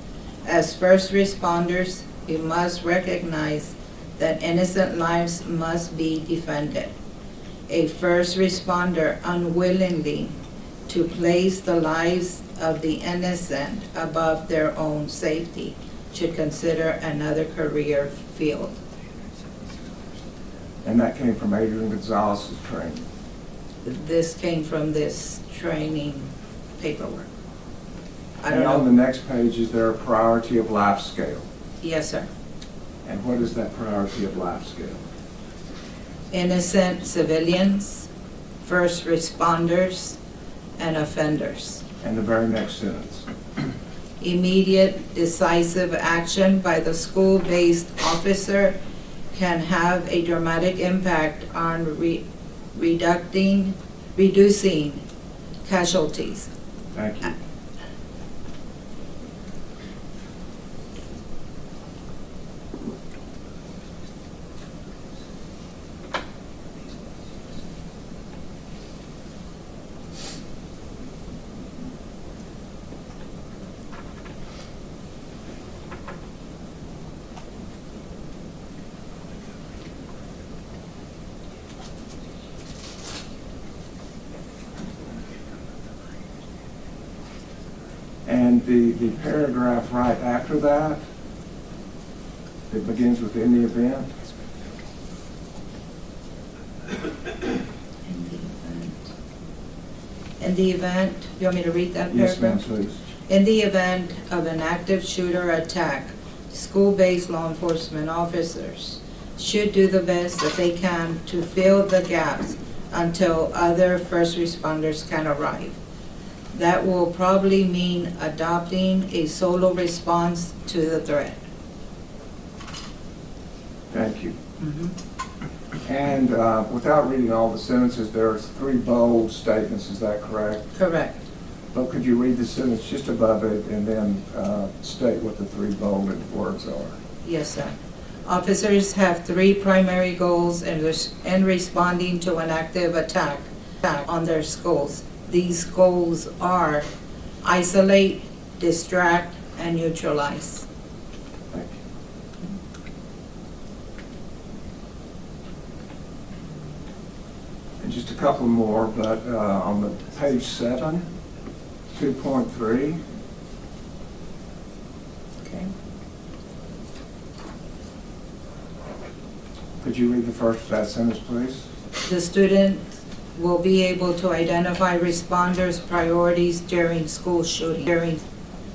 As first responders, you must recognize that innocent lives must be defended. A first responder unwillingly to place the lives of the innocent above their own safety should consider another career field. And that came from Adrian Gonzales' training. This came from this training paperwork. I don't And on know. the next page, is there a priority of life scale? Yes, sir. And what is that priority of life scale? Innocent civilians, first responders, and offenders. And the very next sentence. Immediate decisive action by the school-based officer can have a dramatic impact on reducing casualties. Thank you. And the paragraph right after that It begins with "in the event." In the event, you want me to read that Yes, paragraph? ma'am, please. In the event of an active shooter attack, school-based law enforcement officers should do the best that they can to fill the gaps until other first responders can arrive. That will probably mean adopting a solo response to the threat. Thank you. And without reading all the sentences, there are 3 bold statements, is that correct? Correct. But could you read the sentence just above it and then state what the 3 bolded words are? Yes, sir. Officers have 3 primary goals in responding to an active attack on their schools. These goals are isolate, distract, and neutralize. Thank you. And just a couple more, but on the page 7, 2.3. Okay. Could you read the first of that sentence, please? The student will be able to identify responders' priorities during school shooting.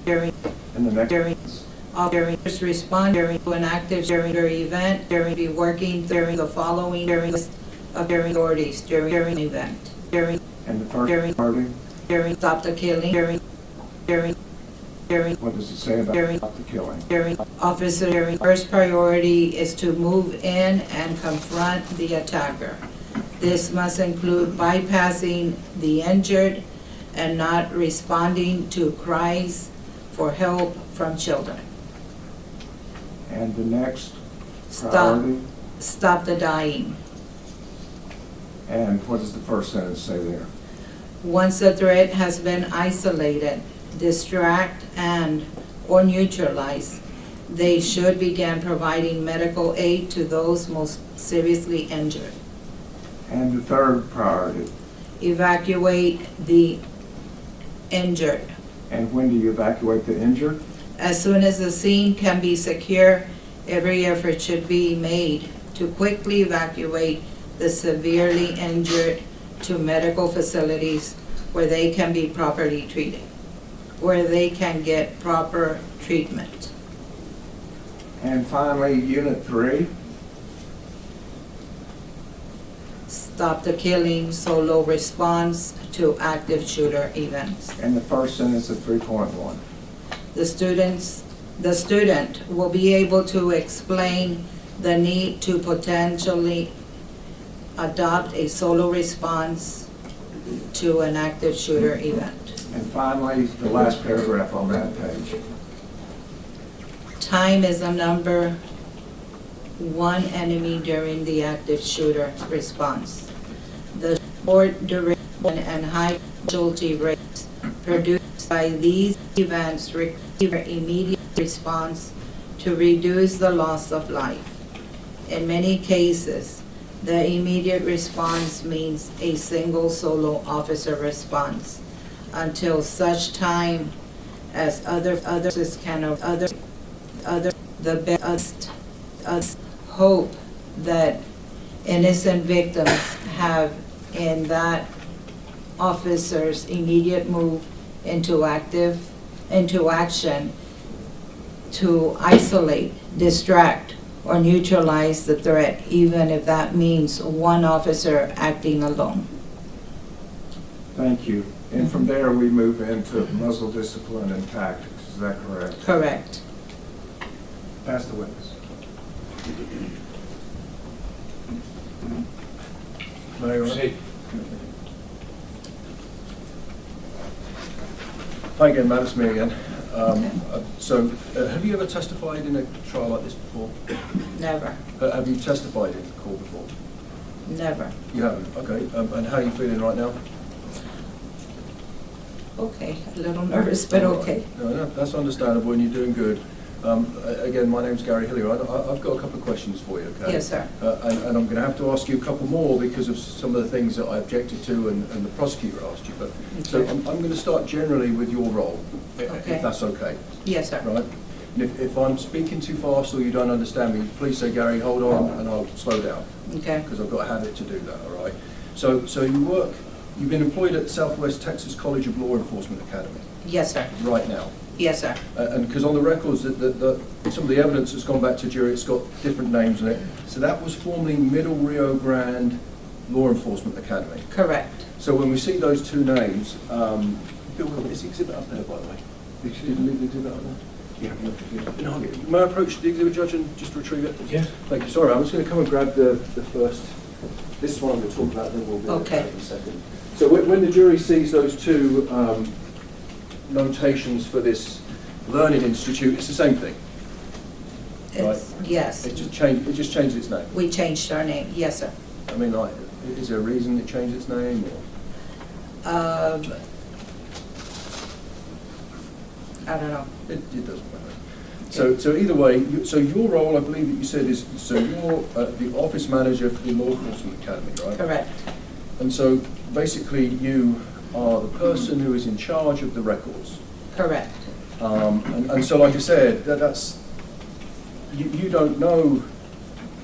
And the next. Officers respond during to an active shooter event, be working during the following priorities during an event. And the first priority? Stop the killing. What does it say about the killing? Officer, first priority is to move in and confront the attacker. This must include bypassing the injured and not responding to cries for help from children. And the next priority? Stop the dying. And what does the first sentence say there? Once the threat has been isolated, distract and or neutralize, they should begin providing medical aid to those most seriously injured. And the third priority? Evacuate the injured. And when do you evacuate the injured? As soon as the scene can be secure, every effort should be made to quickly evacuate the severely injured to medical facilities where they can be properly treated, where they can get proper treatment. And finally, Unit 3. Stop the killing, solo response to active shooter events. And the first sentence of 3.1. The student will be able to explain the need to potentially adopt a solo response to an active shooter event. And finally, the last paragraph on that page. Time is a number 1 enemy during the active shooter response. The short duration and high casualty rates produced by these events require immediate response to reduce the loss of life. In many cases, the immediate response means a single solo officer response until such time as others can the best hope that innocent victims have in that officer's immediate move into action to isolate, distract, or neutralize the threat, even if that means one officer acting alone. Thank you. And from there, we move into muzzle discipline and tactics. Is that correct? Correct. Pass the witness. Mayor. Hi again, Matt. It's me again. Have you ever testified in a trial like this before? Never. Have you testified in court before? Never. You haven't? Okay. And how are you feeling right now? Okay, a little nervous, but okay. No, that's understandable, and you're doing good. Again, my name's Gary Hillier. I've got a couple of questions for you, okay? Yes, sir. And I'm going to have to ask you a couple more because of some of the things that I objected to and the prosecutor asked you. But so I'm going to start generally with your role, if that's okay. Yes, sir. Right. And if I'm speaking too fast or you don't understand me, please say, Gary, hold on, and I'll slow down. Okay. Because I've got a habit to do that, all right? So you've been employed at Southwest Texas College of Law Enforcement Academy. Yes, sir. Right now. Yes, sir. And because on the records, some of the evidence that's gone back to jury, it's got different names on it. So that was formerly Middle Rio Grande Law Enforcement Academy. Correct. So when we see those two names, Bill, is the exhibit up there, by the way? Did you leave the exhibit up there? Yeah. No, may I approach the exhibit judge and just retrieve it? Yes. Thank you. Sorry, I'm just going to come and grab the first. This is what I'm going to talk about, then we'll do Okay. it in a second. So when the jury sees those two notations for this learning institute, it's the same thing. It's, yes. It just changed its name. We changed our name. Yes, sir. I mean, like, is there a reason it changed its name? Or? I don't know. It doesn't matter. So either way, so your role, I believe that you said is, so you're the office manager for the Law Enforcement Academy, right? Correct. And so basically you are the person who is in charge of the records. Correct. And so like I said, that's, you don't know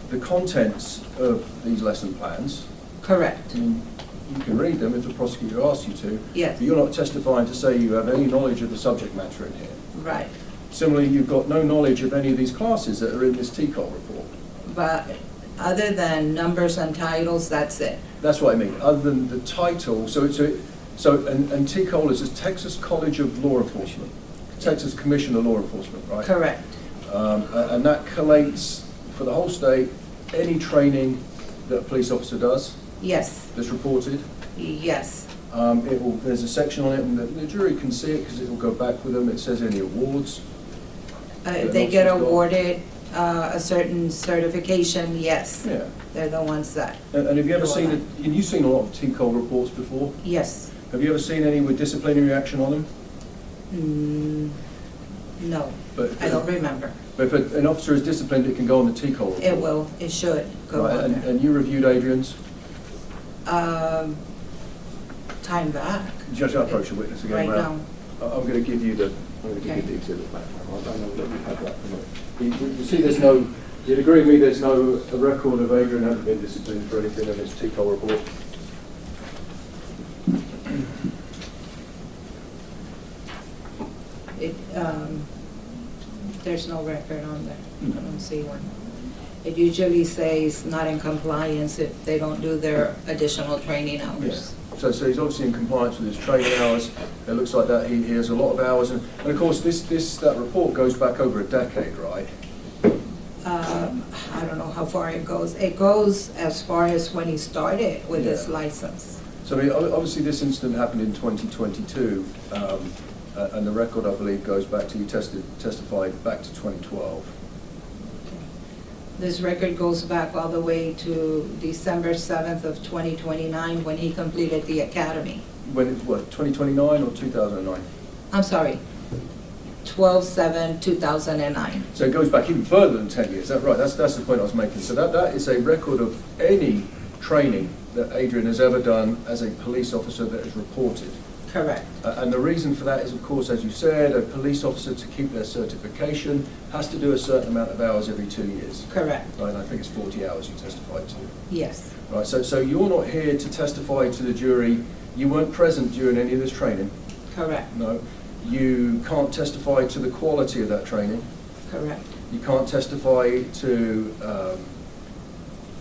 the contents of these lesson plans. Correct. I mean, you can read them if the prosecutor asks you to. Yes. But you're not testifying to say you have any knowledge of the subject matter in here. Right. Similarly, you've got no knowledge of any of these classes that are in this TCOL report. But other than numbers and titles, that's it. That's what I mean. Other than the title, and TCOL is the Texas College of Law Enforcement, Texas Commission of Law Enforcement, right? Correct. And that collates for the whole state any training that a police officer does. Yes. That's reported. Yes. There's a section on it, and the jury can see it because it will go back with them. It says any awards. They get awarded a certain certification, yes. Yeah. They're the ones that. And have you ever seen it? And you've seen a lot of TCOL reports before. Yes. Have you ever seen any with disciplinary action on them? No, But I don't remember. But if an officer is disciplined, it can go on the TCOL report. It will, it should go Right, on there. and you reviewed Adrian's? Time back. Judge, I'll approach the witness again. Right ma'am. now. I'm going to give you the Okay. exhibit back. I don't know that you've had that from it. You see, there's no. You'd agree with me. There's no record of Adrian having been disciplined for anything in his TCOL report. There's no record on there. I don't see one. It usually says not in compliance if they don't do their additional training hours. So he's obviously in compliance with his training hours. It looks like that he has a lot of hours, and of course that report goes back over a decade, right? I don't know how far it goes. It goes as far as when he started with his license. So I mean, obviously this incident happened in 2022, and the record I believe goes back to testified back to 2012. This record goes back all the way to December 7th of 2029 when he completed the academy. When it, what, 2029 or 2009? I'm sorry, 12/7/2009. So it goes back even further than 10 years. Is that right? That's the point I was making. So that is a record of any training that Adrian has ever done as a police officer that is reported. Correct. And the reason for that is, of course, as you said, a police officer to keep their certification has to do a certain amount of hours every 2 years. Correct. Right, and I think it's 40 hours you testified to. Yes. Right, so you're not here to testify to the jury. You weren't present during any of this training. Correct. No. You can't testify to the quality of that training. Correct. You can't testify to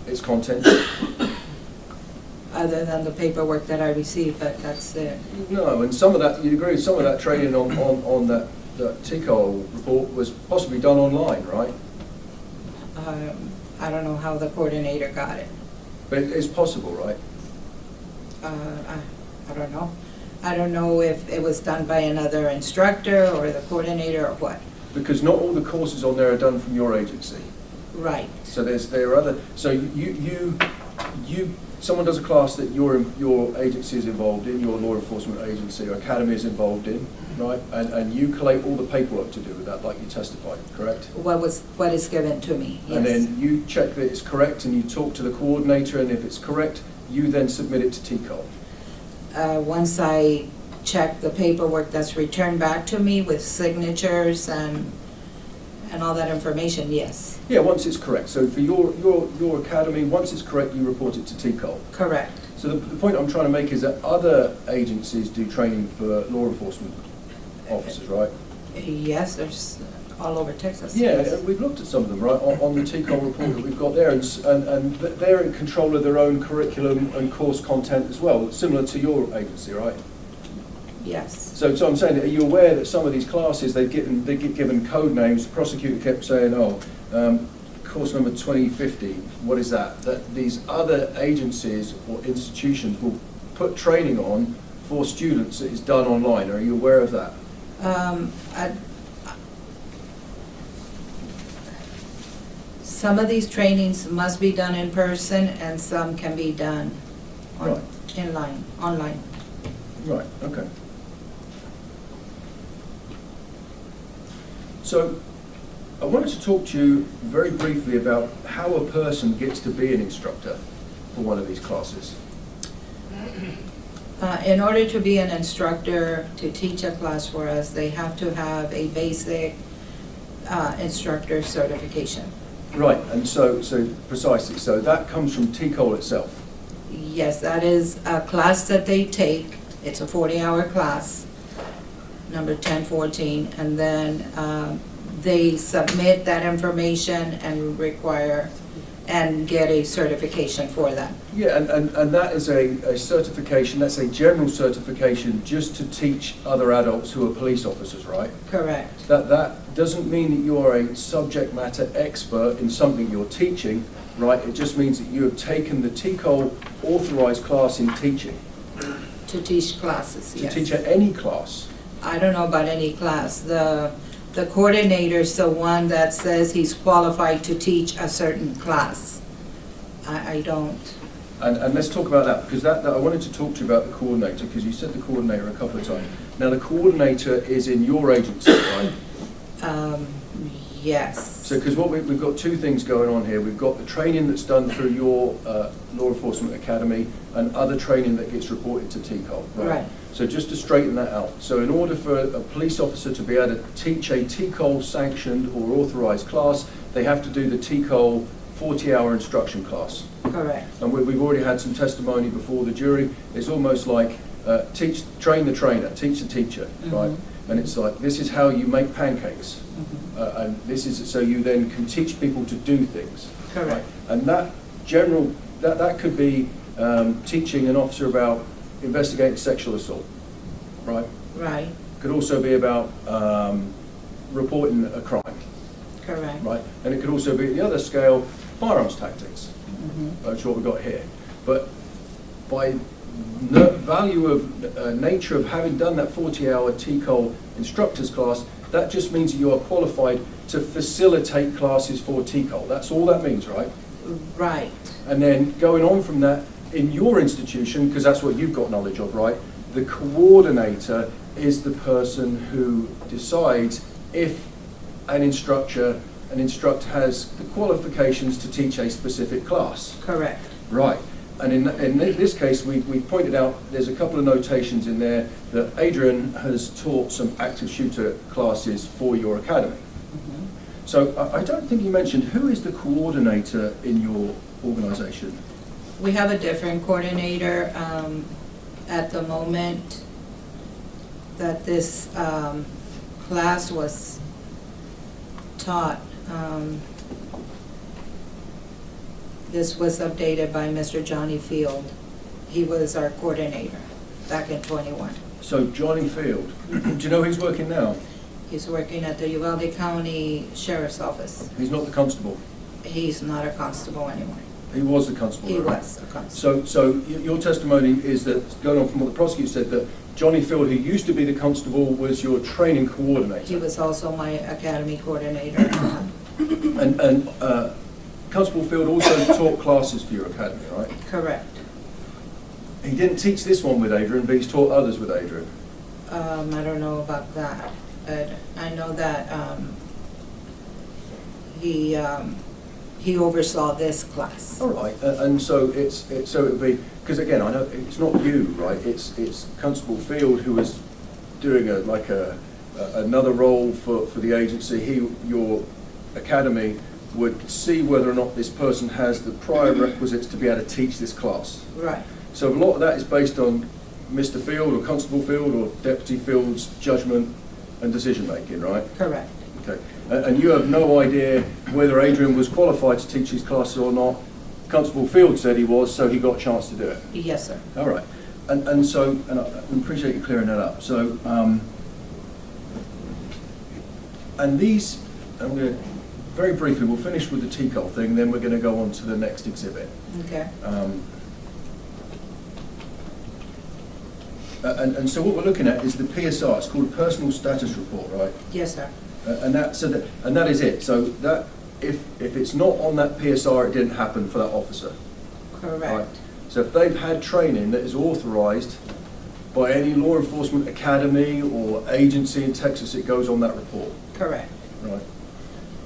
its content. Other than the paperwork that I received, but that's it. No, and some of that, you'd agree, some of that training on that TCOL report was possibly done online, right? I don't know how the coordinator got it. But it's possible, right? I don't know. I don't know if it was done by another instructor or the coordinator or what. Because not all the courses on there are done from your agency. Right. So there are other. So someone does a class that your agency is involved in, your law enforcement agency or academy is involved in, right? And you collate all the paperwork to do with that, like you testified, correct? What is given to me? Yes. And then you check that it's correct, and you talk to the coordinator, and if it's correct, you then submit it to TCOL. Once I check the paperwork that's returned back to me with signatures and and all that information, yes. Yeah, once it's correct. So for your academy, once it's correct, you report it to TCOL. Correct. So the point I'm trying to make is that other agencies do training for law enforcement officers, right? Yes, there's all over Texas. Yeah, yes. we've looked at some of them, right, on the TCOL report that we've got there, and they're in control of their own curriculum and course content as well, similar to your agency, right? Yes. So I'm saying, are you aware that some of these classes, they get given code names? The prosecutor kept saying, course number 2050, what is that? That these other agencies or institutions will put training on for students that is done online. Are you aware of that? Some of these trainings must be done in person, and some can be done online. Right, okay. So I wanted to talk to you very briefly about how a person gets to be an instructor for one of these classes. In order to be an instructor, to teach a class for us, they have to have a basic instructor certification. Right, and so precisely, so that comes from TCOL itself. Yes, that is a class that they take. It's a 40-hour class, number 1014, and then they submit that information and require and get a certification for that. Yeah, and that is a certification, that's a general certification just to teach other adults who are police officers, right? Correct. That doesn't mean that you are a subject matter expert in something you're teaching, right? It just means that you have taken the TCOL authorized class in teaching. To teach classes, yes. To teach at any class. I don't know about any class. The coordinator's the one that says he's qualified to teach a certain class. I don't. And let's talk about that, because that I wanted to talk to you about the coordinator, because you said the coordinator a couple of times. Now the coordinator is in your agency, right? Yes. So, because we've got two things going on here. We've got the training that's done through your law enforcement academy and other training that gets reported to TCOL, right? Right. So just to straighten that out. So in order for a police officer to be able to teach a TCOL sanctioned or authorized class, they have to do the TCOL 40-hour instruction class. Correct. And we've already had some testimony before the jury. It's almost like train the trainer, teach the teacher, right? And it's like, this is how you make pancakes. And this is so you then can teach people to do things. Correct. Right? And that could be teaching an officer about investigating sexual assault, right? Right. Could also be about reporting a crime. Correct. Right? And it could also be at the other scale, firearms tactics. That's what we've got here. But by value of nature of having done that 40-hour TCOL instructors class, that just means that you are qualified to facilitate classes for TCOL. That's all that means, right? Right. And then going on from that, in your institution, because that's what you've got knowledge of, right? The coordinator is the person who decides if an instructor has the qualifications to teach a specific class. Correct. Right. And in this case, we've pointed out there's a couple of notations in there that Adrian has taught some active shooter classes for your academy. So I don't think you mentioned, who is the coordinator in your organization? We have a different coordinator at the moment that this class was taught. This was updated by Mr. Johnny Field. He was our coordinator back in 21. So Johnny Field, do you know who's working now? He's working at the Uvalde County Sheriff's Office. He's not the constable? He's not a constable anymore. He was the constable. He right? was a constable. So your testimony is that, going on from what the prosecutor said, that Johnny Field, who used to be the constable, was your training coordinator. He was also my academy coordinator. And Constable Field also taught classes for your academy, right? Correct. He didn't teach this one with Adrian, but he's taught others with Adrian. I don't know about that, but I know that he oversaw this class. All right, and so so it would be, because again, I know it's not you, right? It's Constable Field who was doing another role for the agency. Your academy would see whether or not this person has the prior requisites to be able to teach this class. Right. So a lot of that is based on Mr. Field or Constable Field or Deputy Field's judgment and decision making, right? Correct. Okay. And you have no idea whether Adrian was qualified to teach these classes or not. Constable Field said he was, so he got a chance to do it. Yes, sir. All right. And so, and I appreciate you clearing that up. So, and these, I'm going to, very briefly, we'll finish with the TCOL thing, then we're going to go on to the next exhibit. Okay. And so what we're looking at is the PSR. It's called a Personal Status Report, right? Yes, sir. And that is it. So that if it's not on that PSR, it didn't happen for that officer. Correct. Right? So if they've had training that is authorized by any law enforcement academy or agency in Texas, it goes on that report. Correct. Right.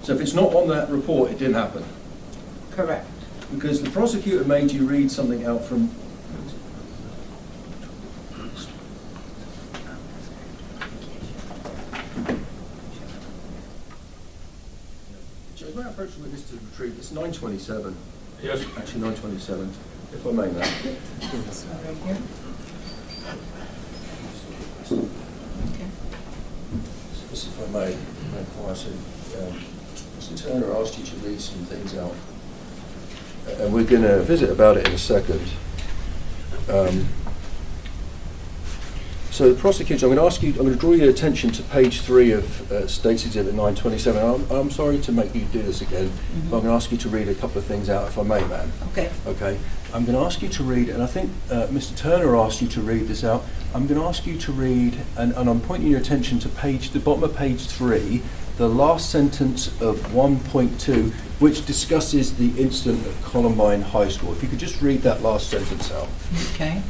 So if it's not on that report, it didn't happen. Correct. Because the prosecutor made you read something out from. Judge, may I approach the witness to retrieve? It's 927. Yes. Actually, 927. If I may, now. This one right here. Okay. This, if I may, Mr. Turner asked you to read some things out. And we're going to visit about it in a second. So the prosecutor, I'm going to draw your attention to page 3 of State's Exhibit 927. I'm sorry to make you do this again, but I'm going to ask you to read a couple of things out, if I may, ma'am. Okay. Okay. I'm going to ask you to read, and I think Mr. Turner asked you to read this out. I'm going to ask you to read, and I'm pointing your attention to the bottom of page 3, the last sentence of 1.2, which discusses the incident at Columbine High School. If you could just read that last sentence out. Okay.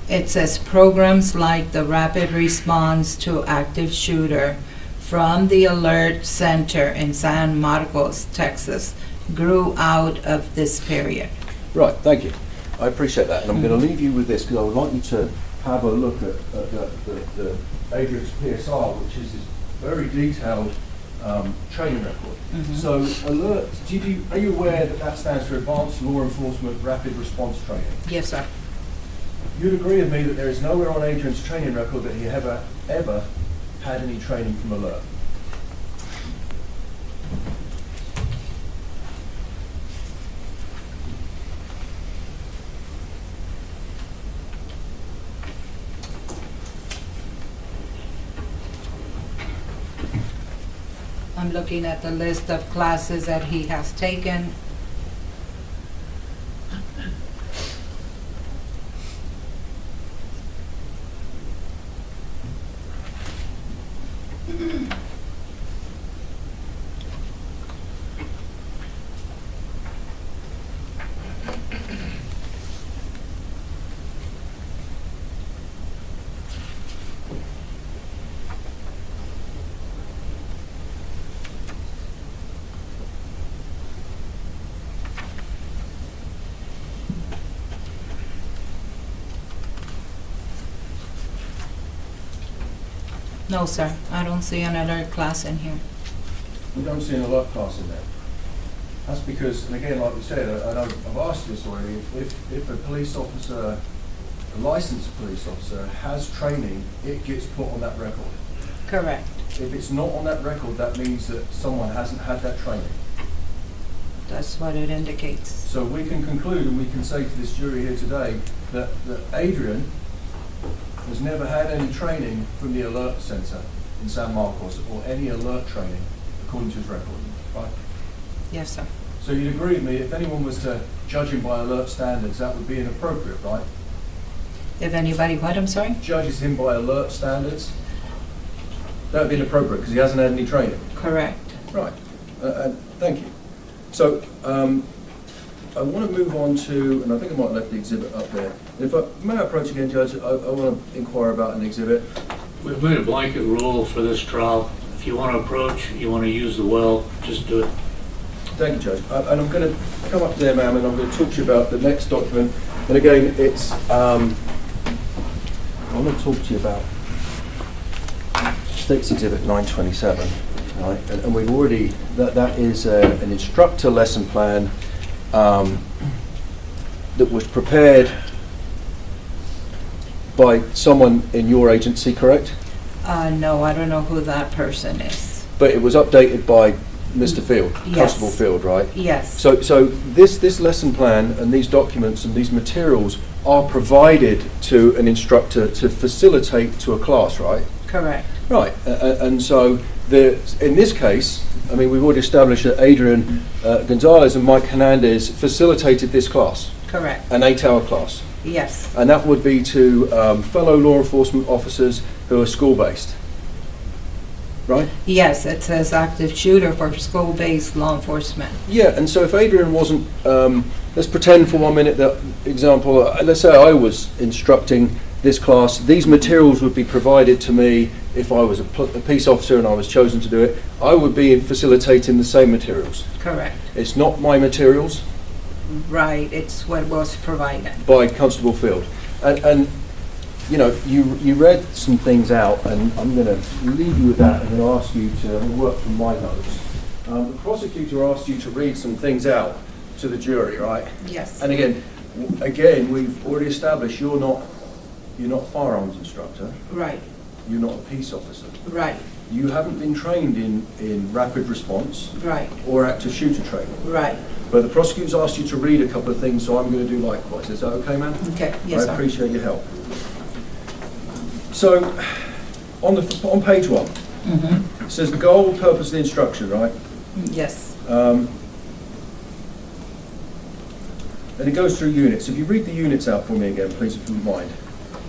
It says programs like the Rapid Response to Active Shooter from the Alert Center in San Marcos, Texas, grew out of this period. Right, thank you. I appreciate that. And I'm going to leave you with this because I would like you to have a look at the Adrian's PSR, which is this very detailed training record. So alert, are you aware that that stands for Advanced Law Enforcement Rapid Response Training? Yes, sir. You'd agree with me that there is nowhere on Adrian's training record that he ever had any training from Alert? I'm looking at the list of classes that he has taken. No, sir. I don't see an alert class in here. We don't see an alert class in there. That's because, and again, like we said, and I've asked this already, if a police officer, a licensed police officer, has training, it gets put on that record. Correct. If it's not on that record, that means that someone hasn't had that training. That's what it indicates. So we can conclude and we can say to this jury here today that Adrian has never had any training from the Alert Center in San Marcos or any alert training according to his record, right? Yes, sir. So you'd agree with me, if anyone was to judge him by alert standards, that would be inappropriate, right? If anybody, what, I'm sorry? Judges him by alert standards, that would be inappropriate because he hasn't had any training. Correct. Right, thank you. So I want to move on to, and I think I might have left the exhibit up there. If I may approach again, Judge, I want to inquire about an exhibit. We've made a blanket rule for this trial. If you want to approach, you want to use the well, just do it. Thank you, Judge. And I'm going to come up there, ma'am, and I'm going to talk to you about the next document. And again, it's, I want to talk to you about State's Exhibit 927. right? And we've already, that is an instructor lesson plan that was prepared by someone in your agency, correct? No, I don't know who that person is. But it was updated by Mr. Field, Yes. Constable Field, right? Yes. So this lesson plan and these documents and these materials are provided to an instructor to facilitate to a class, right? Correct. Right, and so in this case, I mean, we've already established that Adrian Gonzales and Mike Hernandez facilitated this class, Correct. an 8-hour class. Yes. And that would be to fellow law enforcement officers who are school-based, right? Yes, it says active shooter for school-based law enforcement. Yeah, and so if Adrian wasn't, let's pretend for 1 minute that example, let's say I was instructing this class, these materials would be provided to me if I was a peace officer and I was chosen to do it. I would be facilitating the same materials. Correct. It's not my materials. Right, it's what was provided. By Constable Field. And you know, you read some things out, and I'm going to leave you with that. I'm going to ask you to work from my notes. The prosecutor asked you to read some things out to the jury, right? Yes. And again, we've already established you're not a firearms instructor. Right. You're not a peace officer. Right. You haven't been trained in rapid response. Right. Or active shooter training. Right. But the prosecutor's asked you to read a couple of things, so I'm going to do likewise. Is that okay, ma'am? Okay. Yes, sir. I appreciate your help. So, on page 1, it says the goal, purpose, and instruction, right? Yes. And it goes through units. If you read the units out for me again, please, if you would mind.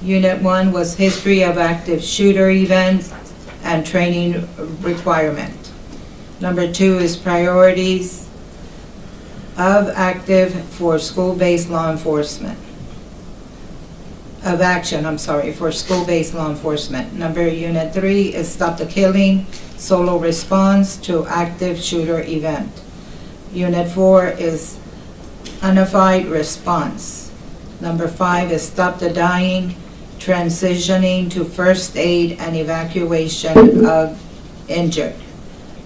Unit 1 was history of active shooter events and training requirement. Number 2 is priorities of active for school-based law enforcement. Of action, for school-based law enforcement. Unit 3 is stop the killing, solo response to active shooter event. Unit 4 is unified response. Number 5 is stop the dying, transitioning to first aid and evacuation of injured.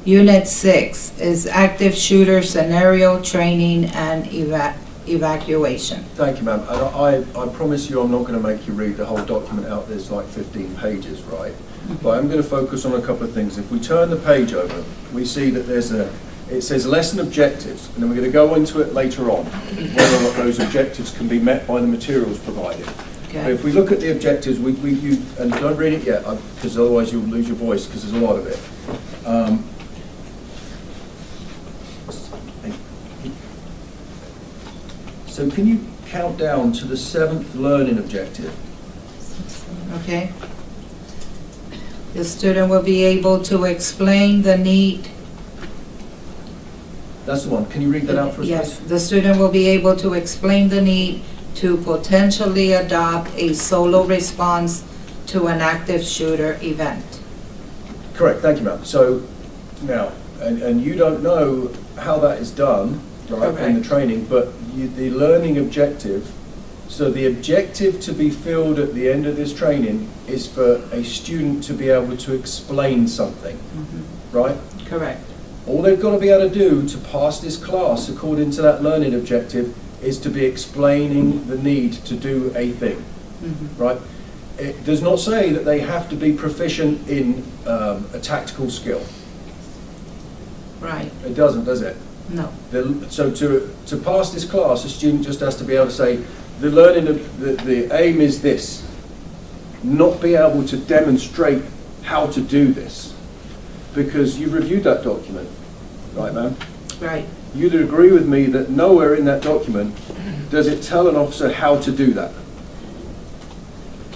Unit 6 is active shooter scenario training and evacuation. Thank you, ma'am. And I promise you I'm not going to make you read the whole document out. There's like 15 pages, right? But I'm going to focus on a couple of things. If we turn the page over, we see that it says lesson objectives, and then we're going to go into it later on, whether or not those objectives can be met by the materials provided. Okay. But if we look at the objectives, and don't read it yet, because otherwise you'll lose your voice, because there's a lot of it. So can you count down to the 7th learning objective? Okay. The student will be able to explain the need. That's the one. Can you read that out for us? Yes, please? the student will be able to explain the need to potentially adopt a solo response to an active shooter event. Correct. Thank you, ma'am. So now, and you don't know how that is done, right, in the training, but the learning objective, so the objective to be filled at the end of this training is for a student to be able to explain something, right? Correct. All they've got to be able to do to pass this class according to that learning objective is to be explaining the need to do a thing, right? It does not say that they have to be proficient in a tactical skill. Right. It doesn't, does it? No. So to pass this class, a student just has to be able to say, the learning of the aim is this, not be able to demonstrate how to do this, because you've reviewed that document, right, ma'am? Right. You'd agree with me that nowhere in that document does it tell an officer how to do that.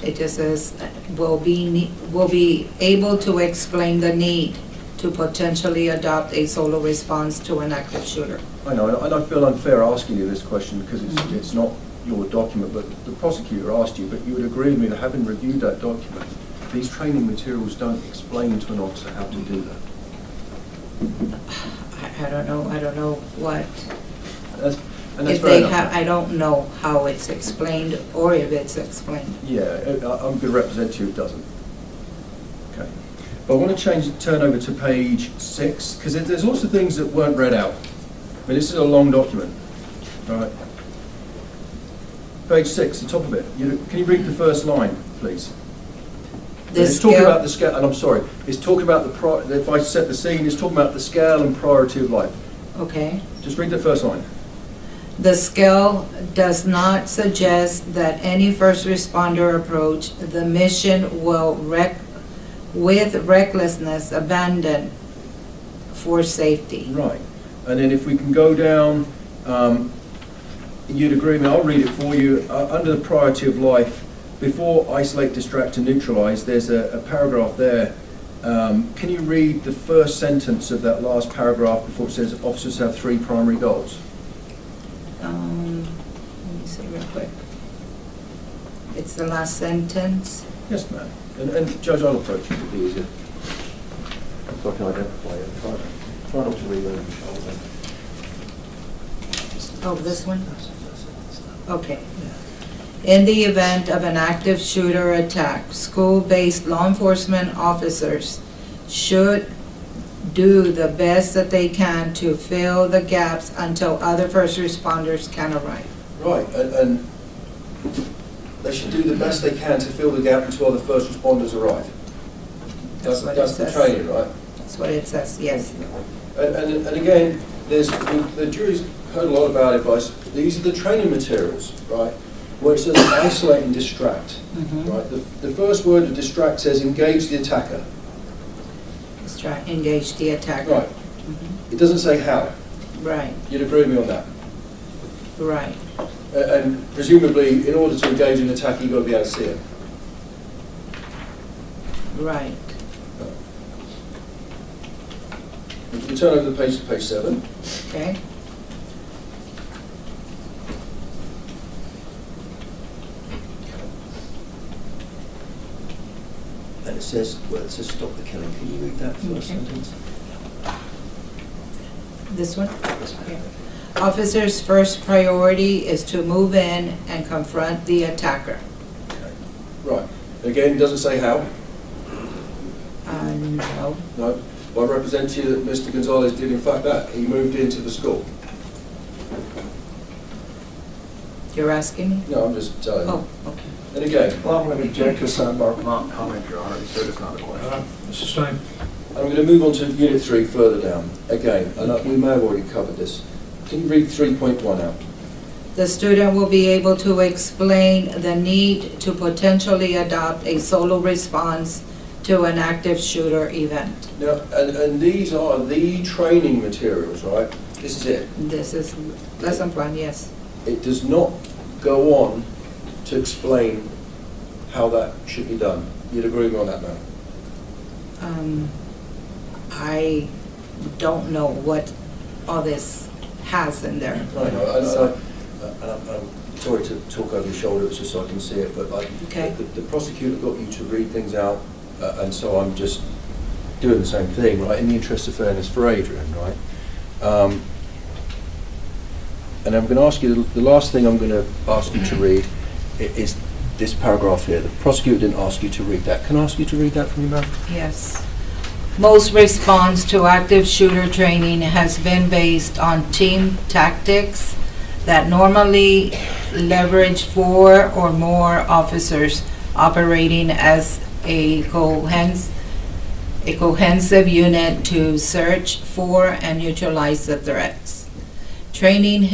It just says will be able to explain the need to potentially adopt a solo response to an active shooter. I know, and I feel unfair asking you this question because it's not your document, but the prosecutor asked you, but you would agree with me that having reviewed that document, these training materials don't explain to an officer how to do that. I don't know what. That's if fair they enough. have, I don't know how it's explained or if it's explained. Yeah, I'm going to represent you, it doesn't. Okay. But I want to turn over to page 6, because there's also things that weren't read out. I mean, this is a long document, all right? Page 6, the top of it. Can you read the first line, please? It's talking about the scale, and I'm sorry, it's talking about if I set the scene, it's talking about the scale and priority of life. Okay. Just read the first line. The scale does not suggest that any first responder approach the mission will with recklessness abandon for safety. Right. And then if we can go down, you'd agree with me, I'll read it for you. Under the priority of life, before isolate, distract, and neutralize, there's a paragraph there. Can you read the first sentence of that last paragraph before it says officers have 3 primary goals? Let me see real quick. It's the last sentence. Yes, ma'am. And Judge, I'll approach you, it'll be easier. So I can identify it. Try not to read over your shoulder. Oh, this one? Okay. In the event of an active shooter attack, school-based law enforcement officers should do the best that they can to fill the gaps until other first responders can arrive. Right, and they should do the best they can to fill the gap until the first responders arrive. That's the training, right? That's what it says, yes. And again, the jury's heard a lot about it, but these are the training materials, right? Where it says isolate and distract, right? The first word of distract says engage the attacker. Engage the attacker. Right. It doesn't say how. Right. You'd agree with me on that? Right. And presumably, in order to engage an attacker, you've got to be able to see him. Right. If you turn over the page to page 7. Okay. And it says, well, it says stop the killing. Can you read that first sentence? This one? Yeah. Officers' first priority is to move in and confront the attacker. Okay. Right. Again, it doesn't say how. No. No. Well, I represent to you that Mr. Gonzales did in fact that. He moved into the school. You're asking me? No, I'm just telling you. Oh, okay. And again, Well, I'm going to object to sidebar comment, Your Honor. He said it's not a question. Mr. Stein? I'm going to move on to Unit 3 further down. Again, and we may have already covered this. Can you read 3.1 out? The student will be able to explain the need to potentially adopt a solo response to an active shooter event. Now, and these are the training materials, right? This is it. This is lesson plan, yes. It does not go on to explain how that should be done. You'd agree with me on that, ma'am? I don't know what all this has in there. I know. I'm sorry to talk over your shoulder, it's just so I can see it, but Okay. the prosecutor got you to read things out, and so I'm just doing the same thing, right, in the interest of fairness for Adrian, right? And I'm going to ask you, the last thing I'm going to ask you to read is this paragraph here. The prosecutor didn't ask you to read that. Can I ask you to read that for me, ma'am? Yes. Most response to active shooter training has been based on team tactics that normally leverage 4 or more officers operating as a cohesive unit to search for and neutralize the threats. Training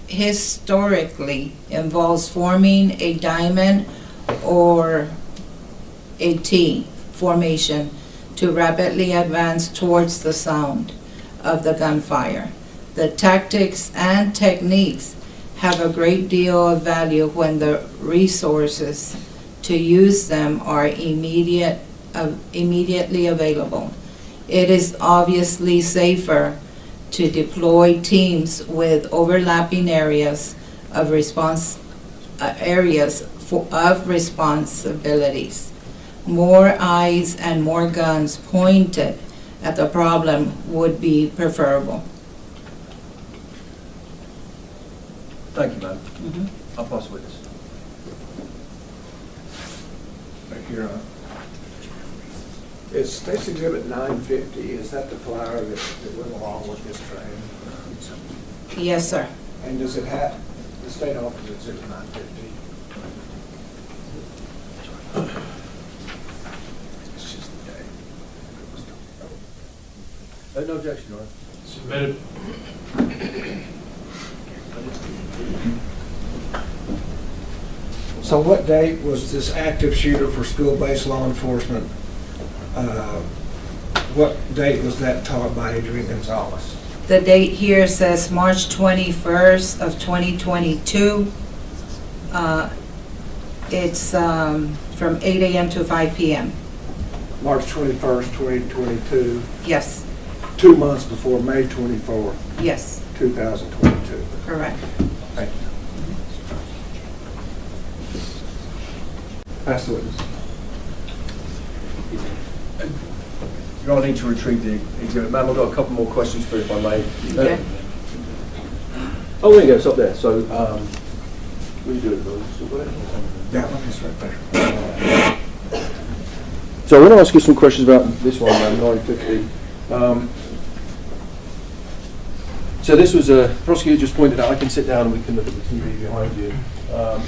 historically involves forming a diamond or a T formation to rapidly advance towards the sound of the gunfire. The tactics and techniques have a great deal of value when the resources to use them are immediately available. It is obviously safer to deploy teams with overlapping areas of responsibilities. More eyes and more guns pointed at the problem would be preferable. Thank you, ma'am. I'll pass the witness. Thank you, Your Honor. Is State's Exhibit 950, is that the flyer that went along with this training? Yes, sir. And does it have, the state offers Exhibit 950? It's just the day. No objection, Your Honor. Submitted. So what date was this active shooter for school-based law enforcement? What date was that taught by Adrian Gonzales? The date here says March 21st of 2022. It's from 8 a.m. to 5 p.m. March 21st, 2022, Yes, 2 months before May 24th, yes, 2022. correct. Thank you. Pass the witness. You don't need to retrieve the exhibit. Ma'am, I've got a couple more questions for you, if I may. Okay. Oh, there you go, it's up there. So, will you do it, Bill? Still got it? That one is right there. So I want to ask you some questions about this one, ma'am, 950. So this was a, prosecutor just pointed out, I can sit down and we can look at the TV behind you.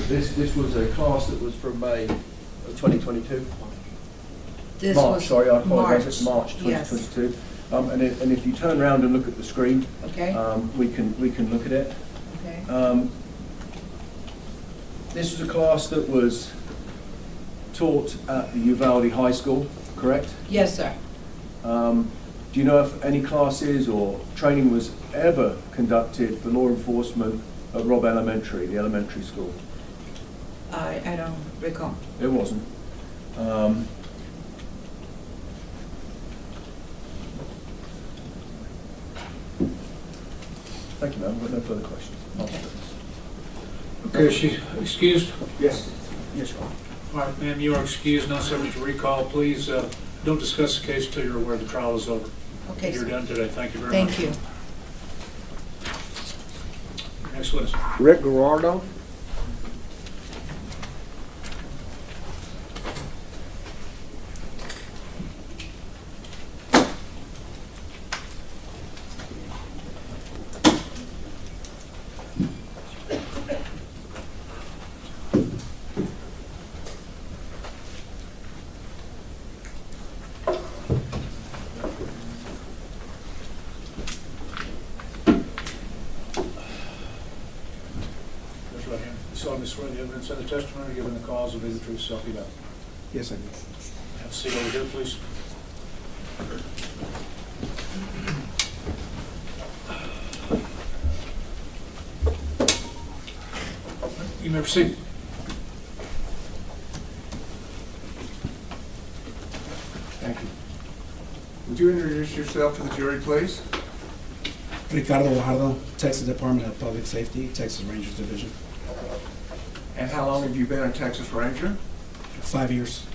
This was a class that was from May of 2022. This March, was sorry, I apologize, it's March, March yes. 2022. And if you turn around and look at the screen, Okay. we can look at it. Okay. This was a class that was taught at the Uvalde High School, correct? Yes, sir. Do you know if any classes or training was ever conducted for law enforcement at Robb Elementary, the elementary school? I don't recall. It wasn't. Thank you, ma'am. We've got no further questions. Okay, is she excused? Yes. Yes, Your Honor. All right, ma'am, you are excused, not subject to recall. Please don't discuss the case until you're aware the trial is over. Okay, You're sir. done today. Thank you very much. Thank you. Next witness. Rick Gerardo. Raise your right hand. You solemnly swear the evidence and the testimony given the cause will be the truth, self you got. Yes, I do. Have a seat over here, please. You may proceed. Thank you. Would you introduce yourself to the jury, please? Ricardo Guajardo, Texas Department of Public Safety, Texas Rangers Division. And how long have you been a Texas Ranger? 5 years.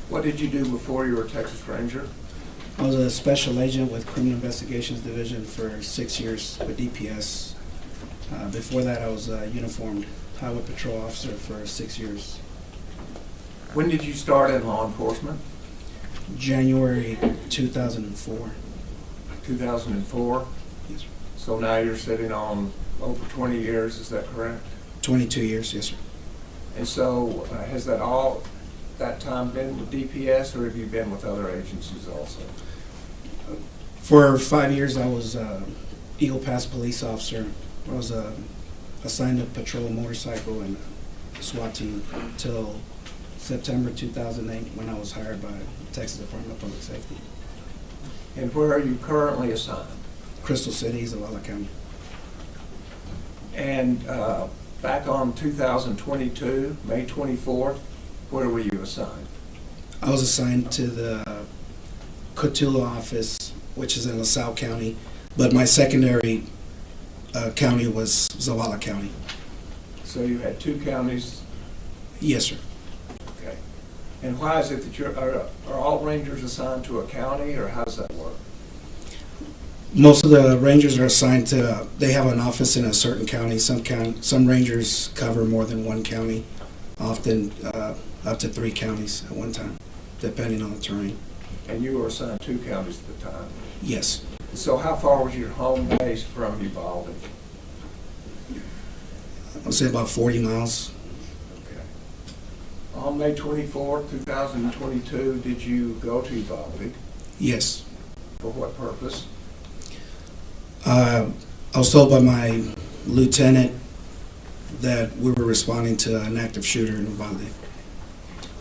What did you do before you were a Texas Ranger? I was a special agent with Criminal Investigations Division for 6 years with DPS. Before that, I was a uniformed highway patrol officer for 6 years. When did you start in law enforcement? January 2004. 2004? Yes, sir. So now you're sitting on over 20 years, is that correct? 22 years, yes, sir. And so has that time been with DPS, or have you been with other agencies also? For 5 years, I was Eagle Pass police officer. I was assigned to patrol a motorcycle and SWAT team until September 2008 when I was hired by Texas Department of Public Safety. And where are you currently assigned? Crystal City, Zavala County. And back on 2022, May 24th, where were you assigned? I was assigned to the Cotulla office, which is in LaSalle County, but my secondary county was Zavala County. So you had two counties? Yes, sir. Okay. And why is it that are all rangers assigned to a county, or how does that work? Most of the rangers are assigned to, they have an office in a certain county. Some rangers cover more than one county, often up to 3 counties at one time, depending on the terrain. And you were assigned 2 counties at the time. Yes. So how far was your home base from Uvalde? I would say about 40 miles. On May 24, 2022, did you go to Uvalde? Yes. For what purpose? I was told by my lieutenant that we were responding to an active shooter in Uvalde.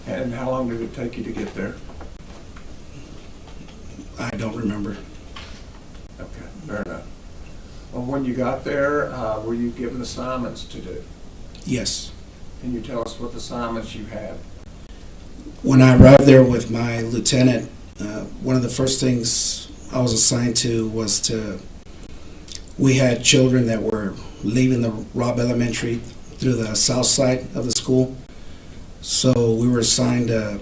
And how long did it take you to get there? I don't remember. Okay, fair enough. Well, when you got there, were you given assignments to do? Yes. Can you tell us what assignments you had? When I arrived there with my lieutenant, one of the first things I was assigned to was we had children that were leaving the Robb Elementary through the south side of the school. So we were assigned to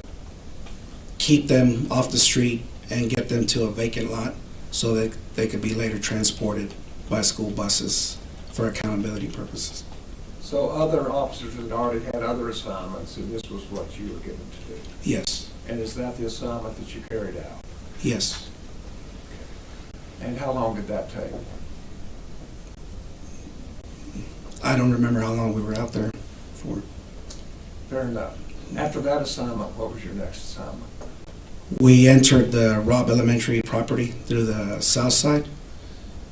keep them off the street and get them to a vacant lot so that they could be later transported by school buses for accountability purposes. So other officers had already had other assignments, and this was what you were given to do? Yes. And is that the assignment that you carried out? Yes. And how long did that take? I don't remember how long we were out there for. Fair enough. After that assignment, what was your next assignment? We entered the Robb Elementary property through the south side,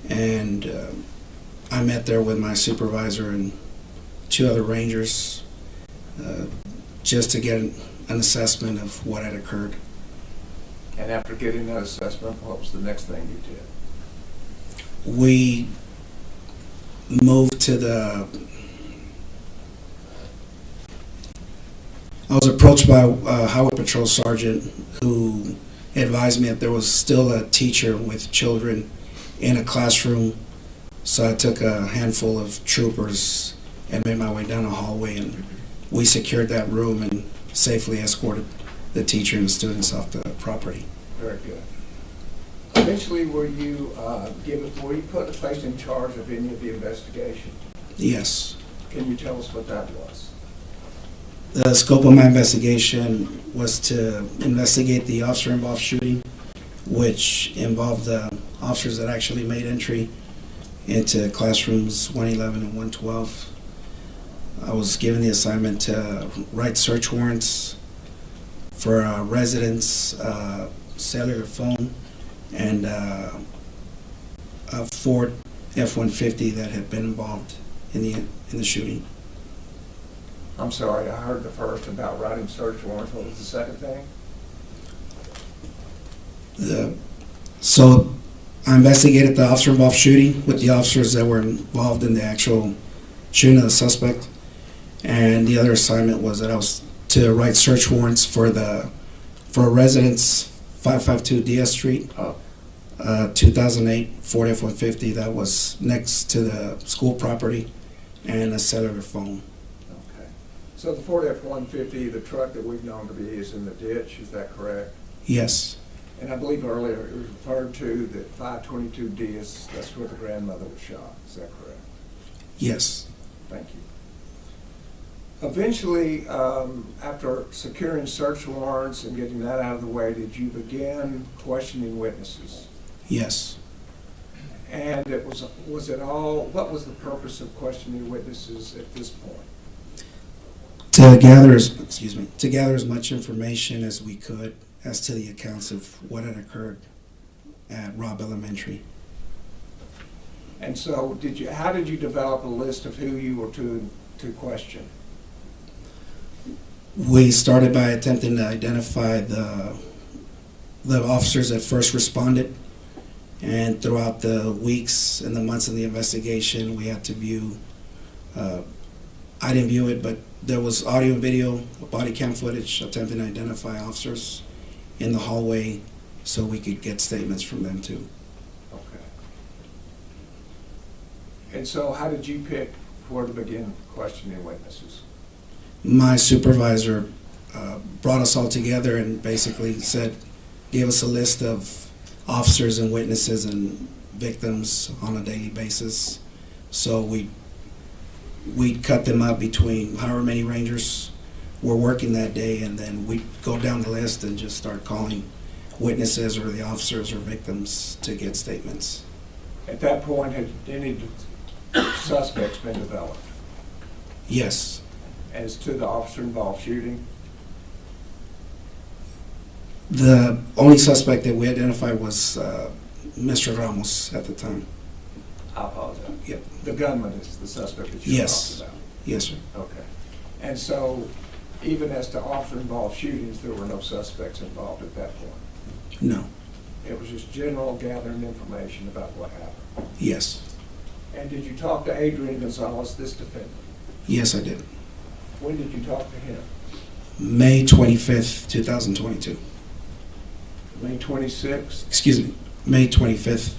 and I met there with my supervisor and 2 other rangers just to get an assessment of what had occurred. And after getting that assessment, what was the next thing you did? We moved to I was approached by a highway patrol sergeant who advised me that there was still a teacher with children in a classroom. So I took a handful of troopers and made my way down a hallway, and we secured that room and safely escorted the teacher and the students off the property. Very good. Eventually, were you placed in charge of any of the investigation? Yes. Can you tell us what that was? The scope of my investigation was to investigate the officer-involved shooting, which involved the officers that actually made entry into classrooms 111 and 112. I was given the assignment to write search warrants for residents, cellular phone, and a Ford F-150 that had been involved in the shooting. I'm sorry, I heard the first about writing search warrants. What was the second thing? So I investigated the officer-involved shooting with the officers that were involved in the actual shooting of the suspect. And the other assignment was that I was to write search warrants for residents 552 DS Street, 2008 Ford F-150 that was next to the school property, and a cellular phone. Okay. So the Ford F-150, the truck that we've known to be, is in the ditch, is that correct? Yes. And I believe earlier it was referred to that 522 DS, that's where the grandmother was shot, is that correct? Yes. Thank you. Eventually, after securing search warrants and getting that out of the way, did you begin questioning witnesses? Yes. And what was the purpose of questioning witnesses at this point? To gather as much information as we could as to the accounts of what had occurred at Robb Elementary. And so, how did you develop a list of who you were to question? We started by attempting to identify the officers that first responded, and throughout the weeks and the months of the investigation, we had to view, I didn't view it, but there was audio and video, body cam footage attempting to identify officers in the hallway so we could get statements from them too. Okay. And so how did you pick where to begin questioning witnesses? My supervisor brought us all together and basically gave us a list of officers and witnesses and victims on a daily basis. So we'd cut them up between however many rangers were working that day, and then we'd go down the list and just start calling witnesses or the officers or victims to get statements. At that point, had any suspects been developed Yes. as to the officer-involved shooting? The only suspect that we identified was Mr. Ramos at the time. I apologize. Yep. The gunman is the suspect that you're Yes. talking about? Yes, sir. Okay. And so, even as to officer-involved shootings, there were no suspects involved at that point? No. It was just general gathering information about what happened? Yes. And did you talk to Adrian Gonzales, this defendant? Yes, I did. When did you talk to him? May 25th, 2022. May 26th? Excuse me, May 25th.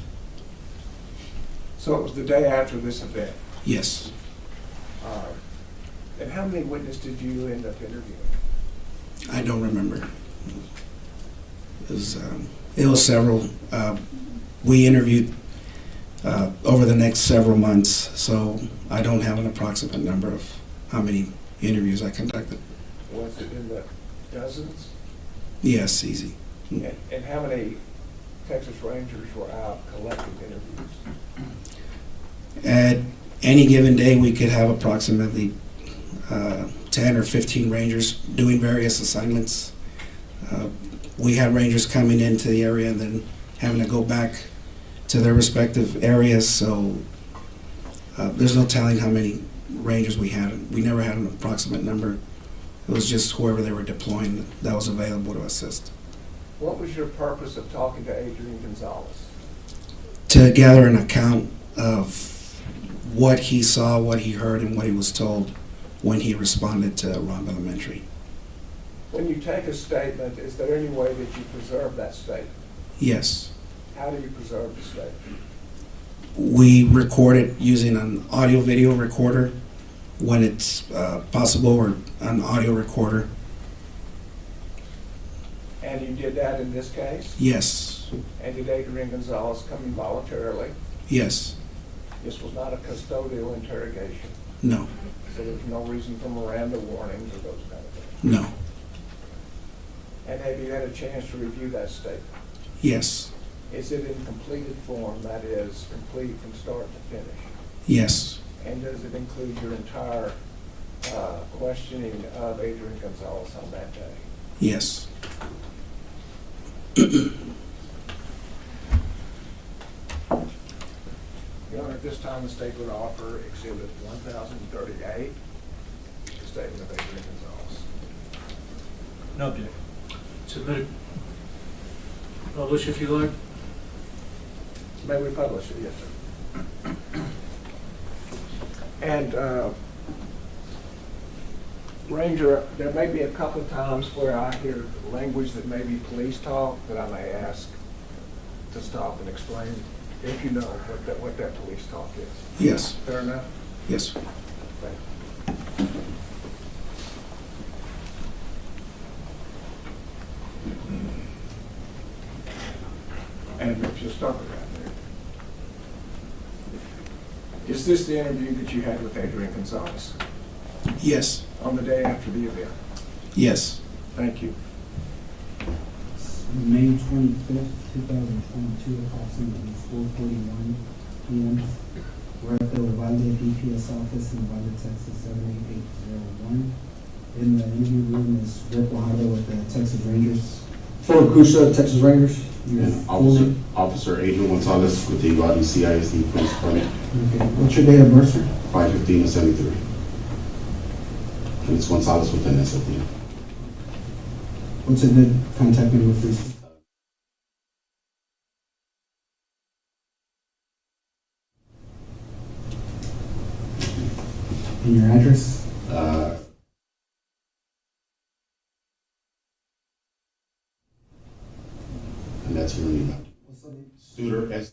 So it was the day after this event? Yes. And how many witnesses did you end up interviewing? I don't remember. It was several. We interviewed over the next several months, so I don't have an approximate number of how many interviews I conducted. Was it in the dozens? Yes, easy. And how many Texas Rangers were out collecting interviews? At any given day, we could have approximately 10 or 15 rangers doing various assignments. We had rangers coming into the area and then having to go back to their respective areas, so there's no telling how many rangers we had. We never had an approximate number. It was just whoever they were deploying that was available to assist. What was your purpose of talking to Adrian Gonzales? To gather an account of what he saw, what he heard, and what he was told when he responded to Robb Elementary. When you take a statement, is there any way that you preserve that statement? Yes. How do you preserve the statement? We record it using an audio-video recorder when it's possible, or an audio recorder. And you did that in this case? Yes. And did Adrian Gonzales come in voluntarily? Yes. This was not a custodial interrogation? No. So there was no reason for Miranda warnings or those kind of things? No. And have you had a chance to review that statement? Yes. Is it in completed form, that is, complete from start to finish? Yes. And does it include your entire questioning of Adrian Gonzales on that day? Yes. Your Honor, at this time, the state would offer Exhibit 1038, the statement of Adrian Gonzales. No objection. Submitted. Publish if you like. May we publish it? Yes, sir. And Ranger, there may be a couple of times where I hear language that may be police talk that I may ask to stop and explain, if you know what that police talk is. Yes. Fair enough? Yes. Thank you. And if you'll stop it right there. Is this the interview that you had with Adrian Gonzales? Yes. On the day after the event? Yes. Thank you. May 25th, 2022, approximately 4:41 p.m. We're at the Uvalde DPS office in Uvalde, Texas, 78801. In the interview room is Rick Wahado with the Texas Rangers. Full Crucia, Texas Rangers. And Officer Adrian Gonzales with the Uvalde CISD Police Department. Okay. What's your date of birth, sir? 5/15/73. And it's Gonzales with an S at the end. What's a good contact number for you? And your address? And that's your email. Studer S.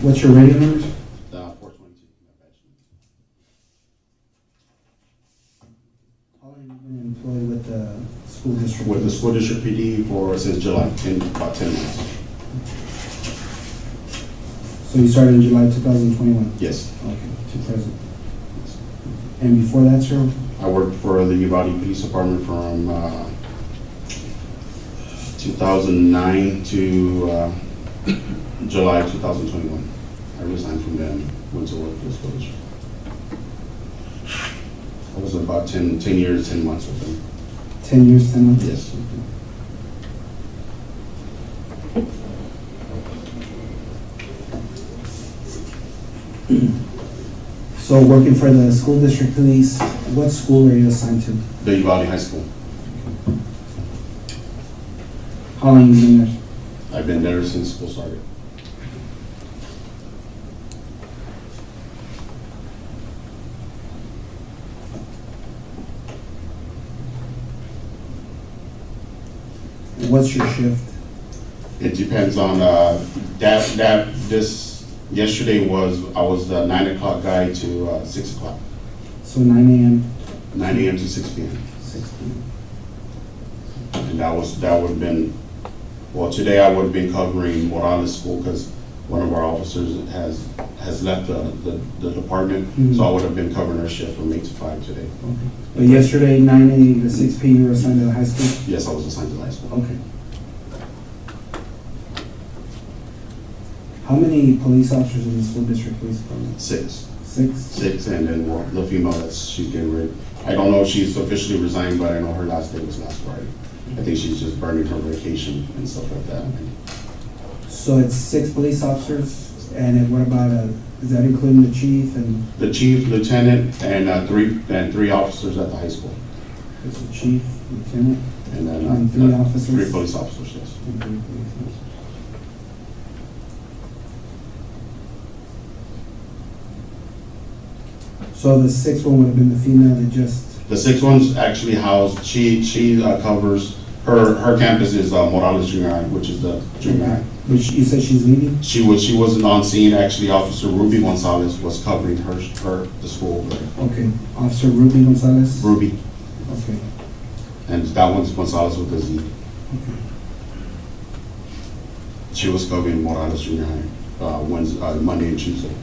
What's your radio numbers? 422. How long have you been employed with the school district? With the school district PD since July, about 10 months. So you started in July 2021? Yes. Okay, to present. And before that, sir? I worked for the Uvalde Police Department from 2009 to July 2021. I resigned from them and went to work for this village. I was about 10 years, 10 months with them. 10 years, 10 months? Yes. So working for the school district police, what school are you assigned to? The Uvalde High School. How long have you been there? I've been there since school started. What's your shift? It depends on yesterday I was the 9 o'clock guy to 6 o'clock. So 9 a.m. 9 a.m. to 6 p.m. 6 p.m. And that would have been, well, today I would have been covering Morales School because one of our officers has left the department, so I would have been covering her shift from 8 to 5 today. Okay. But yesterday, 9 a.m. to 6 p.m. you were assigned to the high school? Yes, I was assigned to the high school. Okay. How many police officers in the school district police department? 6. 6? And then the female she's getting rid. I don't know if she's officially resigned, but I know her last day was last Friday. I think she's just burning her vacation and stuff like that. So it's 6 police officers, and what about is that including the chief and? The chief, lieutenant, and three officers at the high school. It's the chief, lieutenant, and then and 3 officers. 3 police officers, yes. And 3 police officers. So the 6th one would have been the female that just. The 6th one's actually housed. She covers her campus is Morales Junior High, which is the junior high. Which you said she's leaving? She wasn't on scene. Actually, Officer Ruby Gonzales was covering the school over there. Okay, Officer Ruby Gonzales. Ruby. Okay. And that one's Gonzales with a Z. Okay. She was covering Morales Junior High Monday and Tuesday.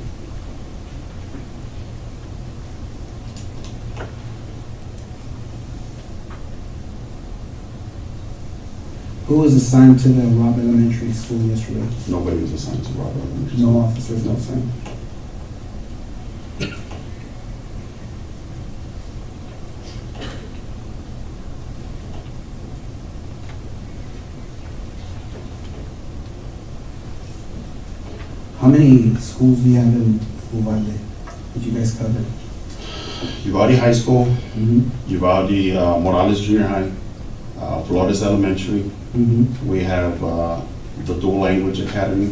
Who was assigned to the Robb Elementary School yesterday? Nobody was assigned to Robb Elementary. No officers, no assigned. How many schools do you have in Uvalde that you guys covered? Uvalde High School, Uvalde Morales Junior High, Flores Elementary. We have the Dual Language Academy,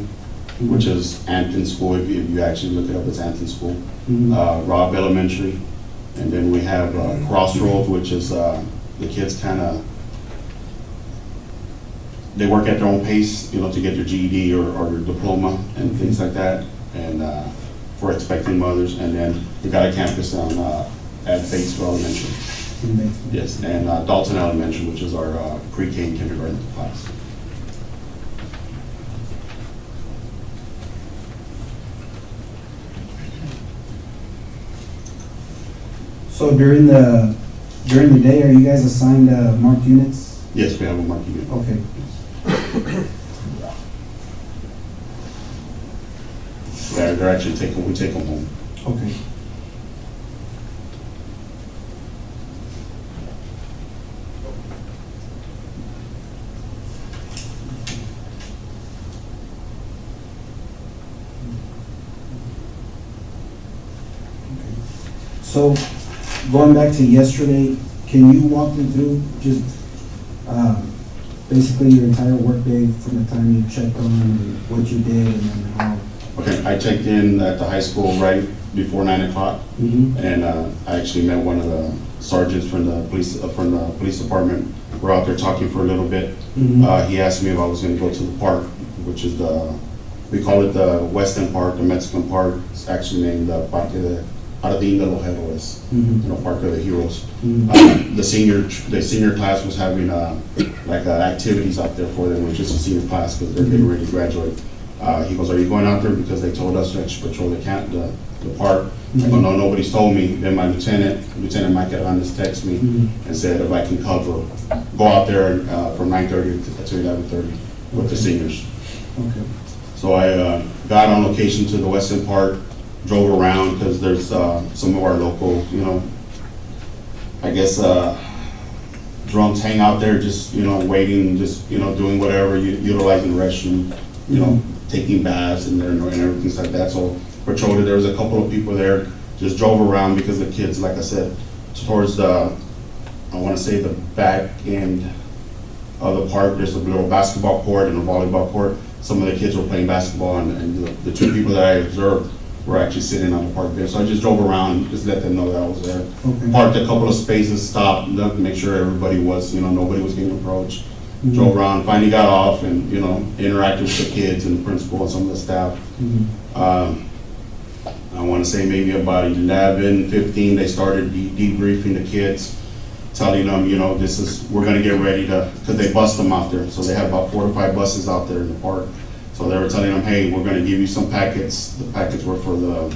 which is Anton School. If you actually look it up, it's Anton School. Robb Elementary, and then we have Crossroads, which is the kids they work at their own pace, to get their GED or their diploma and things like that, and for expecting mothers. And then we got a campus at Batesville Elementary. Yes, and Dalton Elementary, which is our pre-K and kindergarten class. So during the day, are you guys assigned marked units? Yes, we have a marked unit. Okay. They're actually we take them home. Okay. So, going back to yesterday, can you walk me through just basically your entire workday from the time you checked on what you did and then how? Okay, I checked in at the high school right before 9 o'clock, and I actually met one of the sergeants from the police department. We're out there talking for a little bit. He asked me if I was going to go to the park, which is we call it the Western Park, the Mexican Park. It's actually named the Parque de Jardín de los Héroes, Park of the Heroes. The senior class was having activities out there for them, which is a senior class because they're getting ready to graduate. He goes, are you going out there because they told us to actually patrol the park? I go, no, nobody's told me. Then my Lieutenant Mike Hernandez texted me and said if I can go out there from 9:30 to 11:30 with the seniors. Okay. So I got on location to the Weston Park, drove around because there's some of our local, I guess, drunks hang out there just, waiting, just, doing whatever, utilizing the restroom, taking baths and everything like that. So patrolled it. There was a couple of people there, just drove around because the kids, like I said, towards I want to say the back end of the park, there's a little basketball court and a volleyball court. Some of the kids were playing basketball, and the two people that I observed were actually sitting on the park there. So I just drove around and just let them know that I was there. Okay. Parked a couple of spaces, stopped, looked, make sure everybody was, nobody was getting approached. Drove around, finally got off and, interacted with the kids and the principal and some of the staff. I want to say maybe about 11, 15, they started debriefing the kids, telling them, we're going to get ready because they bus them out there. So they had about 4 to 5 buses out there in the park. So they were telling them, hey, we're going to give you some packets. The packets were for the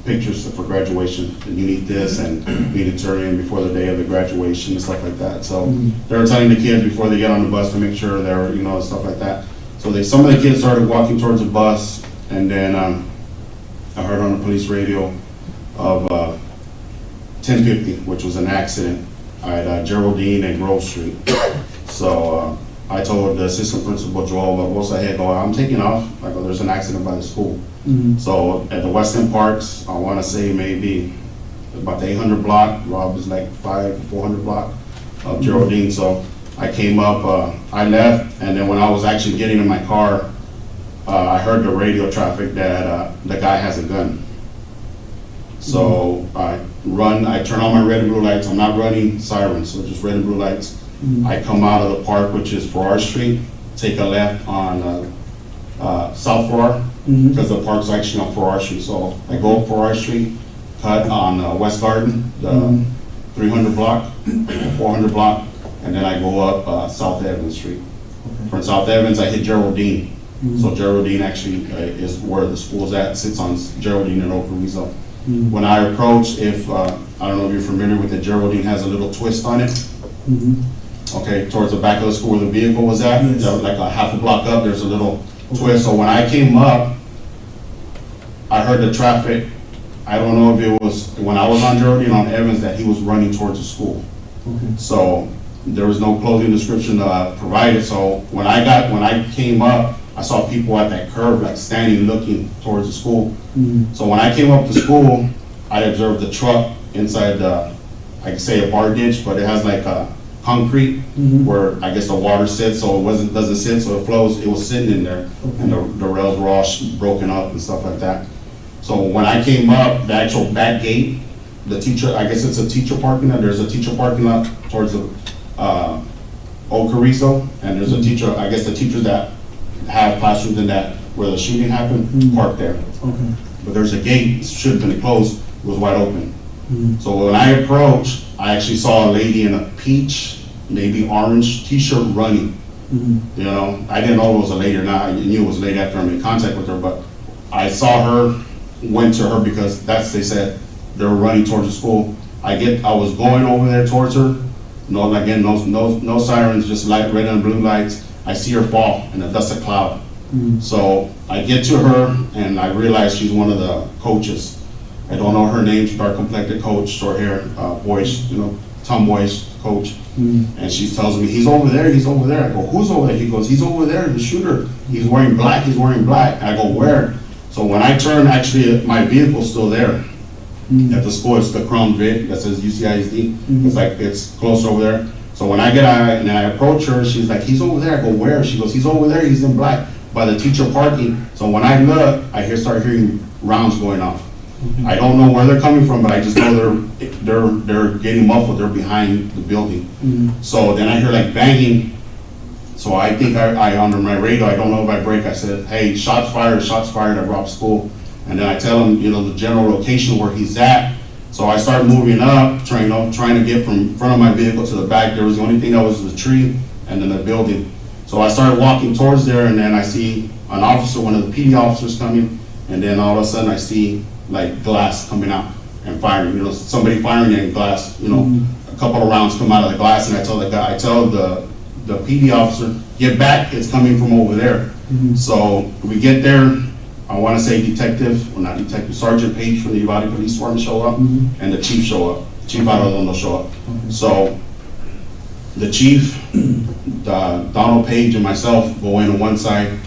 pictures for graduation. And you need this, and you need to turn in before the day of the graduation and stuff like that. So they were telling the kids before they get on the bus to make sure they were, stuff like that. So some of the kids started walking towards the bus, and then I heard on the police radio of 1050, which was an accident at Geraldine and Grove Street. So I told the assistant principal, Joel Barbosa, hey, I'm taking off. I go, there's an accident by the school. So at the Western Parks, I want to say maybe about the 800 block. Robb is like 400 block of Geraldine. So I came up, I left, and then when I was actually getting in my car, I heard the radio traffic that the guy has a gun. So I turn on my red and blue lights. I'm not running sirens, so just red and blue lights. I come out of the park, which is Farrar Street, take a left on South Farrar, because the park's actually on Farrar Street. So I go up Farrar Street, cut on West Garden, the 300 block, 400 block, and then I go up South Evans Street. From South Evans, I hit Geraldine. So Geraldine actually is where the school's at, sits on Geraldine and Ocarrizo. When I approach, I don't know if you're familiar with it, Geraldine has a little twist on it. Okay, towards the back of the school where the vehicle was at, like a half a block up, there's a little twist. So when I came up, I heard the traffic. I don't know if it was when I was on Geraldine on Evans that he was running towards the school. So there was no clothing description provided. So when I came up, I saw people at that curb, like standing, looking towards the school. So when I came up to school, I observed the truck inside I can say a bar ditch, but it has like a concrete where I guess the water sits, so it doesn't sit, so it flows. It was sitting in there, and the rails were all broken up and stuff like that. So when I came up, the actual back gate, the teacher, I guess it's a teacher parking lot. There's a teacher parking lot towards the Old Carrizo, and there's a teacher, I guess the teachers that have classrooms in that where the shooting happened, parked there. But there's a gate, it should have been closed, it was wide open. So when I approached, I actually saw a lady in a peach, maybe orange t-shirt running. I didn't know it was a lady or not. I knew it was a lady after I made contact with her, but I saw her, went to her because they said they were running towards the school. I was going over there towards her. No sirens, just red and blue lights. I see her fall in a dust of cloud. So I get to her and I realize she's one of the coaches. I don't know her name, she's dark complected coach, short hair, boyish, tomboyish coach. And she tells me, he's over there. I go, who's over there? He goes, he's over there, the shooter. He's wearing black. I go, where? So when I turn, actually, my vehicle's still there. At the school, it's the Crown Vic that says UCISD. It's close over there. So when I get out and I approach her, she's like, he's over there. I go, where? She goes, he's over there. He's in black by the teacher parking. So when I look, I start hearing rounds going off. I don't know where they're coming from, but I just know they're getting muffled. They're behind the building. So then I hear like banging. So I think I under my radio, I don't know if I break. I said, hey, shots fired at Robb School. And then I tell him, the general location where he's at. So I start moving up, trying to get from front of my vehicle to the back. The only thing that was the tree and then the building. So I started walking towards there, and then I see an officer, one of the PD officers coming, and then all of a sudden I see like glass coming out and firing, you know, somebody firing in glass, you know, a couple of rounds come out of the glass, and I tell the PD officer, get back, it's coming from over there. So we get there, I wanna say not detective, Sergeant Page from the Uvalde Police Department show up, and the chief show up, Chief Arredondo show up. So the chief, Donald Page and myself go in on one side,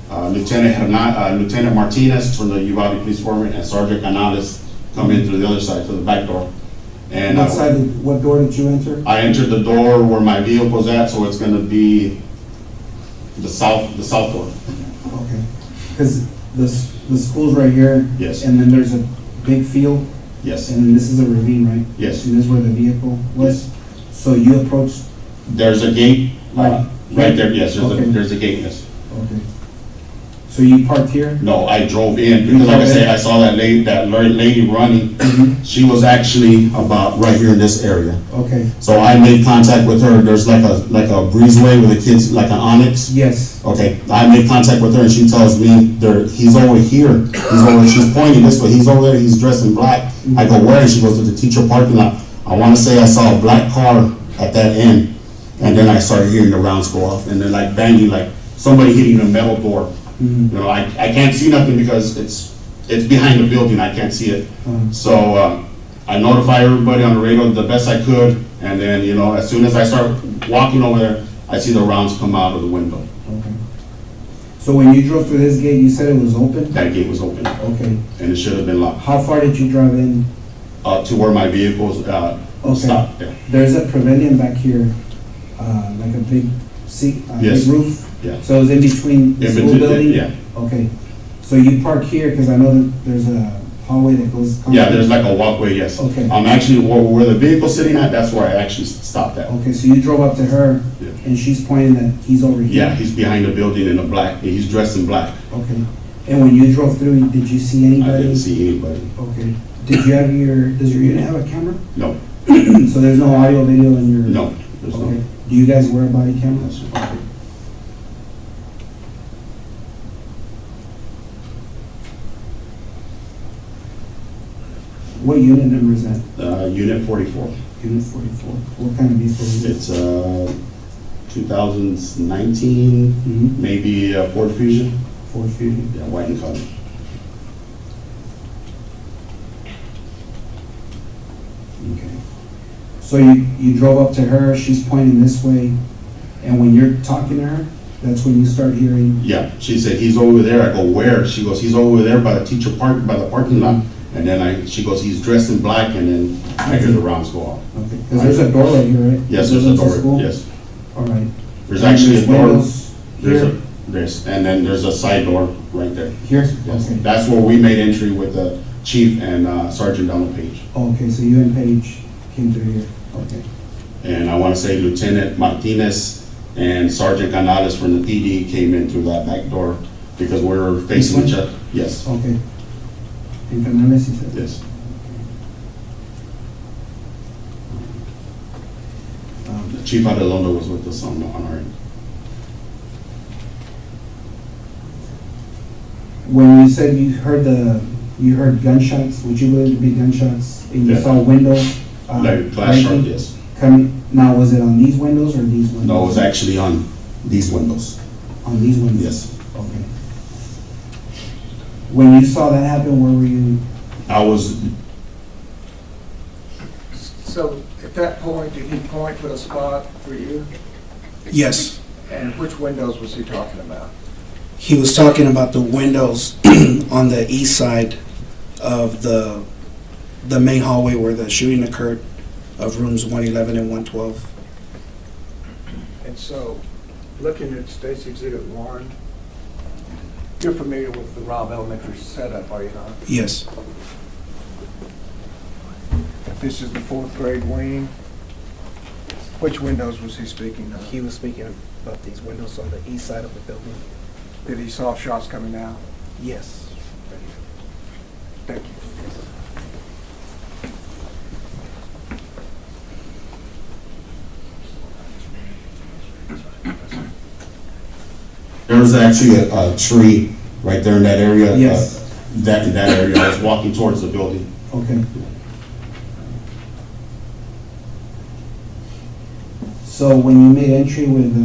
Lieutenant Martinez from the Uvalde Police Department and Sergeant Gonzales come in through the other side, to the back door. And what door did you enter? I entered the door where my vehicle's at, so it's gonna be the south door. Okay, because the school's right here. Yes. And then there's a big field. Yes. And then this is a ravine, right? Yes. And this is where the vehicle was? Yes. So you approached? There's a gate, Right. right there, yes, Okay. there's a gate, yes. Okay. So you parked here? No, I drove in, because like I say, I saw that lady running. She was actually about right here in this area. Okay. So I made contact with her. There's like a breezeway with the kids, like an Onyx. Yes. Okay, I made contact with her, and she tells me he's over here. She's pointing this way. He's over there. He's dressed in black. I go, where? And she goes, to the teacher parking lot. I want to say I saw a black car at that end, and then I started hearing the rounds go off, and then like banging, like somebody hitting a metal door. You know, I can't see nothing because it's behind the building. I can't see it. So I notify everybody on the radio the best I could, and then, you know, as soon as I start walking over there, I see the rounds come out of the window. Okay. So when you drove through this gate, you said it was open? That gate was open. Okay. And it should have been locked. How far did you drive in? To where my vehicles stopped there. There's a pavilion back here, like a big seat, Yes. big roof? Yeah. So it's in between the In school between, building? yeah. Okay. So you park here, because I know that there's a hallway that goes. Yeah, there's like a walkway, yes. Okay. I'm actually, where the vehicle's sitting at, that's where I actually stopped at. Okay, so you drove up to her, Yeah. and she's pointing that he's over here? Yeah, he's behind the building in the black, he's dressed in black. Okay. And when you drove through, did you see anybody? I didn't see anybody. Okay. Does your unit have a camera? No. So there's no audio, video in your? No, there's no. Okay. Do you guys wear body cameras? Okay. What unit number is that? Unit 44. Unit 44. What kind of vehicle is it? It's 2019, maybe Ford Fusion. Ford Fusion? Yeah, white and color. Okay. So you drove up to her, she's pointing this way, and when you're talking to her, that's when you start hearing? Yeah, she said, he's over there. I go, where? She goes, he's over there by the parking lot. And then she goes, he's dressed in black, and then I hear the rounds go off. Okay, because there's a door right here, right? Yes, there's a door, yes. All right. There's actually a door. Windows here? And then there's a side door right there. Here? Yes. Okay. That's where we made entry with the chief and Sergeant Donald Page. Oh, okay, so you and Paige came through here, okay. And I want to say Lieutenant Martinez and Sergeant Gonzales from the PD came in through that back door because we're facing each other. Yes. Okay. And Fernandez, you said? Yes. The Chief Arredondo was with us on our end. When you said you heard gunshots, would you believe to be gunshots, and you Yeah. saw a window? Like glass shard, breaking? yes. Now, was it on these windows or these windows? No, it was actually on these windows. On these windows? Yes. Okay. When you saw that happen, where were you? I was, So at that point, did he point to a spot for you? Yes. And which windows was he talking about? He was talking about the windows on the east side of the main hallway where the shooting occurred, of rooms 111 and 112. And so, looking at State's Exhibit 1, you're familiar with the Robb Elementary setup, are you not? Yes. This is the 4th grade wing. Which windows was he speaking of? He was speaking about these windows on the east side of the building. Did he saw shots coming out? Yes. Thank you. There was actually a tree right there in that area. Yes. That area, I was walking towards the building. Okay. So when you made entry with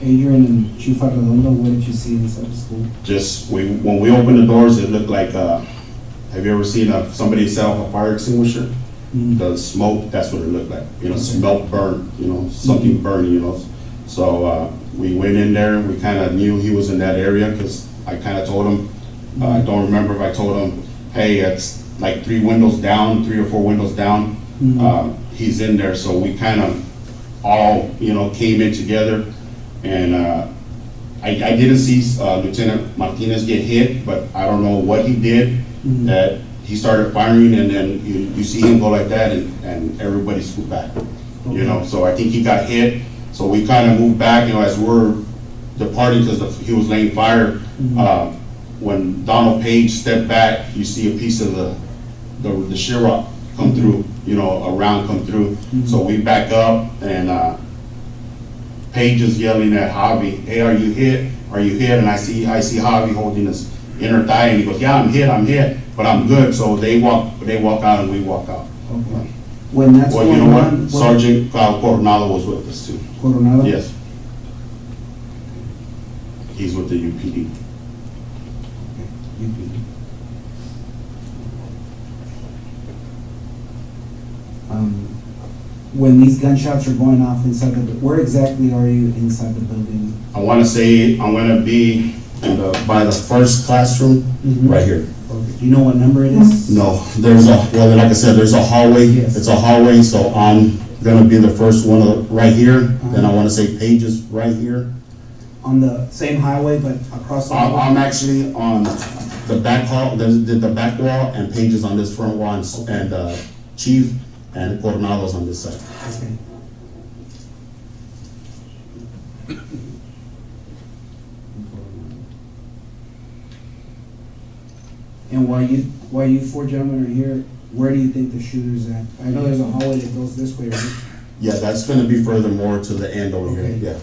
Adrian and Chief Arredondo, what did you see inside the school? Just, when we opened the doors, it looked like, have you ever seen somebody sell a fire extinguisher? The smoke, that's what it looked like, smoke burn, something burning, So we went in there, we kind of knew he was in that area because I kind of told him, I don't remember if I told him, hey, it's like 3 or 4 windows down. He's in there, so we kind of all, came in together. And I didn't see Lieutenant Martinez get hit, but I don't know what he did. That he started firing, and then you see him go like that, and everybody scooped back. So I think he got hit. So we kind of moved back, as we're departing because he was laying fire. When Donald Page stepped back, you see a piece of the sheetrock come through, a round come through. So we back up, and Page is yelling at Javi, hey, are you hit? Are you hit? And I see Javi holding his inner thigh, and he goes, yeah, I'm hit, but I'm good. So they walk out, and we walk out. Okay. When that's well, you know what? Sergeant Coronado was with us too. Coronado? Yes. He's with the UPD. When these gunshots are going off inside where exactly are you inside the building? I want to say I'm going to be by the first classroom, right here. Okay. Do you know what number it is? No, like I said, there's a hallway. Yes. It's a hallway, so I'm going to be the first one right here. Then I want to say Pages right here. On the same highway, but across the hallway? I'm actually on the back hall, the back wall, and Pages on this front wall, and Chief and Coronado's on this side. Okay. And while you 4 gentlemen are here, where do you think the shooter's at? I know there's a hallway that goes this way, right? Yeah, that's going to be further more to the end over here. Yeah.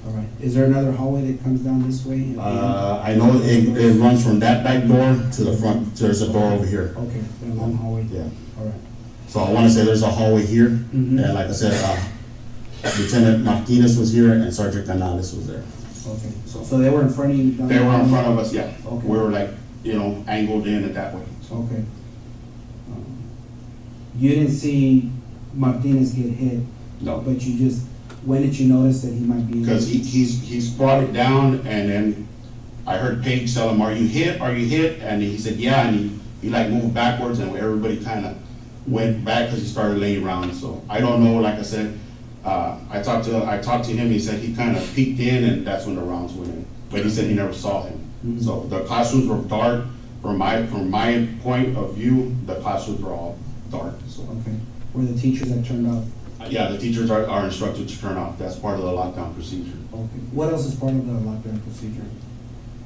All right. Is there another hallway that comes down this way? I know it runs from that back door to the front. There's a door over here. Okay, a long hallway. Yeah. All right. So I want to say there's a hallway here, and like I said, Lieutenant Martinez was here, and Sergeant Canales was there. Okay. So they were in front of you? They were in front of us, yeah. Okay. We were like, angled in it that way. So. Okay. You didn't see Martinez get hit? No. But when did you notice that he might be? Because he squatted down, and then I heard Paige tell him, are you hit? Are you hit? And he said, yeah, and he like moved backwards, and everybody kind of went back because he started laying around. So I don't know, like I said, I talked to him, he said he kind of peeked in, and that's when the rounds went in. But he said he never saw him. So the classrooms were dark. From my point of view, the classrooms were all dark. So. Okay. Were the teachers that turned off? Yeah, the teachers are instructed to turn off. That's part of the lockdown procedure. Okay. What else is part of the lockdown procedure?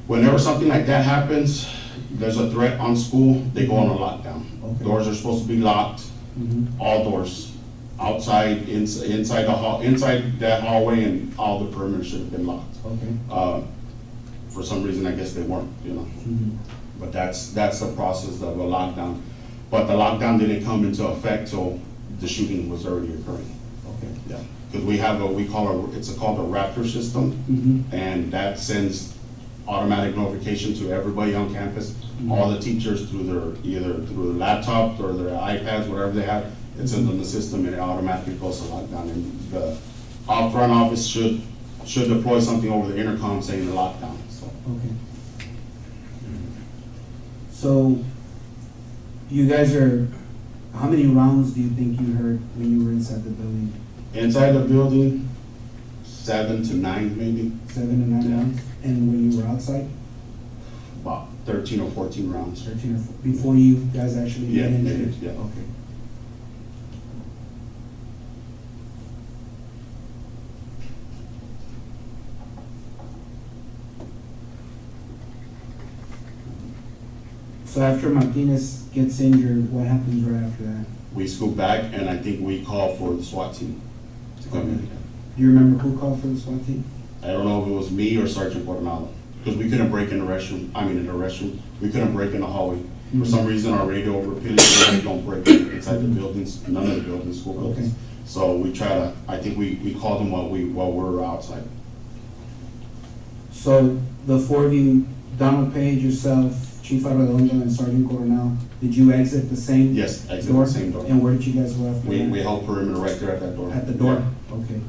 Whenever something like that happens, there's a threat on school, they go on a lockdown. Okay. Doors are supposed to be locked, all doors, outside, inside that hallway, and all the perimeter should have been locked. Okay. For some reason, I guess they weren't, But that's the process of a lockdown. But the lockdown didn't come into effect till the shooting was already occurring. Okay. Yeah, because we have it's called a Raptor system, and that sends automatic notification to everybody on campus, all the teachers through either their laptops or their iPads, whatever they have. It sends them the system, and it automatically goes to lockdown. And the front office should deploy something over the intercom saying the lockdown. So. Okay. So, you guys how many rounds do you think you heard when you were inside the building? Inside the building, 7 to 9 maybe. 7 to 9 rounds? And when you were outside? About 13 or 14 rounds. 13 or 14, before you guys actually went into it? Yeah. Okay. So after Martinez gets injured, what happens right after that? We scoot back, and I think we call for the SWAT team to come in. Do you remember who called for the SWAT team? I don't know if it was me or Sergeant Coronado. because we couldn't break in the restroom, we couldn't break in the hallway. For some reason, our radio repeatedly don't break inside the buildings, none of the buildings, school buildings. Okay. So we try to, I think we called them while we're outside. So the four of you, Donald Page, yourself, Chief Arredondo, and Sergeant Coronel, did you exit the same Yes, exit door? the same door. And where did you guys go after that? We held perimeter right there at that door. At the door? Okay.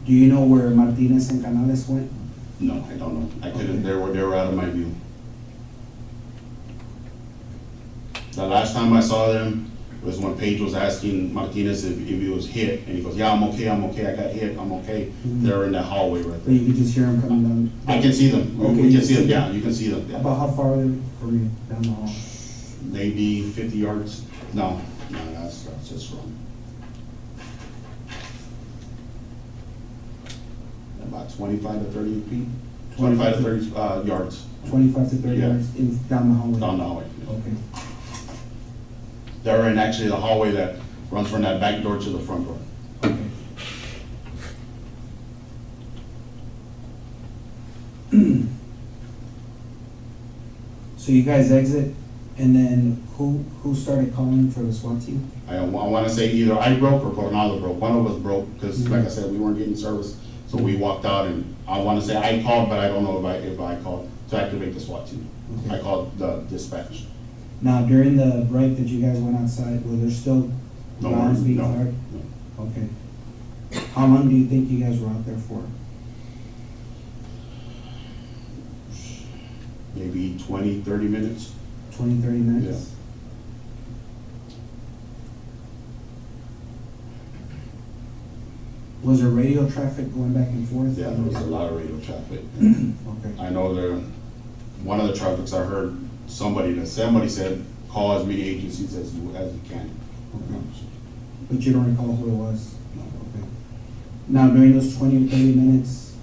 Do you know where Martinez and Canales went? No, I don't know. I couldn't, they were out of my view. The last time I saw them was when Page was asking Martinez if he was hit, and he goes, yeah, I'm okay, I got hit, I'm okay. They're in the hallway right But there. you could just hear them coming down? I can see them. Okay, We you can see them, yeah, you can see them. Yeah. About how far are they from you down the hall? Maybe 50 yards. No, that's just wrong. About 25 to 30 feet, 25 to 30 yards. 25 to 30 Yeah. yards down the hallway? Down the hallway. Okay. They're in actually the hallway that runs from that back door to the front door. Okay. So you guys exit, and then who started calling for the SWAT team? I want to say either I broke or Coronado broke. One of us broke because, like I said, we weren't getting service. So we walked out, and I want to say I called, but I don't know if I called to activate the SWAT team. Okay. I called the dispatch. Now, during the break that you guys went outside, were there still No, rounds being no, fired? no. Okay. How long do you think you guys were out there for? Maybe 20, 30 minutes. 20, 30 minutes? Was there radio traffic going back and forth? Yeah, there was a lot of radio traffic. Okay. I know one of the traffics I heard somebody said, call as many agencies as you can. Okay. But you don't recall who it was? Okay. Now, during those 20 or 30 minutes,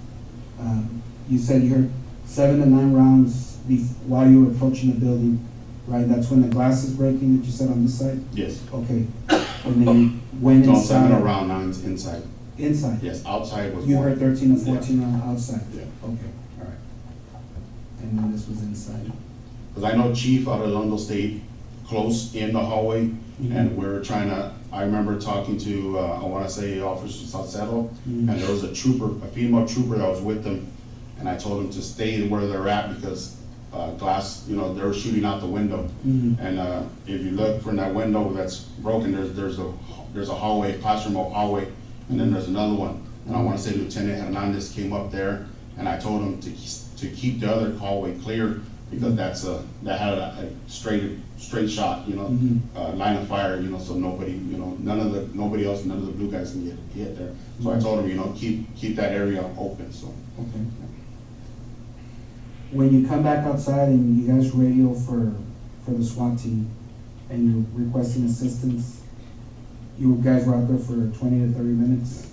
you said you heard 7 to 9 rounds while you were approaching the building, right? That's when the glass is breaking that you said on this side? Yes. Okay. And then you went No, inside? 7 around 9's inside. Inside? Yes, outside was You more. heard 13 or 14 outside? Yeah. Okay, all right. And then this was inside? Because I know Chief Arredondo stayed close in the hallway, and we were trying to, I remember talking to, I want to say Officer Salcedo, and there was a female trooper that was with them, and I told them to stay where they're at because glass, they were shooting out the window. And if you look from that window that's broken, there's a hallway, a classroom hallway, and then there's another one. And I want to say Lieutenant Hernandez came up there, and I told him to keep the other hallway clear because that had a straight shot, line of fire, so nobody, nobody else, none of the blue guys can get hit there. So I told him, keep that area open. So. Okay. When you come back outside and you guys radio for the SWAT team and you're requesting assistance, you guys were out there for 20 to 30 minutes.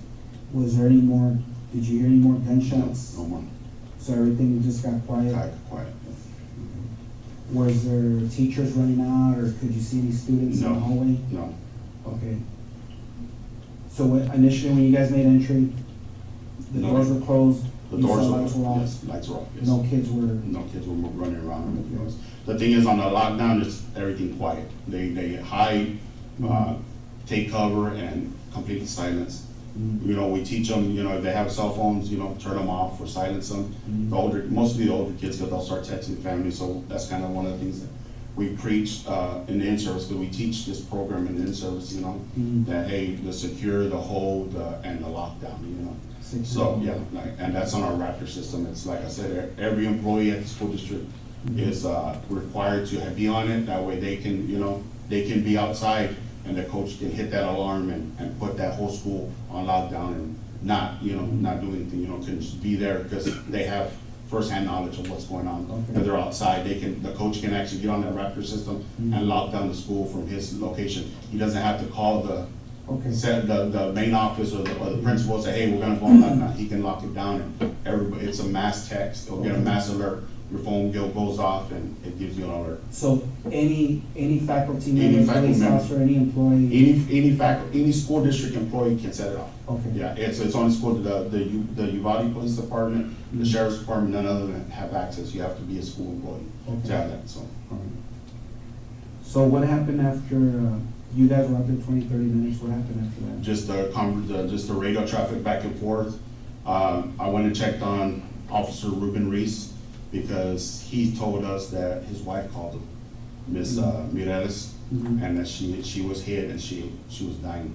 Was there any more, did you hear any more gunshots? No more. So everything just got quiet? Quiet. Was there teachers running out or could you see any students in the hallway? No. Okay. So initially when you guys made entry, the doors were closed? The doors lights were off? Yes, lights were off, yes. No kids were? No kids were running around. Okay. The thing is, on the lockdown, it's everything quiet. They hide, take cover, and complete silence. We teach them, if they have cell phones, turn them off or silence them. Mostly the older kids, because they'll start texting family, so that's kind of one of the things that we preach in the in-service, because we teach this program in the in-service, that, hey, the secure, the hold, and the lockdown, So, yeah, and that's on our Raptor system. It's like I said, every employee at the school district is required to be on it. That way they can, they can be outside and the coach can hit that alarm and put that whole school on lockdown and not do anything, can just be there because they have first-hand knowledge of what's going on. Okay. If they're outside, the coach can actually get on that Raptor system and lock down the school from his location. He doesn't have to call the main office or the principal, say, hey, we're gonna go on lockdown. He can lock it down and everybody, it's a mass text, or get a mass alert your phone goes off and it gives you an alert. So any faculty Any member, faculty police member. officer, any employee? Any school district employee can set it off. Okay. Yeah, it's on the school, the Uvalde Police Department, the Sheriff's Department, none of them have access. You have to be a school employee to have that, so. So what happened after, you guys were out there 20, 30 minutes, what happened after that? Just the radio traffic back and forth. I went and checked on Officer Ruben Reese because he told us that his wife called him, Miss Mireles, and that she was hit and she was dying.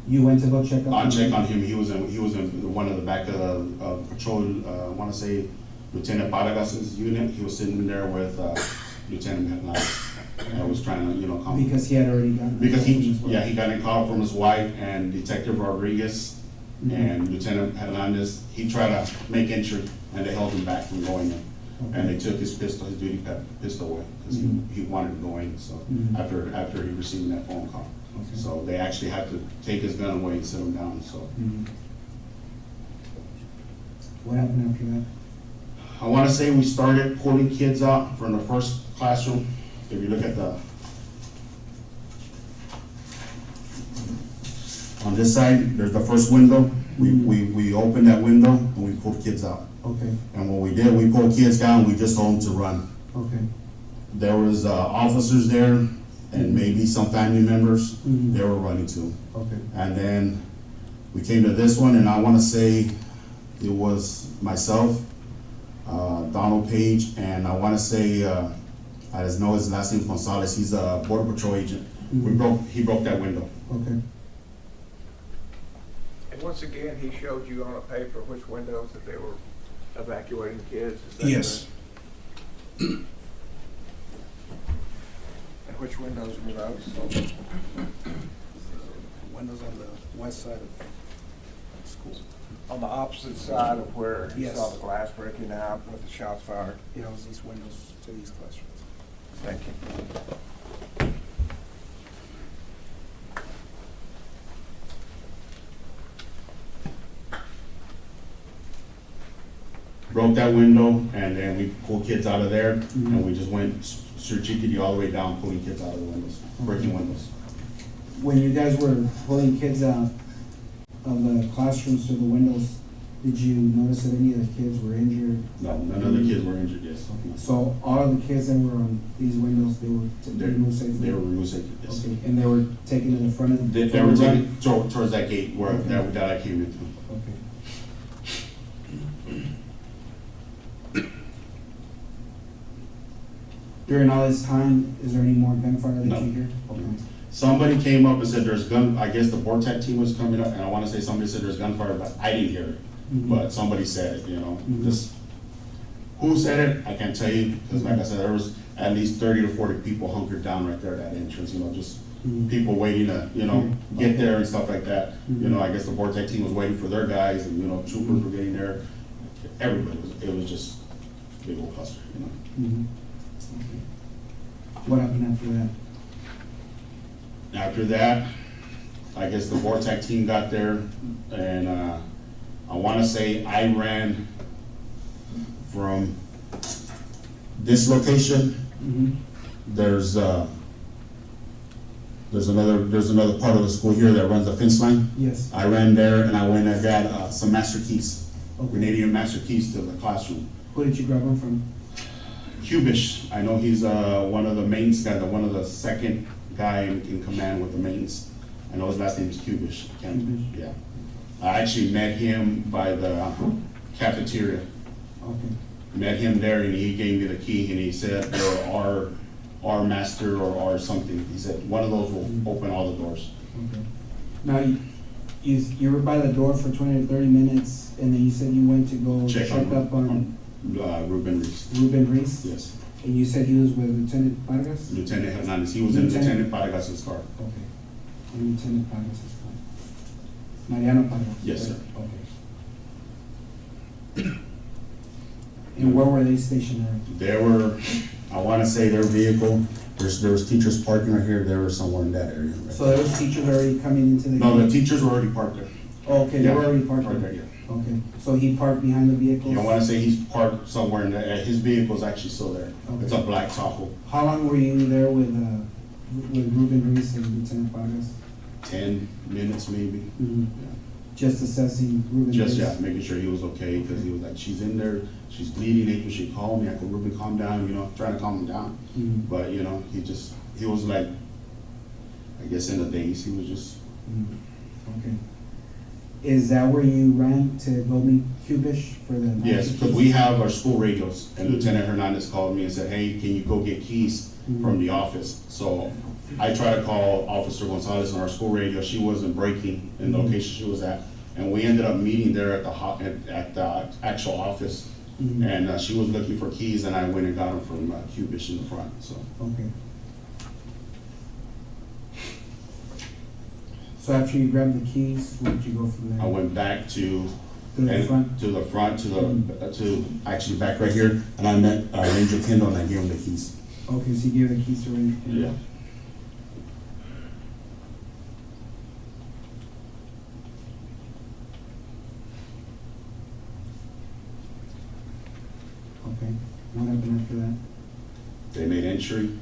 You went to go check up? I checked on him. He was in one of the back of patrol. I want to say Lieutenant Vargas's unit. He was sitting there with Lieutenant Hernandez. I was trying to, calm. Because he had already gotten. Because he got a call from his wife and Detective Rodriguez and Lieutenant Hernandez. He tried to make entry and they held him back from going in. And they took his pistol, his duty pistol away because he wanted to go in. So after he received that phone call. Okay. So they actually had to take his gun away and sit him down, so. What happened after that? I want to say we started pulling kids out from the first classroom. If you look at on this side, there's the first window. We opened that window and we pulled kids out. Okay. And what we did, we pulled kids down, we just told them to run. Okay. There was officers there and maybe some family members, they were running too. Okay. And then we came to this one, and I want to say it was myself, Donald Page, and I want to say, I just know his last name Gonzales, he's a Border Patrol agent. He broke that window. Okay. And once again, he showed you on a paper which windows that they were evacuating the kids? Is that Yes. correct? And which windows were those? Windows on the west side of school. On the opposite side of where you Yes. saw the glass breaking out with the shots fired? Yeah, it was these windows to these classrooms. Thank you. Broke that window, and then we pulled kids out of there, and we just went strategically all the way down, pulling kids out of the windows, breaking windows. When you guys were pulling kids out of the classrooms to the windows, did you notice that any of the kids were injured? No, none of the kids were injured, yes. So all of the kids that were on these windows, they were removed safely? They were removed safely, yes. Okay, and they were taken to the front of the? They were taken towards that gate where that I came into. Okay. During all this time, is there any more gunfire that you hear? Okay. Somebody came up and said there's I guess the Vortex team was coming up, and I want to say somebody said there's gunfire, but I didn't hear it. But somebody said it, Just, who said it, I can't tell you, because like I said, there was at least 30 to 40 people hunkered down right there at that entrance, just people waiting to, get there and stuff like that. I guess the Vortex team was waiting for their guys, and, troopers were getting there. Everybody it was just a big old cluster, What happened after that? After that, I guess the Vortex team got there, and I want to say I ran from this location. There's another part of the school here that runs the fence line. Yes. I ran there, and I went and got some master keys, Canadian master keys to the classroom. Who did you grab them from? Cubish, I know he's one of the maintenance guys, one of the second guy in command with the maintenance. I know his last name is Cubish. Yeah. I actually met him by the cafeteria. Okay. Met him there, and he gave me the key, and he said they're our master or something. He said one of those will open all the doors. Okay. Now, you were by the door for 20 to 30 minutes, and then you said you went to go check up on Ruben Reese. Ruben Reese? Yes. And you said he was with Lieutenant Vargas? Lieutenant Hernandez. He was in Lieutenant Vargas' car. Okay. In Lieutenant Vargas' car. Mariano Vargas? Yes, sir. Okay. And where were they stationary? They were, I want to say their vehicle, there was teachers parking right here, they were somewhere in that area. Right? So there was teachers already coming into the No, the teachers were already parked there. Oh, okay, they were already parked there? Yeah. Okay, so he parked behind the vehicle? You know, when I say he's parked somewhere in there, his vehicle's actually still there. Okay. It's a black Tahoe. How long were you there with Ruben Reese and Lieutenant Vargas? 10 minutes maybe. Mm-hmm. Yeah. Just assessing Ruben Just, Reese? yeah, making sure he was okay, because he was like, she's in there, she's bleeding, April, she called me, I go, Ruben, calm down, you know, trying to calm him down. Mhm. But, you know, he was like, I guess in the days, he was just. Okay. Is that where you ran to go meet Cubish for the? Yes, because we have our school radios, and Lieutenant Hernandez called me and said, hey, can you go get keys from the office? So I tried to call Officer Gonzales on our school radio, she wasn't breaking in the location she was at, and we ended up meeting there at the actual office, and she was looking for keys, and I went and got them from Cubish in the front, so. Okay. So after you grabbed the keys, where did you go from there? I went back to the front? To the front, to actually back right here, and I met Ranger Kendall, and I gave him the keys. Okay, so you gave the keys to Ranger Kendall? Yeah. Okay, what happened after that? They made entry.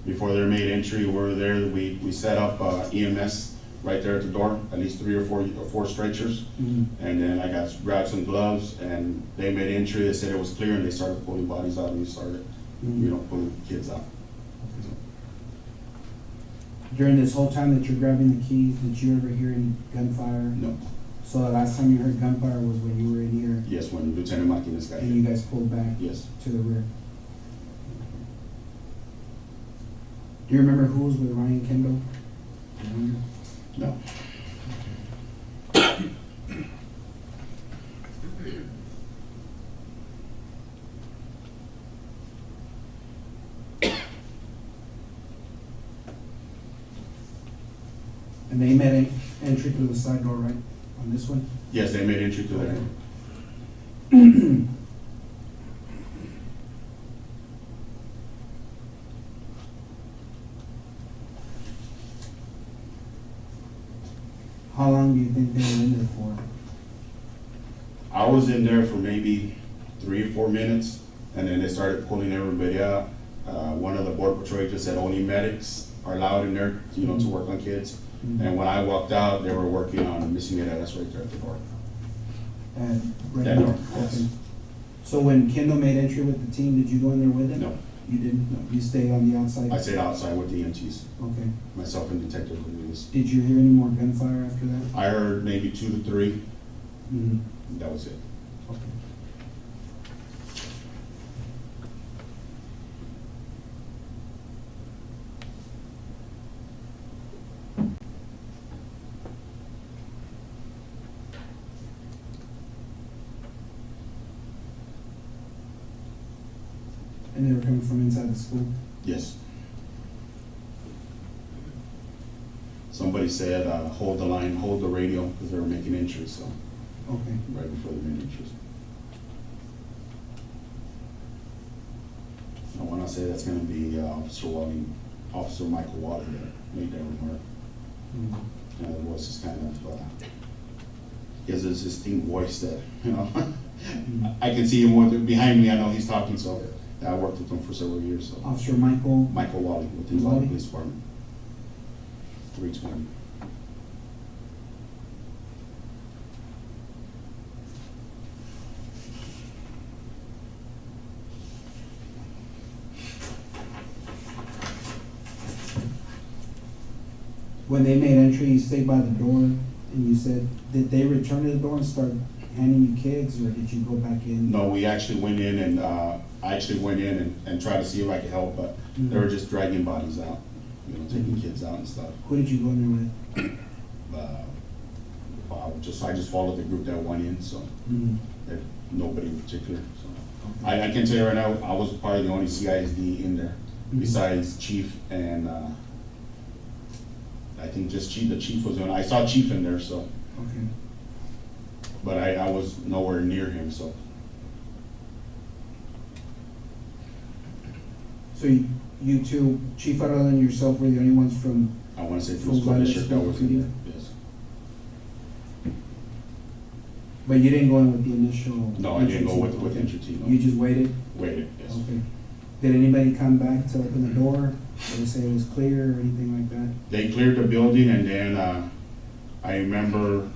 Before they made entry, we were there, we set up EMS right there at the door, at least 3 or 4 stretchers. And then I grabbed some gloves, and they made entry, they said it was clear, and they started pulling bodies out, and we started, you know, pulling kids out. During this whole time that you're grabbing the keys, did you ever hear any gunfire? No. So the last time you heard gunfire was when you were in here? Yes, when Lieutenant Martinez got And hit. you guys pulled back? Yes. To the rear? Do you remember who was with Ryan Kendall? No. And they made entry through the side door, right? On this one? Yes, they made entry to there. How long do you think they were in there for? I was in there for maybe 3 or 4 minutes, and then they started pulling everybody out. One of the border patrol agents said only medics are allowed in there, you know, to work on kids. And when I walked out, they were working on missing it, that's right there at the door. And right That there? door, yes. Okay. So when Kendall made entry with the team, did you go in there with him? No. You didn't? No. You stayed on the outside? I stayed outside with the EMTs. Okay. Myself and Detective Rodriguez. Did you hear any more gunfire after that? I heard maybe 2 to 3. That was it. Okay. And they were coming from inside the school? Yes. Somebody said, hold the line, hold the radio, because they were making entries, so. Okay. Right before they made entries. I want to say that's going to be Officer Michael Water that made that remark. The voice is kind of, he has this distinct voice that, you know, I can see him behind me, I know he's talking, so I worked with him for several years. So. Officer Michael? Michael Wally with the Uvalde Police Department. 320. When they made entry, you stayed by the door, and you said, did they return to the door and start handing you kids, or did you go back in? No, we actually went in, and I actually went in and tried to see if I could help, but they were just dragging bodies out, you know, taking kids out and stuff. Who did you go in there with? I just followed the group that went in, so that nobody in particular. So I can tell you right now, I was probably the only CISD in there, besides Chief and I think just Chief. The Chief was I saw Chief in there, so. Okay. But I was nowhere near him, so. So you two, Chief Arredondo and yourself, were the only ones from? I want to say from school district that was in there. Yes. But you didn't go in with the initial? No, I didn't go entry with team? entry team, no. You just waited? Waited, yes. Okay. Did anybody come back to open the door, or say it was clear, or anything like that? They cleared the building, and then I remember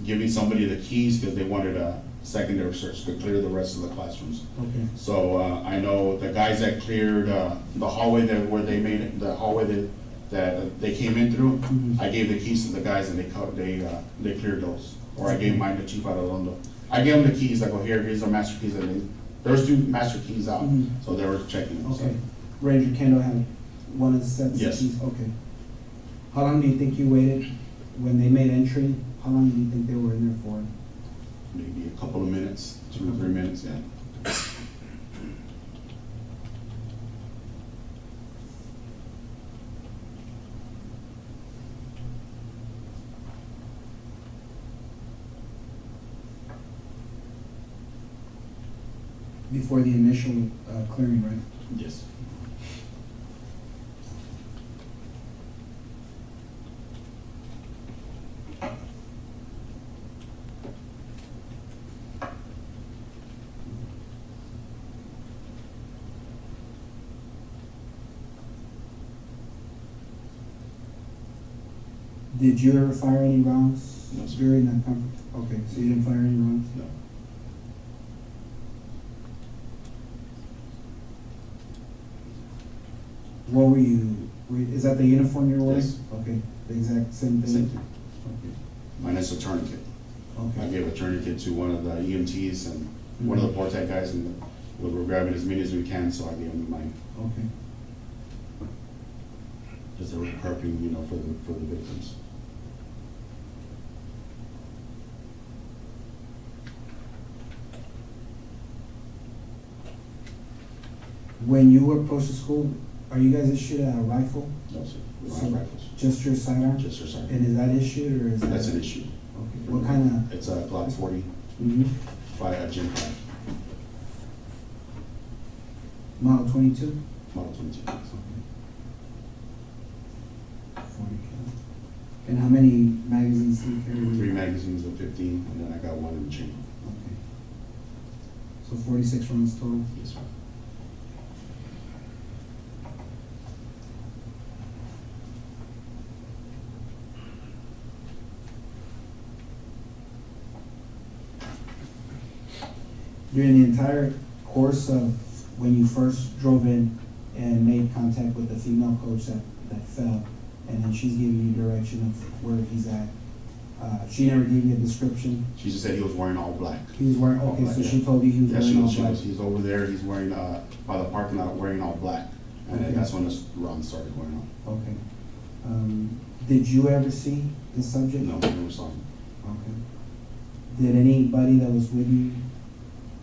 giving somebody the keys because they wanted a secondary search to clear the rest of the classrooms. Okay. So I know the guys that cleared the hallway where they made it, the hallway that they came in through, I gave the keys to the guys and they cleared those. Or I gave mine to Chief Arredondo. I gave them the keys. I go, here's our master keys. And there's 2 master keys out, so they were checking them. Okay. Ranger Kendall had one of the sets of Yes. keys? Okay. How long do you think you waited when they made entry? How long do you think they were in there for? Maybe a couple of minutes, 2 or 3 minutes, yeah. Before the initial clearing, right? Yes. Did you ever fire any rounds No, sir. during that conference? Okay, so you didn't fire any rounds? No. What were you, is that the uniform you're wearing? Yes. Okay, the exact same thing? Same thing. Okay. Mine is a tourniquet. I Okay. gave a tourniquet to one of the EMTs and one of the Portec guys, and we were grabbing as many as we can, so I gave them mine. Okay. Because they were prepping, for the victims. When you approached the school, are you guys issued a rifle? No, sir. We don't So have rifles. just your sidearm? Just your sidearm. And is that issued, or is that? That's an issue. Okay, what kind of? It's a Glock 40, Mm-hmm. Gen 5, Model 22? Model 22. 40 cal. And how many magazines do you carry? 3 magazines of 15, and then I got 1 in the chamber. Okay. So 46 rounds total? Yes, sir. During the entire course of when you first drove in and made contact with the female coach that fell, and then she's giving you direction of where he's at, she never gave you a description? She just said he was wearing all black. He was wearing, All okay, black, so yeah. she told you he was Yeah, wearing all she black? was, he's over there, he's wearing, by the parking lot, wearing all black. And then Okay. that's when the round started going on. Okay. Did you ever see the subject? No, I never saw him. Okay. Did anybody that was with you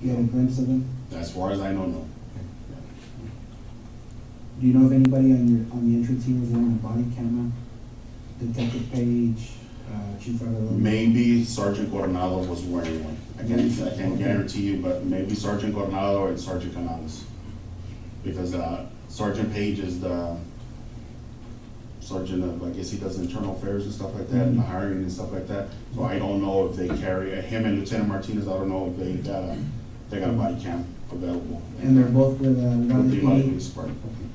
get a glimpse of him? As far as I know, no. Do you know if anybody on the entry team was wearing a body camera? Detective Page, Chief Arredondo? Maybe Sergeant Coronado was wearing one. I can't guarantee you, but maybe Sergeant Coronado and Sergeant Canales. Because Sergeant Page is the sergeant of, I guess he does internal affairs and stuff like that, and the hiring and stuff like that. So I don't know if they carry, him and Lieutenant Martinez, I don't know if they got a body cam available. And they're both with With the Uvalde PD? police department. Okay.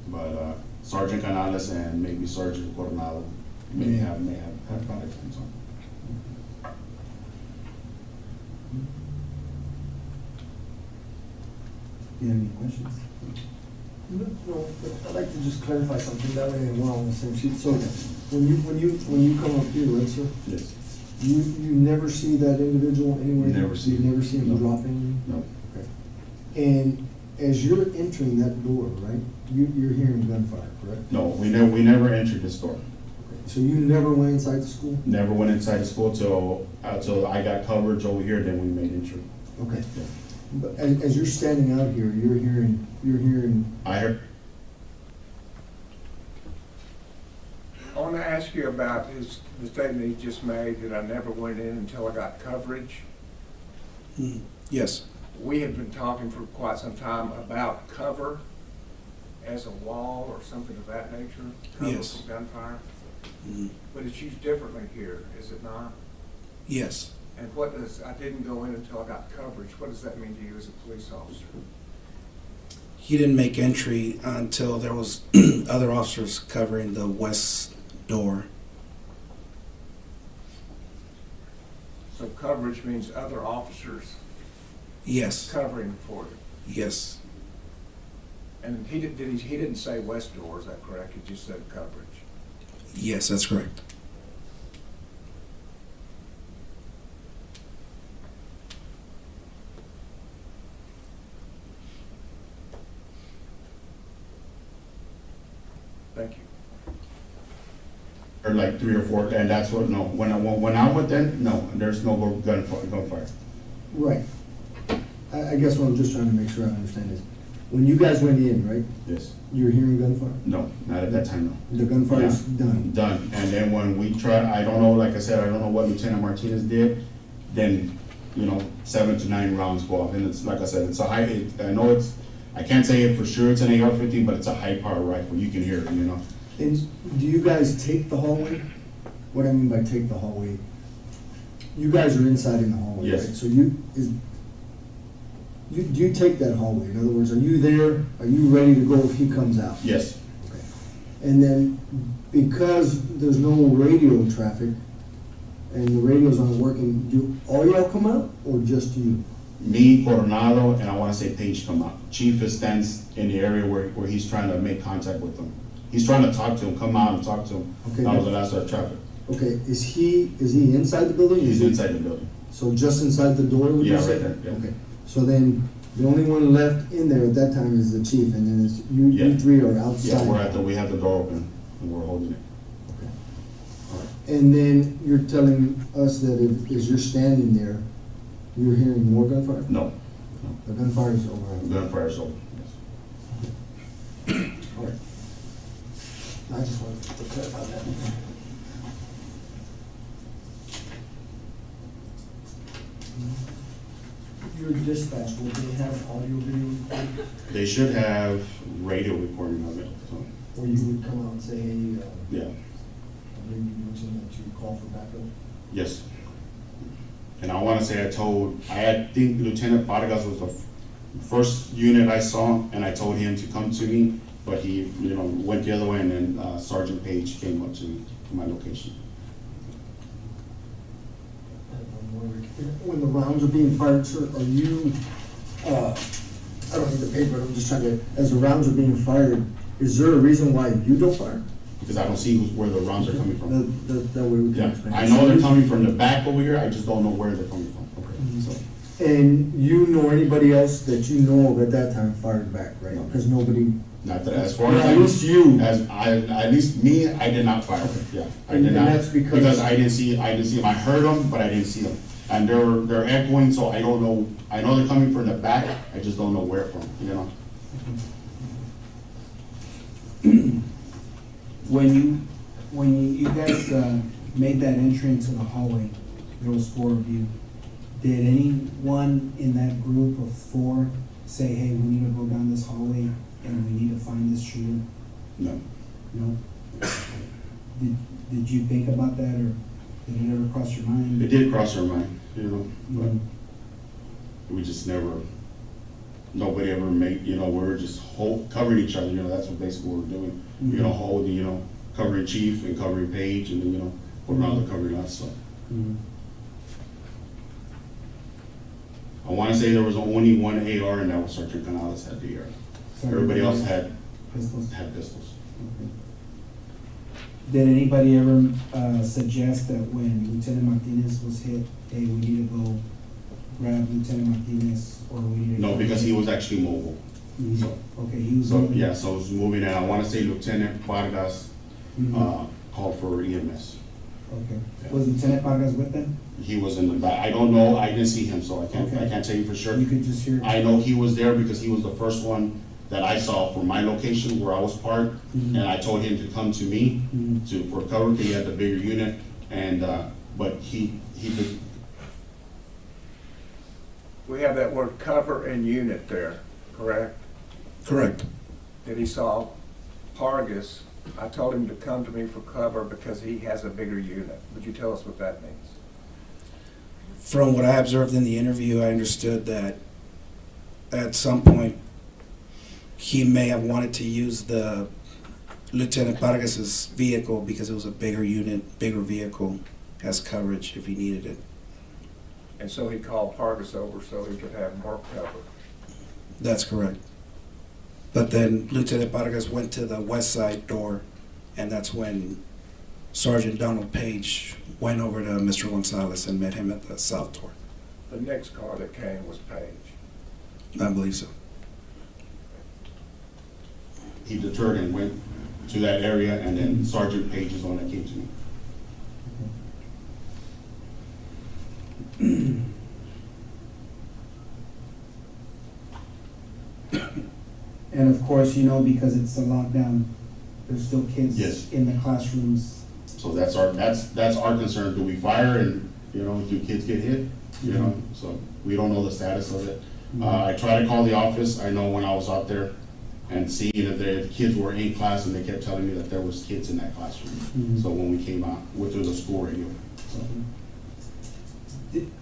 But Sergeant Canales and maybe Sergeant Coronado may have body cams on. Do you have any questions? No, but I'd like to just clarify something, that way we're all on the same sheet. So when you come up here, right, sir? Yes. You never see that individual anywhere? Never see him. You never see him No. drop anything? No. Okay. And as you're entering that door, right, you're hearing gunfire, correct? No, we never entered the store. So you never went inside the school? Never went inside the school till I got coverage over here, then we made entry. Okay. But as you're standing out here, you're hearing. I heard. I want to ask you about the statement he just made, that I never went in until I got coverage. Yes. We have been talking for quite some time about cover as a wall or something of that nature, cover Yes. from gunfire. But it's used differently here, is it not? Yes. And what does, I didn't go in until I got coverage, what does that mean to you as a police officer? He didn't make entry until there was other officers covering the west door. So coverage means other officers Yes. covering for you? Yes. And he didn't say west door, is that correct? He just said coverage. Yes, that's correct. Thank you. Or like 3 or 4, and that's what, no, when I went in, no, there's no gunfire. Right. I guess what I'm just trying to make sure I understand is, when you guys went in, right, Yes. you were hearing gunfire? No, not at that time, no. The gunfire's Yeah. done? Done, and then when we tried, I don't know, like I said, I don't know what Lieutenant Martinez did, then, 7 to 9 rounds go off, and it's, like I said, it's a high, I know it's, I can't say it for sure it's an AR-15, but it's a high-power rifle, you can hear it, And do you guys take the hallway? What I mean by take the hallway, you guys are inside in the hallway, right? Yes. So do you take that hallway? In other words, are you there? Are you ready to go if he comes out? Yes. Okay. And then, because there's no radio traffic, and the radios aren't working, do all y'all come out, or just you? Me, Coronado, and I wanna say Page come out. Chief stands in the area where he's trying to make contact with them. He's trying to talk to him, come out and talk to him. Okay. That was the last of traffic. Okay, is he inside the building? He's inside the building. So just inside the door, would you Yeah, say? right there, yeah. Okay, so then, the only one left in there at that time is the chief, and then it's, you Yeah. three are outside? Yeah, we have the door open, and we're holding it. And then you're telling us that as you're standing there, you're hearing more gunfire? No. The gunfire is over? Gunfire's over, yes. All right. I just wanted to clarify that. Your dispatch, will they have audio video recording? They should have radio recording of it, so, Or you would come out and say, hey, yeah, maybe you mentioned that you call for backup? yes. And I wanna say I think Lieutenant Vargas was the first unit I saw, and I told him to come to me, but he, went the other way, and then Sergeant Page came up to me, to my location. When the rounds are being fired, sir, are you, I don't need the paper, I'm just trying to, as the rounds are being fired, is there a reason why you don't fire? Because I don't see where the rounds are coming from. That way we can Yeah, explain. I know they're coming from the back over here, I just don't know where they're coming from. So, And you know anybody else that you know of at that time fired back, right? Because nobody. not that, as far as At least you. at least me, I did not fire. Yeah, I And did not. that's because- I didn't see them. I heard them, but I didn't see them. And they're echoing, so I don't know. I know they're coming from the back. I just don't know where from. When you guys made that entry into the hallway, there was 4 of you. Did anyone in that group of 4 say, hey, we need to go down this hallway and we need to find this shooter? No. No? Did you think about that, or did it ever cross your mind? It did cross our mind, but we just never. Nobody ever made. We were just covering each other. That's what basically what we're doing. Holding, covering Chief and covering Page, and then Ronaldo covering us. So. I want to say there was only one AR, and that was Sergeant Gonzales had the AR. Everybody else had pistols. Okay. Did anybody ever suggest that when Lieutenant Martinez was hit, hey, we need to go grab Lieutenant Martinez, or we need to? No, because he was actually mobile. So, okay, he was. So moving. Yeah, so it was moving, and I want to say Lieutenant Vargas called for EMS. Okay. Yeah. Was Lieutenant Vargas with them? He was in the back. I don't know. I didn't see him, so I can't. Okay. I can't tell you for sure. You could just hear. I know he was there because he was the first one that I saw from my location where I was parked, and I told him to come to me for cover because he had the bigger unit, and but he did. We have that word cover and unit there, correct? Correct. That he saw Vargas I told him to come to me for cover because he has a bigger unit. Would you tell us what that means? From what I observed in the interview, I understood that at some point he may have wanted to use the Lieutenant Vargas's vehicle because it was a bigger unit, bigger vehicle, as coverage if he needed it. And so he called Pargas over so he could have more cover. That's correct. But then Lieutenant Vargas went to the west side door, and that's when Sergeant Donald Page went over to Mr. Gonzales and met him at the south door. The next car that came was Page. I believe so. He deterred and went to that area, and then Sergeant Page is the one that came to me. And of course, you know, because it's a lockdown, there's still kids Yes. in the classrooms. So that's our concern. Do we fire and, do kids get hit? So we don't know the status of it. I try to call the office. I know when I was out there and seeing that the kids were in class, and they kept telling me that there was kids in that classroom. So when we came out, went through the school radio.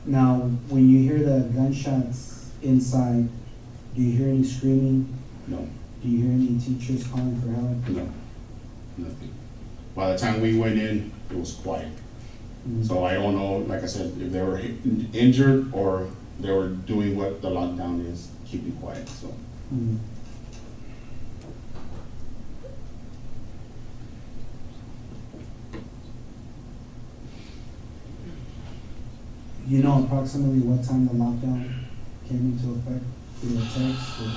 Now, when you hear the gunshots inside, do you hear any screaming? No. Do you hear any teachers calling for help? No, nothing. By the time we went in, it was quiet. So I don't know, like I said, if they were injured or they were doing what the lockdown is, keeping quiet, so. You know approximately what time the lockdown came into effect through a text? Or?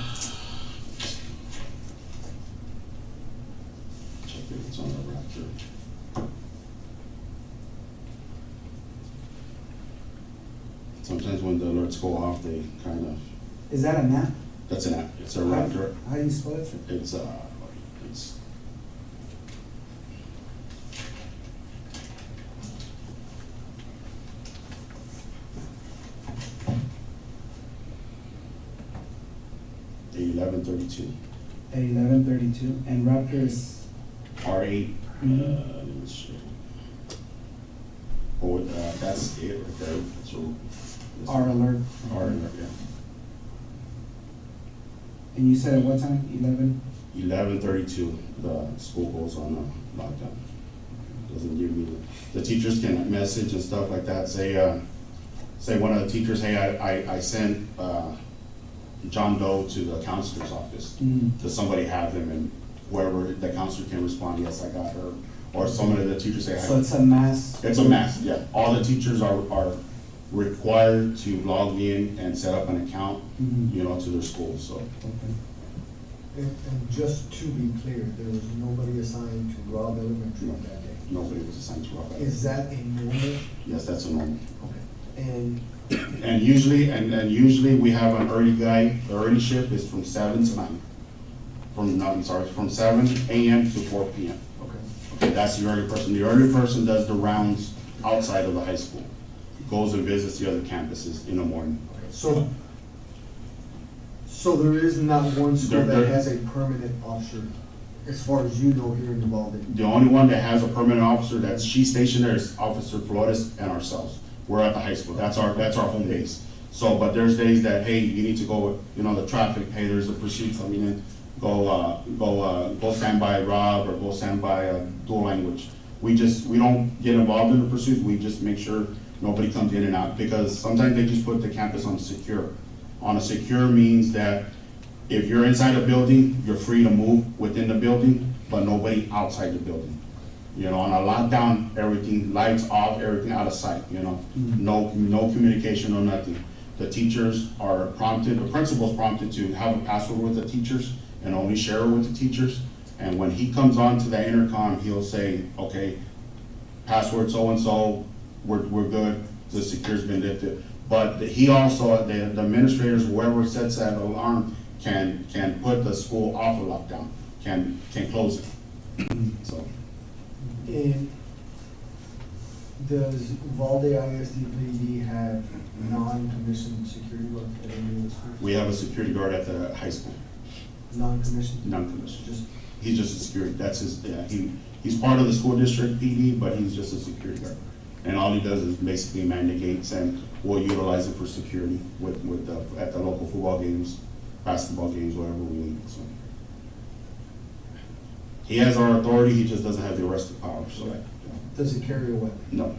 Check if it's on the Raptor. Sometimes when the alerts go off, they kind of. Is that an app? That's an app. It's a Raptor. How do you spell it? It's A1132. A1132. And Raptor is? R8. Let me show you. Oh, that's it right there. So R alert. R alert, yeah. And you said at what time? 11:32. The school goes on a lockdown. Doesn't give me the teachers can message and stuff like that. Say one of the teachers, hey, I sent John Doe to the counselor's office. Does somebody have them? And whoever the counselor can respond, yes, I got her. Or some of the teachers say, so it's a mass? It's a mass, yeah. All the teachers are required to log in and set up an account, to their schools, so. And just to be clear, there was nobody assigned to Robb Elementary on that day? Nobody was assigned to Robb Elementary. Is that a normal? Yes, that's a normal. Okay. And usually we have an early guy. The early shift is from 7 to 9. From 7 a.m. to 4 p.m. Okay, that's the early person. The early person does the rounds outside of the high school. Goes and visits the other campuses in the morning. Okay. So there is not one school that has a permanent officer, as far as you know, here in Uvalde? The only one that has a permanent officer she's stationed there is Officer Flores and ourselves. We're at the high school. That's our home base. So, but there's days that, hey, you need to go, the traffic, hey, there's a pursuit coming in. Go stand by Rob, or go stand by dual language. We don't get involved in the pursuit. We just make sure nobody comes in and out, because sometimes they just put the campus on secure. On a secure means that if you're inside a building, you're free to move within the building, but nobody outside the building. On a lockdown, everything, lights off, everything out of sight, no communication, no nothing. The teachers are prompted, the principal's prompted to have a password with the teachers and only share it with the teachers. And when he comes on to the intercom, he'll say, okay, password so-and-so, we're good, the secure's been lifted. But he also, the administrators, whoever sets that alarm, can put the school off of lockdown, can close it, so. And does Uvalde ISD have non-commissioned security guard at any of the schools? We have a security guard at the high school. Non-commissioned? Non-commissioned. Just He's just a security, that's his, he's part of the school district PD, but he's just a security guard. And all he does is basically man the gates, and we'll utilize it for security at the local football games, basketball games, whatever we need, so. He has our authority, he just doesn't have the arresting power, so. Does he carry a weapon? No,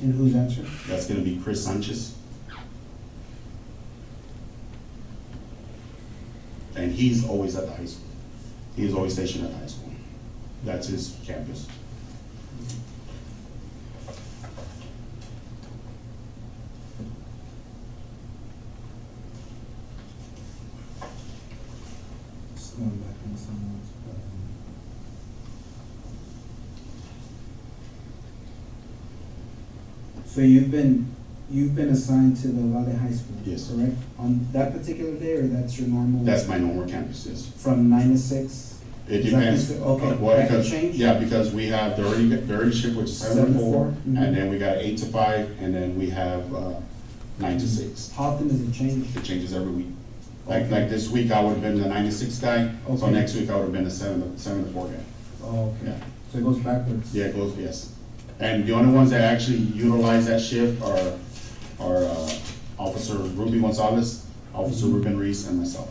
And who's answering? that's gonna be Chris Sanchez. And he's always at the high school. He is always stationed at the high school. That's his campus. Just going back on someone's. So you've been assigned to the Uvalde High School, Yes. correct? On that particular day, or that's your normal? That's my normal campus, yes. From 9 to 6? It Is that depends. Okay, Well, that could because, change? yeah, because we have the early shift, which is 7 to 4, and then we got 8 to 5, and then we have 9 to 6. How often does it change? It changes every week. Like this week, I would have been the 9 to 6 guy, so Okay. next week I would have been the 7 to 4 guy. Oh, okay. Yeah. So it goes backwards? Yeah, it goes, yes. And the only ones that actually utilize that shift are Officer Ruby Gonzales, Officer Ruben Reese, and myself.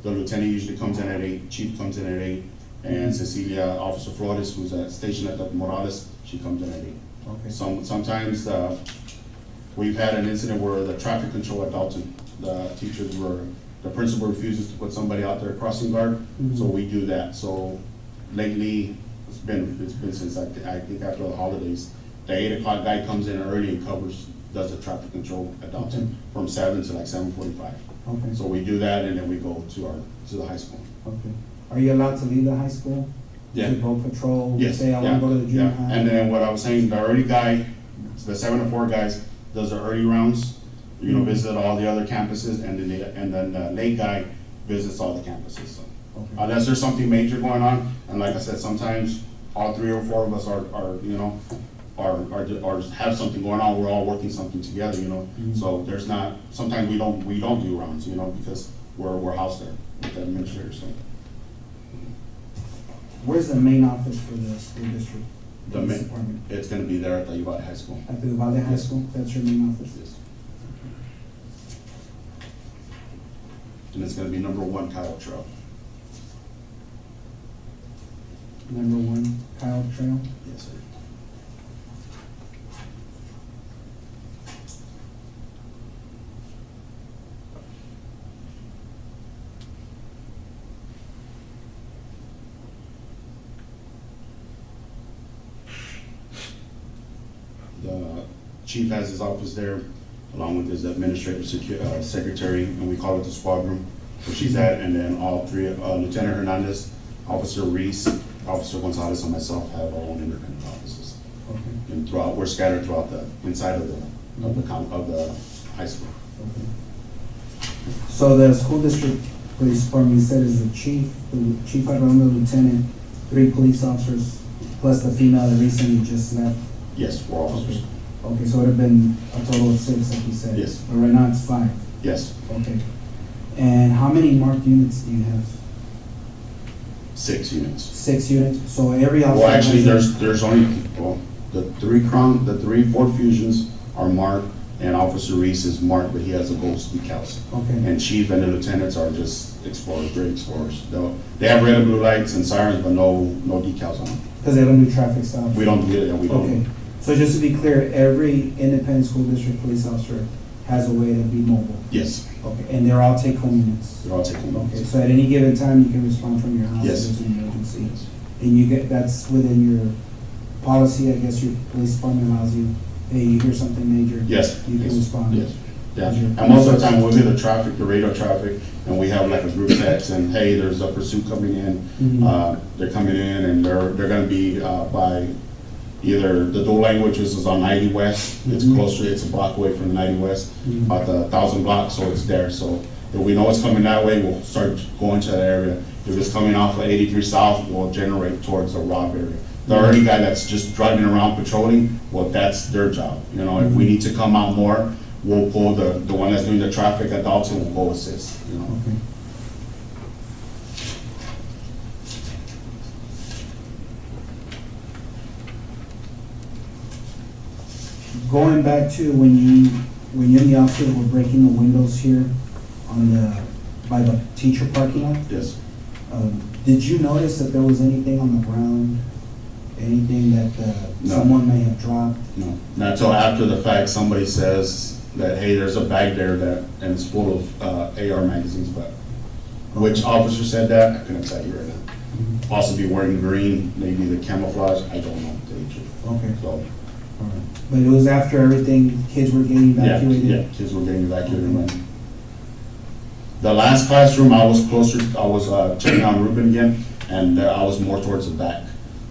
The lieutenant usually comes in at 8, chief comes in at 8, and Cecilia, Officer Flores, who's stationed at the Morales, she comes in at 8. Okay. Sometimes we've had an incident where the traffic control at Dalton, the principal refuses to put somebody out there crossing guard, so we do that. So lately, it's been since I think after the holidays, the 8 o'clock guy comes in early and does the traffic control at Dalton from 7 to like 7:45. Okay. So we do that, and then we go to the high school. Okay. Are you allowed to leave the high school? Yeah. To go patrol? Yes, Say, I want to go to the junior yeah. high? And then what I was saying, the early guy, the 7 to 4 guys, does the early rounds, visit all the other campuses, and then the late guy visits all the campuses, so. Okay. Unless there's something major going on, and like I said, sometimes all 3 or 4 of us are have something going on, we're all working something together, So there's not, sometimes we don't do rounds, because we're housed there with the administrators, so. Where's the main office for the school district? The police main, department? it's gonna be there at the Uvalde High School. At the Uvalde High Yes. School? That's your main office? Yes. And it's gonna be number 1 Kyle Trail. Number 1, Kyle Trail? Yes, sir. The chief has his office there, along with his administrative secretary, and we call it the squad room, where she's at, and then all 3, Lieutenant Hernandez, Officer Reese, Officer Gonzales, and myself have our own independent offices. Okay. And we're scattered throughout the inside of the high school. Okay. So the school district police department, you said is the chief Arredondo, lieutenant, 3 police officers, plus the female that recently just left? Yes, 4 officers. Okay, so it would have been a total of 6, like you said? Yes. But right now it's 5? Yes, Okay. And how many marked units do you have? 6 units. 6 units? So every officer? Well, actually, has there's only, the 3 Ford Fusions are marked, and Officer Reese is marked, but he has a ghost decals. Okay. And chief and the lieutenants are just explorers, great explorers. They have red and blue lights and sirens, but no decals on them. Because they don't do traffic stops? We don't do it, we don't. Okay. So just to be clear, every independent school district police officer has a way to be mobile? Yes, Okay, and they're all take-home units? they're all taking Okay, notes. so at any given time, you can respond from your house if Yes. there's an emergency? And that's within your policy, I guess your police department allows you, hey, you hear something major? Yes. You can yes, respond? Yes, yeah. Is your- And most of the time, we'll hear the radar traffic, and we have like a group text, and hey, there's a pursuit coming in. Mhm. They're coming in, and they're gonna be by either the dual languages is on 90 West. It's Mhm. closer, it's a block away from the 90 West, Mhm. about the 1,000 blocks, so it's there. So if we know it's coming that way, we'll start going to that area. If it's coming off of 83 South, we'll generate towards the Robb area. The early guy that's just driving around patrolling, well, that's their job. If we need to come out more, we'll pull the one that's doing the traffic at Dalton, we'll go assist, Okay. Going back to when you and the officer were breaking the windows here by the teacher parking lot, Yes. did you notice that there was anything on the ground? Anything that No. someone may have dropped? No, not until after the fact, somebody says that, hey, there's a bag there and it's full of AR magazines, but which officer said that, I couldn't tell you right now. Possibly wearing green, maybe the camouflage, I don't know, to tell you the truth. Okay. So, All right. But it was after everything, kids were getting evacuated? yeah, kids were getting evacuated. When the last classroom, I was closer, I was checking on Ruben again, and I was more towards the back.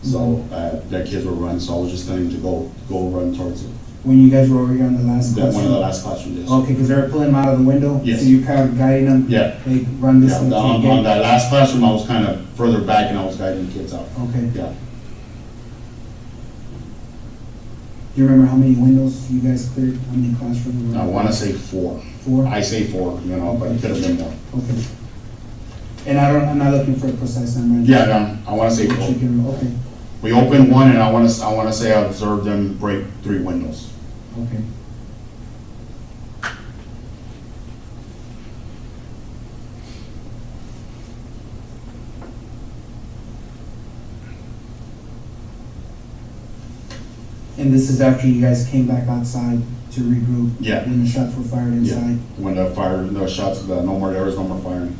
So their kids were running, so I was just telling them to go run towards it. When you guys were over here on the last classroom? One of the last classrooms, yes. Okay, because they were pulling them out of the window? Yes. So you kind of guiding them? Yeah. They run this Yeah, way. on that last classroom, I was kind of further back and I was guiding the kids out. Okay. Yeah. Do you remember how many windows you guys cleared? How many classrooms? I want to say 4. 4? I say 4, but it could have been more. Okay. And I'm not looking for a precise number. Yeah, no, I want to say 4. Okay. We opened one, and I want to say I observed them break 3 windows. Okay. And this is after you guys came back outside to regroup? Yeah. When the shots were fired inside? When the shots, no more, there was no more firing.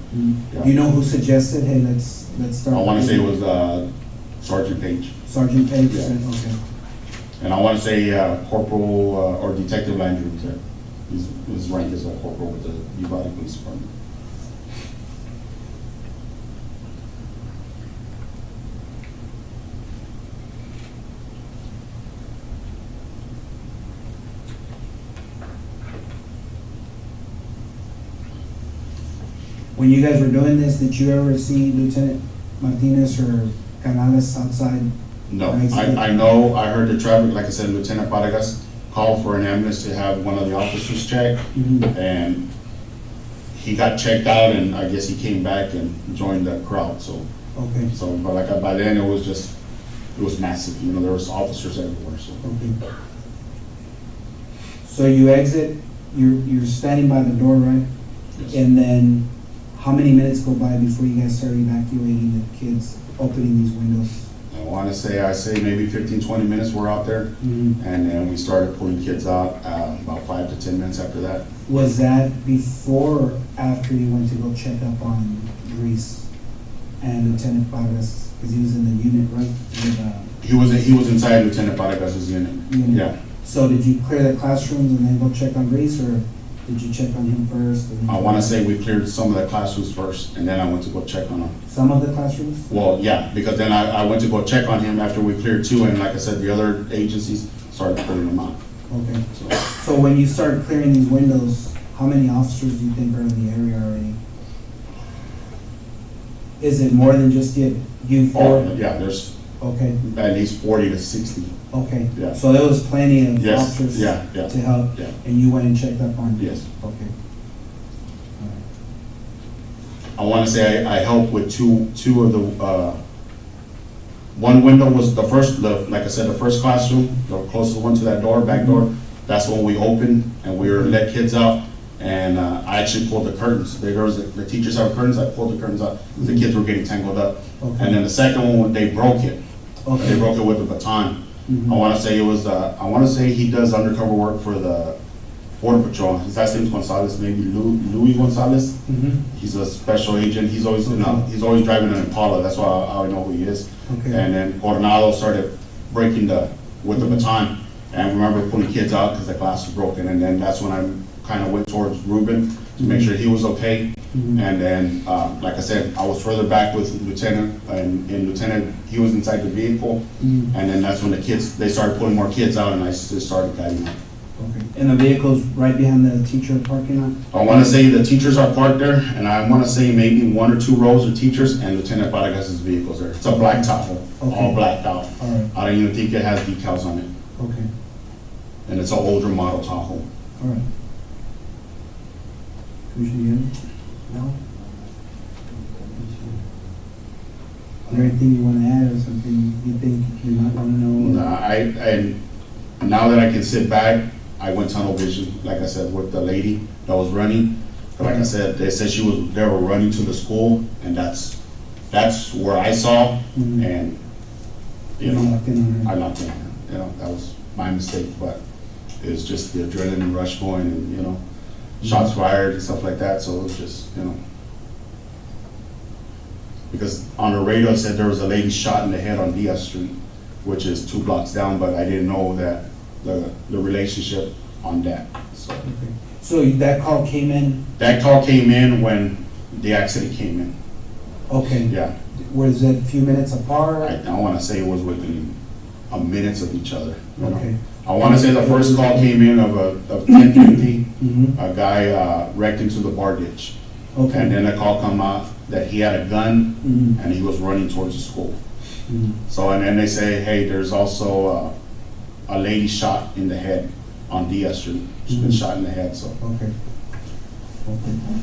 Yeah. Do you know who suggested, hey, let's start? I want to say it was Sergeant Page. Sergeant Page Yeah. said, okay. And I want to say Corporal or Detective Landry was there. His rank is a corporal with the Uvalde Police Department. When you guys were doing this, did you ever see Lieutenant Martinez or Canales outside? No, I know, I heard the traffic, like I said, Lieutenant Vargas called for an ambulance to have one of the officers check, and he got checked out, and I guess he came back and joined the crowd, so. Okay. So, but like, by then, it was massive, there was officers everywhere, so. Okay. So you exit, you're standing by the door, right? Yes. And then how many minutes go by before you guys start evacuating the kids, opening these windows? I say maybe 15, 20 minutes we're out there, and then we started pulling kids out about 5 to 10 minutes after that. Was that before or after you went to go check up on Grease and Lieutenant Vargas, because he was in the unit, right? With, He was inside Lieutenant Vargas' unit. Yeah. So did you clear the classrooms and then go check on Grease, or did you check on him first? I want to say we cleared some of the classrooms first, and then I went to go check on him. Some of the classrooms? Well, yeah, because then I went to go check on him after we cleared 2, and like I said, the other agencies started clearing them out. Okay. So when you started clearing these windows, how many officers do you think are in the area already? Is it more than just you four? Oh, yeah, there's Okay. at least 40 to 60. Okay. Yeah. So there was plenty of Yes. officers Yeah. to help? Yeah. And you went and checked up on them? Yes. Okay. I want to say I helped with two of the, one window was like I said, the first classroom, the closest one to that door, back door. That's when we opened and we were let kids out. And I actually pulled the curtains. The teachers have curtains, I pulled the curtains out. The kids were getting tangled up. Okay. And then the second one, they broke it. Okay. They broke it with a baton. I want to say it was, I want to say he does undercover work for the Border Patrol. His last name's Gonzales, maybe Louis Gonzales. He's a special agent. He's always he's always driving an Impala. That's why I know who he is. Okay. And then Coronado started breaking with the baton. And I remember pulling kids out because the glass was broken. And then that's when I kind of went towards Ruben to make sure he was okay. And then, like I said, I was further back with Lieutenant, and Lieutenant, he was inside the vehicle. And then that's when they started pulling more kids out, and I just started guiding them. Okay. And the vehicle's right behind the teacher parking lot? I want to say the teachers are parked there, and I want to say maybe 1 or 2 rows of teachers, and Lieutenant Vargas' vehicle's there. It's a black Tahoe, all blacked out. All right. I don't even think it has decals on it. Okay. And it's an older model Tahoe. All right. Commissioner Young? No? Is there anything you want to add or something you think you might want to know? No, now that I can sit back, I went tunnel vision, like I said, with the lady that was running. Like I said, they said they were running to the school, and that's where I saw, and, you know, I locked in on her. You know, that was my mistake, but it was just the adrenaline rush going, and, you know, shots fired and stuff like that, so it was just, you know. Because on the radio it said there was a lady shot in the head on Diaz Street, which is 2 blocks down, but I didn't know that the relationship on that, so. So that call came in? That call came in when the accident came in. Okay. Yeah. Was it a few minutes apart? I wanna say it was within a minutes of each other, you know? Okay. I wanna say the first call came in of 10:50, a guy wrecked into the bar ditch. Okay. And then a call come out that he had a gun and he was running towards the school. So, and then they say, hey, there's also a lady shot in the head on Diaz Street. She's been shot in the head, so. Okay.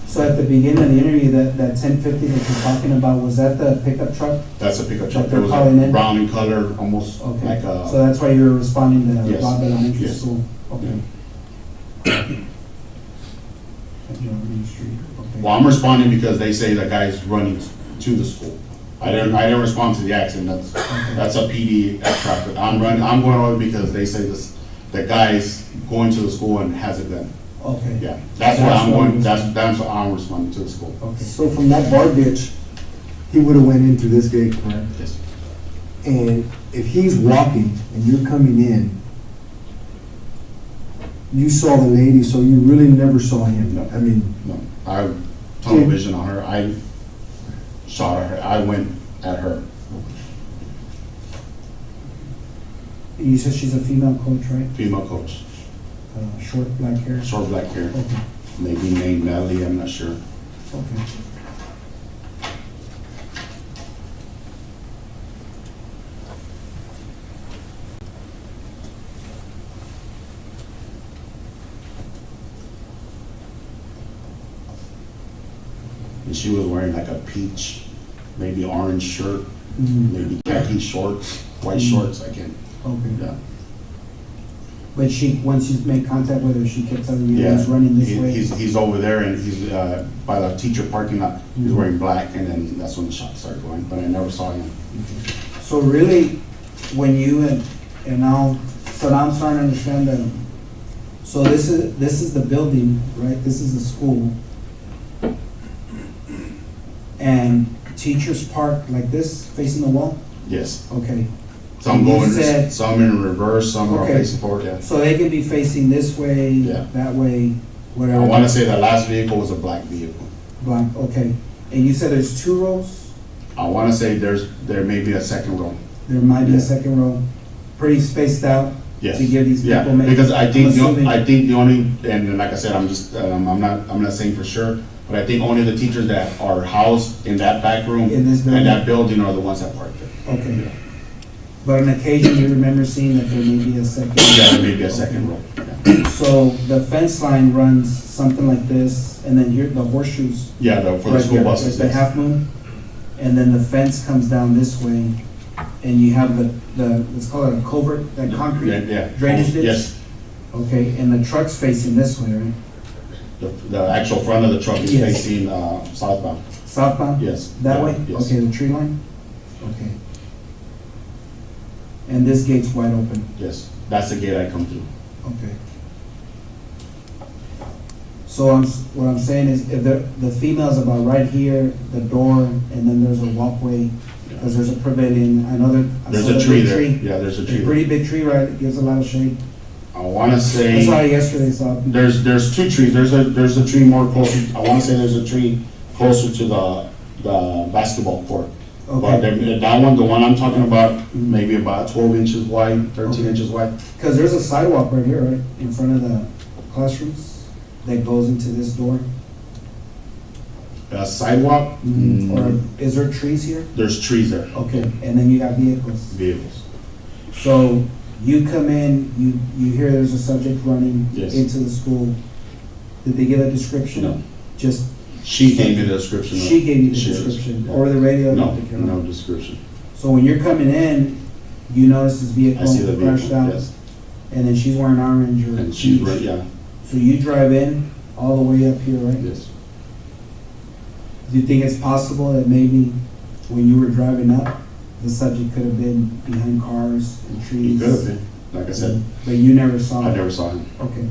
So at the beginning of the interview, that 1050 that you're talking about, was that the pickup truck? That's a pickup truck. That It they're was calling in? brown in color, almost like a. So that's why you were responding to Yes. Robb Elementary Yes. School? Okay. Well, I'm responding because they say the guy's running to the school. I didn't respond to the accident. That's a PD traffic. I'm going over because they say the guy's going to the school and has a gun. Okay. Yeah, that's why I'm going. That's why I'm responding to the school. Okay. So from that bar ditch, he would have went into this gate, correct? Yes. And if he's walking and you're coming in, you saw the lady, so you really never saw him. No. I mean, No, I tunnel vision on her. I shot at her. I went at her. You said she's a female coach, right? Female coach. Short black hair? Short black hair. Okay. Maybe named Natalie. I'm not sure. Okay. And she was wearing like a peach, maybe orange shirt, maybe khaki shorts, white shorts. I can't. Okay. Yeah. But once you made contact with her, she kept telling you he Yeah. was running this way? He's over there, and he's by the teacher parking lot. He's wearing black, and then that's when the shots started going. But I never saw him. So really, when you and now, so now I'm starting to understand that. So this is the building, right? This is the school. And teachers park like this, facing the wall? Yes. Okay. Some And you going, said- some in reverse, some are Okay. facing forward. Yeah. So they could be facing this way, Yeah. that way, whatever. I want to say the last vehicle was a black vehicle. Black, okay. And you said there's 2 rows? I want to say there may be a second row. There might be Yeah. a second row, pretty spaced out? Yes. To give these Yeah, people maybe. because I I'm think assuming- the only, and like I said, I'm not saying for sure, but I think only the teachers that are housed in that back room In this building? and that building are the ones that park there. Okay. But on occasion, you remember seeing that there may be a second? Yeah, there may be a second row. Yeah. So the fence line runs something like this, and then here, the horseshoes. Yeah, for the right school here, buses. like the half moon, and then the fence comes down this way, and you have let's call it a culvert, that concrete Yeah. drainage ditch? Yes. Okay, and the truck's facing this way, right? The actual front of the truck is Yes. facing southbound. Southbound? Yes. That Yeah, way? yes. Okay, the tree line? Okay. And this gate's wide open? Yes, that's the gate I come through. Okay. So what I'm saying is, if the female's about right here, the door, and then there's a walkway, because there's a pavilion, I know that. I There's saw a the tree big there. Yeah, there's a tree there. Pretty big tree, right, it gives a lot of shade. I want to I say. saw it yesterday, so. There's 2 trees. There's a tree more closer. I want to say there's a tree closer to the basketball court. But that one, the one I'm talking about, maybe about 12 inches wide, 13 inches wide. Because there's a sidewalk right here, right, in front of the classrooms, that goes into this door? A sidewalk? Or is there trees here? There's trees there. Okay, and then you got vehicles? Vehicles. So you come in, you hear there's a subject running Yes. into the school. Did they give a description? No. Just. She gave me the description. She gave you the She- description, yeah. or the radio? No, no description. So when you're coming in, you notice this vehicle I see the crashed vehicle, out? yes. And then she's wearing orange or And she's peach. right, yeah, So you drive in all the way up here, right? yes. Do you think it's possible that maybe when you were driving up, the subject could have been behind cars and trees? He could have been, like I said. But you never saw I him? never saw him. Okay.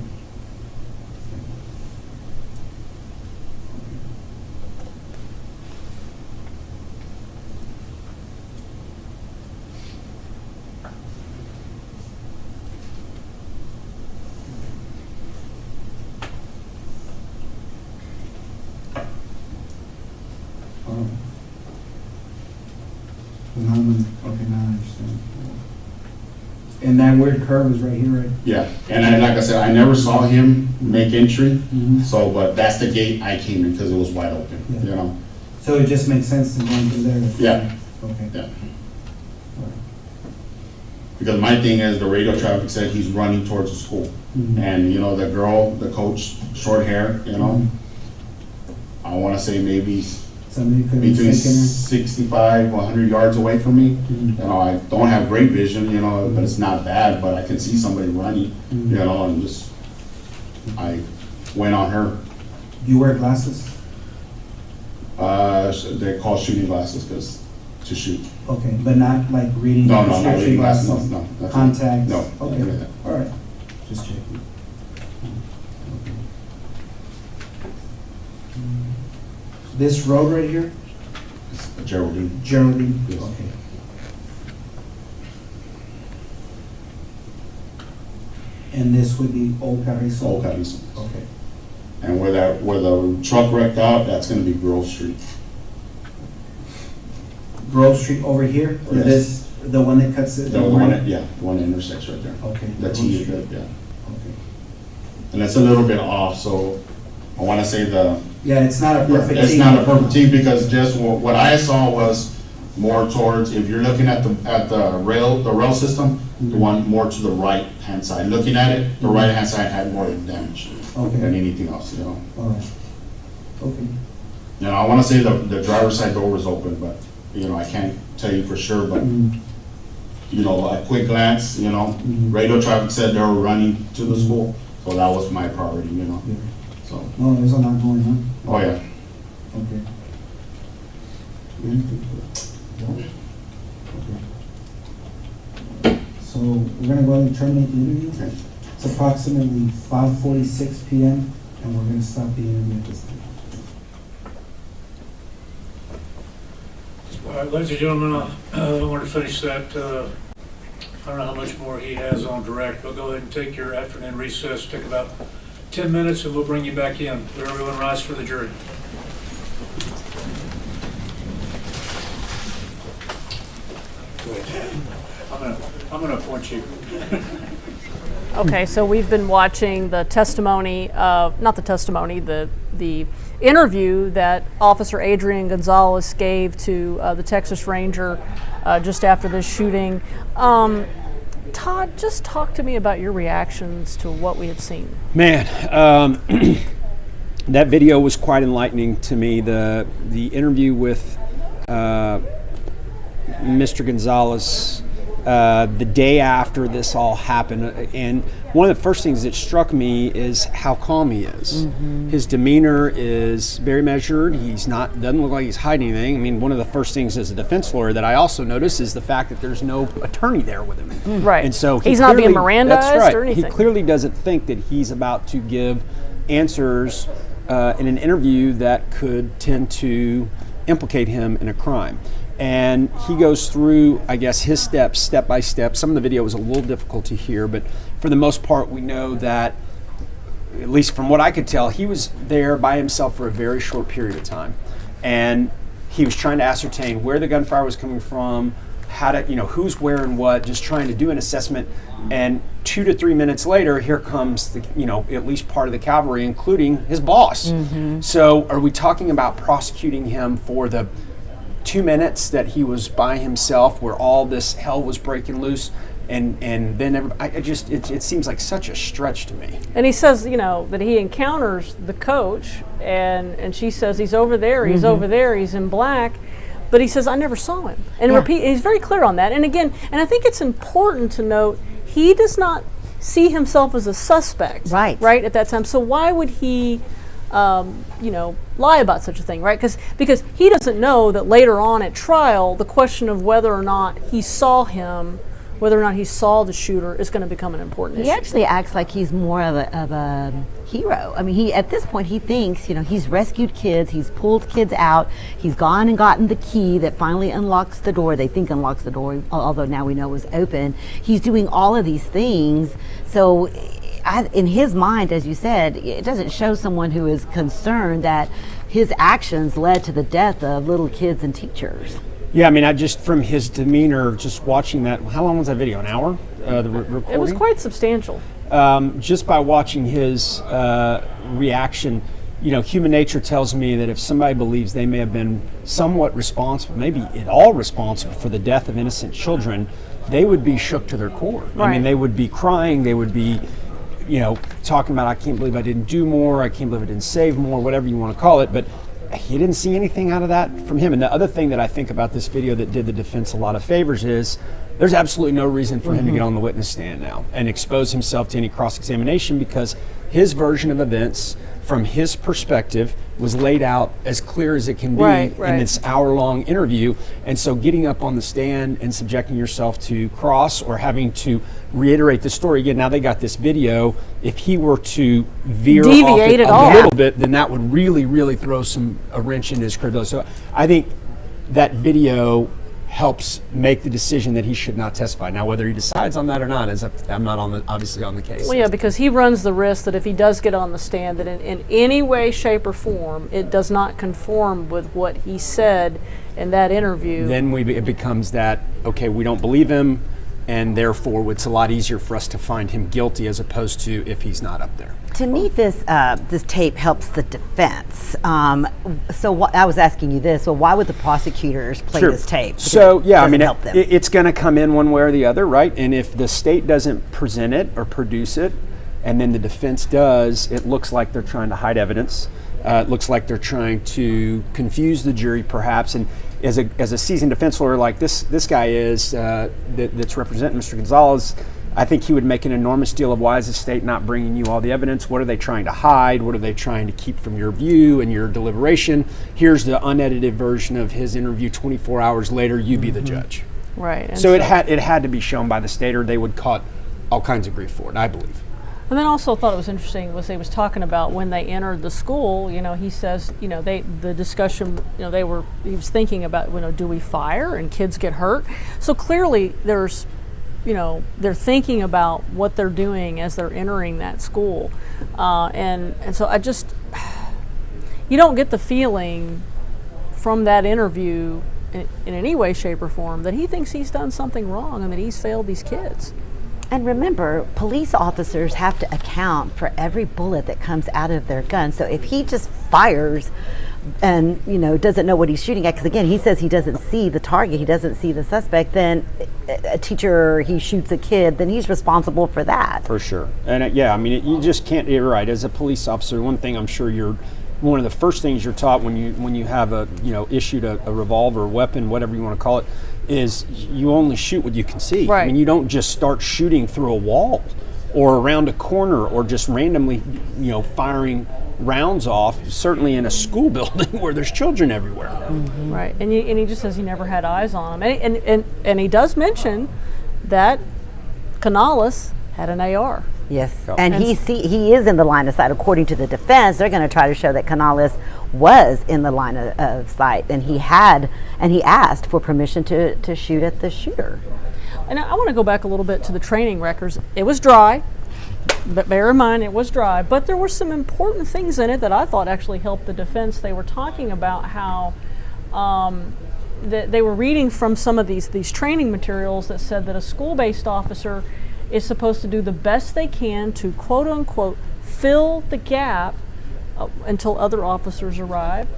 Okay, now I understand. And that weird curve is right here, right? Yeah, and I, like I said, I never saw him make entry, Mhm. so, but that's the gate I came in because it was wide open, Yeah. you know? So it just makes sense to go into there? Yeah. Okay. Yeah. Because my thing is, the radio traffic said he's running towards the school. Mhm. And, you know, the girl, the coach, short hair, you know? I wanna say maybe Somebody could have between taken her? 65, 100 yards away from me. Mhm. You know, I don't have great vision, you know, but it's not bad, but I can see somebody running, Mhm. you know, and just, I went on her. Do you wear glasses? They call shooting glasses because to shoot. Okay, but not like reading No, no, not prescription reading glasses, glasses? no, nothing. Contacts? No, Okay, nothing like that. all right, just checking. This road right here? Geraldine. Geraldine? Yes. Okay. And this would be Old Carrizo? Old Carrizo. Okay. And where the truck wrecked out, that's gonna be Grove Street. Grove Street over here? Or Yes. this, the one that cuts it? The one that, yeah, the one that intersects right there. Okay. The Grove T, Street. yeah. Okay. And it's a little bit off, so I wanna say Yeah, it's not a perfect it's team. not a perfect team because just what I saw was more towards, if you're looking at the rail system, the one more to the right hand side. Looking at it, the right hand side had more damage Okay. than anything else, you know. All right. Okay. You know, I wanna say the driver's side door was open, but, you know, I can't tell you for sure, but, you know, a quick glance, you know, radio traffic said they were running to the school, so that was my priority, you know, Yeah. so. No, there's a lot going on. Oh, yeah. Okay. Okay. So we're gonna go ahead and terminate the interview. Okay. It's approximately 5:46 PM, and we're gonna stop the interview at this time. All right, ladies and gentlemen, I want to finish that. I don't know how much more he has on direct, but go ahead and take your afternoon recess. Take about 10 minutes and we'll bring you back in. Will everyone rise for the jury? Good. I'm gonna appoint you. Okay, so we've been watching the testimony of, not the testimony, the interview that Officer Adrian Gonzales gave to the Texas Ranger just after this shooting. Todd, just talk to me about your reactions to what we had seen. Man, that video was quite enlightening to me. The interview with Mr. Gonzales the day after this all happened, and one of the first things that struck me is how calm he is. Mm-hmm. His demeanor is very measured. Doesn't look like he's hiding anything. I mean, one of the first things as a defense lawyer that I also noticed is the fact that there's no attorney there with him. Right. And so he's not being Mirandized that's right. or anything. He clearly doesn't think that he's about to give answers in an interview that could tend to implicate him in a crime. And he goes through, I guess, his steps, step by step. Some of the video was a little difficult to hear, but for the most part, we know that, at least from what I could tell, he was there by himself for a very short period of time. And he was trying to ascertain where the gunfire was coming from, how to, who's wearing what, just trying to do an assessment. And 2 to 3 minutes later, here comes the, at least part of the cavalry, including his boss. Mm-hmm. So are we talking about prosecuting him for the 2 minutes that he was by himself where all this hell was breaking loose, and then it seems like such a stretch to me. And he says, that he encounters the coach, and she says he's over there, he's over there, he's in black, but he says, I never saw him. And he's very clear on that. And again, and I think it's important to note, he does not see himself as a suspect, right at that time. So why would he, lie about such a thing, right? Because he doesn't know that later on at trial, the question of whether or not he saw him, whether or not he saw the shooter, is going to become an important issue. He actually acts like he's more of a hero. I mean, he at this point he thinks, he's rescued kids, he's pulled kids out, he's gone and gotten the key that finally unlocks the door. They think unlocks the door, although now we know it was open. He's doing all of these things. So in his mind, as you said, it doesn't show someone who is concerned that his actions led to the death of little kids and teachers. Yeah, I mean, I just, from his demeanor, just watching that, how long was that video, an hour? The recording? It was quite substantial. Just by watching his reaction, human nature tells me that if somebody believes they may have been somewhat responsible, maybe at all responsible for the death of innocent children, they would be shook to their core. Right. I mean, they would be crying, they would be, talking about, I can't believe I didn't do more, I can't believe I didn't save more, whatever you want to call it, but he didn't see anything out of that from him. And the other thing that I think about this video that did the defense a lot of favors is there's absolutely no reason for him to get on the witness stand now and expose himself to any cross-examination, because his version of events from his perspective was laid out as clear as it can be in this hour-long interview. And so getting up on the stand and subjecting yourself to cross or having to reiterate the story again, now they got this video, if he were to veer deviate off it a little bit, then that would really, really throw a wrench into his credibility. So I think that video helps make the decision that he should not testify. Now, whether he decides on that or not, I'm not obviously on the case. Well, yeah, because he runs the risk that if he does get on the stand, that in any way, shape, or form, it does not conform with what he said in that interview. Then it becomes that, okay, we don't believe him, and therefore it's a lot easier for us to find him guilty as opposed to if he's not up there. To me, this tape helps the defense. I was asking you this. Well, why would the prosecutors play this tape? Because So yeah, I mean, help them. it's going to come in one way or the other, right? And if the state doesn't present it or produce it, and then the defense does, it looks like they're trying to hide evidence. It looks like they're trying to confuse the jury, perhaps. And as a seasoned defense lawyer like this guy is, that's representing Mr. Gonzales, I think he would make an enormous deal of, why is the state not bringing you all the evidence? What are they trying to hide? What are they trying to keep from your view and your deliberation? Here's the unedited version of his interview 24 hours later, you be the judge. Right. And So it had to be shown by the state, or they would caught all kinds of grief for it, I believe. And then also thought it was interesting was they was talking about when they entered the school, he says, the discussion, he was thinking about, do we fire and kids get hurt? So clearly there's, they're thinking about what they're doing as they're entering that school. And so you don't get the feeling from that interview in any way, shape, or form that he thinks he's done something wrong and that he's failed these kids. And remember, police officers have to account for every bullet that comes out of their gun. So if he just fires and doesn't know what he's shooting at, because again, he says he doesn't see the target, he doesn't see the suspect, then a teacher, he shoots a kid, then he's responsible for that. For sure. And you just can't, you're right, as a police officer, one thing I'm sure one of the first things you're taught when you have issued a revolver, weapon, whatever you want to call it, is you only shoot what you can see. Right. I mean, you don't just start shooting through a wall or around a corner or just randomly, firing rounds off, certainly in a school building where there's children everywhere. Mm-hmm. Right. And he just says he never had eyes on him. And he does mention that Canales had an AR. Yes, and he is in the line of sight. According to the defense, they're going to try to show that Canales was in the line of sight, and he asked for permission to shoot at the shooter. And I want to go back a little bit to the training records. It was dry, but bear in mind it was dry, but there were some important things in it that I thought actually helped the defense. They were talking about how they were reading from some of these training materials that said that a school-based officer is supposed to do the best they can to quote unquote fill the gap until other officers arrive,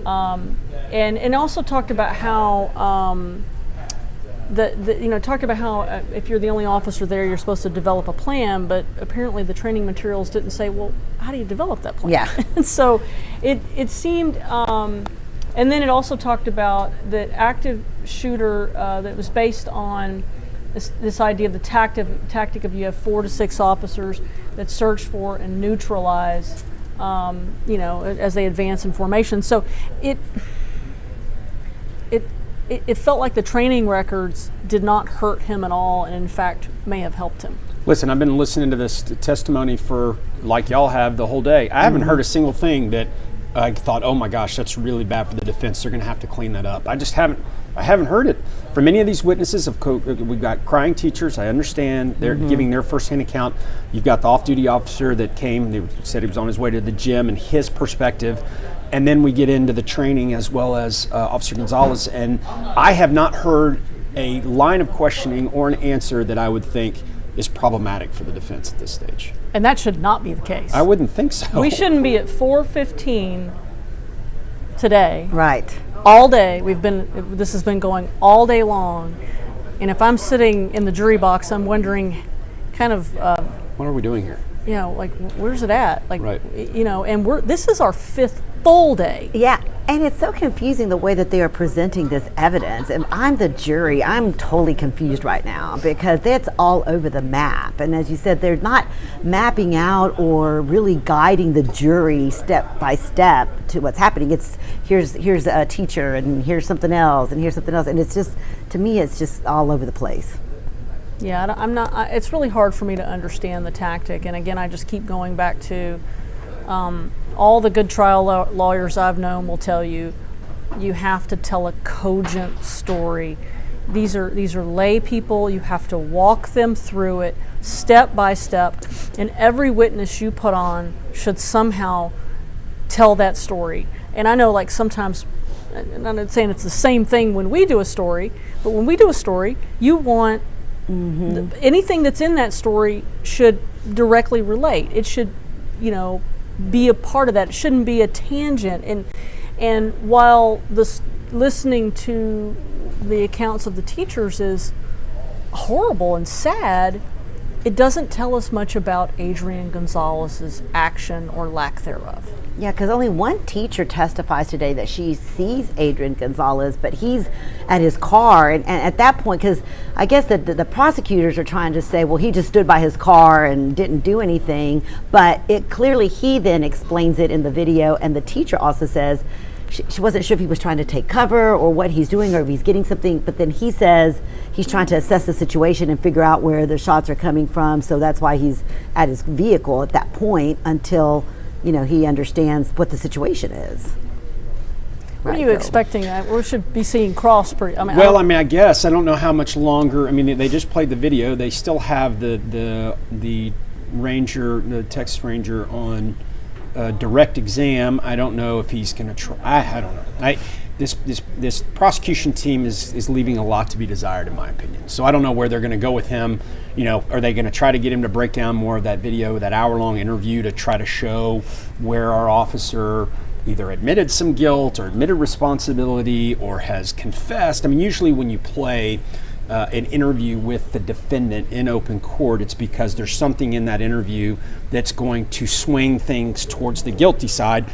and also talked about how talked about how if you're the only officer there, you're supposed to develop a plan, but apparently the training materials didn't say, well, how do you develop that plan? Yeah. And so it seemed, and then it also talked about the active shooter that was based on this idea of the tactic of you have 4 to 6 officers that search for and neutralize, as they advance in formation. So it felt like the training records did not hurt him at all, and in fact may have helped him. Listen, I've been listening to this testimony for, like y'all have, the whole day. I haven't heard a single thing that I thought, oh my gosh, that's really bad for the defense. They're going to have to clean that up. I haven't heard it. From any of these witnesses, we've got crying teachers. I understand they're giving their firsthand account. You've got the off-duty officer that came. They said he was on his way to the gym, and his perspective. And then we get into the training as well as Officer Gonzales. And I have not heard a line of questioning or an answer that I would think is problematic for the defense at this stage. And that should not be the case. I wouldn't think so. We shouldn't be at 4:15 today. Right. All day. This has been going all day long. And if I'm sitting in the jury box, I'm wondering kind of what are we doing here? Like where's it at? Like, right. And this is our 5th full day. Yeah, and it's so confusing the way that they are presenting this evidence. And I'm the jury. I'm totally confused right now because that's all over the map. And as you said, they're not mapping out or really guiding the jury step by step to what's happening. It's here's a teacher and here's something else and here's something else. And it's just, to me, it's just all over the place. Yeah, I'm not. It's really hard for me to understand the tactic. And again, I just keep going back to all the good trial lawyers I've known will tell you, you have to tell a cogent story. These are lay people. You have to walk them through it step by step, and every witness you put on should somehow tell that story. And I know, like, sometimes, and I'm not saying it's the same thing when we do a story, but when we do a story, you want anything that's in that story should directly relate. It should, be a part of that. It shouldn't be a tangent. And while listening to the accounts of the teachers is horrible and sad, it doesn't tell us much about Adrian Gonzales's action or lack thereof. Yeah, because only one teacher testifies today that she sees Adrian Gonzales, but he's at his car. And at that point, because I guess the prosecutors are trying to say, well, he just stood by his car and didn't do anything. But it clearly, he then explains it in the video. And the teacher also says she wasn't sure if he was trying to take cover or what he's doing or if he's getting something. But then he says he's trying to assess the situation and figure out where the shots are coming from. So that's why he's at his vehicle at that point until he understands what the situation is. What are you expecting? We should be seeing Cross pretty. I guess I don't know how much longer. I mean, they just played the video. They still have the ranger, the Texas Ranger, on direct exam. I don't know if he's going to try. I don't know. This prosecution team is leaving a lot to be desired, in my opinion. So I don't know where they're going to go with him. Are they going to try to get him to break down more of that video, that hour-long interview, to try to show where our officer either admitted some guilt or admitted responsibility or has confessed? I mean, usually when you play an interview with the defendant in open court, it's because there's something in that interview that's going to swing things towards the guilty side.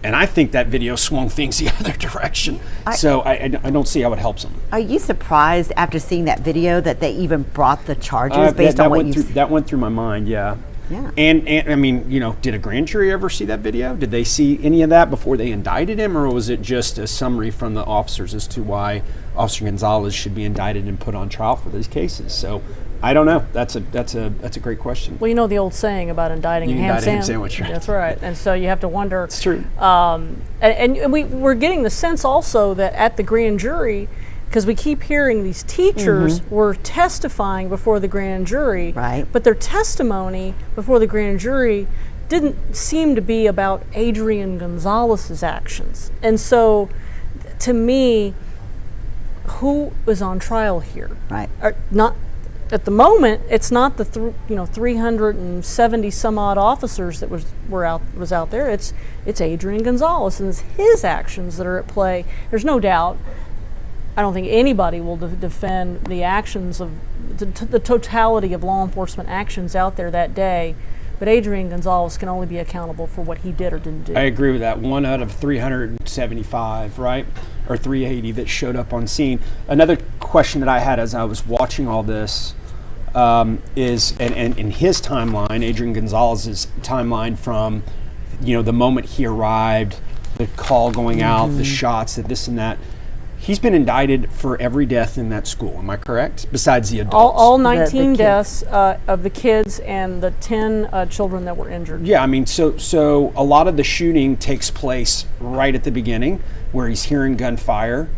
And I think that video swung things the other direction. So I don't see how it helps them. Are you surprised after seeing that video that they even brought the charges based on what you said? That went through my mind, yeah. Yeah. And I mean, did a grand jury ever see that video? Did they see any of that before they indicted him, or was it just a summary from the officers as to why Officer Gonzales should be indicted and put on trial for these cases? So I don't know. That's a great question. Well, the old saying about indicting a ham sandwich. Right? That's right. And so you have to wonder. It's true. And we're getting the sense also that at the grand jury, because we keep hearing these teachers were testifying before the grand jury, right? But their testimony before the grand jury didn't seem to be about Adrian Gonzales's actions. And so, to me, who was on trial here? Right. Not at the moment. It's not the 370 some odd officers that was out there. It's Adrian Gonzales and it's his actions that are at play. There's no doubt. I don't think anybody will defend the actions of the totality of law enforcement actions out there that day, But Adrian Gonzales can only be accountable for what he did or didn't do. I agree with that. 1 out of 375, right? Or 380 that showed up on scene. Another question that I had as I was watching all this is, and in his timeline, Adrian Gonzalez's timeline from, the moment he arrived, the call going out, the shots, this and that. He's been indicted for every death in that school. Am I correct? Besides the adults. All 19 deaths of the kids and the 10 children that were injured. Yeah, I mean, so a lot of the shooting takes place right at the beginning, where he's hearing gunfire.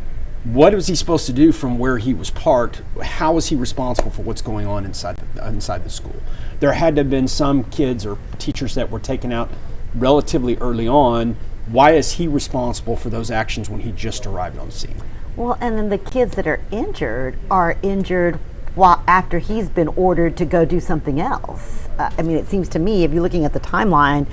What was he supposed to do from where he was parked? How is he responsible for what's going on inside the school? There had to have been some kids or teachers that were taken out relatively early on. Why is he responsible for those actions when he just arrived on the scene? Well, and then the kids that are injured while after he's been ordered to go do something else. I mean, it seems to me, if you're looking at the timeline,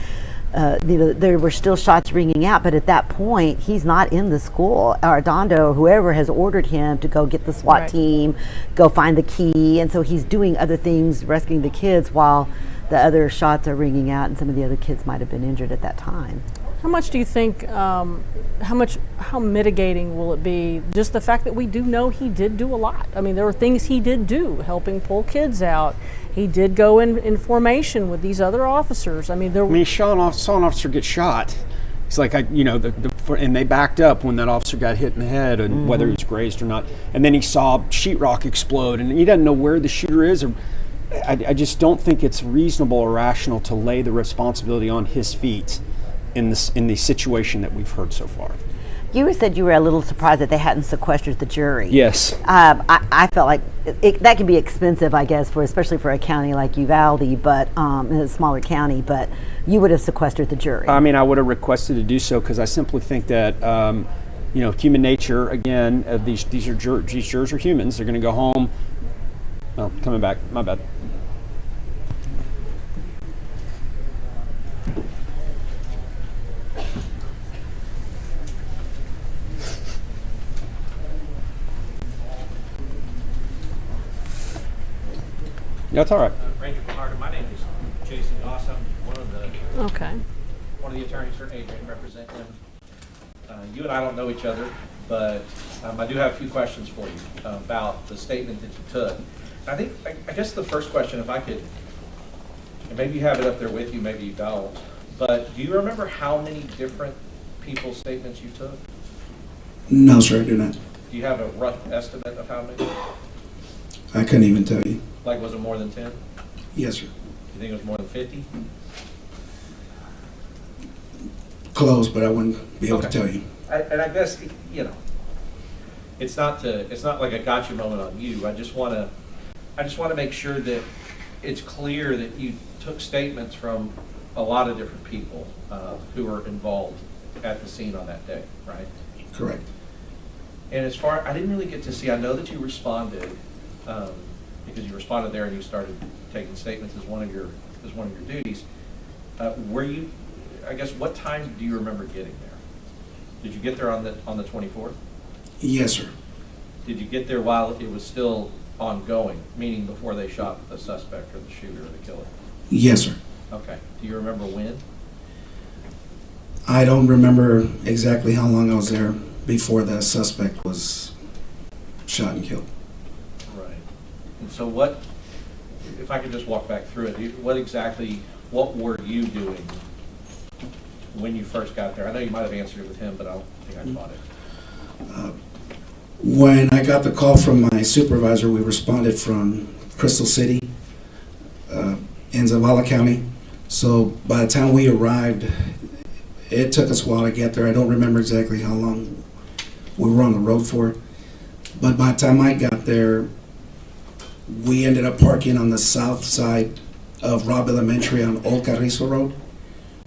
there were still shots ringing out, but at that point, he's not in the school. Arredondo, whoever has ordered him to go get the SWAT team, go find the key, and so he's doing other things, rescuing the kids while the other shots are ringing out, and some of the other kids might have been injured at that time. How much do you think, how mitigating will it be, just the fact that we do know he did do a lot? I mean, there were things he did do, helping pull kids out. He did go in formation with these other officers. He saw an officer get shot. It's like, and they backed up when that officer got hit in the head, and whether he was grazed or not. And then he saw sheetrock explode, and he doesn't know where the shooter is. I just don't think it's reasonable or rational to lay the responsibility on his feet in the situation that we've heard so far. You said you were a little surprised that they hadn't sequestered the jury. Yes. I felt like that can be expensive, I guess, especially for a county like Uvalde, but in a smaller county. But you would have sequestered the jury. I mean, I would have requested to do so because I simply think that human nature. Again, these jurors are humans. They're going to go home. Oh, coming back. My bad. That's all right. Ranger Bernardo, my name is Jason Goss. I'm one of the attorneys for Adrian, represent him. You and I don't know each other, but I do have a few questions for you about the statement that you took. I guess the first question, if I could, and maybe you have it up there with you, maybe you don't, but do you remember how many different people's statements you took? No, sir, I do not. Do you have a rough estimate of how many? I couldn't even tell you. Like, was it more than 10? Yes, sir. Do you think it was more than 50? Close, but I wouldn't be able to tell you. And I guess, it's not like a gotcha moment on you. I just want to make sure that it's clear that you took statements from a lot of different people who were involved at the scene on that day, right? Correct. And I didn't really get to see. I know that you responded because you responded there and you started taking statements as one of your duties. Were you? I guess what time do you remember getting there? Did you get there on the 24th? Yes, sir. Did you get there while it was still ongoing, meaning before they shot the suspect or the shooter or the killer? Yes, sir. Okay. Do you remember when? I don't remember exactly how long I was there before the suspect was shot and killed. Right. And so what, if I could just walk back through it, what were you doing when you first got there? I know you might have answered it with him, but I don't think I caught it. When I got the call from my supervisor, we responded from Crystal City in Zavala County. So by the time we arrived, it took us a while to get there. I don't remember exactly how long we were on the road for. But by the time I got there, we ended up parking on the south side of Robb Elementary on Old Carrizo Road.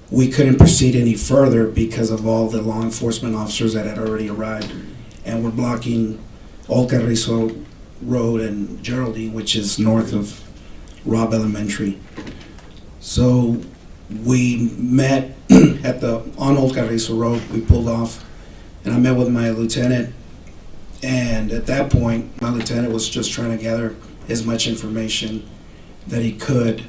We couldn't proceed any further because of all the law enforcement officers that had already arrived and were blocking Old Carrizo Road and Geraldine, which is north of Robb Elementary. So we met on Old Carrizo Road. We pulled off, and I met with my lieutenant. And at that point, my lieutenant was just trying to gather as much information that he could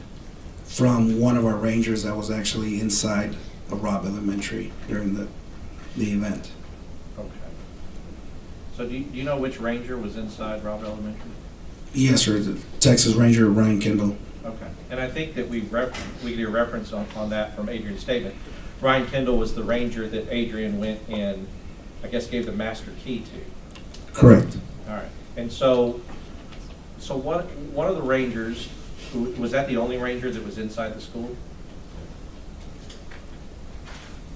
from one of our rangers that was actually inside of Robb Elementary during the event. Okay. So do you know which ranger was inside Robb Elementary? Yes, sir. The Texas Ranger Ryan Kendall. Okay. And I think that we get a reference on that from Adrian's statement. Ryan Kendall was the ranger that Adrian went and, I guess, gave the master key to. Correct. All right. And so one of the rangers, was that the only ranger that was inside the school?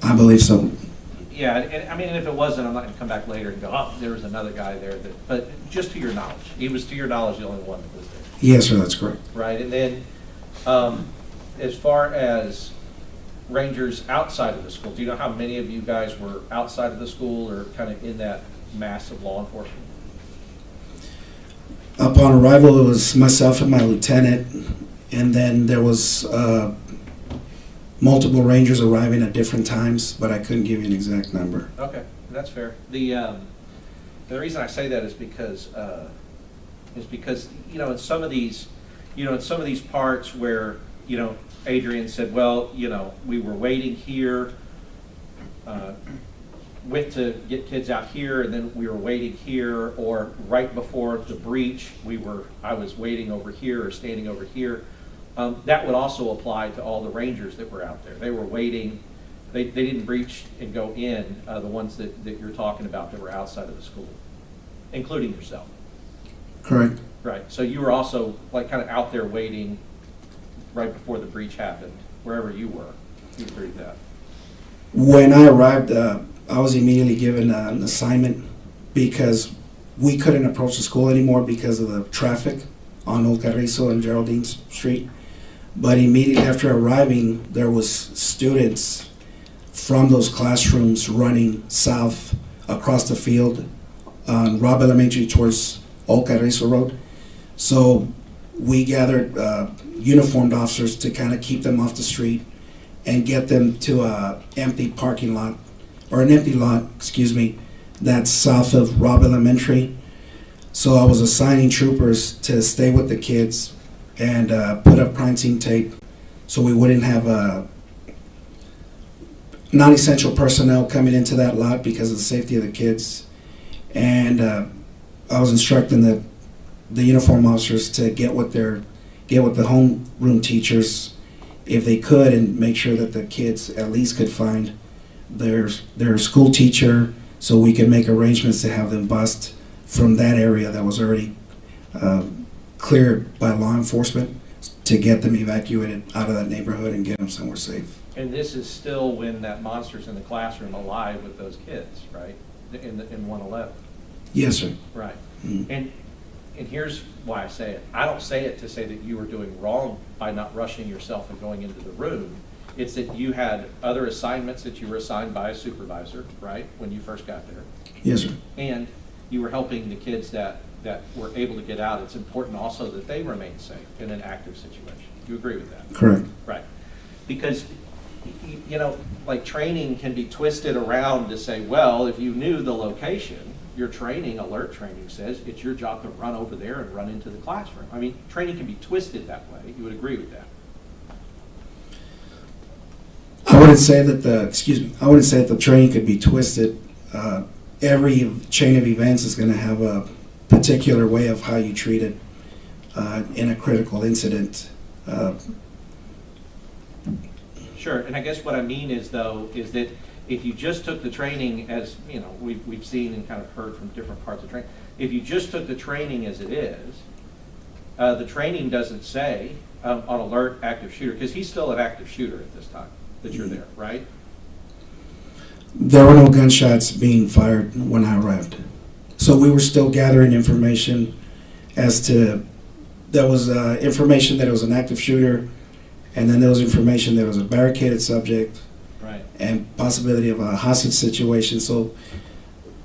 I believe so. Yeah, and I mean, and if it wasn't, I'm not gonna come back later and go, oh, there was another guy there that, but just to your knowledge, he was, to your knowledge, the only one that was there. Yes, sir, that's correct. Right, and then, as far as rangers outside of the school, do you know how many of you guys were outside of the school or kind of in that mass of law enforcement? Upon arrival, it was myself and my lieutenant, and then there was multiple rangers arriving at different times, but I couldn't give you an exact number. Okay, that's fair. The reason I say that is because you know, in some of these parts where, you know, Adrian said, well, you know, we were waiting here, went to get kids out here, and then we were waiting here, or right before the breach, I was waiting over here or standing over here. That would also apply to all the rangers that were out there. They were waiting. They didn't breach and go in, the ones that you're talking about that were outside of the school, including yourself. Correct. Right. So you were also like kind of out there waiting right before the breach happened, wherever you were. You agree with that? When I arrived, I was immediately given an assignment because we couldn't approach the school anymore because of the traffic on Old Carrizo and Geraldine Street. But immediately after arriving, there was students from those classrooms running south across the field on Robb Elementary towards Old Carrizo Road. So we gathered uniformed officers to kind of keep them off the street and get them to an empty parking lot, or an empty lot, excuse me, that's south of Robb Elementary. So I was assigning troopers to stay with the kids and put up crime scene tape so we wouldn't have non-essential personnel coming into that lot because of the safety of the kids. And I was instructing the uniform officers to get with the homeroom teachers if they could, and make sure that the kids at least could find their school teacher, so we could make arrangements to have them bust from that area that was already cleared by law enforcement to get them evacuated out of that neighborhood and get them somewhere safe. And this is still when that monster's in the classroom alive with those kids, right? In 111. Yes, sir. Right. Mm. And here's why I say it. I don't say it to say that you were doing wrong by not rushing yourself and going into the room. It's that you had other assignments that you were assigned by a supervisor, right, when you first got there. Yes, sir. And you were helping the kids that were able to get out. It's important also that they remain safe in an active situation. Do you agree with that? Correct. Right. Because, you know, like training can be twisted around to say, well, if you knew the location, your training, alert training says it's your job to run over there and run into the classroom. I mean, training can be twisted that way. You would agree with that? I wouldn't say that the training could be twisted. Every chain of events is going to have a particular way of how you treat it in a critical incident. Sure, and I guess what I mean is, though, is that if you just took the training as, you know, we've seen and kind of heard from different parts of training, if you just took the training as it is, the training doesn't say on alert active shooter, because he's still an active shooter at this time that you're there, right? There were no gunshots being fired when I arrived. So we were still gathering information as to, there was information that it was an active shooter, and then there was information that it was a barricaded subject, right, and possibility of a hostage situation. So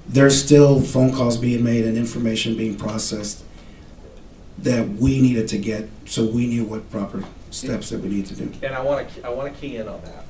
there's still phone calls being made and information being processed that we needed to get, so we knew what proper steps that we need to do. And I want to key in on that.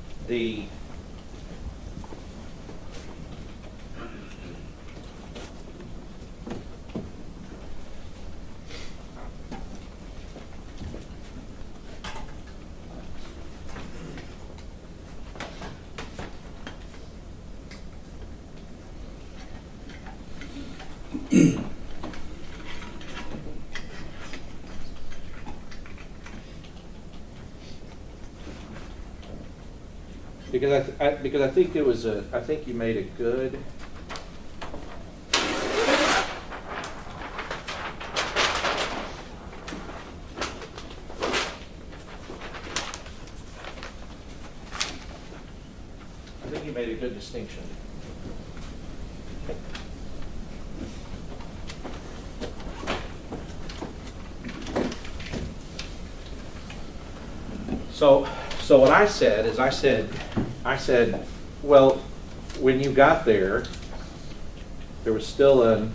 Because because I think it was I think you made a good. I think you made a good distinction. So what I said is I said, well, when you got there, there was still an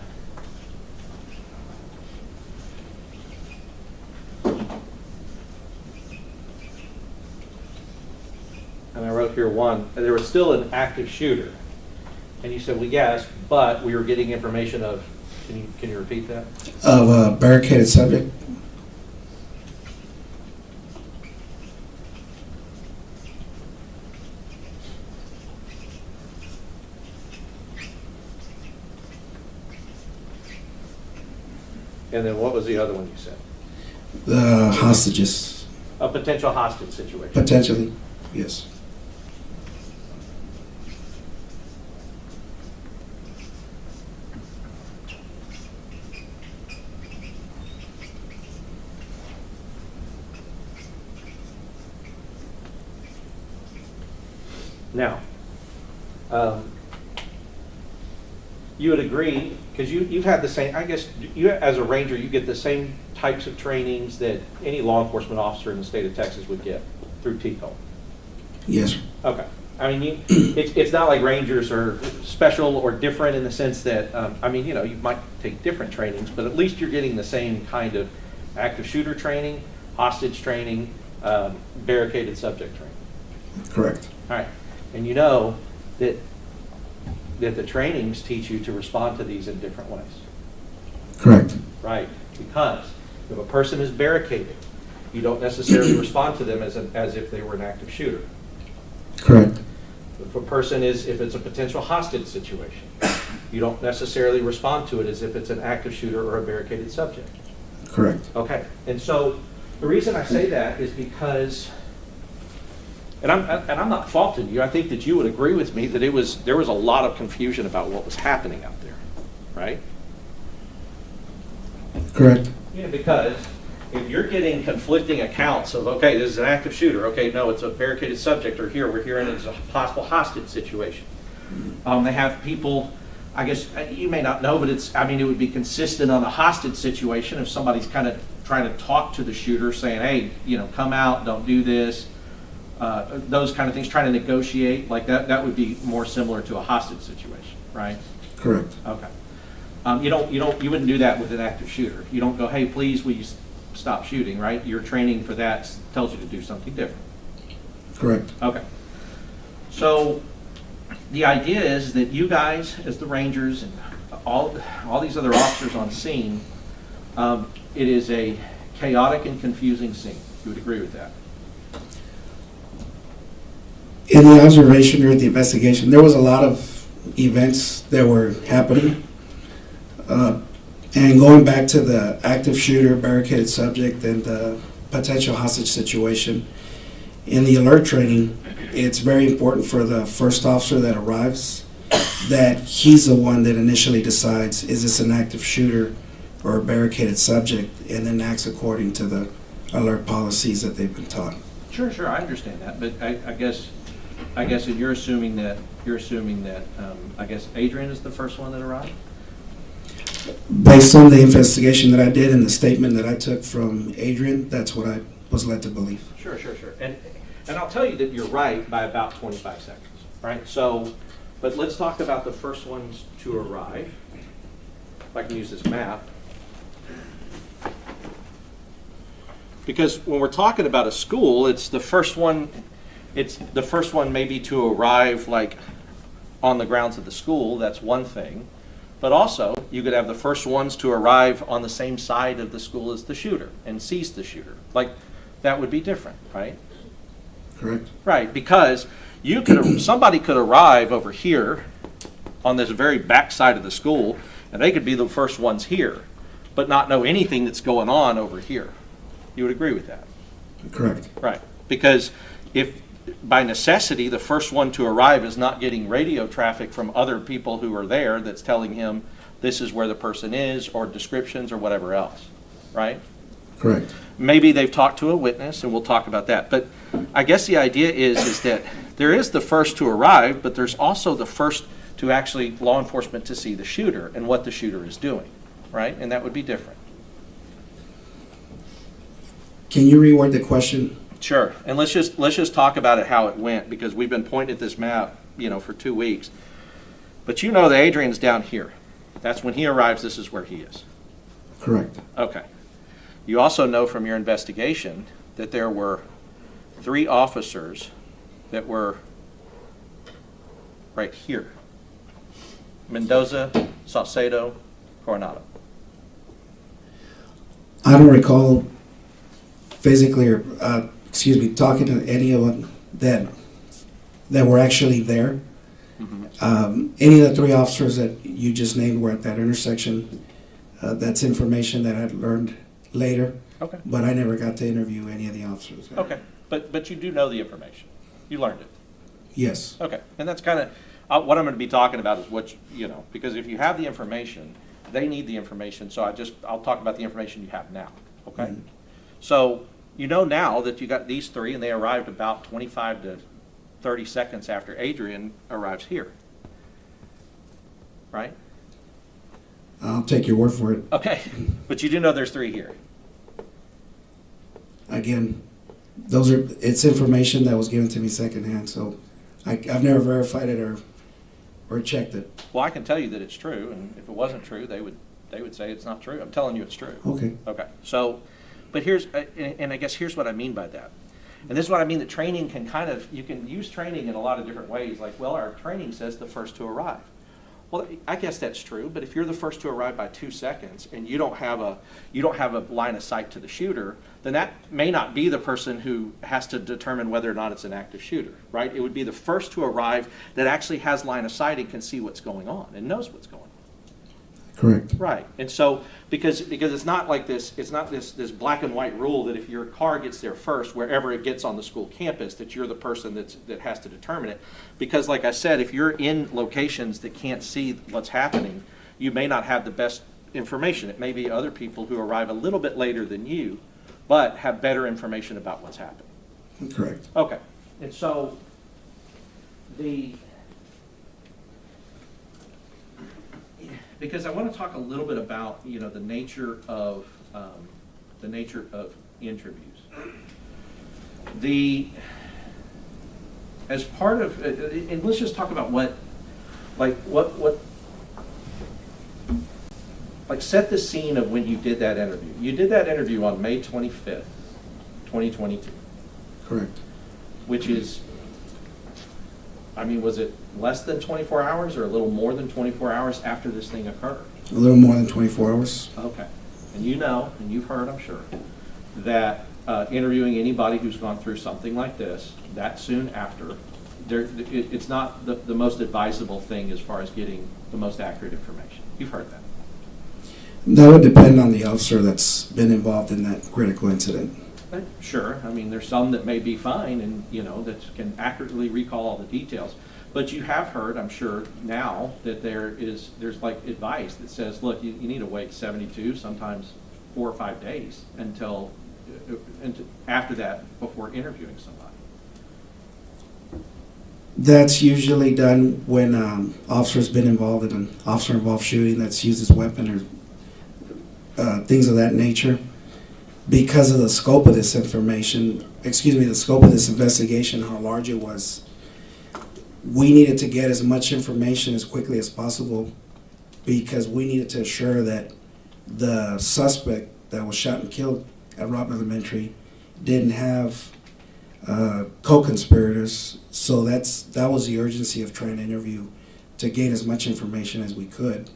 and I wrote here one, and there was still an active shooter. And you said, well, yes, but we were getting information of, can you repeat that? Of a barricaded subject. And then what was the other one you said? The hostages. A potential hostage situation. Potentially, yes. Now, you would agree, because you've had the same, I guess, you as a ranger, you get the same types of trainings that any law enforcement officer in the state of Texas would get through TCO. Yes. Okay. I mean, it's not like rangers are special or different in the sense that, I mean, you might take different trainings, but at least you're getting the same kind of active shooter training, hostage training, barricaded subject training. Correct. All right. And you know that the trainings teach you to respond to these in different ways. Correct. Right. Because if a person is barricaded, you don't necessarily respond to them as if they were an active shooter. Correct. If a person is, if it's a potential hostage situation, you don't necessarily respond to it as if it's an active shooter or a barricaded subject. Correct. Okay. And so the reason I say that is because, and I'm not faulting you. I think that you would agree with me that there was a lot of confusion about what was happening out there, right? Correct. Yeah, because if you're getting conflicting accounts of, okay, this is an active shooter, okay, no, it's a barricaded subject, or here, we're hearing it's a possible hostage situation. They have people, I guess, you may not know, but it would be consistent on a hostage situation if somebody's kind of trying to talk to the shooter saying, hey, come out, don't do this, those kind of things, trying to negotiate, like that would be more similar to a hostage situation, right? Correct. Okay. You wouldn't do that with an active shooter. You don't go, hey, please, will you stop shooting, right? Your training for that tells you to do something different. Correct. Okay. So the idea is that you guys, as the Rangers and all these other officers on scene, it is a chaotic and confusing scene. You would agree with that? In the observation during the investigation, there was a lot of events that were happening. And going back to the active shooter, barricaded subject, and the potential hostage situation, in the alert training, it's very important for the first officer that arrives that he's the one that initially decides, is this an active shooter or a barricaded subject, and then acts according to the alert policies that they've been taught. Sure, I understand that, but I guess that you're assuming that I guess Adrian is the first one that arrived. Based on the investigation that I did and the statement that I took from Adrian, that's what I was led to believe. Sure. And I'll tell you that you're right by about 25 seconds, right? So, but let's talk about the first ones to arrive. If I can use this map. Because when we're talking about a school, it's the first one maybe to arrive like on the grounds of the school, that's one thing. But also, you could have the first ones to arrive on the same side of the school as the shooter and seize the shooter. Like, that would be different, right? Correct. Right, because somebody could arrive over here on this very back side of the school, and they could be the first ones here, but not know anything that's going on over here. You would agree with that? Correct. Right, because if by necessity, the first one to arrive is not getting radio traffic from other people who are there that's telling him this is where the person is, or descriptions or whatever else, right? Correct. Maybe they've talked to a witness, and we'll talk about that. But I guess the idea is that there is the first to arrive, but there's also the first to actually law enforcement to see the shooter and what the shooter is doing, right? And that would be different. Can you reword the question? Sure. And let's just talk about it, how it went, because we've been pointing at this map, for 2 weeks. But you know that Adrian's down here. That's when he arrives, this is where he is. Correct. Okay. You also know from your investigation that there were 3 officers that were right here. Mendoza, Saucedo, Coronado. I don't recall physically or talking to any of them that were actually there. Any of the 3 officers that you just named were at that intersection. That's information that I'd learned later. Okay. But I never got to interview any of the officers. Okay. But you do know the information. You learned it. Yes. Okay. And that's kind of what I'm going to be talking about is what because if you have the information, they need the information. So I'll talk about the information you have now. Okay. Mm-hmm. So you know now that you got these 3, and they arrived about 25 to 30 seconds after Adrian arrives here. Right? I'll take your word for it. Okay. But you do know there's 3 here. Again, it's information that was given to me secondhand, so I've never verified it or checked it. Well, I can tell you that it's true, and if it wasn't true, they would say it's not true. I'm telling you it's true. Okay. Okay. So, but and I guess here's what I mean by that. And this is what I mean, that training can you can use training in a lot of different ways. Like, well, our training says the first to arrive. Well, I guess that's true, but if you're the first to arrive by 2 seconds and you don't have a line of sight to the shooter, then that may not be the person who has to determine whether or not it's an active shooter, right? It would be the first to arrive that actually has line of sight and can see what's going on and knows what's going on. Correct. Right. And so because it's not like this, it's not this black and white rule that if your car gets there first, wherever it gets on the school campus, that you're the person that has to determine it. Because like I said, if you're in locations that can't see what's happening, you may not have the best information. It may be other people who arrive a little bit later than you, but have better information about what's happening. Correct. Okay. And so because I want to talk a little bit about the nature of interviews. As part of and let's just talk about what set the scene of when you did that interview. You did that interview on May 25th, 2022. Correct. Which is, was it less than 24 hours or a little more than 24 hours after this thing occurred? A little more than 24 hours. Okay. And and you've heard, I'm sure, that interviewing anybody who's gone through something like this, that soon after, it's not the most advisable thing as far as getting the most accurate information. You've heard that. That would depend on the officer that's been involved in that critical incident. Sure. There's some that may be fine and, that can accurately recall all the details. But you have heard, I'm sure, now that there's like advice that says, look, you need to wait 72, sometimes 4 or 5 days until after that before interviewing somebody. That's usually done when officer's been involved in an officer-involved shooting that's used his weapon or things of that nature. Because of the scope of this the scope of this investigation, how large it was, we needed to get as much information as quickly as possible because we needed to assure that the suspect that was shot and killed at Robb Elementary didn't have co-conspirators. So that was the urgency of trying to interview to gain as much information as we could.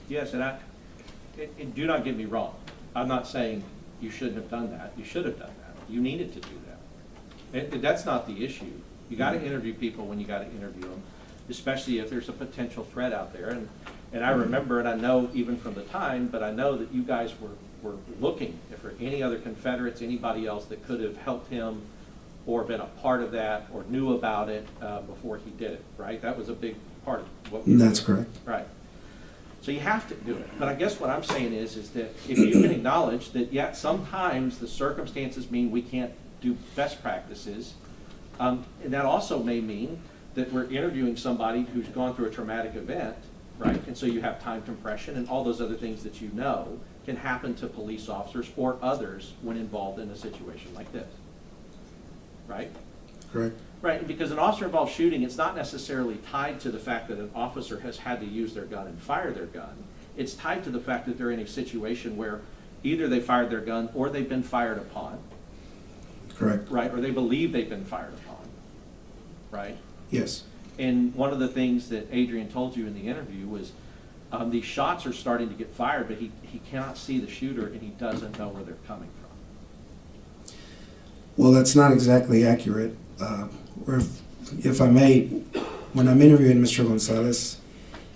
Yes, and do not get me wrong. I'm not saying you shouldn't have done that. You should have done that. You needed to do that. That's not the issue. You got to interview people when you got to interview them, especially if there's a potential threat out there. And I remember, and I know even from the time, but I know that you guys were looking for any other Confederates, anybody else that could have helped him or been a part of that, or knew about it before he did it, right? That was a big part of what we were That's doing. correct. Right. So you have to do it. But I guess what I'm saying is that if you can acknowledge that, yet sometimes the circumstances mean we can't do best practices, and that also may mean that we're interviewing somebody who's gone through a traumatic event, right? And so you have time compression and all those other things that you know can happen to police officers or others when involved in a situation like this, right? Correct. Right, because an officer-involved shooting, it's not necessarily tied to the fact that an officer has had to use their gun and fire their gun. It's tied to the fact that they're in a situation where either they fired their gun or they've been fired upon. Correct. Right, or they believe they've been fired upon, right? Yes. And one of the things that Adrian told you in the interview was these shots are starting to get fired, but he cannot see the shooter and he doesn't know where they're coming from. Well, that's not exactly accurate. If I may, when I'm interviewing Mr. Gonzales,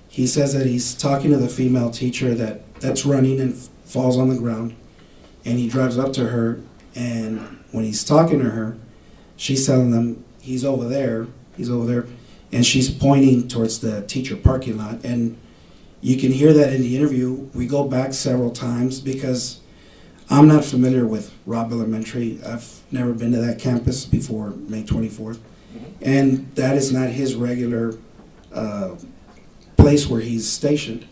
he says that he's talking to the female teacher that's running and falls on the ground, and he drives up to her, and when he's talking to her, she's telling them he's over there, and she's pointing towards the teacher parking lot, and you can hear that in the interview. We go back several times because I'm not familiar with Robb Elementary. I've never been to that campus before May 24th. And that is not his regular place where he's stationed.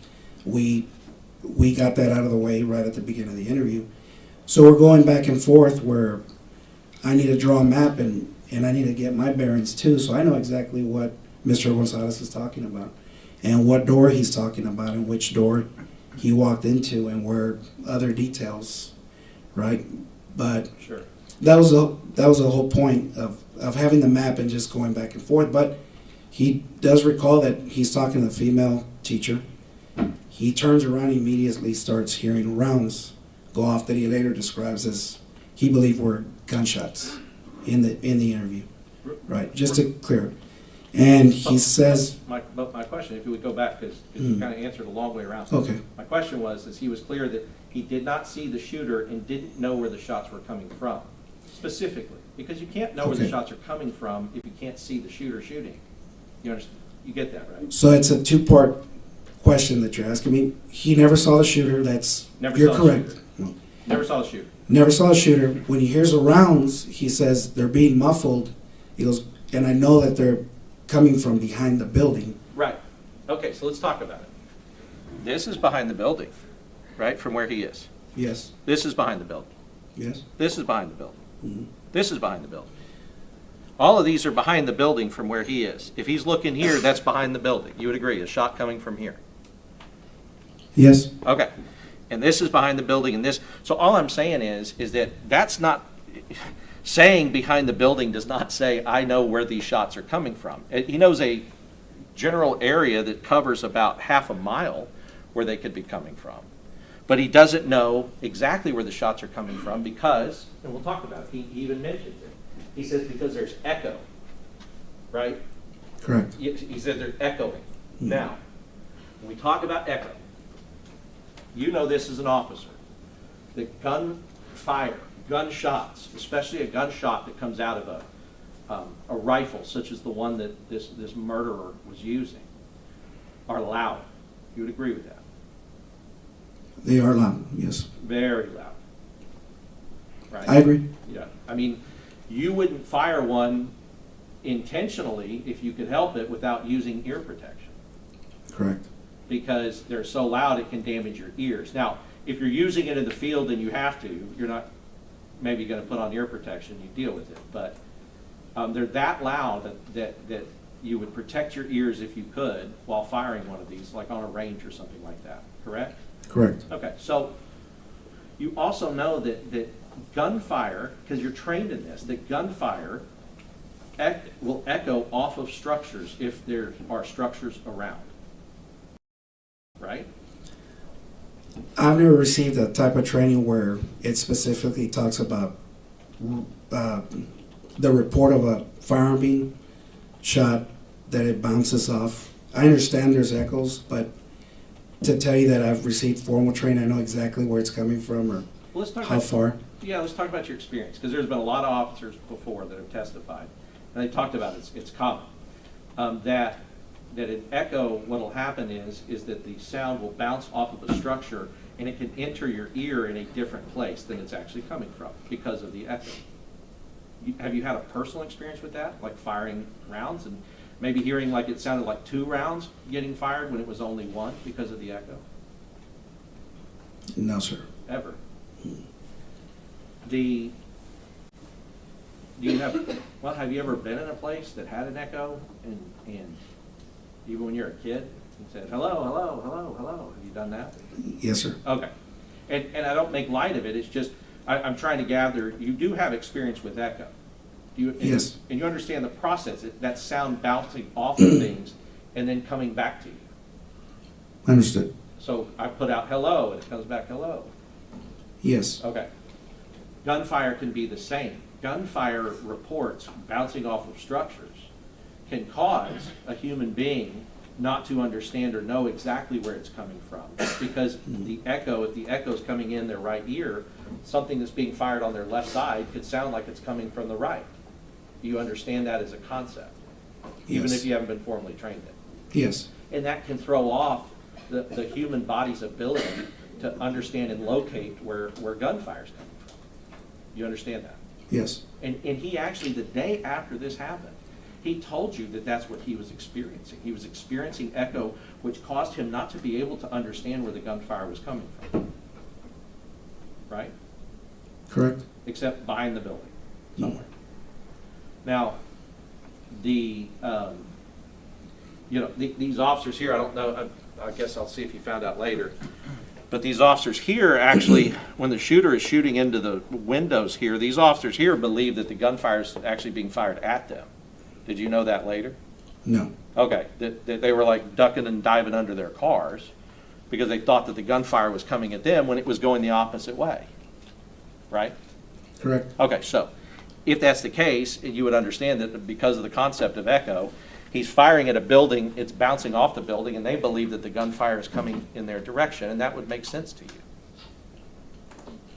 We got that out of the way right at the beginning of the interview. So we're going back and forth where I need to draw a map and I need to get my bearings too, so I know exactly what Mr. Gonzales is talking about and what door he's talking about and which door he walked into and where other details, right? But sure. That was the whole point of having the map and just going back and forth. But he does recall that he's talking to the female teacher. He turns around and immediately starts hearing rounds go off that he later describes as he believed were gunshots in the interview. Right, just to clear it. And he says... But my question, if you would go back, because you kind of answered a long way around. Okay. My question was, he was clear that he did not see the shooter and didn't know where the shots were coming from, specifically. Because you can't know where the shots are coming from if you can't see the shooter shooting. You understand? You get that, right? So it's a two-part question that you're asking me. He never saw the shooter. You're correct. Never saw the shooter. Never saw the shooter. When he hears the rounds, he says they're being muffled. He goes, and I know that they're coming from behind the building. Right. Okay, so let's talk about it. This is behind the building, right, from where he is. Yes. This is behind the building. Yes. This is behind the building. Mm-hmm. This is behind the building. All of these are behind the building from where he is. If he's looking here, that's behind the building. You would agree, a shot coming from here. Yes. Okay. And this is behind the building, and this. So all I'm saying is that that's not saying behind the building does not say I know where these shots are coming from. He knows a general area that covers about half a mile where they could be coming from. But he doesn't know exactly where the shots are coming from because, and we'll talk about it, he even mentions it. He says because there's echo, right? Correct. He said they're echoing. Now, when we talk about echo, you know this as an officer. The gunfire, gunshots, especially a gunshot that comes out of a rifle, such as the one that this murderer was using, are loud. You would agree with that? They are loud, yes. Very loud. Right? I agree. Yeah. I mean, you wouldn't fire one intentionally if you could help it without using ear protection. Correct. Because they're so loud it can damage your ears. Now, if you're using it in the field and you have to, you're not maybe going to put on ear protection, you deal with it. But they're that loud that you would protect your ears if you could while firing one of these, like on a range or something like that, correct? Correct. Okay, so you also know that gunfire, because you're trained in this, that gunfire will echo off of structures if there are structures around. Right? I've never received a type of training where it specifically talks about the report of a firearm being shot, that it bounces off. I understand there's echoes, but to tell you that I've received formal training, I know exactly where it's coming from or Well, let's talk How about, far? Yeah, let's talk about your experience, because there's been a lot of officers before that have testified, and they talked about it's common. That an echo, what'll happen is that the sound will bounce off of a structure, and it can enter your ear in a different place than it's actually coming from because of the echo. Have you had a personal experience with that, like firing rounds and maybe hearing like it sounded like 2 rounds getting fired when it was only 1 because of the echo? No, sir. Ever? Do you have, well, have you ever been in a place that had an echo and even when you're a kid and said, hello, hello, hello, hello? Have you done that? Yes, sir. Okay. And I don't make light of it. It's just, I'm trying to gather, you do have experience with echo. Yes. And you understand the process, that sound bouncing off of things and then coming back to you. Understood. So I put out hello and it comes back hello. Yes. Okay. Gunfire can be the same. Gunfire reports bouncing off of structures can cause a human being not to understand or know exactly where it's coming from, because the echo, if the echo's coming in their right ear, something that's being fired on their left side could sound like it's coming from the right. You understand that as a concept, even Yes. if you haven't been formally trained in. Yes. And that can throw off the human body's ability to understand and locate where gunfire's coming from. You understand that? Yes. And he actually, the day after this happened, he told you that that's what he was experiencing. He was experiencing echo, which caused him not to be able to understand where the gunfire was coming from. Right? Correct. Except behind the building somewhere. Now, these officers here, I don't know, I guess I'll see if you found out later, but these officers here actually, when the shooter is shooting into the windows here, these officers here believe that the gunfire is actually being fired at them. Did you know that later? No. Okay, that they were like ducking and diving under their cars because they thought that the gunfire was coming at them when it was going the opposite way, right? Correct. Okay, so if that's the case, you would understand that because of the concept of echo, he's firing at a building, it's bouncing off the building, and they believe that the gunfire is coming in their direction, and that would make sense to you.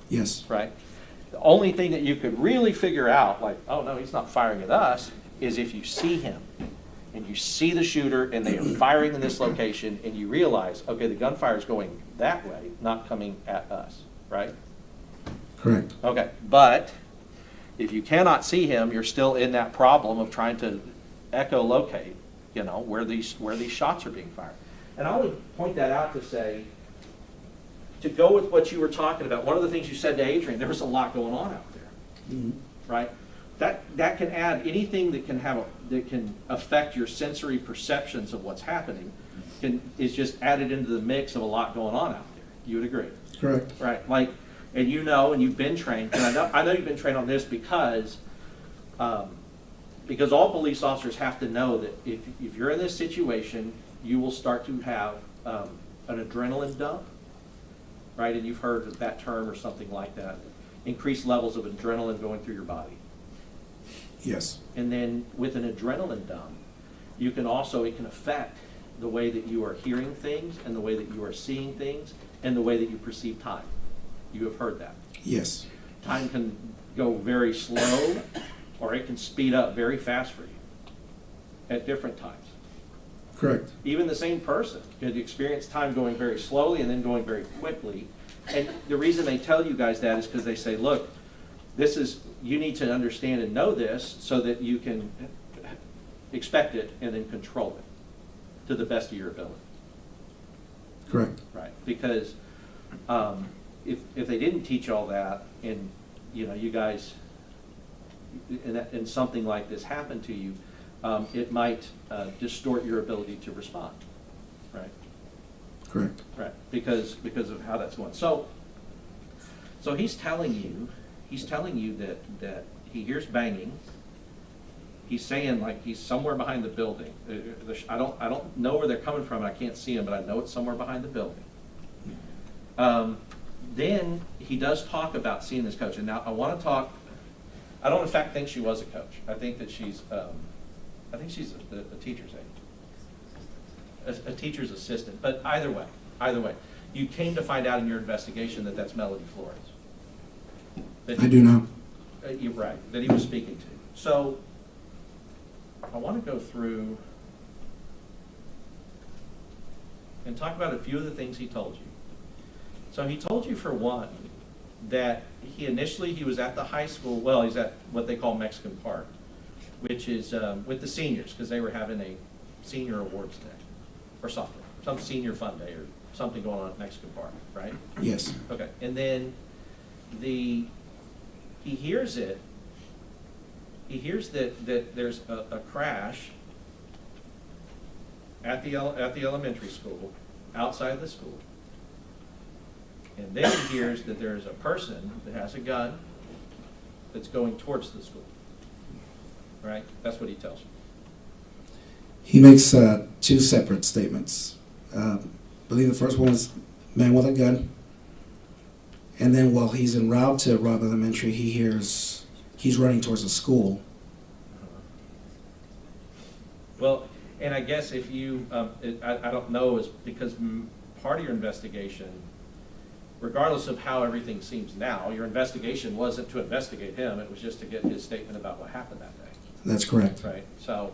Yes. Right? The only thing that you could really figure out, like, oh no, he's not firing at us, is if you see him, and you see the shooter, and they are firing in this location, and you realize, okay, the gunfire is going that way, not coming at us, right? Correct. Okay, but if you cannot see him, you're still in that problem of trying to echolocate, where these shots are being fired. And I would point that out to say, to go with what you were talking about, one of the things you said to Adrian, there was a lot going on out there, right? That can add anything that can affect your sensory perceptions of what's happening, is just added into the mix of a lot going on out there. You would agree? Correct. Right, like, and you've been trained, and I know you've been trained on this because all police officers have to know that if you're in this situation, you will start to have an adrenaline dump, right? And you've heard that term or something like that. Increased levels of adrenaline going through your body. Yes. And then with an adrenaline dump, it can affect the way that you are hearing things and the way that you are seeing things and the way that you perceive time. You have heard that. Yes. Time can go very slow or it can speed up very fast for you at different times. Correct. Even the same person could experience time going very slowly and then going very quickly. And the reason they tell you guys that is because they say, look, you need to understand and know this so that you can expect it and then control it to the best of your ability. Correct. Right. Because if they didn't teach all that and you guys and something like this happened to you, it might distort your ability to respond. Right. Correct. Right. Because of how that's going. So he's telling you that he hears banging. He's saying like he's somewhere behind the building. I don't know where they're coming from. I can't see him, but I know it's somewhere behind the building. Then he does talk about seeing this coach. And now I want to talk. I don't in fact think she was a coach. I think that she's a teacher's aide, a teacher's assistant. But either way, you came to find out in your investigation that that's Melody Flores. that I do not. You're right, that he was speaking to. So I want to go through and talk about a few of the things he told you. So he told you, for one, that he was at the high school, well, he's at what they call Mexican Park, which is with the seniors, because they were having a senior awards day or something, some senior fun day or something going on at Mexican Park, right? Yes. Okay, and then he hears it. He hears that there's a crash at the elementary school, outside the school. And then he hears that there's a person that has a gun that's going towards the school. Right? That's what he tells you. He makes two separate statements. I believe the first one is man with a gun. And then while he's en route to Robb Elementary, he hears he's running towards the school. Well, and I guess if you, I don't know, is because part of your investigation, regardless of how everything seems now, your investigation wasn't to investigate him, it was just to get his statement about what happened that day. That's correct. Right, so,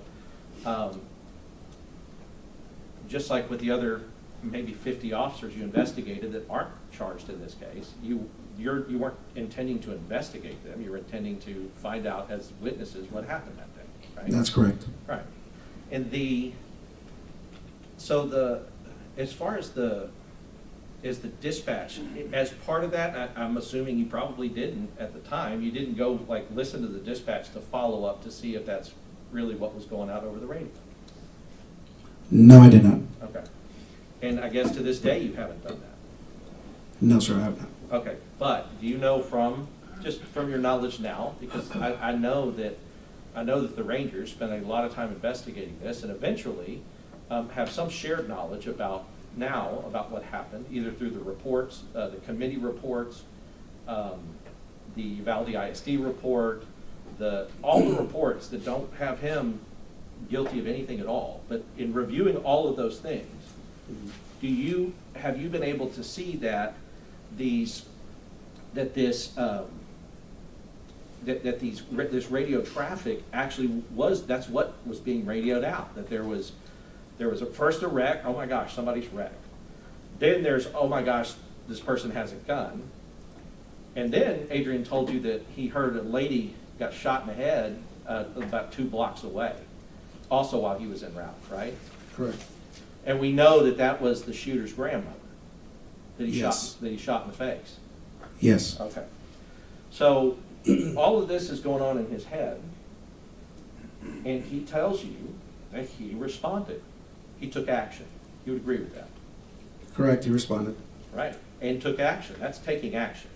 just like with the other maybe 50 officers you investigated that aren't charged in this case, you weren't intending to investigate them, you were intending to find out as witnesses what happened that day, right? That's correct. Right. And as far as the dispatch, as part of that, I'm assuming you probably didn't at the time, you didn't go like listen to the dispatch to follow up to see if that's really what was going out over the radio. No, I did not. Okay. And I guess to this day you haven't done that. No, sir, I have not. Okay, but do you know from your knowledge now, because I know that the Rangers spend a lot of time investigating this and eventually have some shared knowledge about what happened, either through the reports, the committee reports, the Uvalde ISD report, all the reports that don't have him guilty of anything at all. But in reviewing all of those things, have you been able to see that this radio traffic actually that's what was being radioed out, that there was first a wreck, oh my gosh, somebody's wrecked. Then there's, oh my gosh, this person has a gun. And then Adrian told you that he heard a lady got shot in the head about 2 blocks away, also while he was en route, right? Correct. And we know that was the shooter's grandmother that he Yes. shot in the face. Yes. Okay. So all of this is going on in his head, and he tells you that he responded. He took action. You would agree with that? Correct, he responded. Right. And took action. That's taking action.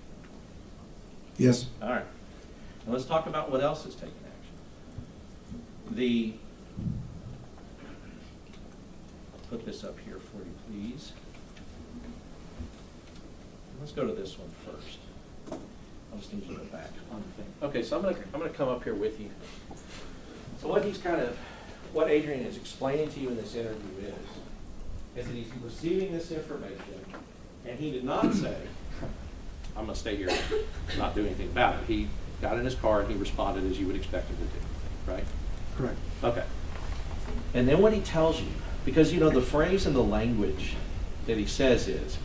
Yes. All right. Now let's talk about what else is taking action. I'll put this up here for you, please. Let's go to this one first. I'll just need you to go back on the thing. Okay, so I'm gonna come up here with you. So what Adrian is explaining to you in this interview is that he's receiving this information, and he did not say, I'm gonna stay here and not do anything about it. He got in his car and he responded as you would expect him to do, right? Correct. Okay. And then what he tells you, because the phrase and the language that he says is,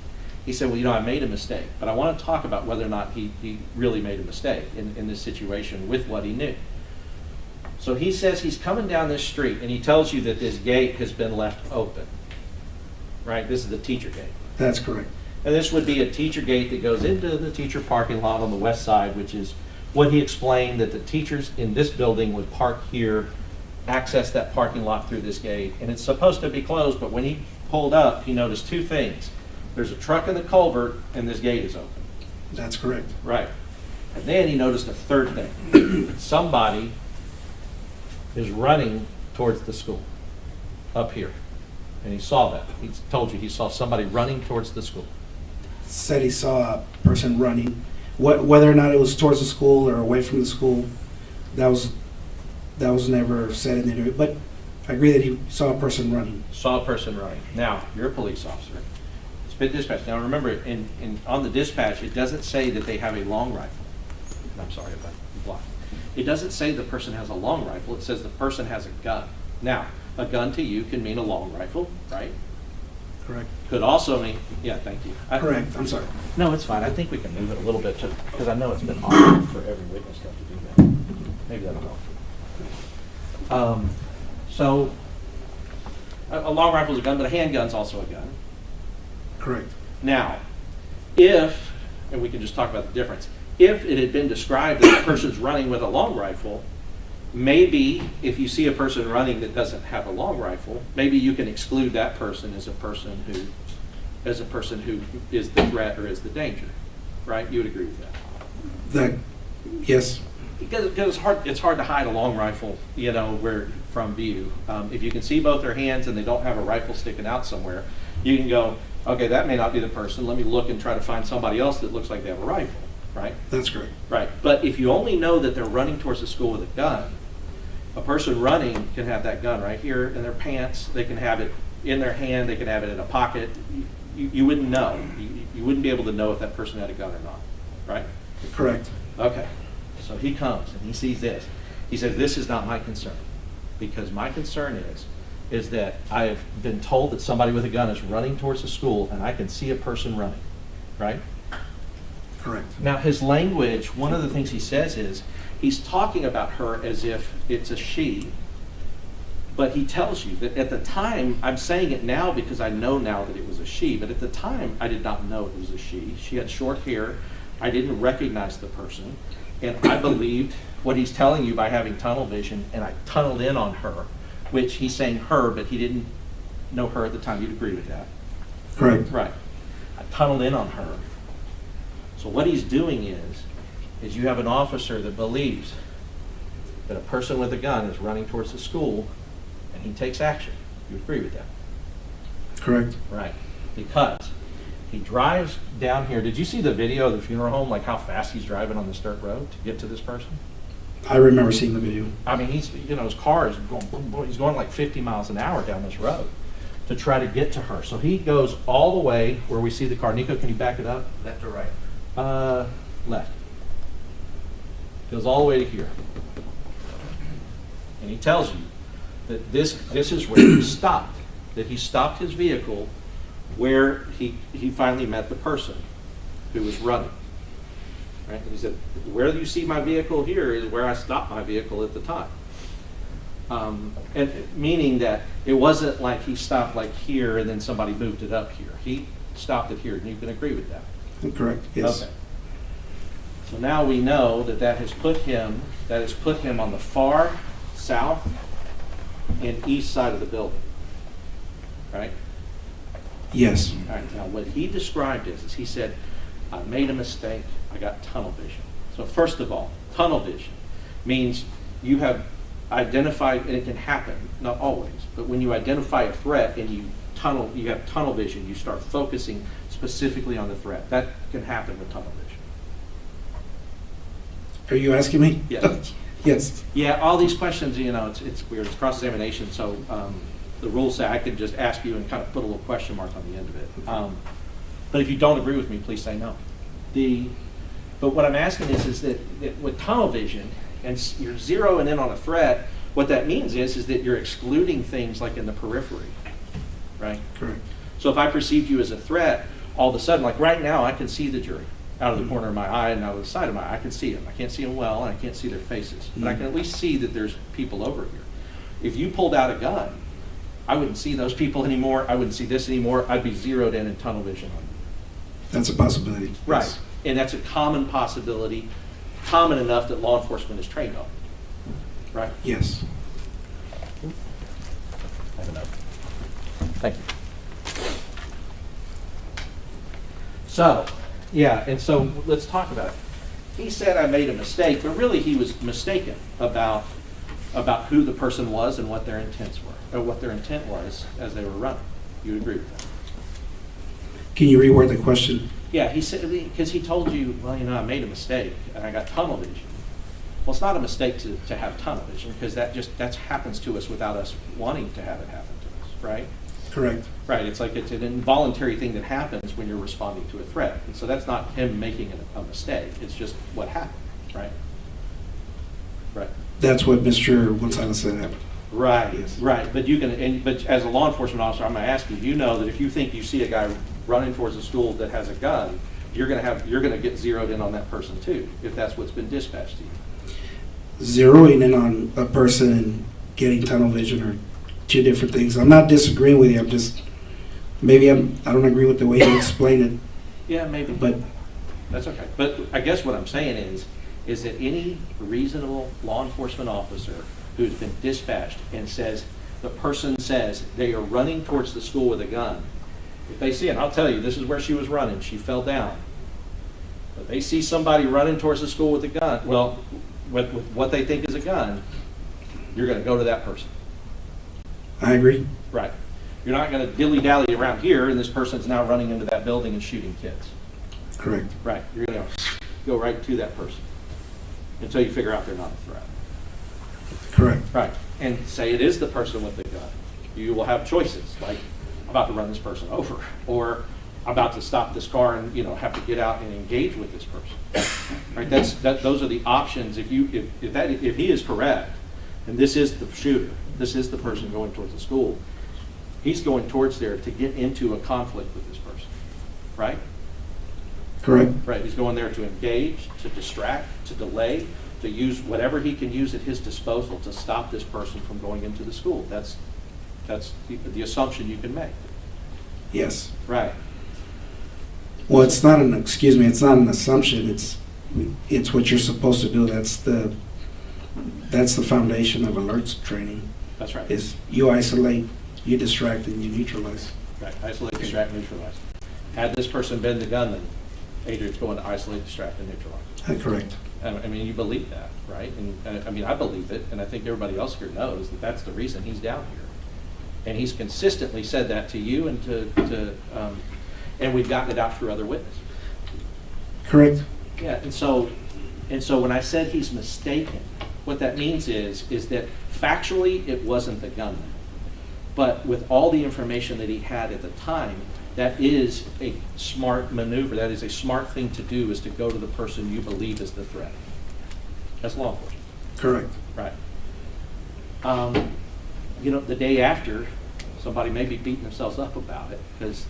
he said, well, I made a mistake, but I want to talk about whether or not he really made a mistake in this situation with what he knew. So he says he's coming down this street, and he tells you that this gate has been left open, right? This is the teacher gate. That's correct. And this would be a teacher gate that goes into the teacher parking lot on the west side, which is what he explained, that the teachers in this building would park here, access that parking lot through this gate, and it's supposed to be closed, but when he pulled up, he noticed 2 things. There's a truck in the culvert, and this gate is open. That's correct. Right. And then he noticed a third thing. Somebody is running towards the school up here. And he saw that. He told you he saw somebody running towards the school. Said he saw a person running. Whether or not it was towards the school or away from the school, that was never said in the interview. But I agree that he saw a person running. Saw a person running. Now, you're a police officer. It's been dispatched. Now remember, on the dispatch, it doesn't say that they have a long rifle. and I'm sorry if I blocked. It doesn't say the person has a long rifle, it says the person has a gun. Now, a gun to you can mean a long rifle, right? Correct. Could also mean, yeah, thank you. Correct. I'm sorry. No, it's fine. I think we can move it a little bit because I know it's been awkward for every witness to have to do that. Maybe that'll help. So, a long rifle is a gun, but a handgun's also a gun. Correct. Now, if, and we can just talk about the difference, if it had been described that the person's running with a long rifle, maybe if you see a person running that doesn't have a long rifle, maybe you can exclude that person as a person who is the threat or is the danger, right? You would agree with that? That, yes. Because it's hard to hide a long rifle, you know, from view. If you can see both their hands and they don't have a rifle sticking out somewhere, you can go, okay, that may not be the person. Let me look and try to find somebody else that looks like they have a rifle, right? That's correct. Right. But if you only know that they're running towards the school with a gun, a person running can have that gun right here in their pants. They can have it in their hand. They can have it in a pocket. You wouldn't know. You wouldn't be able to know if that person had a gun or not, right? Correct. Okay. So he comes and he sees this. He says, this is not my concern, because my concern is that I have been told that somebody with a gun is running towards the school and I can see a person running, right? Correct. Now his language, one of the things he says is, he's talking about her as if it's a she, but he tells you that at the time, I'm saying it now because I know now that it was a she, but at the time I did not know it was a she. She had short hair. I didn't recognize the person. And I believed what he's telling you by having tunnel vision, and I tunneled in on her, which he's saying her, but he didn't know her at the time. You'd agree with that? Correct. Right. I tunneled in on her. So what he's doing is you have an officer that believes that a person with a gun is running towards the school, and he takes action. You agree with that? Correct. Right. Because he drives down here. Did you see the video of the funeral home, like how fast he's driving on this dirt road to get to this person? I remember seeing the video. I mean, his car is going, boom, boom, he's going like 50 miles an hour down this road to try to get to her. So he goes all the way where we see the car. Nico, can you back it up? Left or right? Left. Goes all the way to here. And he tells you that this is where he stopped. That he stopped his vehicle where he finally met the person who was running. Right? And he said, where you see my vehicle here is where I stopped my vehicle at the time. And meaning that it wasn't like he stopped like here and then somebody moved it up here. He stopped it here, and you can agree with that. Correct. Yes. Okay. So now we know that has put him on the far south and east side of the building. Right? Yes. All right. Now what he described is he said, I made a mistake. I got tunnel vision. So first of all, tunnel vision means you have identified, and it can happen, not always, but when you identify a threat and you have tunnel vision, you start focusing specifically on the threat. That can happen with tunnel vision. Are you asking me? Yes. Yes. Yeah, all these questions, it's weird. It's cross-examination, so the rules say I can just ask you and kind of put a little question mark on the end of it. But if you don't agree with me, please say no. But what I'm asking is that with tunnel vision, and you're zeroing in on a threat, what that means is that you're excluding things like in the periphery, right? Correct. So if I perceived you as a threat, all of a sudden, like right now, I can see the jury out of the corner of my eye and out of the side of my eye. I can see them. I can't see them well, and I can't see their faces. But I can at least see that there's people over here. If you pulled out a gun, I wouldn't see those people anymore. I wouldn't see this anymore. I'd be zeroed in tunnel vision on them. That's a possibility. Right. Yes. And that's a common possibility, common enough that law enforcement is trained on. Right? Yes. I have enough. Thank you. So, yeah, and so let's talk about it. He said I made a mistake, but really he was mistaken about who the person was and what their intents were, or what their intent was as they were running. You would agree with that? Can you reword the question? Yeah, he said, because he told you, well, I made a mistake and I got tunnel vision. Well, it's not a mistake to have tunnel vision, because that happens to us without us wanting to have it happen to us, right? Correct. Right, it's like it's an involuntary thing that happens when you're responding to a threat. And so that's not him making a mistake, it's just what happened. right? Right. That's what Mr. Gonzales said happened. Right, Yes. right. But you can, but as a law enforcement officer, I'm going to ask you, you know that if you think you see a guy running towards a school that has a gun, you're going to get zeroed in on that person too, if that's what's been dispatched to you. Zeroing in on a person and getting tunnel vision are two different things. I'm not disagreeing with you. I'm just, maybe I don't agree with the way you explain it. Yeah, maybe. But that's okay. But I guess what I'm saying is that any reasonable law enforcement officer who's been dispatched and says, the person says they are running towards the school with a gun, if they see it, I'll tell you, this is where she was running, she fell down. But they see somebody running towards the school with a gun, well, with what they think is a gun, you're going to go to that person. I agree. Right. You're not going to dilly-dally around here and this person's now running into that building and shooting kids. Correct. Right. You're going to go right to that person until you figure out they're not a threat. Correct. Right. And say it is the person with the gun. You will have choices, like I'm about to run this person over, or I'm about to stop this car and have to get out and engage with this person. Right. Those are the options. If he is correct, and this is the shooter, this is the person going towards the school, he's going towards there to get into a conflict with this person. Right. Correct. Right. He's going there to engage, to distract, to delay, to use whatever he can use at his disposal to stop this person from going into the school. That's the assumption you can make. Yes. Right. Well, it's not an assumption. It's what you're supposed to do. That's the foundation of alerts training. That's right. Is you isolate, you distract, and you neutralize. Right. Isolate, distract, neutralize. Had this person been the gunman, Adrian's going to isolate, distract, and neutralize. Correct. I mean, you believe that, right? And I mean, I believe it, and I think everybody else here knows that that's the reason he's down here. And he's consistently said that to you and and we've gotten it out through other witnesses. Correct. Yeah, and so when I said he's mistaken, what that means is that factually it wasn't the gunman. But with all the information that he had at the time, that is a smart maneuver. That is a smart thing to do, is to go to the person you believe is the threat. That's law enforcement. Correct. Right. The day after, somebody may be beating themselves up about it, because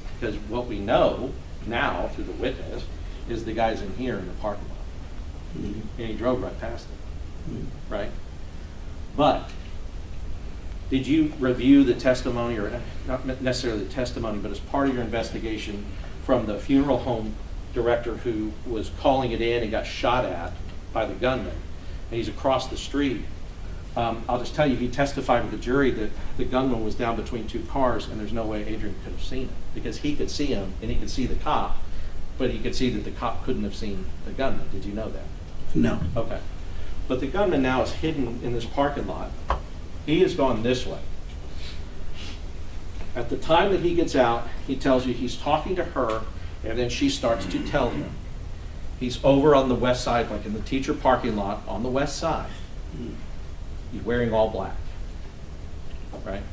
what we know now through the witness is the guy's in here in the parking lot. Mm-hmm. And he drove right past it. Mm-hmm. Right? But did you review the testimony, or not necessarily the testimony, but as part of your investigation from the funeral home director who was calling it in and got shot at by the gunman, and he's across the street? I'll just tell you, he testified to the jury that the gunman was down between two cars, and there's no way Adrian could have seen him, because he could see him and he could see the cop, but he could see that the cop couldn't have seen the gunman. Did you know that? No. Okay. But the gunman now is hidden in this parking lot. He has gone this way. At the time that he gets out, he tells you he's talking to her, and then she starts to tell him. He's over on the west side, like in the teacher parking lot on the west side. He's wearing all black. Right?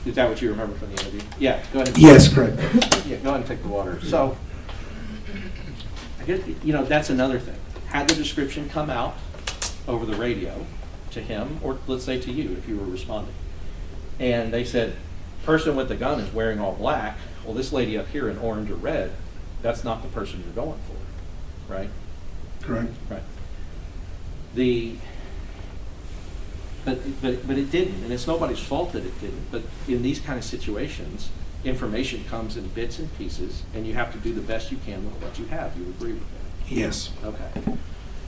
Is that what you remember from the interview? Yeah, go ahead. Yes, correct. Yeah, go ahead and take the water. So, I guess, that's another thing. Had the description come out over the radio to him, or let's say to you if you were responding, and they said, person with the gun is wearing all black, well, this lady up here in orange or red, that's not the person you're going for, right? Correct. Right. But it didn't, and it's nobody's fault that it didn't. But in these kind of situations, information comes in bits and pieces, and you have to do the best you can with what you have. You agree with that? Yes. Okay.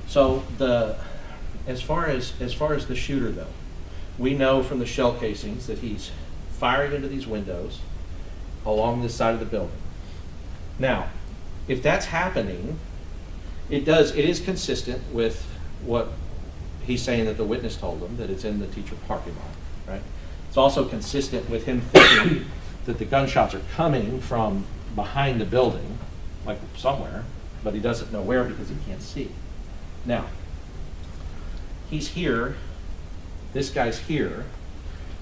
So as far as the shooter though, we know from the shell casings that he's firing into these windows along this side of the building. Now, if that's happening, it is consistent with what he's saying that the witness told him, that it's in the teacher parking lot, right? It's also consistent with him thinking that the gunshots are coming from behind the building, like somewhere, but he doesn't know where because he can't see. Now, he's here, this guy's here.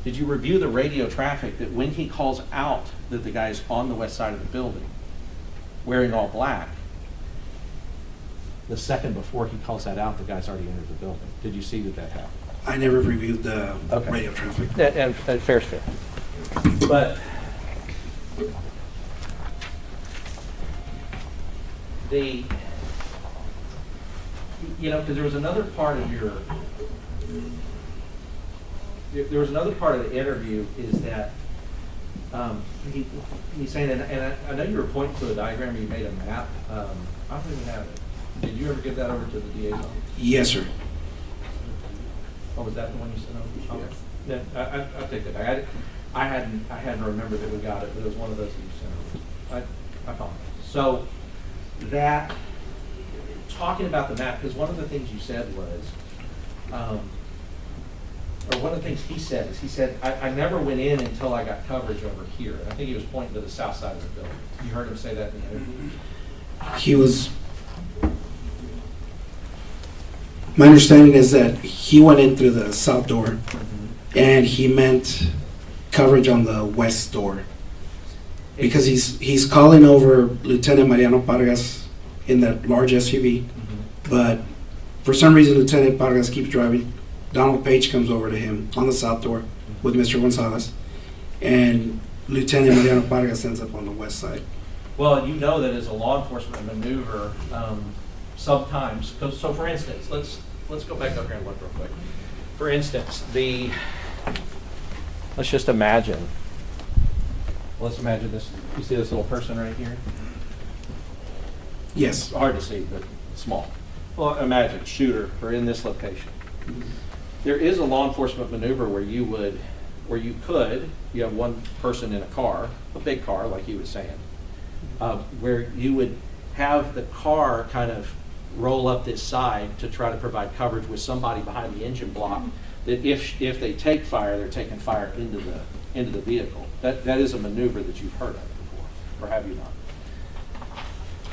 Did you review the radio traffic that when he calls out that the guy's on the west side of the building, wearing all black, the second before he calls that out, the guy's already entered the building. Did you see that happened? I never reviewed the radio traffic. And fair's fair. But because there was another part of the interview is that he's saying, and I know you were pointing to a diagram, you made a map. I don't even have it. Did you ever give that over to the DA's office? Yes, sir. Oh, was that the one you sent over? Okay. Yeah, I'll take that back. I hadn't remembered that we got it, but it was one of those that you sent over. I apologize. So that, talking about the map, because one of the things you said was, or one of the things he said is, he said, I never went in until I got coverage over here. And I think he was pointing to the south side of the building. You heard him say that in the interview? My understanding is that he went in through the south door, and he meant coverage on the west door. Because he's calling over Lieutenant Mariano Pargas in that large SUV, but for some reason Lieutenant Pargas keeps driving. Donald Page comes over to him on the south door with Mr. Gonzales, and Lieutenant Mariano Pargas ends up on the west side. Well, you know that as a law enforcement maneuver, sometimes, so for instance, let's go back up here and look real quick. For instance, let's just imagine, let's imagine this, you see this little person right here? Yes. Hard to see, but small. Well, imagine shooter, or in this location. There is a law enforcement maneuver where you have one person in a car, a big car, like you were saying, where you would have the car kind of roll up this side to try to provide coverage with somebody behind the engine block, that if they take fire, they're taking fire into the vehicle. That is a maneuver that you've heard of before, or have you not?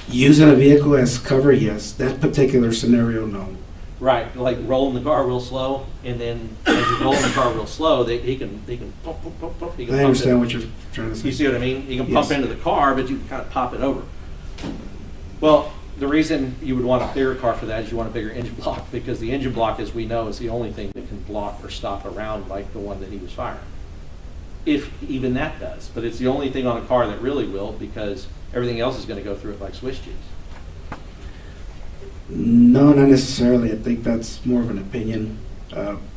Using a vehicle as cover, yes. That particular scenario, no. Right, like rolling the car real slow, and then as you're rolling the car real slow, he can pump, pump, pump. He can I understand what you're trying to say. You see what I mean? You can Yes. pump into the car, but you can kind of pop it over. Well, the reason you would want a bigger car for that is you want a bigger engine block, because the engine block, as we know, is the only thing that can block or stop a round like the one that he was firing. If even that does, but it's the only thing on a car that really will, because everything else is going to go through it like Swiss cheese. No, not necessarily. I think that's more of an opinion.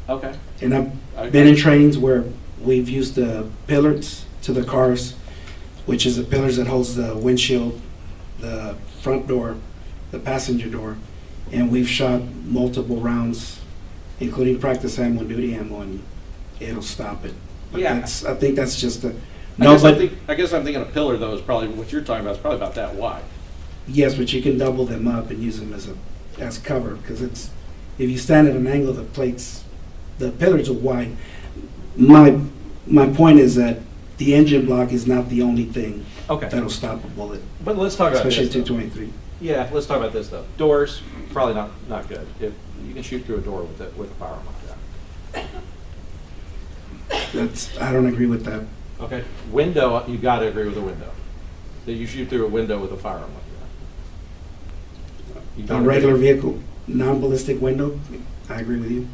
Okay. And I've been in trainings where we've used the pillars to the cars, which is the pillars that holds the windshield, the front door, the passenger door, and we've shot multiple rounds, including practice ammo and duty ammo, and it'll stop it. But Yeah. I think that's just a I guess I'm thinking a pillar, though, is probably what you're talking about. Is probably about that wide. Yes, but you can double them up and use them as cover, because it's, if you stand at an angle, the pillars are wide. My point is that the engine block is not the only thing that'll stop a bullet. But let's talk about this, especially though. 223. Yeah, let's talk about this though. Doors, probably not good. If you can shoot through a door with a firearm like that. I don't agree with that. Okay. Window, you got to agree with a window. That you shoot through a window with a firearm like that. You A don't regular agree? vehicle, non-ballistic window, I agree with you.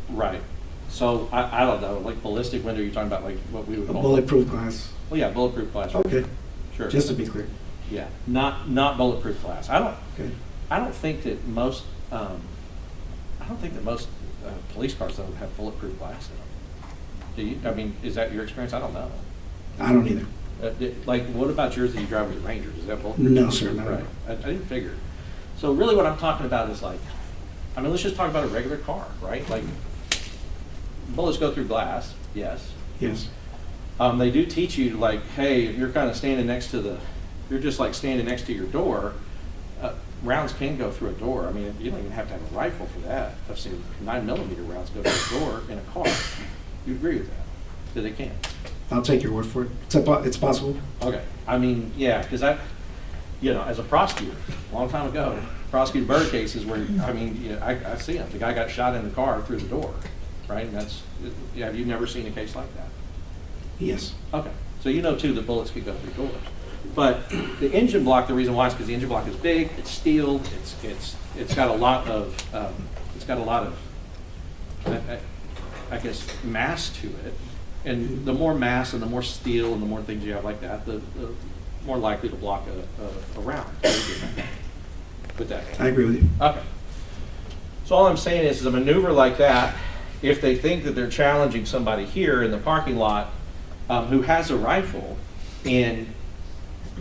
Right. So I don't know, like ballistic window. You're talking about like what we would A call bulletproof glass. Well, yeah, bulletproof glass. Okay. Sure. Just to be clear. Yeah, not bulletproof glass. I don't think that most police cars though have bulletproof glass in them. Do you? I mean, is that your experience? I don't know. I don't either. Like, what about yours that you drive with your Rangers? Is that bulletproof? No, sir, not at Right. I didn't figure. So really, what I'm talking about is like, I mean, let's just talk about a regular car, right? Like, bullets go through glass. Yes. Yes. They do teach you, like, hey, if you're kind of standing next to you're just like standing next to your door, rounds can go through a door. I mean, you don't even have to have a rifle for that. I've seen 9mm rounds go through a door in a car. You agree with that? That they can? I'll take your word for it. It's possible. Okay. I mean, yeah, because as a prosecutor, a long time ago, prosecuted murder cases where, I mean, I see them. The guy got shot in the car through the door, right? And have you never seen a case like that? Yes. Okay. So you know, too, that bullets could go through doors. But the engine block, the reason why is because the engine block is big, it's steel, it's got a lot of, I guess, mass to it. And the more mass and the more steel and the more things you have like that, the more likely to block a round. With that. I agree with you. Okay. So all I'm saying is a maneuver like that, if they think that they're challenging somebody here in the parking lot who has a rifle, and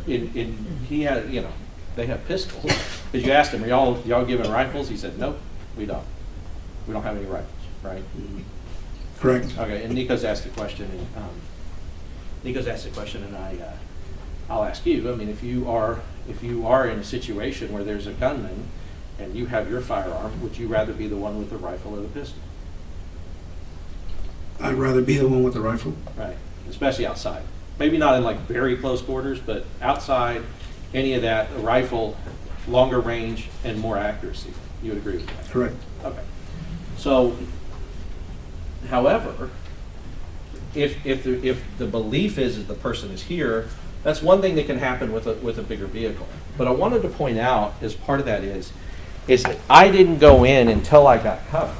he has, you know, they have pistols. Because you asked him, are y'all giving rifles? He said, nope, we don't. We don't have any rifles, right? Correct. Okay, and Nico's asked the question, and I'll ask you. I mean, if you are in a situation where there's a gunman and you have your firearm, would you rather be the one with the rifle or the pistol? I'd rather be the one with the rifle. Right, especially outside. Maybe not in like very close quarters, but outside, any of that, a rifle, longer range and more accuracy. You would agree with that? Correct. Okay. So, however, if the belief is that the person is here, that's one thing that can happen with a bigger vehicle. But I wanted to point out, as part of that is that I didn't go in until I got cover.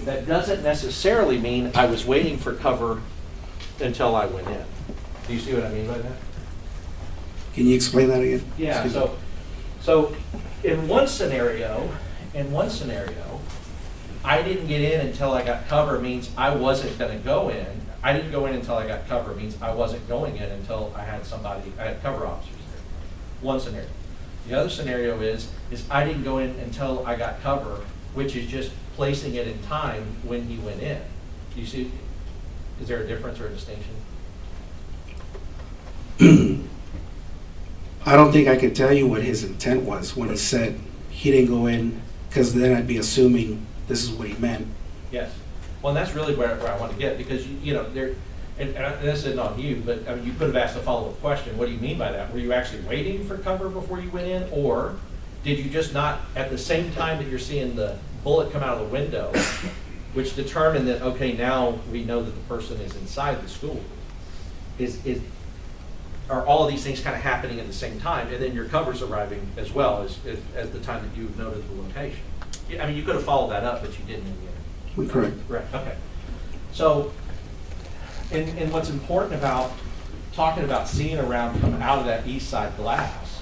That doesn't necessarily mean I was waiting for cover until I went in. Do you see what I mean by that? Can you explain that again? Yeah. So in one scenario, I didn't get in until I got cover means I wasn't going to go in. I didn't go in until I got cover means I wasn't going in until I had cover officers there. One scenario. The other scenario is I didn't go in until I got cover, which is just placing it in time when he went in. Do you see? Is there a difference or a distinction? I don't think I could tell you what his intent was when he said he didn't go in, because then I'd be assuming this is what he meant. Yes. Well, and that's really where I want to get, because you know, and this isn't on you, but I mean, you could have asked a follow-up question. What do you mean by that? Were you actually waiting for cover before you went in, or did you just not, at the same time that you're seeing the bullet come out of the window, which determined that, okay, now we know that the person is inside the school, are all of these things kind of happening at the same time, and then your cover's arriving as well as the time that you noted the location. I mean, you could have followed that up, but you didn't in the end. Correct. Right, okay. So, and what's important about talking about seeing a round come out of that east side glass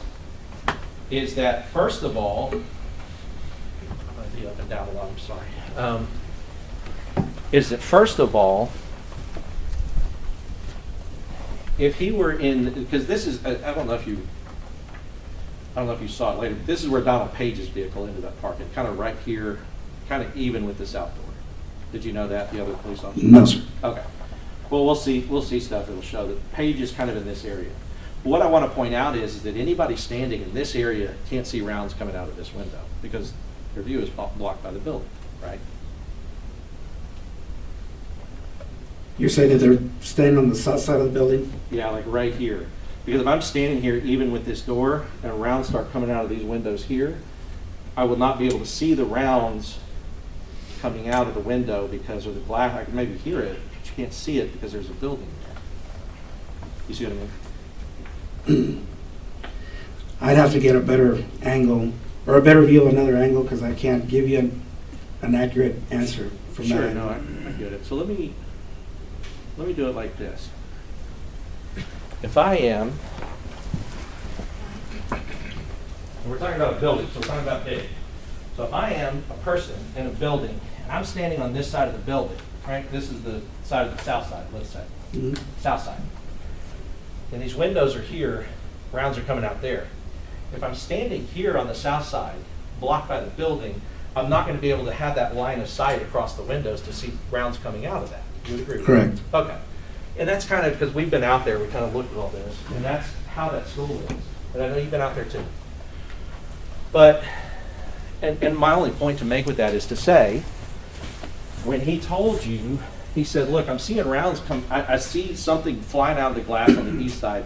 is that, first of all, I'm going to be up and down a lot, I'm sorry. Is that, first of all, if he were in, because this is, I don't know if you saw it later, but this is where Donald Page's vehicle ended up parking, kind of right here, kind of even with the south door. Did you know that, the other police officer? No, sir. Okay. Well, we'll see stuff that'll show that Page is kind of in this area. What I want to point out is that anybody standing in this area can't see rounds coming out of this window because their view is blocked by the building, right? You're saying that they're standing on the south side of the building? Yeah, like right here. Because if I'm standing here, even with this door, and rounds start coming out of these windows here, I will not be able to see the rounds coming out of the window because of the glass. I can maybe hear it, but you can't see it because there's a building there. You see what I mean? I'd have to get a better angle, or a better view of another angle, because I can't give you an accurate answer from that Sure, angle. no, I get it. So let me do it like this. If I am, and we're talking about a building, so we're talking about big. So if I am a person in a building, and I'm standing on this side of the building, right? This is the side of the south side, let's say. Mm-hmm. South side. And these windows are here, rounds are coming out there. If I'm standing here on the south side, blocked by the building, I'm not going to be able to have that line of sight across the windows to see rounds coming out of that. You would agree with Correct. that? Okay. And that's kind of, because we've been out there, we kind of looked at all this, and that's how that school is. And I know you've been out there too. But, and my only point to make with that is to say, when he told you, he said, look, I'm seeing rounds come, I see something flying out of the glass on the east side.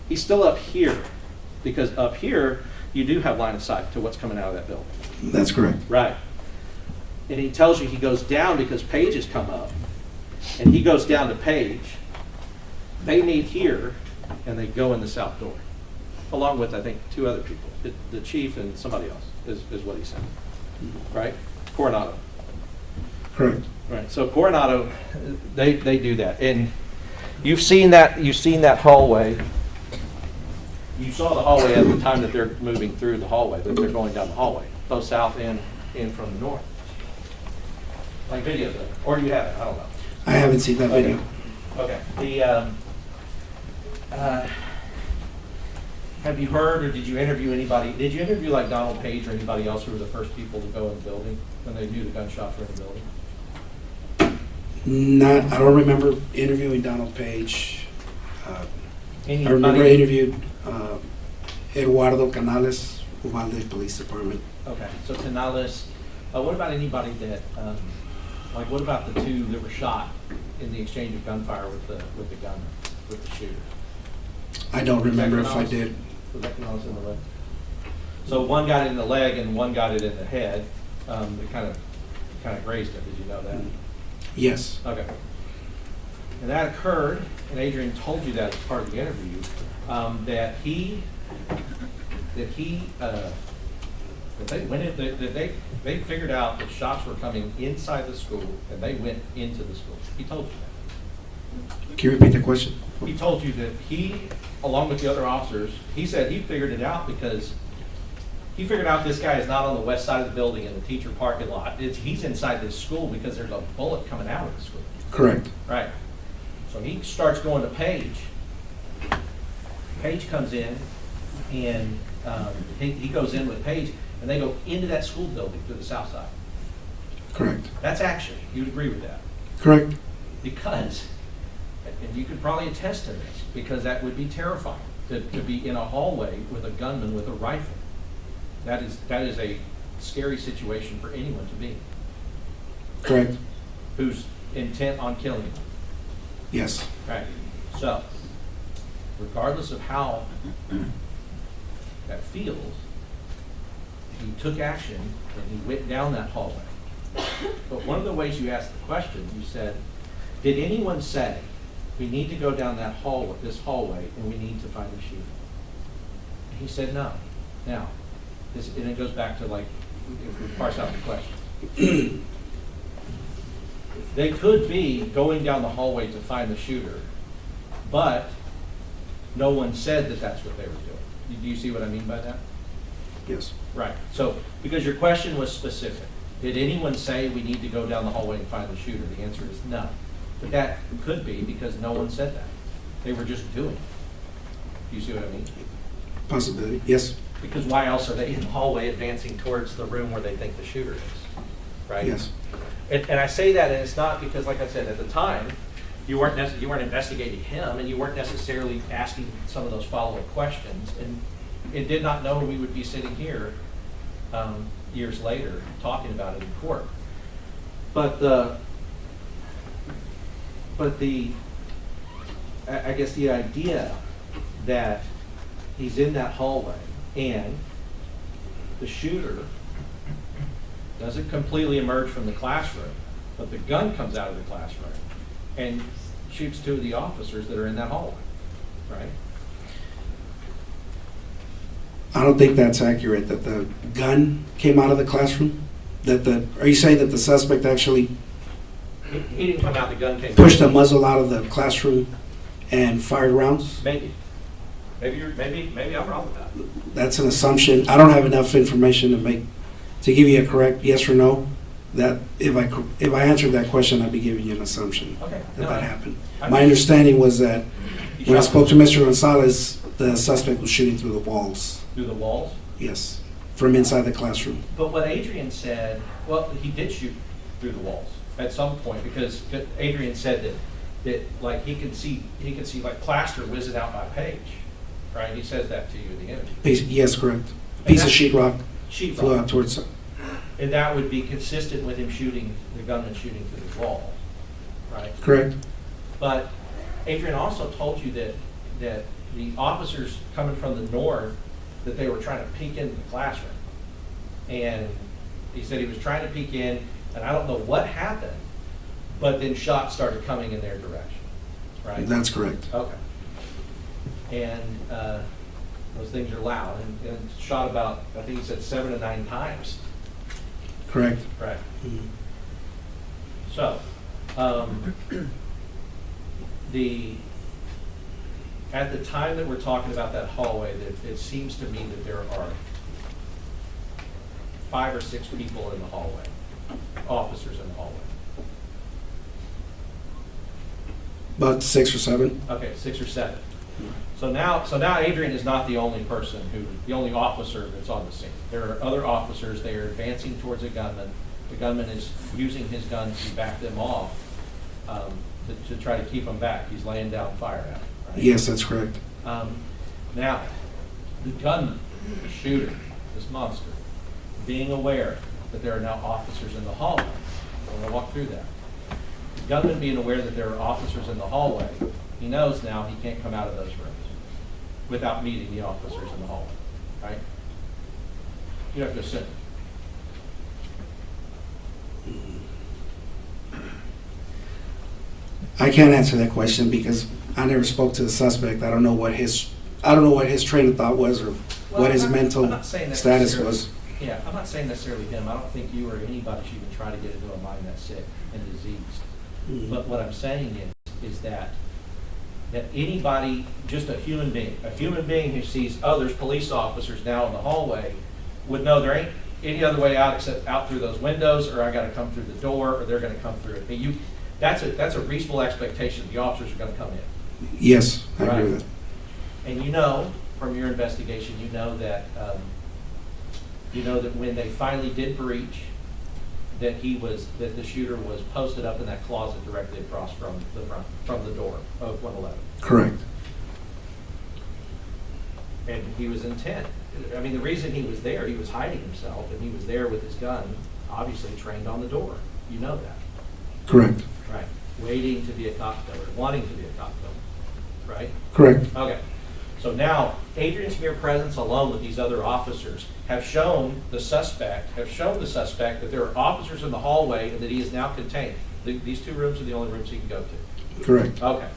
He's still up here, because up here, you do have line of sight to what's coming out of that building. That's correct. Right. And he tells you he goes down because Page has come up, and he goes down to Page. They meet here, and they go in the south door, along with, I think, 2 other people, the chief and somebody else, is what he said, right? Coronado. Correct. Right, so Coronado, they do that, and you've seen that hallway. You saw the hallway at the time that they're moving through the hallway, that they're going down the hallway, both south and in from the north. Like videos of it, or you haven't, I don't know. I haven't seen that video. Okay, have you heard, or did you interview anybody, did you interview like Donald Page or anybody else who were the first people to go in the building when they knew the gunshots were in the building? I don't remember interviewing Donald Page. I remember I Anybody? interviewed Eduardo Canales, Uvalde Police Department. Okay, so Canales, what about anybody that, like what about the 2 that were shot in the exchange of gunfire with the gun, with the shooter? I don't remember if I Canales? did. Was that Canales in the leg? So one got it in the leg and one got it in the head. That kind of grazed it. Did you know that? Yes. Okay. And that occurred, and Adrian told you that as part of the interview, that they figured out that shots were coming inside the school, and they went into the school. He told you that. Can you repeat the question? He told you that he, along with the other officers, he said he figured it out because he figured out this guy is not on the west side of the building in the teacher parking lot. He's inside this school because there's a bullet coming out of the school. Correct. Right. So he starts going to Page. Page comes in, and he goes in with Page, and they go into that school building to the south side. Correct. That's action. You'd agree with that? Correct. Because, and you could probably attest to this, because that would be terrifying, to be in a hallway with a gunman with a rifle. That is a scary situation for anyone to be in. Correct. Who's intent on killing you. Yes. Right. So, regardless of how that feels, he took action and he went down that hallway. But one of the ways you asked the question, you said, did anyone say, we need to go down that hallway, this hallway, and we need to find the shooter? He said no. Now, and it goes back to like, if we parse out the question. They could be going down the hallway to find the shooter, but no one said that that's what they were doing. Do you see what I mean by that? Yes. Right. So, because your question was specific. Did anyone say we need to go down the hallway and find the shooter? The answer is no. But that could be because no one said that. They were just doing it. Do you see what I mean? Possibility. Yes. Because why else are they in the hallway advancing towards the room where they think the shooter is? Right? Yes. And I say that, and it's not because, like I said, at the time, you weren't investigating him, and you weren't necessarily asking some of those follow-up questions, and it did not know we would be sitting here years later talking about it in court. But I guess the idea that he's in that hallway and the shooter doesn't completely emerge from the classroom, but the gun comes out of the classroom and shoots 2 of the officers that are in that hallway, right? I don't think that's accurate, that the gun came out of the classroom? Are you saying that the suspect actually He didn't come out, the gun came pushed the muzzle out of the classroom and fired rounds? Maybe. Maybe I'm wrong with that. That's an assumption. I don't have enough information to give you a correct yes or no. That if I answered that question, I'd be giving you an assumption that happened. My understanding was that when I spoke to Mr. Gonzales, the suspect was shooting through the walls. Through the walls? Yes, from inside the classroom. But what Adrian said, well, he did shoot through the walls at some point, because Adrian said that like he could see like plaster whizzing out by Page, right? He says that to you in the interview. Yes, correct. Piece of sheetrock flew out towards. And that would be consistent with him shooting, the gunman shooting through the wall, right? Correct. But Adrian also told you that the officers coming from the north, that they were trying to peek into the classroom. And he said he was trying to peek in, and I don't know what happened, but then shots started coming in their direction, right? That's correct. Okay. and those things are loud, and shot about, I think he said 7 to 9 times. Correct. Right. Mhm. So, at the time that we're talking about that hallway, it seems to me that there are 5 or 6 people in the hallway, officers in the hallway. About 6 or 7. Okay, 6 or 7. So now Adrian is not the only the only officer that's on the scene. There are other officers. They are advancing towards a gunman. The gunman is using his gun to back them off, to try to keep them back. He's laying down fire at them. Right? Yes, that's correct. Now, the gunman, the shooter, this monster, being aware that there are now officers in the hallway. I'm going to walk through that. The gunman being aware that there are officers in the hallway, he knows now he can't come out of those rooms without meeting the officers in the hallway, right? You have to assume. I can't answer that question because I never spoke to the suspect. I don't know what his train of thought was or what his mental status was. Yeah, I'm not saying necessarily him. I don't think you or anybody should even try to get into a mind that's sick and diseased. Mm-hmm. But what I'm saying is that anybody, just a human being who sees, oh, there's police officers now in the hallway, would know there ain't any other way out except out through those windows, or I got to come through the door, or they're going to come through it. That's a reasonable expectation. The officers are going to come in. Yes, I agree with that. And you know from your investigation, you know that when they finally did breach, that the shooter was posted up in that closet directly across from the door of 111. Correct. And he was intent. I mean, the reason he was there, he was hiding himself, and he was there with his gun, obviously trained on the door. You know that. Correct. Right. Waiting to be a cop killer, wanting to be a cop killer. Right? Correct. Okay. So now, Adrian's mere presence alone with these other officers have shown the suspect that there are officers in the hallway and that he is now contained. These 2 rooms are the only rooms he can go to. Correct. Okay.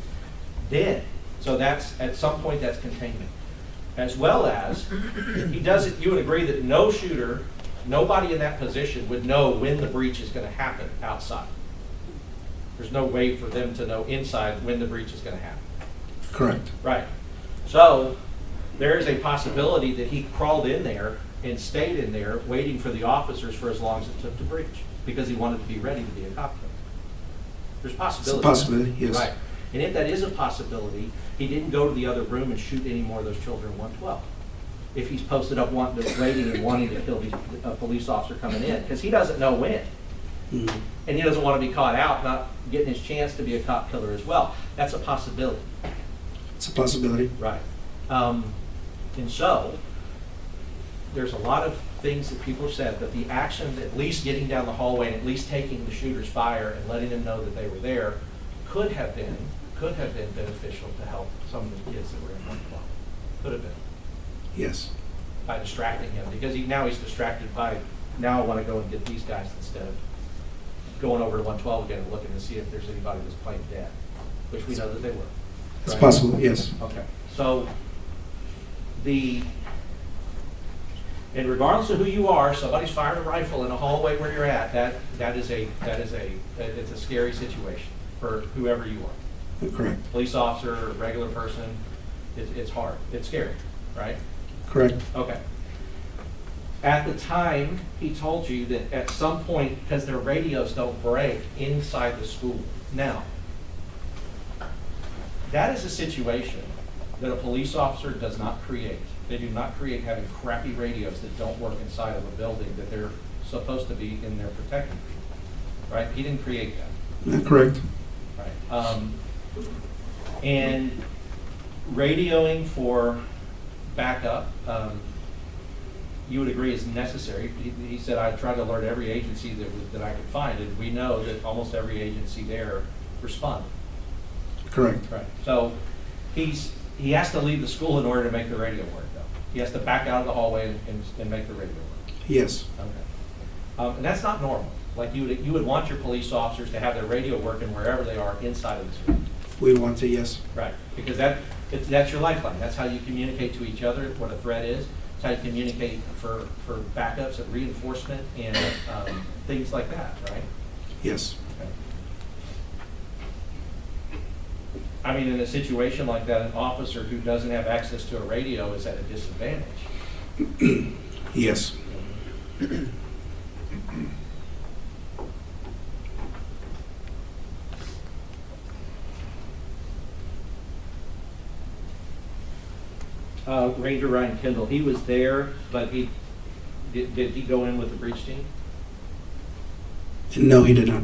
Then, so that's, at some point, that's containment. As well as, you would agree that no shooter, nobody in that position would know when the breach is going to happen outside. There's no way for them to know inside when the breach is going to happen. Correct. Right. So there is a possibility that he crawled in there and stayed in there waiting for the officers for as long as it took to breach because he wanted to be ready to be a cop killer. There's possibility. It's a possibility, yes. Right. And if that is a possibility, he didn't go to the other room and shoot any more of those children in 112. If he's posted up waiting and wanting to kill a police officer coming in, because he doesn't know when. Mm-hmm. And he doesn't want to be caught out, not getting his chance to be a cop killer as well. That's a possibility. It's a possibility. Right. And so, there's a lot of things that people have said, but the action, at least getting down the hallway and at least taking the shooter's fire and letting them know that they were there, could have been beneficial to help some of the kids that were in 112. Could have been. Yes. By distracting him, because now he's distracted by, now I want to go and get these guys instead of going over to 112 again and looking to see if there's anybody that's playing dead, which we know that they were. It's right? possible, yes. Okay. So and regardless of who you are, somebody's firing a rifle in a hallway where you're at. It's a scary situation for whoever you are. Correct. Police officer, regular person. It's hard. It's scary, right? Correct. Okay. At the time, he told you that at some point, because their radios don't break inside the school. Now, that is a situation that a police officer does not create. They do not create having crappy radios that don't work inside of a building that they're supposed to be in there protecting. Right? He didn't create that. Correct. Right. And radioing for backup, you would agree is necessary. He said, I tried to alert every agency that I could find, and we know that almost every agency there responded. Correct. Right. So he has to leave the school in order to make the radio work, though. He has to back out of the hallway and make the radio work. Yes. Okay. And that's not normal. Like you would want your police officers to have their radio working wherever they are inside of the school. We want to, yes. Right. Because That's your lifeline. That's how you communicate to each other what a threat is. It's how you communicate for backups and reinforcement and things like that, right? Yes. Okay. I mean, in a situation like that, an officer who doesn't have access to a radio is at a disadvantage. Yes. Ranger Ryan Kendall, he was there, but did he go in with the breach team? No, he did not.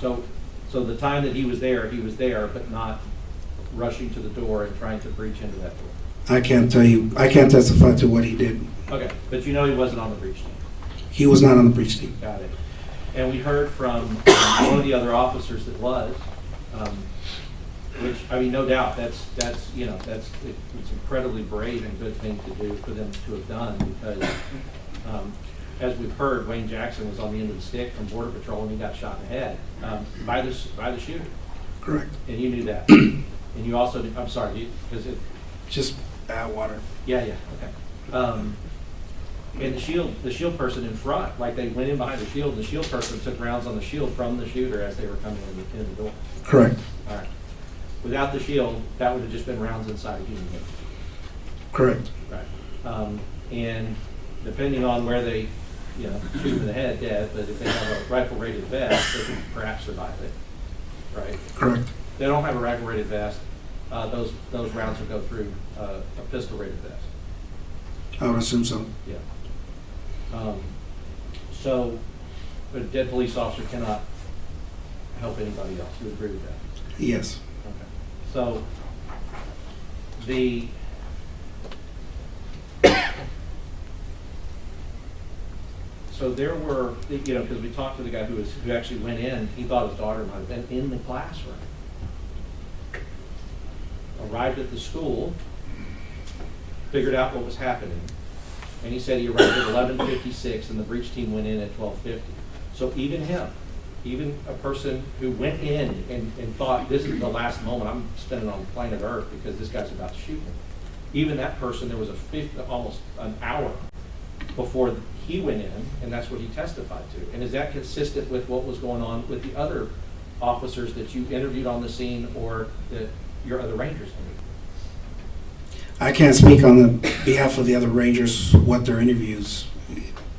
Okay. So the time that he was there, but not rushing to the door and trying to breach into that door. I can't tell you. I can't testify to what he did. Okay, but you know he wasn't on the breach team. He was not on the breach team. Got it. And we heard from one of the other officers that was, which, I mean, no doubt, it's incredibly brave and good thing to do for them to have done, because as we've heard, Wayne Jackson was on the end of the stick from Border Patrol and he got shot in the head by the shooter. Correct. And you knew that. And you also, I'm sorry, because it... Just bad water. Yeah, okay. And the shield person in front, like they went in behind the shield, and the shield person took rounds on the shield from the shooter as they were coming in the door. Correct. All right. Without the shield, that would have just been rounds inside a human being. Correct. Right. And depending on where they, shoot them in the head, dead, but if they have a rifle-rated vest, they can perhaps survive it. Right? Correct. If they don't have a rifle-rated vest, those rounds will go through a pistol-rated vest. I would assume so. Yeah. So a dead police officer cannot help anybody else. You agree with that? Yes. Okay. So there were, because we talked to the guy who actually went in, he thought his daughter might have been in the classroom. Arrived at the school, figured out what was happening, and he said he arrived at 11:56 and the breach team went in at 12:50. So even a person who went in and thought this is the last moment I'm spending on planet Earth because this guy's about to shoot me, even that person, there was almost an hour before he went in, and that's what he testified to. And is that consistent with what was going on with the other officers that you interviewed on the scene or that your other Rangers interviewed? I can't speak on the behalf of the other Rangers what their interviews.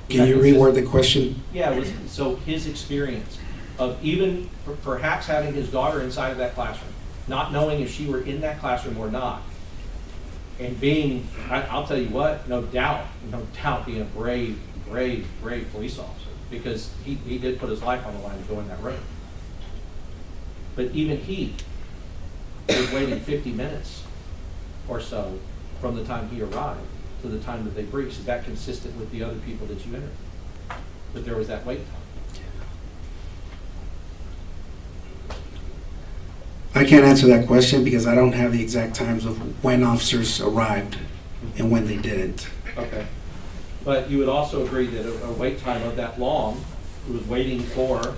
Can you reword the question? Yeah, so his experience of even perhaps having his daughter inside of that classroom, not knowing if she were in that classroom or not, and being, I'll tell you what, no doubt being a brave police officer, because he did put his life on the line to go in that room. But even he was waiting 50 minutes or so from the time he arrived to the time that they breached. Is that consistent with the other people that you interviewed? That there was that wait time? I can't answer that question because I don't have the exact times of when officers arrived and when they didn't. Okay. But you would also agree that a wait time of that long, who was waiting for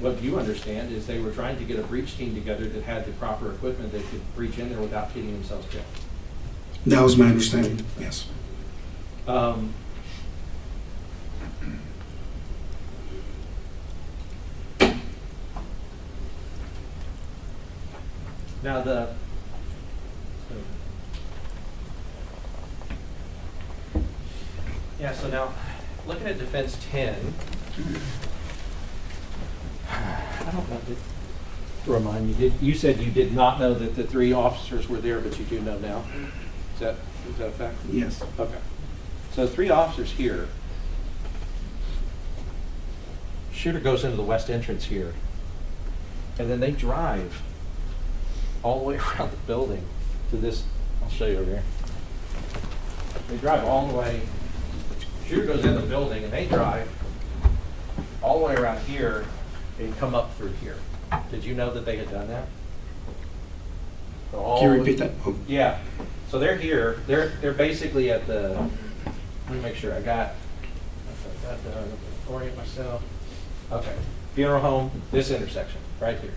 what you understand is they were trying to get a breach team together that had the proper equipment that could breach in there without getting themselves killed. That was my understanding, yes. Now so now looking at defense 10, I don't know, remind me, you said you did not know that the 3 officers were there, but you do know now? Is that a fact? Yes. Okay. So 3 officers here. Shooter goes into the west entrance here, and then they drive all the way around the building to this. I'll show you over here. They drive all the way. Shooter goes in the building, and they drive all the way around here and come up through here. Did you know that they had done that? So Can you repeat that? Oh. Yeah. So they're here. They're basically at the. Let me make sure I got orient myself. Okay. Funeral home. This intersection right here.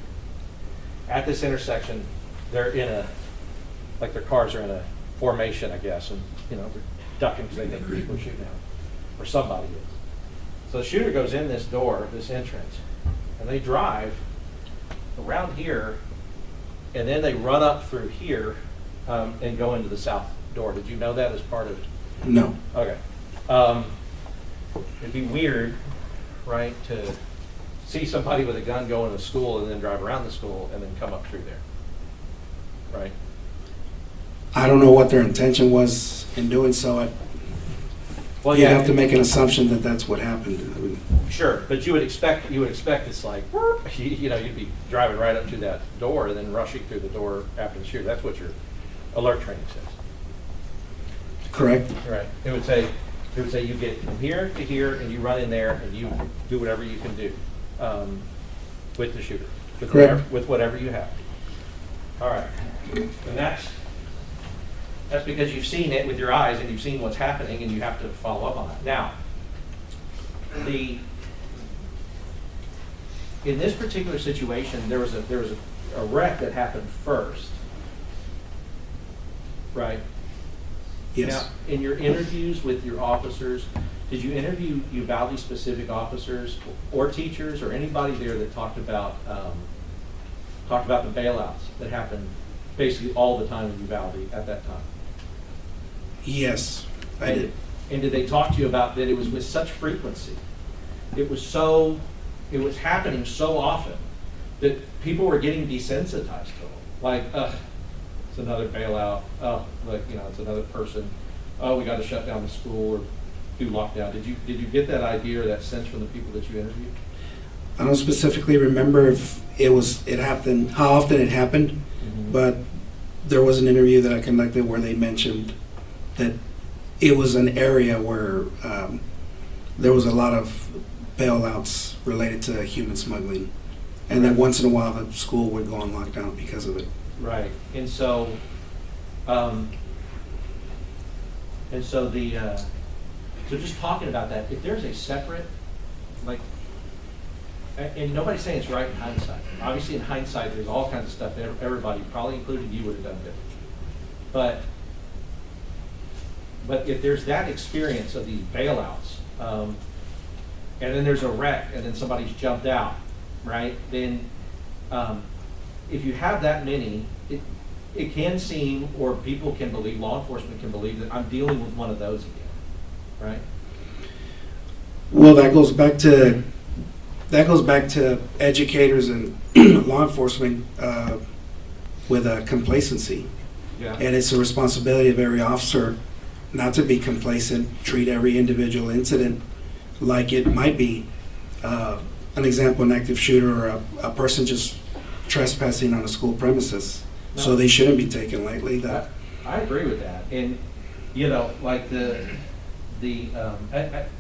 at this intersection, they're in a, like their cars are in a formation, I guess, and, you know, they're ducking because they think people are shooting at them, or somebody is. So the shooter goes in this door, this entrance, and they drive around here, and then they run up through here and go into the south door. Did you know that as part of? No. Okay. It'd be weird, right, to see somebody with a gun go into school and then drive around the school and then come up through there, right? I don't know what their intention was in doing so. Well, You'd yeah, have to make an assumption that that's what happened. I mean, sure, but you would expect it's like, you know, you'd be driving right up to that door and then rushing through the door after the shooter. That's what your alert training says. correct? Right. It would say you get from here to here and you run in there and you do whatever you can do with the shooter, with Correct. whatever you have. All right, and that's because you've seen it with your eyes and you've seen what's happening and you have to follow up on it. Now, in this particular situation, there was a wreck that happened first, right? Yes. Now, in your interviews with your officers, did you interview Uvalde specific officers or teachers or anybody there that talked about the bailouts that happened basically all the time in Uvalde at that time? Yes, I did. And did they talk to you about that it was with such frequency? It was happening so often that people were getting desensitized to it. Like, it's another bailout. Oh, like, you know, it's another person. Oh, we got to shut down the school or do lockdown. Did you get that idea or that sense from the people that you interviewed? I don't specifically remember if it happened, how often it happened, Mm-hmm. but there was an interview that I conducted where they mentioned that it was an area where there was a lot of bailouts related to human smuggling, and that once in a while the school would go on lockdown because of it. Right, and so just talking about that, if there's a separate, like, and nobody's saying it's right in hindsight. Obviously, in hindsight, there's all kinds of stuff that everybody, probably including you, would have done different. But if there's that experience of these bailouts, and then there's a wreck, and then somebody's jumped out, right? Then, if you have that many, it can seem, or people can believe, law enforcement can believe that I'm dealing with one of those again, right? Well, that goes back to educators and law enforcement with complacency. Yeah. And it's a responsibility of every officer not to be complacent, treat every individual incident like it might be an example, an active shooter or a person just trespassing on a school premises. No. So they shouldn't be taken lightly. I agree with that, and you know, like and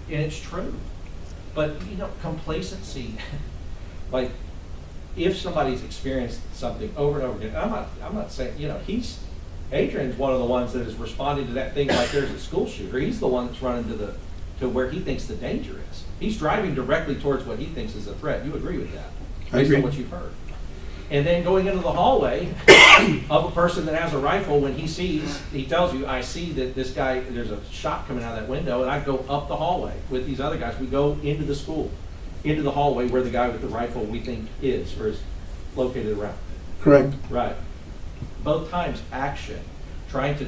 it's true, but you know, complacency, like if somebody's experienced something over and over again, I'm not saying, you know, Adrian's one of the ones that is responding to that thing like there's a school shooter. He's the one that's running to where he thinks the danger is. He's driving directly towards what he thinks is a threat. You agree with that? I agree. Based on what you've heard. And then going into the hallway of a person that has a rifle, when he tells you, I see that this guy, there's a shot coming out of that window, and I go up the hallway with these other guys. We go into the school, into the hallway where the guy with the rifle we think is located around. Correct. Right. Both times trying to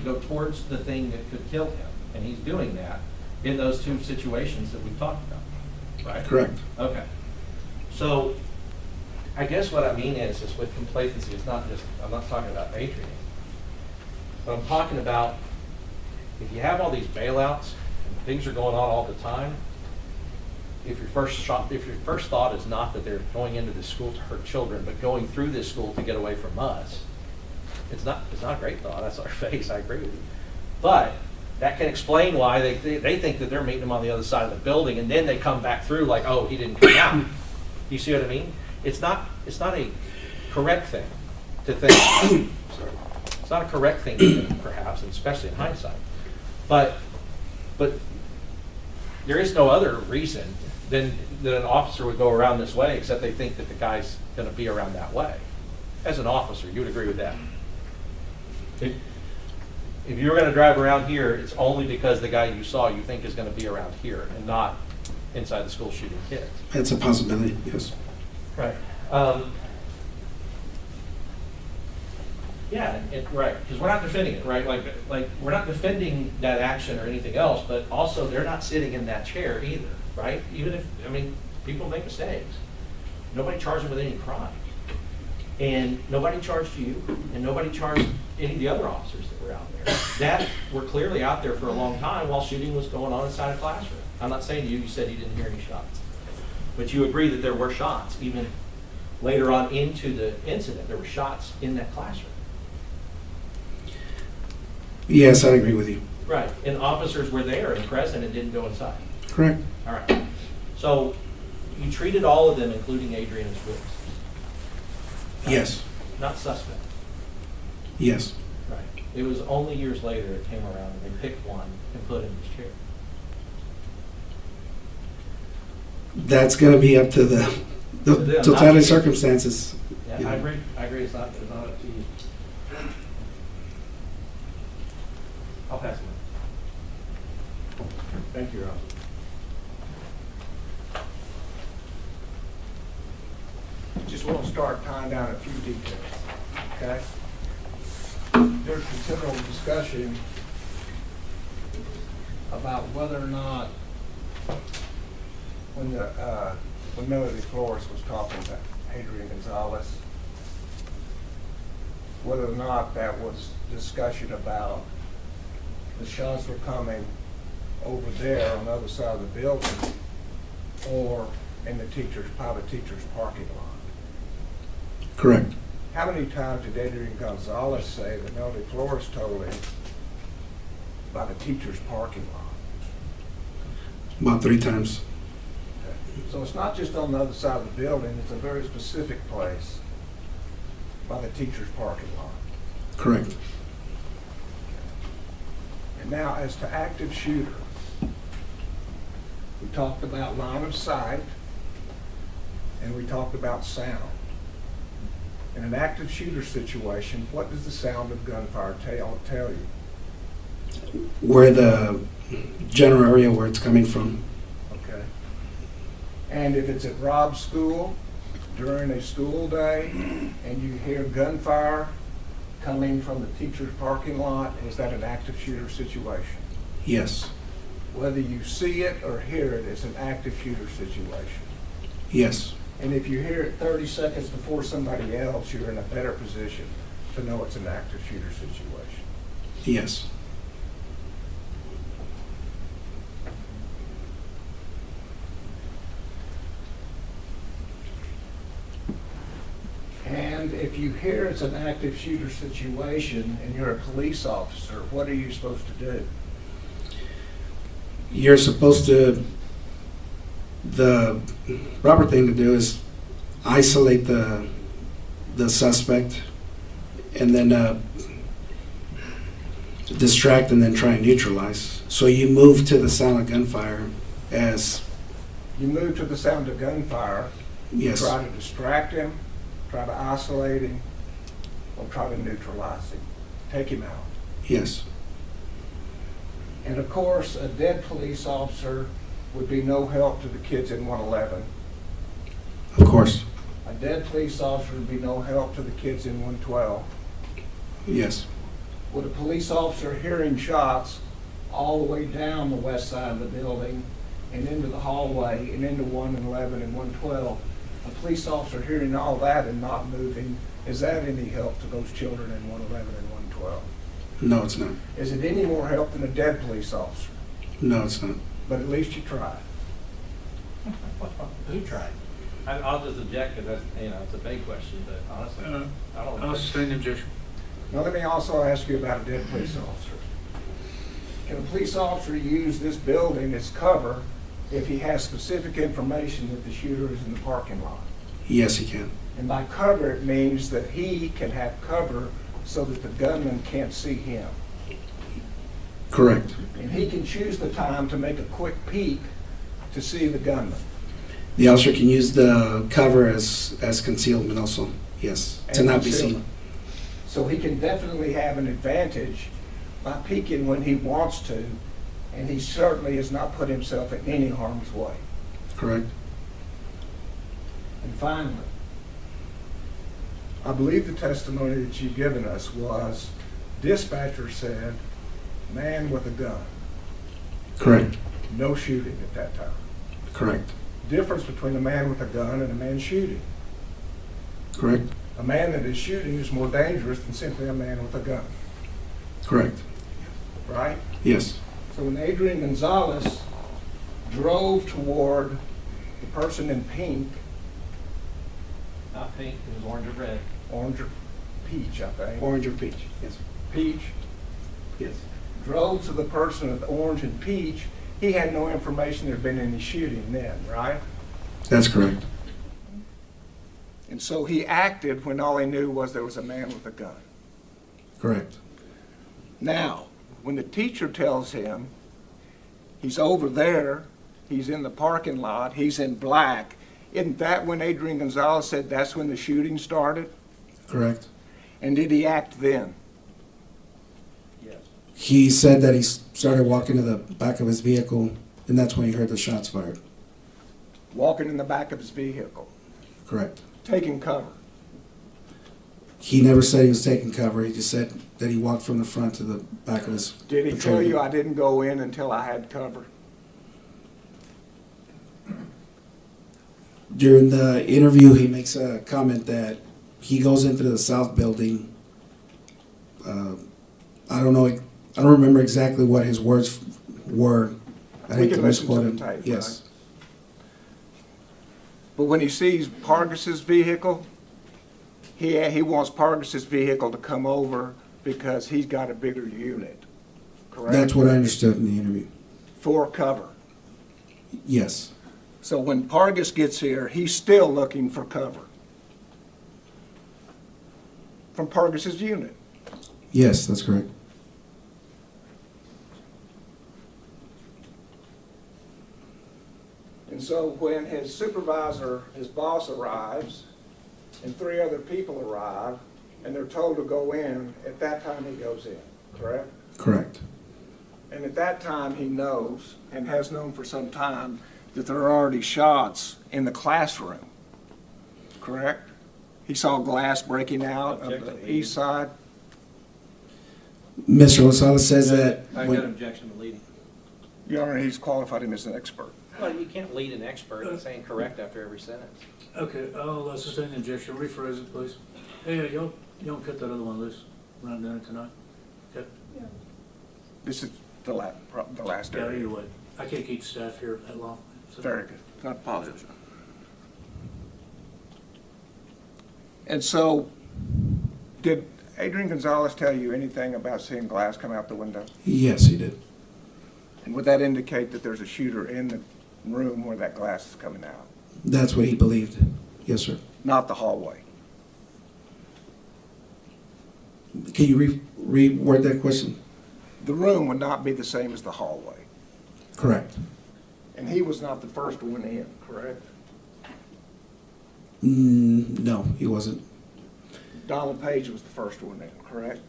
go towards the thing that could kill him. And he's doing that in those two situations that we've talked about. Right? Correct. Okay. So I guess what I mean is with complacency, I'm not talking about Adrian. But I'm talking about if you have all these bailouts and things are going on all the time, if your first thought is not that they're going into this school to hurt children, but going through this school to get away from us, it's not a great thought. That's our face. I agree with you. But that can explain why they think that they're meeting them on the other side of the building, and then they come back through like, oh, he didn't come out. You see what I mean? It's not a correct thing to think. It's not a correct thing to think, perhaps, and especially in hindsight. But there is no other reason than that an officer would go around this way, except they think that the guy's gonna be around that way. As an officer, you would agree with that? If you're gonna drive around here, it's only because the guy you saw you think is gonna be around here and not inside the school shooting kids. It's a possibility, yes. Right. Yeah, right, because we're not defending it, right? Like we're not defending that action or anything else, but also they're not sitting in that chair either, right? Even if, I mean, people make mistakes. Nobody charged them with any crime. And nobody charged you, and nobody charged any of the other officers that were out there. That were clearly out there for a long time while shooting was going on inside a classroom. I'm not saying you said you didn't hear any shots. But you agree that there were shots, even later on into the incident, there were shots in that classroom. Yes, I agree with you. Right, and officers were there and present and didn't go inside. Correct. All right. So you treated all of them, including Adrian, as witnesses? Yes. Not suspect? Yes. Right. It was only years later it came around and they picked one and put him in his chair. That's going to be up to the totality of circumstances. Yeah, you know. I agree. It's not up to you. I'll pass it on. Thank you, Rob. Just want to start tying down a few details, okay? There's considerable discussion about whether or not when Melody Flores was talking about Adrian Gonzales, whether or not that was discussion about the shots were coming over there on the other side of the building or in the private teacher's parking lot. Correct. How many times did Adrian Gonzales say that Melody Flores told him about the teacher's parking lot? About 3 times. So it's not just on the other side of the building, it's a very specific place by the teacher's parking lot. Correct. And now as to active shooter, we talked about line of sight and we talked about sound. In an active shooter situation, what does the sound of gunfire tell you? Where the general area where it's coming from. Okay. And if it's at Robb's school during a school day and you hear gunfire coming from the teacher's parking lot, is that an active shooter situation? Yes. Whether you see it or hear it, it's an active shooter situation. Yes. And if you hear it 30 seconds before somebody else, you're in a better position to know it's an active shooter situation. Yes. And if you hear it's an active shooter situation and you're a police officer, what are you supposed to do? You're supposed to, the proper thing to do is isolate the suspect and then distract and then try and neutralize. So you move to the sound of gunfire as... You move to the sound of gunfire, Yes. Try to distract him, try to isolate him, or try to neutralize him, take him out. Yes. And of course, a dead police officer would be no help to the kids in 111. Of course. A dead police officer would be no help to the kids in 112. Yes. Would a police officer hearing shots all the way down the west side of the building and into the hallway and into 111 and 112, a police officer hearing all that and not moving, is that any help to those children in 111 and 112? No, it's not. Is it any more help than a dead police officer? No, it's not. But at least you tried. Who tried? I'll just object because that's, it's a vague question, but honestly, I don't know. I'll sustain the objection. Now let me also ask you about a dead police officer. Can a police officer use this building as cover if he has specific information that the shooter is in the parking lot? Yes, he can. And by cover, it means that he can have cover so that the gunman can't see him. Correct. And he can choose the time to make a quick peek to see the gunman. The officer can use the cover as concealment also, yes, to And not be concealment. seen. So he can definitely have an advantage by peeking when he wants to, and he certainly has not put himself in any harm's way. Correct. And finally, I believe the testimony that you've given us was dispatcher said, man with a gun. Correct. No shooting at that time. Correct. Difference between a man with a gun and a man shooting. Correct. A man that is shooting is more dangerous than simply a man with a gun, Correct. right? Yes. So when Adrian Gonzales drove toward the person in pink, Not pink, it was orange or red. orange or peach, I think. Orange or peach, yes. Peach, Yes. drove to the person with orange and peach, he had no information there'd been any shooting then, right? That's correct. And so he acted when all he knew was there was a man with a gun. Correct. Now, when the teacher tells him he's over there, he's in the parking lot, he's in black, isn't that when Adrian Gonzales said that's when the shooting started? Correct. And did he act then? Yes. He said that he started walking to the back of his vehicle, and that's when he heard the shots fired. Walking in the back of his vehicle, Correct. taking cover. He never said he was taking cover. He just said that he walked from the front to the back of his Did he patrol tell you vehicle. I didn't go in until I had cover? During the interview, he makes a comment that he goes into the south building. I don't know. I don't remember exactly what his words were. I We hate can to listen to misquote the him. tape, Yes. But when he sees Pargas's vehicle, he wants Pargas's vehicle to come over because he's got a bigger unit, correct? That's what I understood in the interview. For cover. Yes. So when Pargas gets here, he's still looking for cover from Pargas's unit. Yes, that's correct. And so when his supervisor, his boss arrives, and 3 other people arrive, and they're told to go in, at that time he goes in, correct? Correct. And at that time he knows, and has known for some time, that there are already shots in the classroom, correct? He saw glass breaking out of the east side. Mr. Gonzalez says that I got an objection to leading. Your Honor, he's qualified him as an expert. Well, you can't lead an expert in saying correct after every sentence. Okay, I'll sustain the objection. Rephrase it, please. Hey, y'all cut that other one loose. We're not doing it tonight. Okay? This is the last Yeah, area. either way. I can't keep staff here that long. So- Very good. I apologize. And so, did Adrian Gonzales tell you anything about seeing glass come out the window? yes, he did. And would that indicate that there's a shooter in the room where that glass is coming out? That's what he believed. Yes, sir. Not the hallway? Can you reword that question? The room would not be the same as the hallway. Correct. And he was not the first one in, correct? No, he wasn't. Donald Page was the first one in, correct?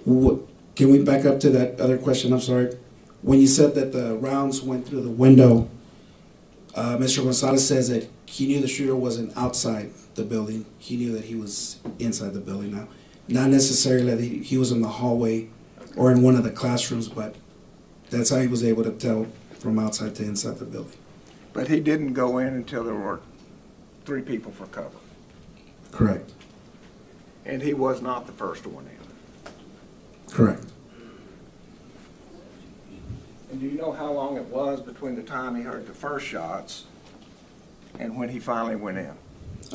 What, can we back up to that other question? I'm sorry. When you said that the rounds went through the window, Mr. Gonzalez says that he knew the shooter wasn't outside the building. He knew that he was inside the building now. Not necessarily that he was in the hallway or in one of the classrooms, but that's how he was able to tell from outside to inside the building. But he didn't go in until there were 3 people for cover. Correct. And he was not the first one in. Correct. And do you know how long it was between the time he heard the first shots and when he finally went in?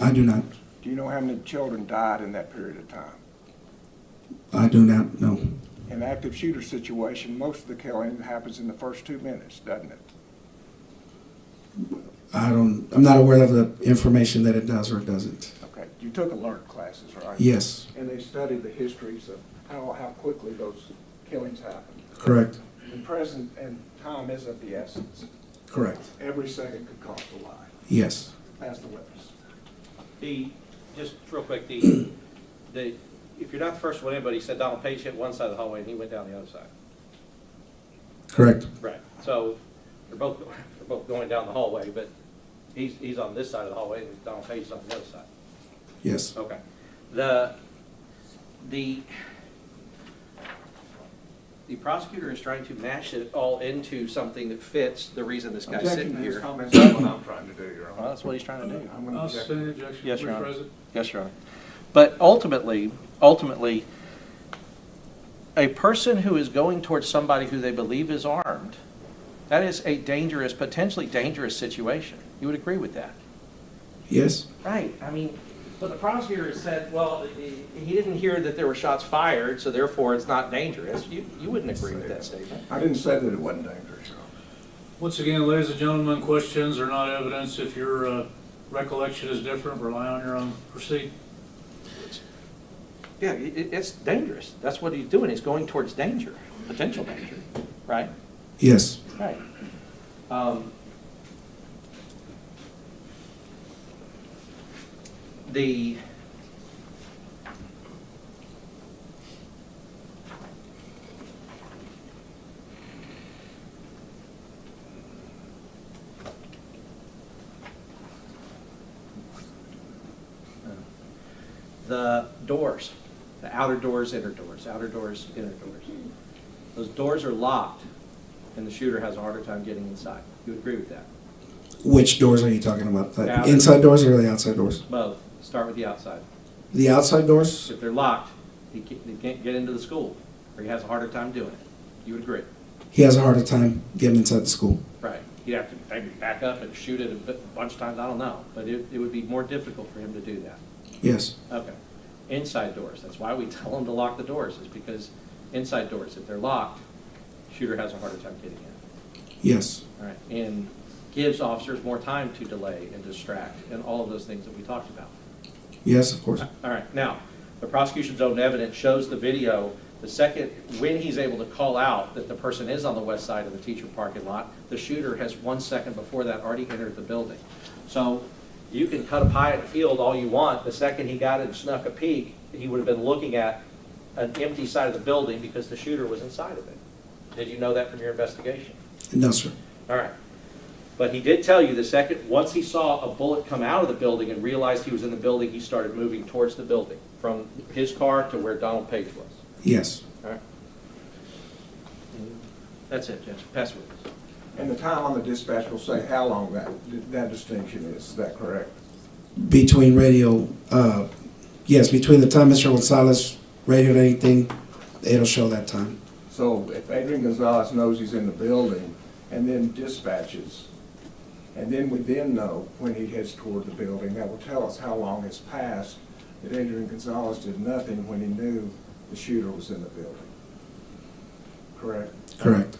I do not. Do you know how many children died in that period of time? I do not know. In an active shooter situation, most of the killing happens in the first 2 minutes, doesn't it? I'm not aware of the information that it does or doesn't. Okay, you took alert classes, right? Yes. And they studied the histories of how quickly those killings happen. Correct. And present and time is of the essence. Correct. Every second could cost a life. Yes. Ask the witness. Just real quick, if you're not the first one in, but he said Donald Page hit one side of the hallway and he went down the other side. Correct. Right. So they're both going down the hallway, but he's on this side of the hallway and Donald Page is on the other side. Yes. Okay. The prosecutor is trying to mash it all into something that fits the reason this guy's sitting here. Comments on what I'm trying to do, Your Honor. Well, that's what he's trying to do. I'm going to I'll object. send an objection. Yes, Your Mr. Honor. President. Yes, Your Honor. But ultimately, a person who is going towards somebody who they believe is armed, that is a dangerous, potentially dangerous situation. You would agree with that? Yes. Right. I mean, but the prosecutor said, well, he didn't hear that there were shots fired, so therefore it's not dangerous. You wouldn't agree with that statement. I didn't say that it wasn't dangerous, Your Honor. Once again, ladies and gentlemen, questions are not evidence. If your recollection is different, rely on your own. Proceed. Yeah, it's dangerous. That's what he's doing. He's going towards danger, potential danger, right? Yes. Right. The doors, the outer doors, inner doors, outer doors, inner doors. Those doors are locked, and the shooter has a harder time getting inside. You would agree with that? Which doors are you talking about? The Outer. inside doors or the outside doors? Both. Start with the outside. The outside doors? If they're locked, he can't get into the school, or he has a harder time doing it. You would agree? He has a harder time getting inside the school. Right. He'd have to maybe back up and shoot it a bunch of times, I don't know. But it would be more difficult for him to do that. Yes. Okay. Inside doors, that's why we tell them to lock the doors, is because inside doors, if they're locked, shooter has a harder time getting in. Yes. All right. And gives officers more time to delay and distract and all of those things that we talked about. Yes, of course. All right. Now, the prosecution's own evidence shows the video. The second, when he's able to call out that the person is on the west side of the teacher parking lot, the shooter has 1 second before that already entered the building. So you can cut a pie at the field all you want. The second he got it and snuck a peek, he would have been looking at an empty side of the building because the shooter was inside of it. Did you know that from your investigation? No, sir. All right. But he did tell you the second, once he saw a bullet come out of the building and realized he was in the building, he started moving towards the building from his car to where Donald Page was. Yes. All right. That's it, Judge. Pass it with us. And the time on the dispatch will say how long that distinction is that correct? Between radio, yes, between the time Mr. Gonzales radioed anything, it'll show that time. So if Adrian Gonzales knows he's in the building and then dispatches, and then we then know when he heads toward the building, that will tell us how long has passed that Adrian Gonzales did nothing when he knew the shooter was in the building. Correct? Correct.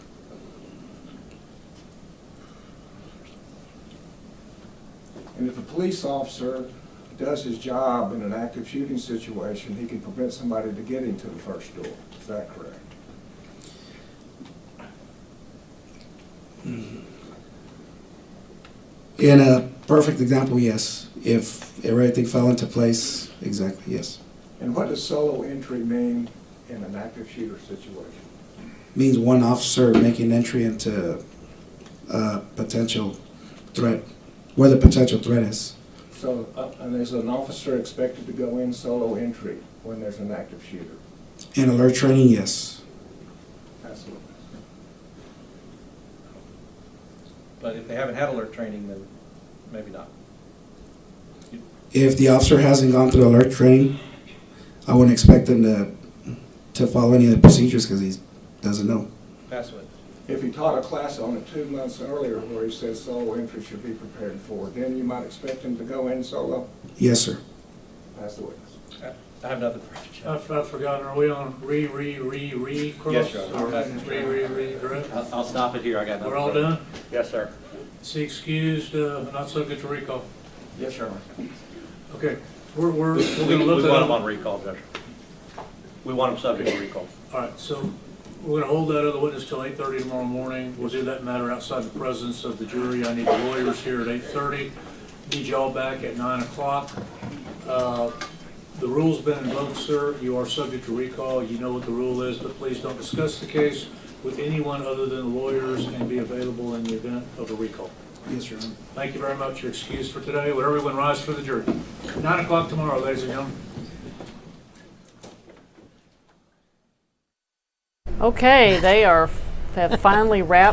And if a police officer does his job in an active shooting situation, he can prevent somebody to get into the first door. Is that correct? In a perfect example, yes. If everything fell into place, exactly, yes. And what does solo entry mean in an active shooter situation? Means one officer making entry into a potential threat, where the potential threat is. So, and is an officer expected to go in solo entry when there's an active shooter? In alert training, yes. Absolutely. But if they haven't had alert training, then maybe not. If the officer hasn't gone through alert training, I wouldn't expect him to follow any of the procedures because he doesn't know. Pass it. If he taught a class on it 2 months earlier where he said solo entry should be prepared for, then you might expect him to go in solo? Yes, sir. That's the witness. I have nothing for you. I've forgotten, are we on cross? Yes, Your Honor. Direct? I'll stop it here. I got nothing. We're all further. done? Yes, sir. Is he excused, not subject to recall? Yes, sir. Okay, we're gonna We look want that him up. on recall, Judge. We want him subject to recall. All right, so We're gonna hold that other witness till 8:30 tomorrow morning. We'll do that matter outside the presence of the jury. I need the lawyers here at 8:30. Need y'all back at 9 o'clock. The rule's been invoked, sir. You are subject to recall. You know what the rule is, but please don't discuss the case with anyone other than the lawyers and be available in the event of a recall. Yes, Your Honor. Thank you very much. You're excused for today. Would everyone rise for the jury? 9 o'clock tomorrow, ladies and gentlemen. Okay, they have finally wrapped